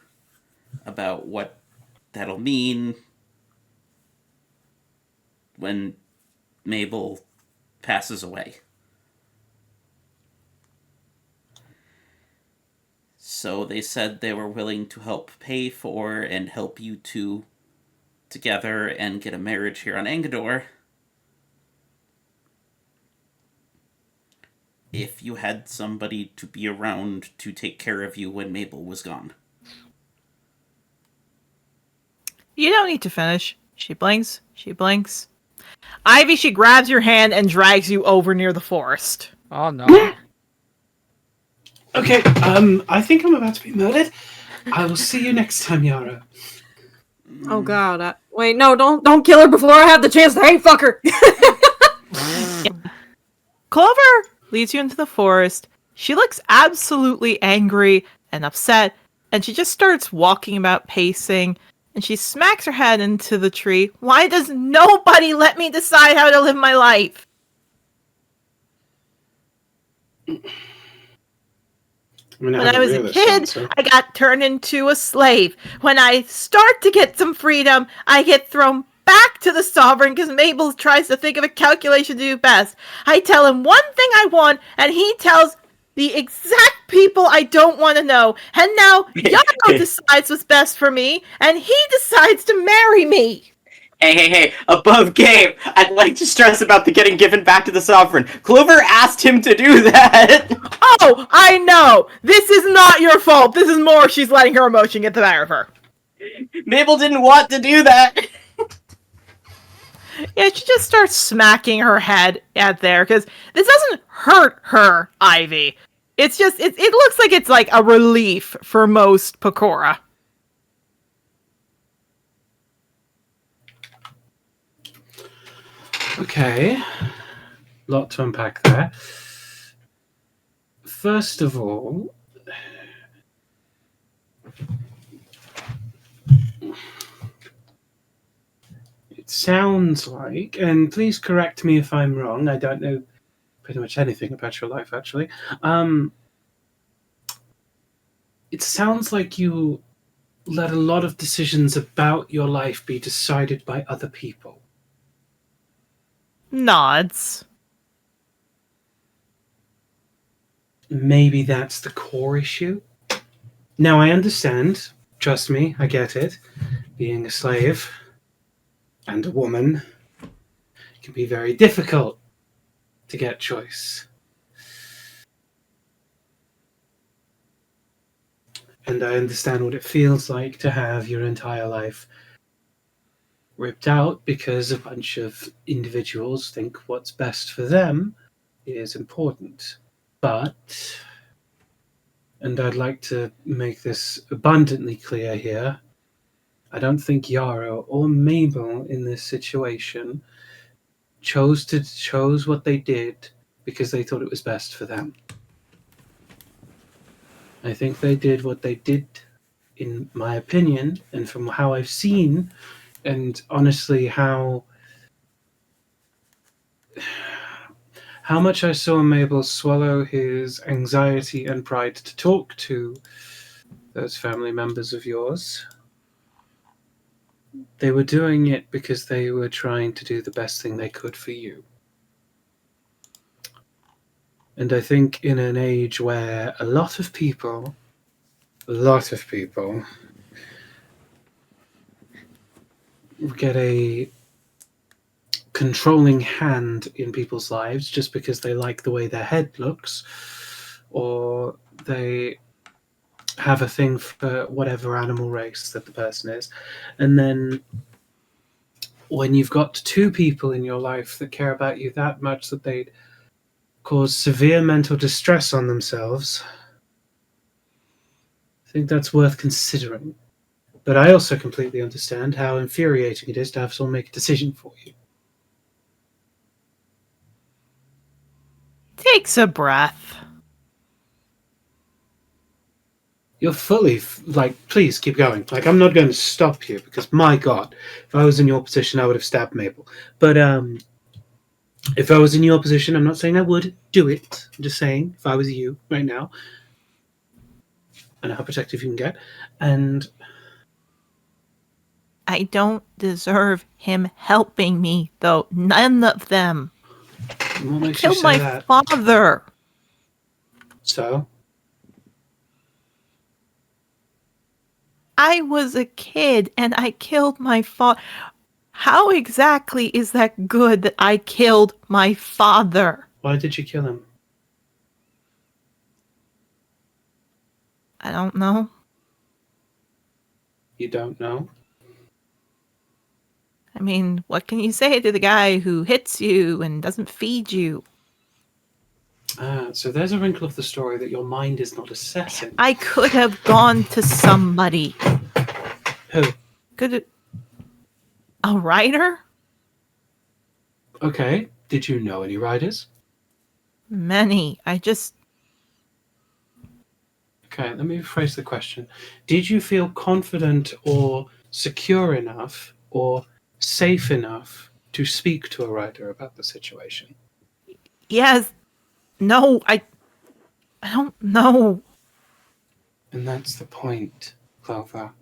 about what that'll mean when Mabel passes away. So they said they were willing to help pay for and help you two together and get a marriage here on Engador if you had somebody to be around to take care of you when Mabel was gone. You don't need to finish. She blinks. She blinks. Ivy, she grabs your hand and drags you over near the forest. Oh no. Okay, I think I'm about to be murdered. I will see you next time, Yara. Oh god. Wait, no, don't kill her before I have the chance to hey fuck her. Clover leads you into the forest. She looks absolutely angry and upset, and she just starts walking about, pacing, and she smacks her head into the tree. Why does nobody let me decide how to live my life? When I was a kid, I got turned into a slave. When I start to get some freedom, I get thrown back to the sovereign because Mabel tries to think of a calculation to do best. I tell him one thing I want, and he tells the exact people I don't want to know. And now Yako decides what's best for me, and he decides to marry me. Hey, above game. I'd like to stress about the getting given back to the sovereign. Clover asked him to do that. Oh, I know. This is not your fault. This is more she's letting her emotion get the better of her. Mabel didn't want to do that. Yeah, she just starts smacking her head at there, because this doesn't hurt her, Ivy. It's just, it looks like it's like a relief for most Pecora. Okay. Lot to unpack there. First of all, sounds like, and please correct me if I'm wrong, I don't know pretty much anything about your life, actually. It sounds like you let a lot of decisions about your life be decided by other people. Nods. Maybe that's the core issue. Now, I understand. Trust me, I get it. Being a slave and a woman can be very difficult to get choice. And I understand what it feels like to have your entire life ripped out because a bunch of individuals think what's best for them is important. But, and I'd like to make this abundantly clear here, I don't think Yarrow or Mabel in this situation chose what they did because they thought it was best for them. I think they did what they did, in my opinion, and from how I've seen, and honestly how much I saw Mabel swallow his anxiety and pride to talk to those family members of yours. They were doing it because they were trying to do the best thing they could for you. And I think in an age where a lot of people get a controlling hand in people's lives just because they like the way their head looks, or they have a thing for whatever animal race that the person is. And then when you've got two people in your life that care about you that much that they'd cause severe mental distress on themselves, I think that's worth considering. But I also completely understand how infuriating it is to have someone make a decision for you. Takes a breath. You're fully, please keep going. I'm not going to stop you because, my God, if I was in your position, I would have stabbed Mabel. But if I was in your position, I'm not saying I would do it. I'm just saying, if I was you right now, I know how protective you can get, and I don't deserve him helping me, though. None of them. what makes you Killed say my that? father. So? I was a kid and I killed my father. How exactly is that good that I killed my father? Why did you kill him? I don't know. You don't know? I mean, what can you say to the guy who hits you and doesn't feed you? So there's a wrinkle of the story that your mind is not assessing. I could have gone to somebody. Who? A writer? Okay. Did you know any writers? Many. Okay, let me rephrase the question. Did you feel confident or secure enough or safe enough to speak to a writer about the situation? Yes. No, I don't know. And that's the point, Clover.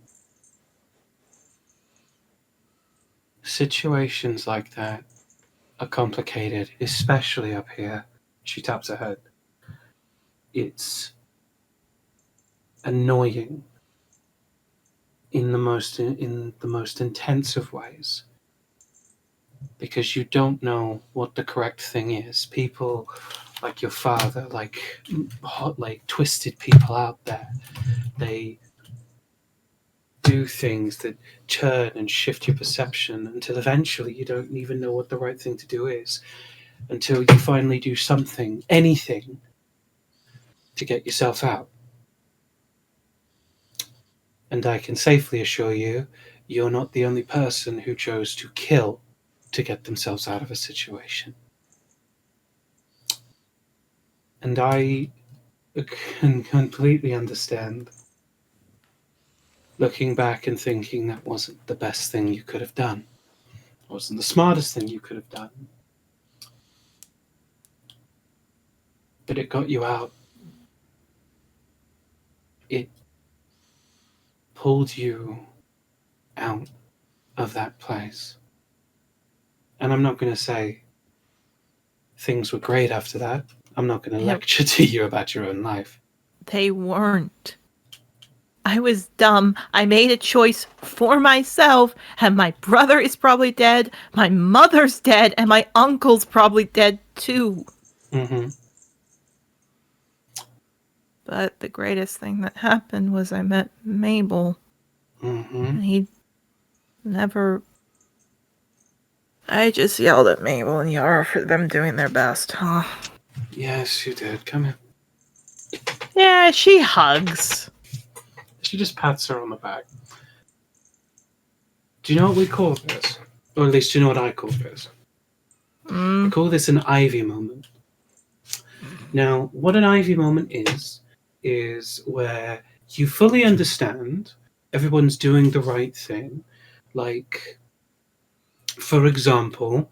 Situations like that are complicated, especially up here. She taps her head. It's annoying in the most intense of ways because you don't know what the correct thing is. People like your father, like twisted people out there, they do things that turn and shift your perception until eventually you don't even know what the right thing to do is, until you finally do something, anything, to get yourself out. And I can safely assure you, you're not the only person who chose to kill to get themselves out of a situation. And I can completely understand looking back and thinking that wasn't the best thing you could have done. wasn't the smartest thing you could have done. But it got you out. It pulled you out of that place. And I'm not going to say things were great after that. I'm not going to lecture to you about your own life. They weren't. I was dumb. I made a choice for myself, and my brother is probably dead, my mother's dead, and my uncle's probably dead too. Mm-hmm. But the greatest thing that happened was I met Mabel. Mm-hmm. And he never... I just yelled at Mabel and Yara for them doing their best, huh? Yes, you did. Come here. Yeah, she hugs. She just pats her on the back. Do you know what we call this? Or at least do you know what I call this? I call this an Ivy moment. Now, what an Ivy moment is where you fully understand everyone's doing the right thing. Like, for example,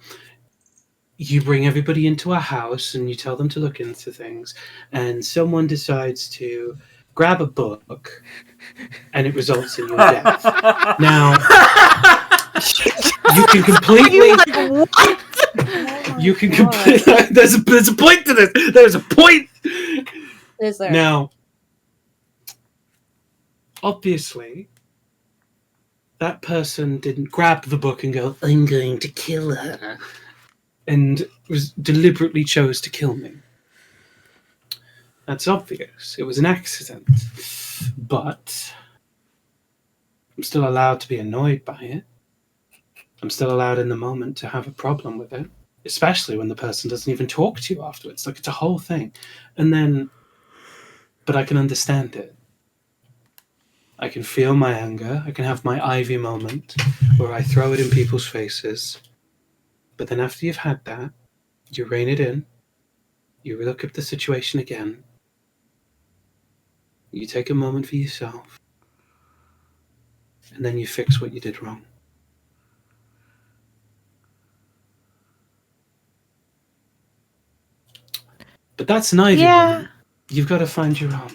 you bring everybody into a house and you tell them to look into things, and someone decides to grab a book and it results in your death. Now, you can completely... You can completely... There's a point to this! There's a point! Is there? Now, obviously, that person didn't grab the book and go, I'm going to kill her, and deliberately chose to kill me. That's obvious. It was an accident. But I'm still allowed to be annoyed by it. I'm still allowed in the moment to have a problem with it, especially when the person doesn't even talk to you afterwards. Like, it's a whole thing. And then, but I can understand it. I can feel my anger. I can have my Ivy moment where I throw it in people's faces. But then after you've had that, you rein it in. You look at the situation again. You take a moment for yourself. And then you fix what you did wrong. But that's an Ivy moment. You've got to find your own.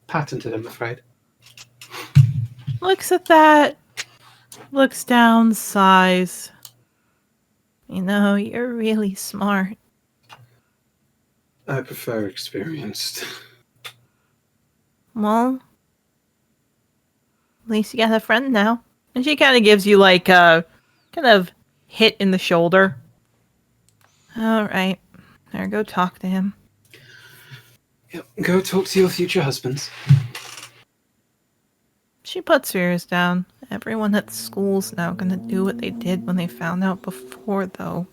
Patented, I'm afraid. Looks at that. Looks down, sighs. You know, you're really smart. I prefer experienced. Well, at least you got a friend now. And she kind of gives you like a kind of hit in the shoulder. All right. There, go talk to him. Yep, go talk to your future husbands. She puts hers down. Everyone at school's now gonna do what they did when they found out before, though.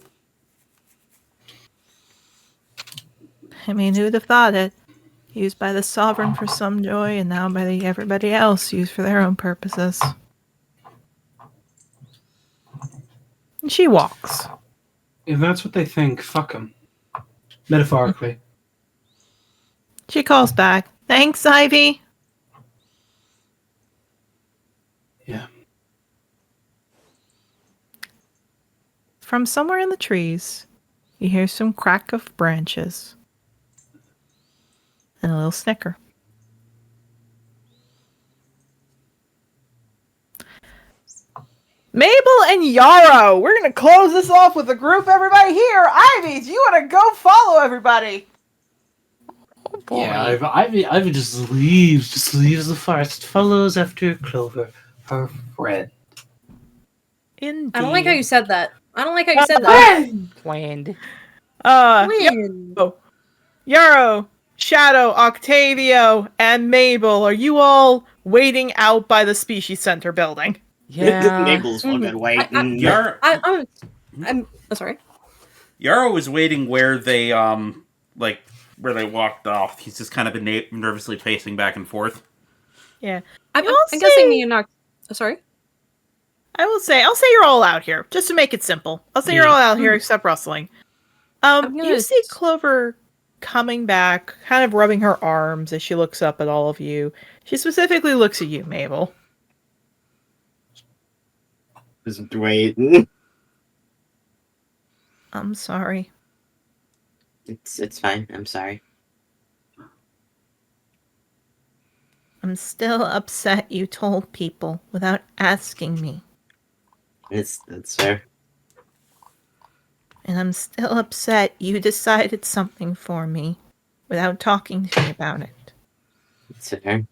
I mean, who'd have thought it? Used by the Sovereign for some joy, and now by everybody else used for their own purposes. And she walks. If that's what they think, fuck them. Metaphorically. She calls back. Thanks, Ivy. Yeah. From somewhere in the trees, you hear some crack of branches. And a little snicker. Mabel and Yarrow! We're gonna close this off with a group, everybody here! Ivy, do you wanna go follow everybody? Oh boy. Yeah, Ivy just leaves the forest, follows after Clover, her friend. Indeed. I don't like how you said that. I don't like how you said that. Planned. Yarrow, Shadow, Octavio, and Mabel, are you all waiting out by the Species Center building? Yeah. Mabel's fucking waiting. I'm sorry. Yarrow was waiting where they where they walked off. He's just kind of been nervously pacing back and forth. Yeah. I'm guessing me and sorry. I'll say you're all out here, just to make it simple. I'll say you're all out here except rustling. You see Clover coming back, kind of rubbing her arms as she looks up at all of you. She specifically looks at you, Mabel. Just waiting. I'm sorry. It's fine. I'm sorry. I'm still upset you told people without asking me. That's fair. And I'm still upset you decided something for me without talking to me about it. It's fair.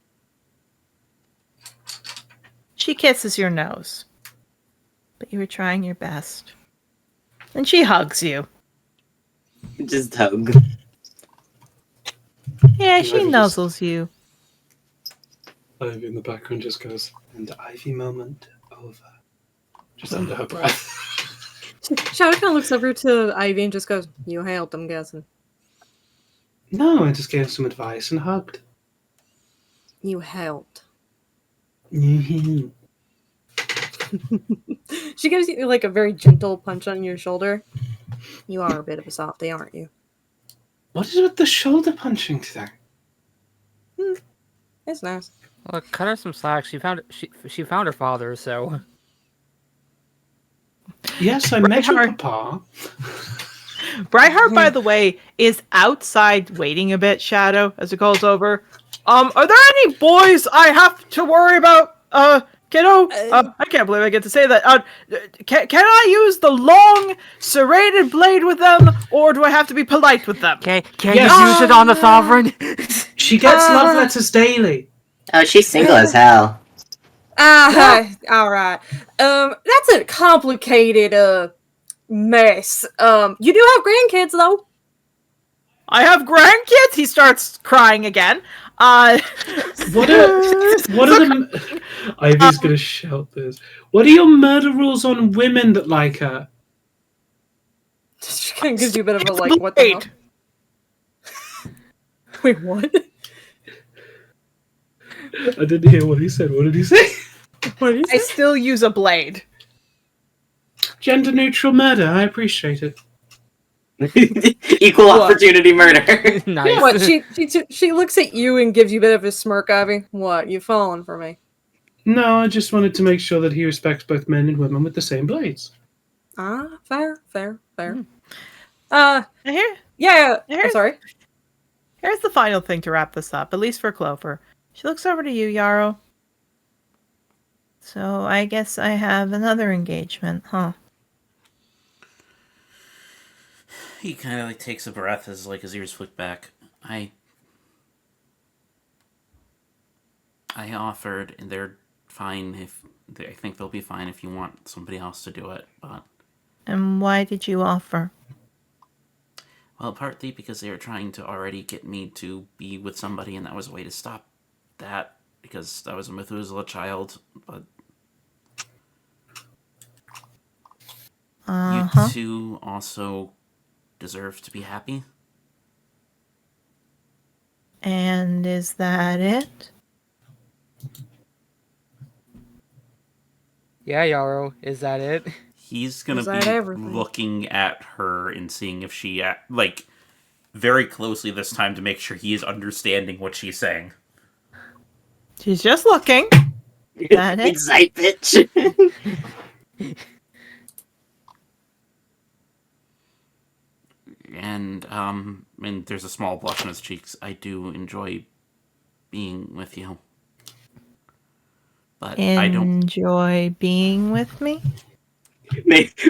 She kisses your nose. But you were trying your best. And she hugs you. Just hug. Yeah, she Ivy nuzzles you. Ivy in the background just goes, and Ivy moment over. Just under her breath. Shadow kind of looks over to Ivy and just goes, "You helped, I'm guessing." No, I just gave some advice and hugged. You helped. Mm-hmm. She gives you like a very gentle punch on your shoulder. You are a bit of a softie, aren't you? What is with the shoulder punching today? It's nice. Look, cut her some slack. She found her father, so Yes, I met your papa. Brightheart, by the way, is outside waiting a bit, Shadow, as it calls over. Are there any boys I have to worry about, kiddo? I can't believe I get to say that. Can I use the long, serrated blade with them, or do I have to be polite with them? can Yes. you use it on the sovereign? She gets love letters daily. Oh, she's single as hell. Alright. That's a complicated, mess. You do have grandkids, though. I have grandkids? He starts crying again. What are the... Ivy's gonna shout this. What are your murder rules on women that like her? She kind of gives you a bit of a, like, what the hell? Wait, what? I didn't hear what he said. What did he say? What did he I say? still use a blade. Gender neutral murder. I appreciate it. Equal opportunity murder. Nice. What, she looks at you and gives you a bit of a smirk, Ivy. What, you falling for me? No, I just wanted to make sure that he respects both men and women with the same blades. Fair. Here, Yeah, I'm Here's- sorry. here's the final thing to wrap this up, at least for Clover. She looks over to you, Yarrow. So I guess I have another engagement, huh? He kind of like takes a breath as like his ears flick back. I offered, and they're fine if I think they'll be fine if you want somebody else to do it. But And why did you offer? well, partly because they were trying to already get me to be with somebody, and that was a way to stop that because I was a Methuselah child. But you two also deserve to be happy. And is that it? Yeah, Yarrow, is that it? He's gonna Is that be everything? looking at her and seeing if she like very closely this time to make sure he is understanding what she's saying. She's just looking. That it? Excite, bitch. And there's a small blush on his cheeks. I do enjoy being with you. But I don't... Enjoy being with me?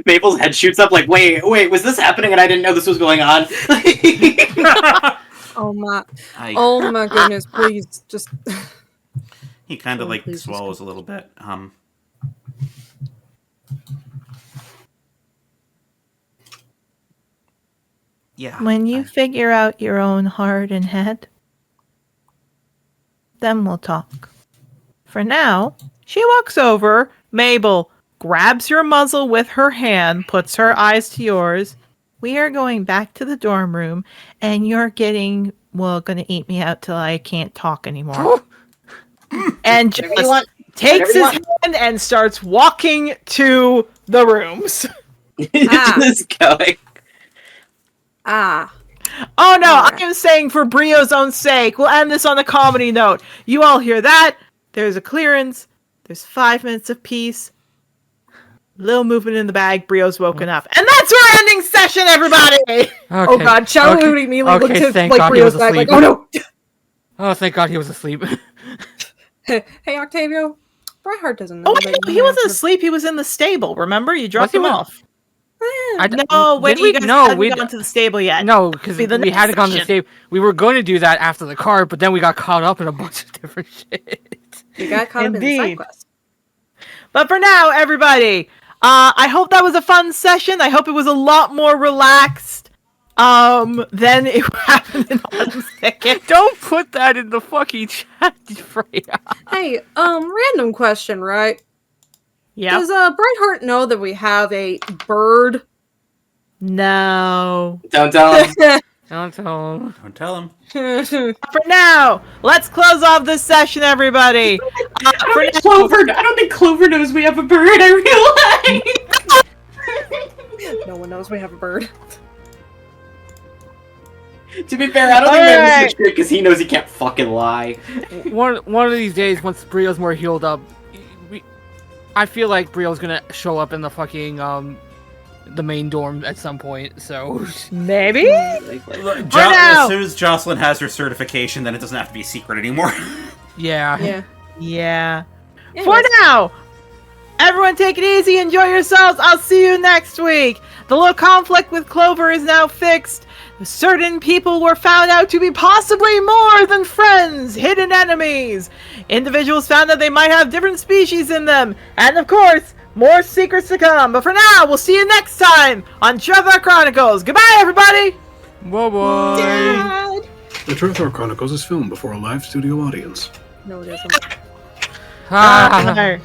Mabel's head shoots up like, wait, was this happening and I didn't know this was going on? Oh my I... Oh my goodness, please just He kind of Oh, like please, swallows a little bit. Yeah. When you figure out your own heart and head, then we'll talk. For now, she walks over. Mabel grabs your muzzle with her hand, puts her eyes to yours. We are going back to the dorm room, and you're going to eat me out till I can't talk anymore. And Whatever you just want. takes Whatever you his hand and starts walking to the rooms. Just going. Oh no, I am saying for Brio's own sake, we'll end this on a comedy note. You all hear that? There's a clearance. There's 5 minutes of peace. Little movement in the bag. Brio's woken up, and that's our ending session, everybody. Okay. Oh god, Shadow okay. immediately looked Okay, at thank like God he Brio's was back like, asleep. oh no! Oh, thank God he was asleep. Hey Octavio, Brightheart doesn't know Oh, that he wasn't asleep. He was in the stable. Remember, you dropped he him with- off. I d- No, wait, did we? you guys No, hadn't we gone to the stable yet. No, because Be the we next hadn't gone to the session. stable. We were going to do that after the card, but then we got caught up in a bunch of different shit. You got caught up in the side Indeed. quest. But for now, everybody, I hope that was a fun session. I hope it was a lot more relaxed than it happened in Autumn's Thicket. Don't put that in the fucking chat, Freya. Hey, random question, right? Yeah. Does Brightheart know that we have a bird? No. Don't tell him. Don't tell him. Don't tell him. For now, let's close off this session, everybody. I don't think Clover knows we have a bird. I realize. No one knows we have a bird. To be fair, I don't think that was shit because he knows he can't fucking lie. One of these days, once Brio's more healed up, I feel like Brio's gonna show up in the fucking the main dorm at some point. So maybe. As soon as Jocelyn has her certification, then it doesn't have to be a secret anymore. yeah. Yeah. Anyways. For now, everyone take it easy, enjoy yourselves. I'll see you next week. The little conflict with Clover is now fixed. Certain people were found out to be possibly more than friends, hidden enemies. Individuals found that they might have different species in them. And of course, more secrets to come. But for now, we'll see you next time on Trothar Chronicles. Goodbye, everybody! Bye-bye. Dad! The Trothar Chronicles is filmed before a live studio audience. No, it isn't. Ah.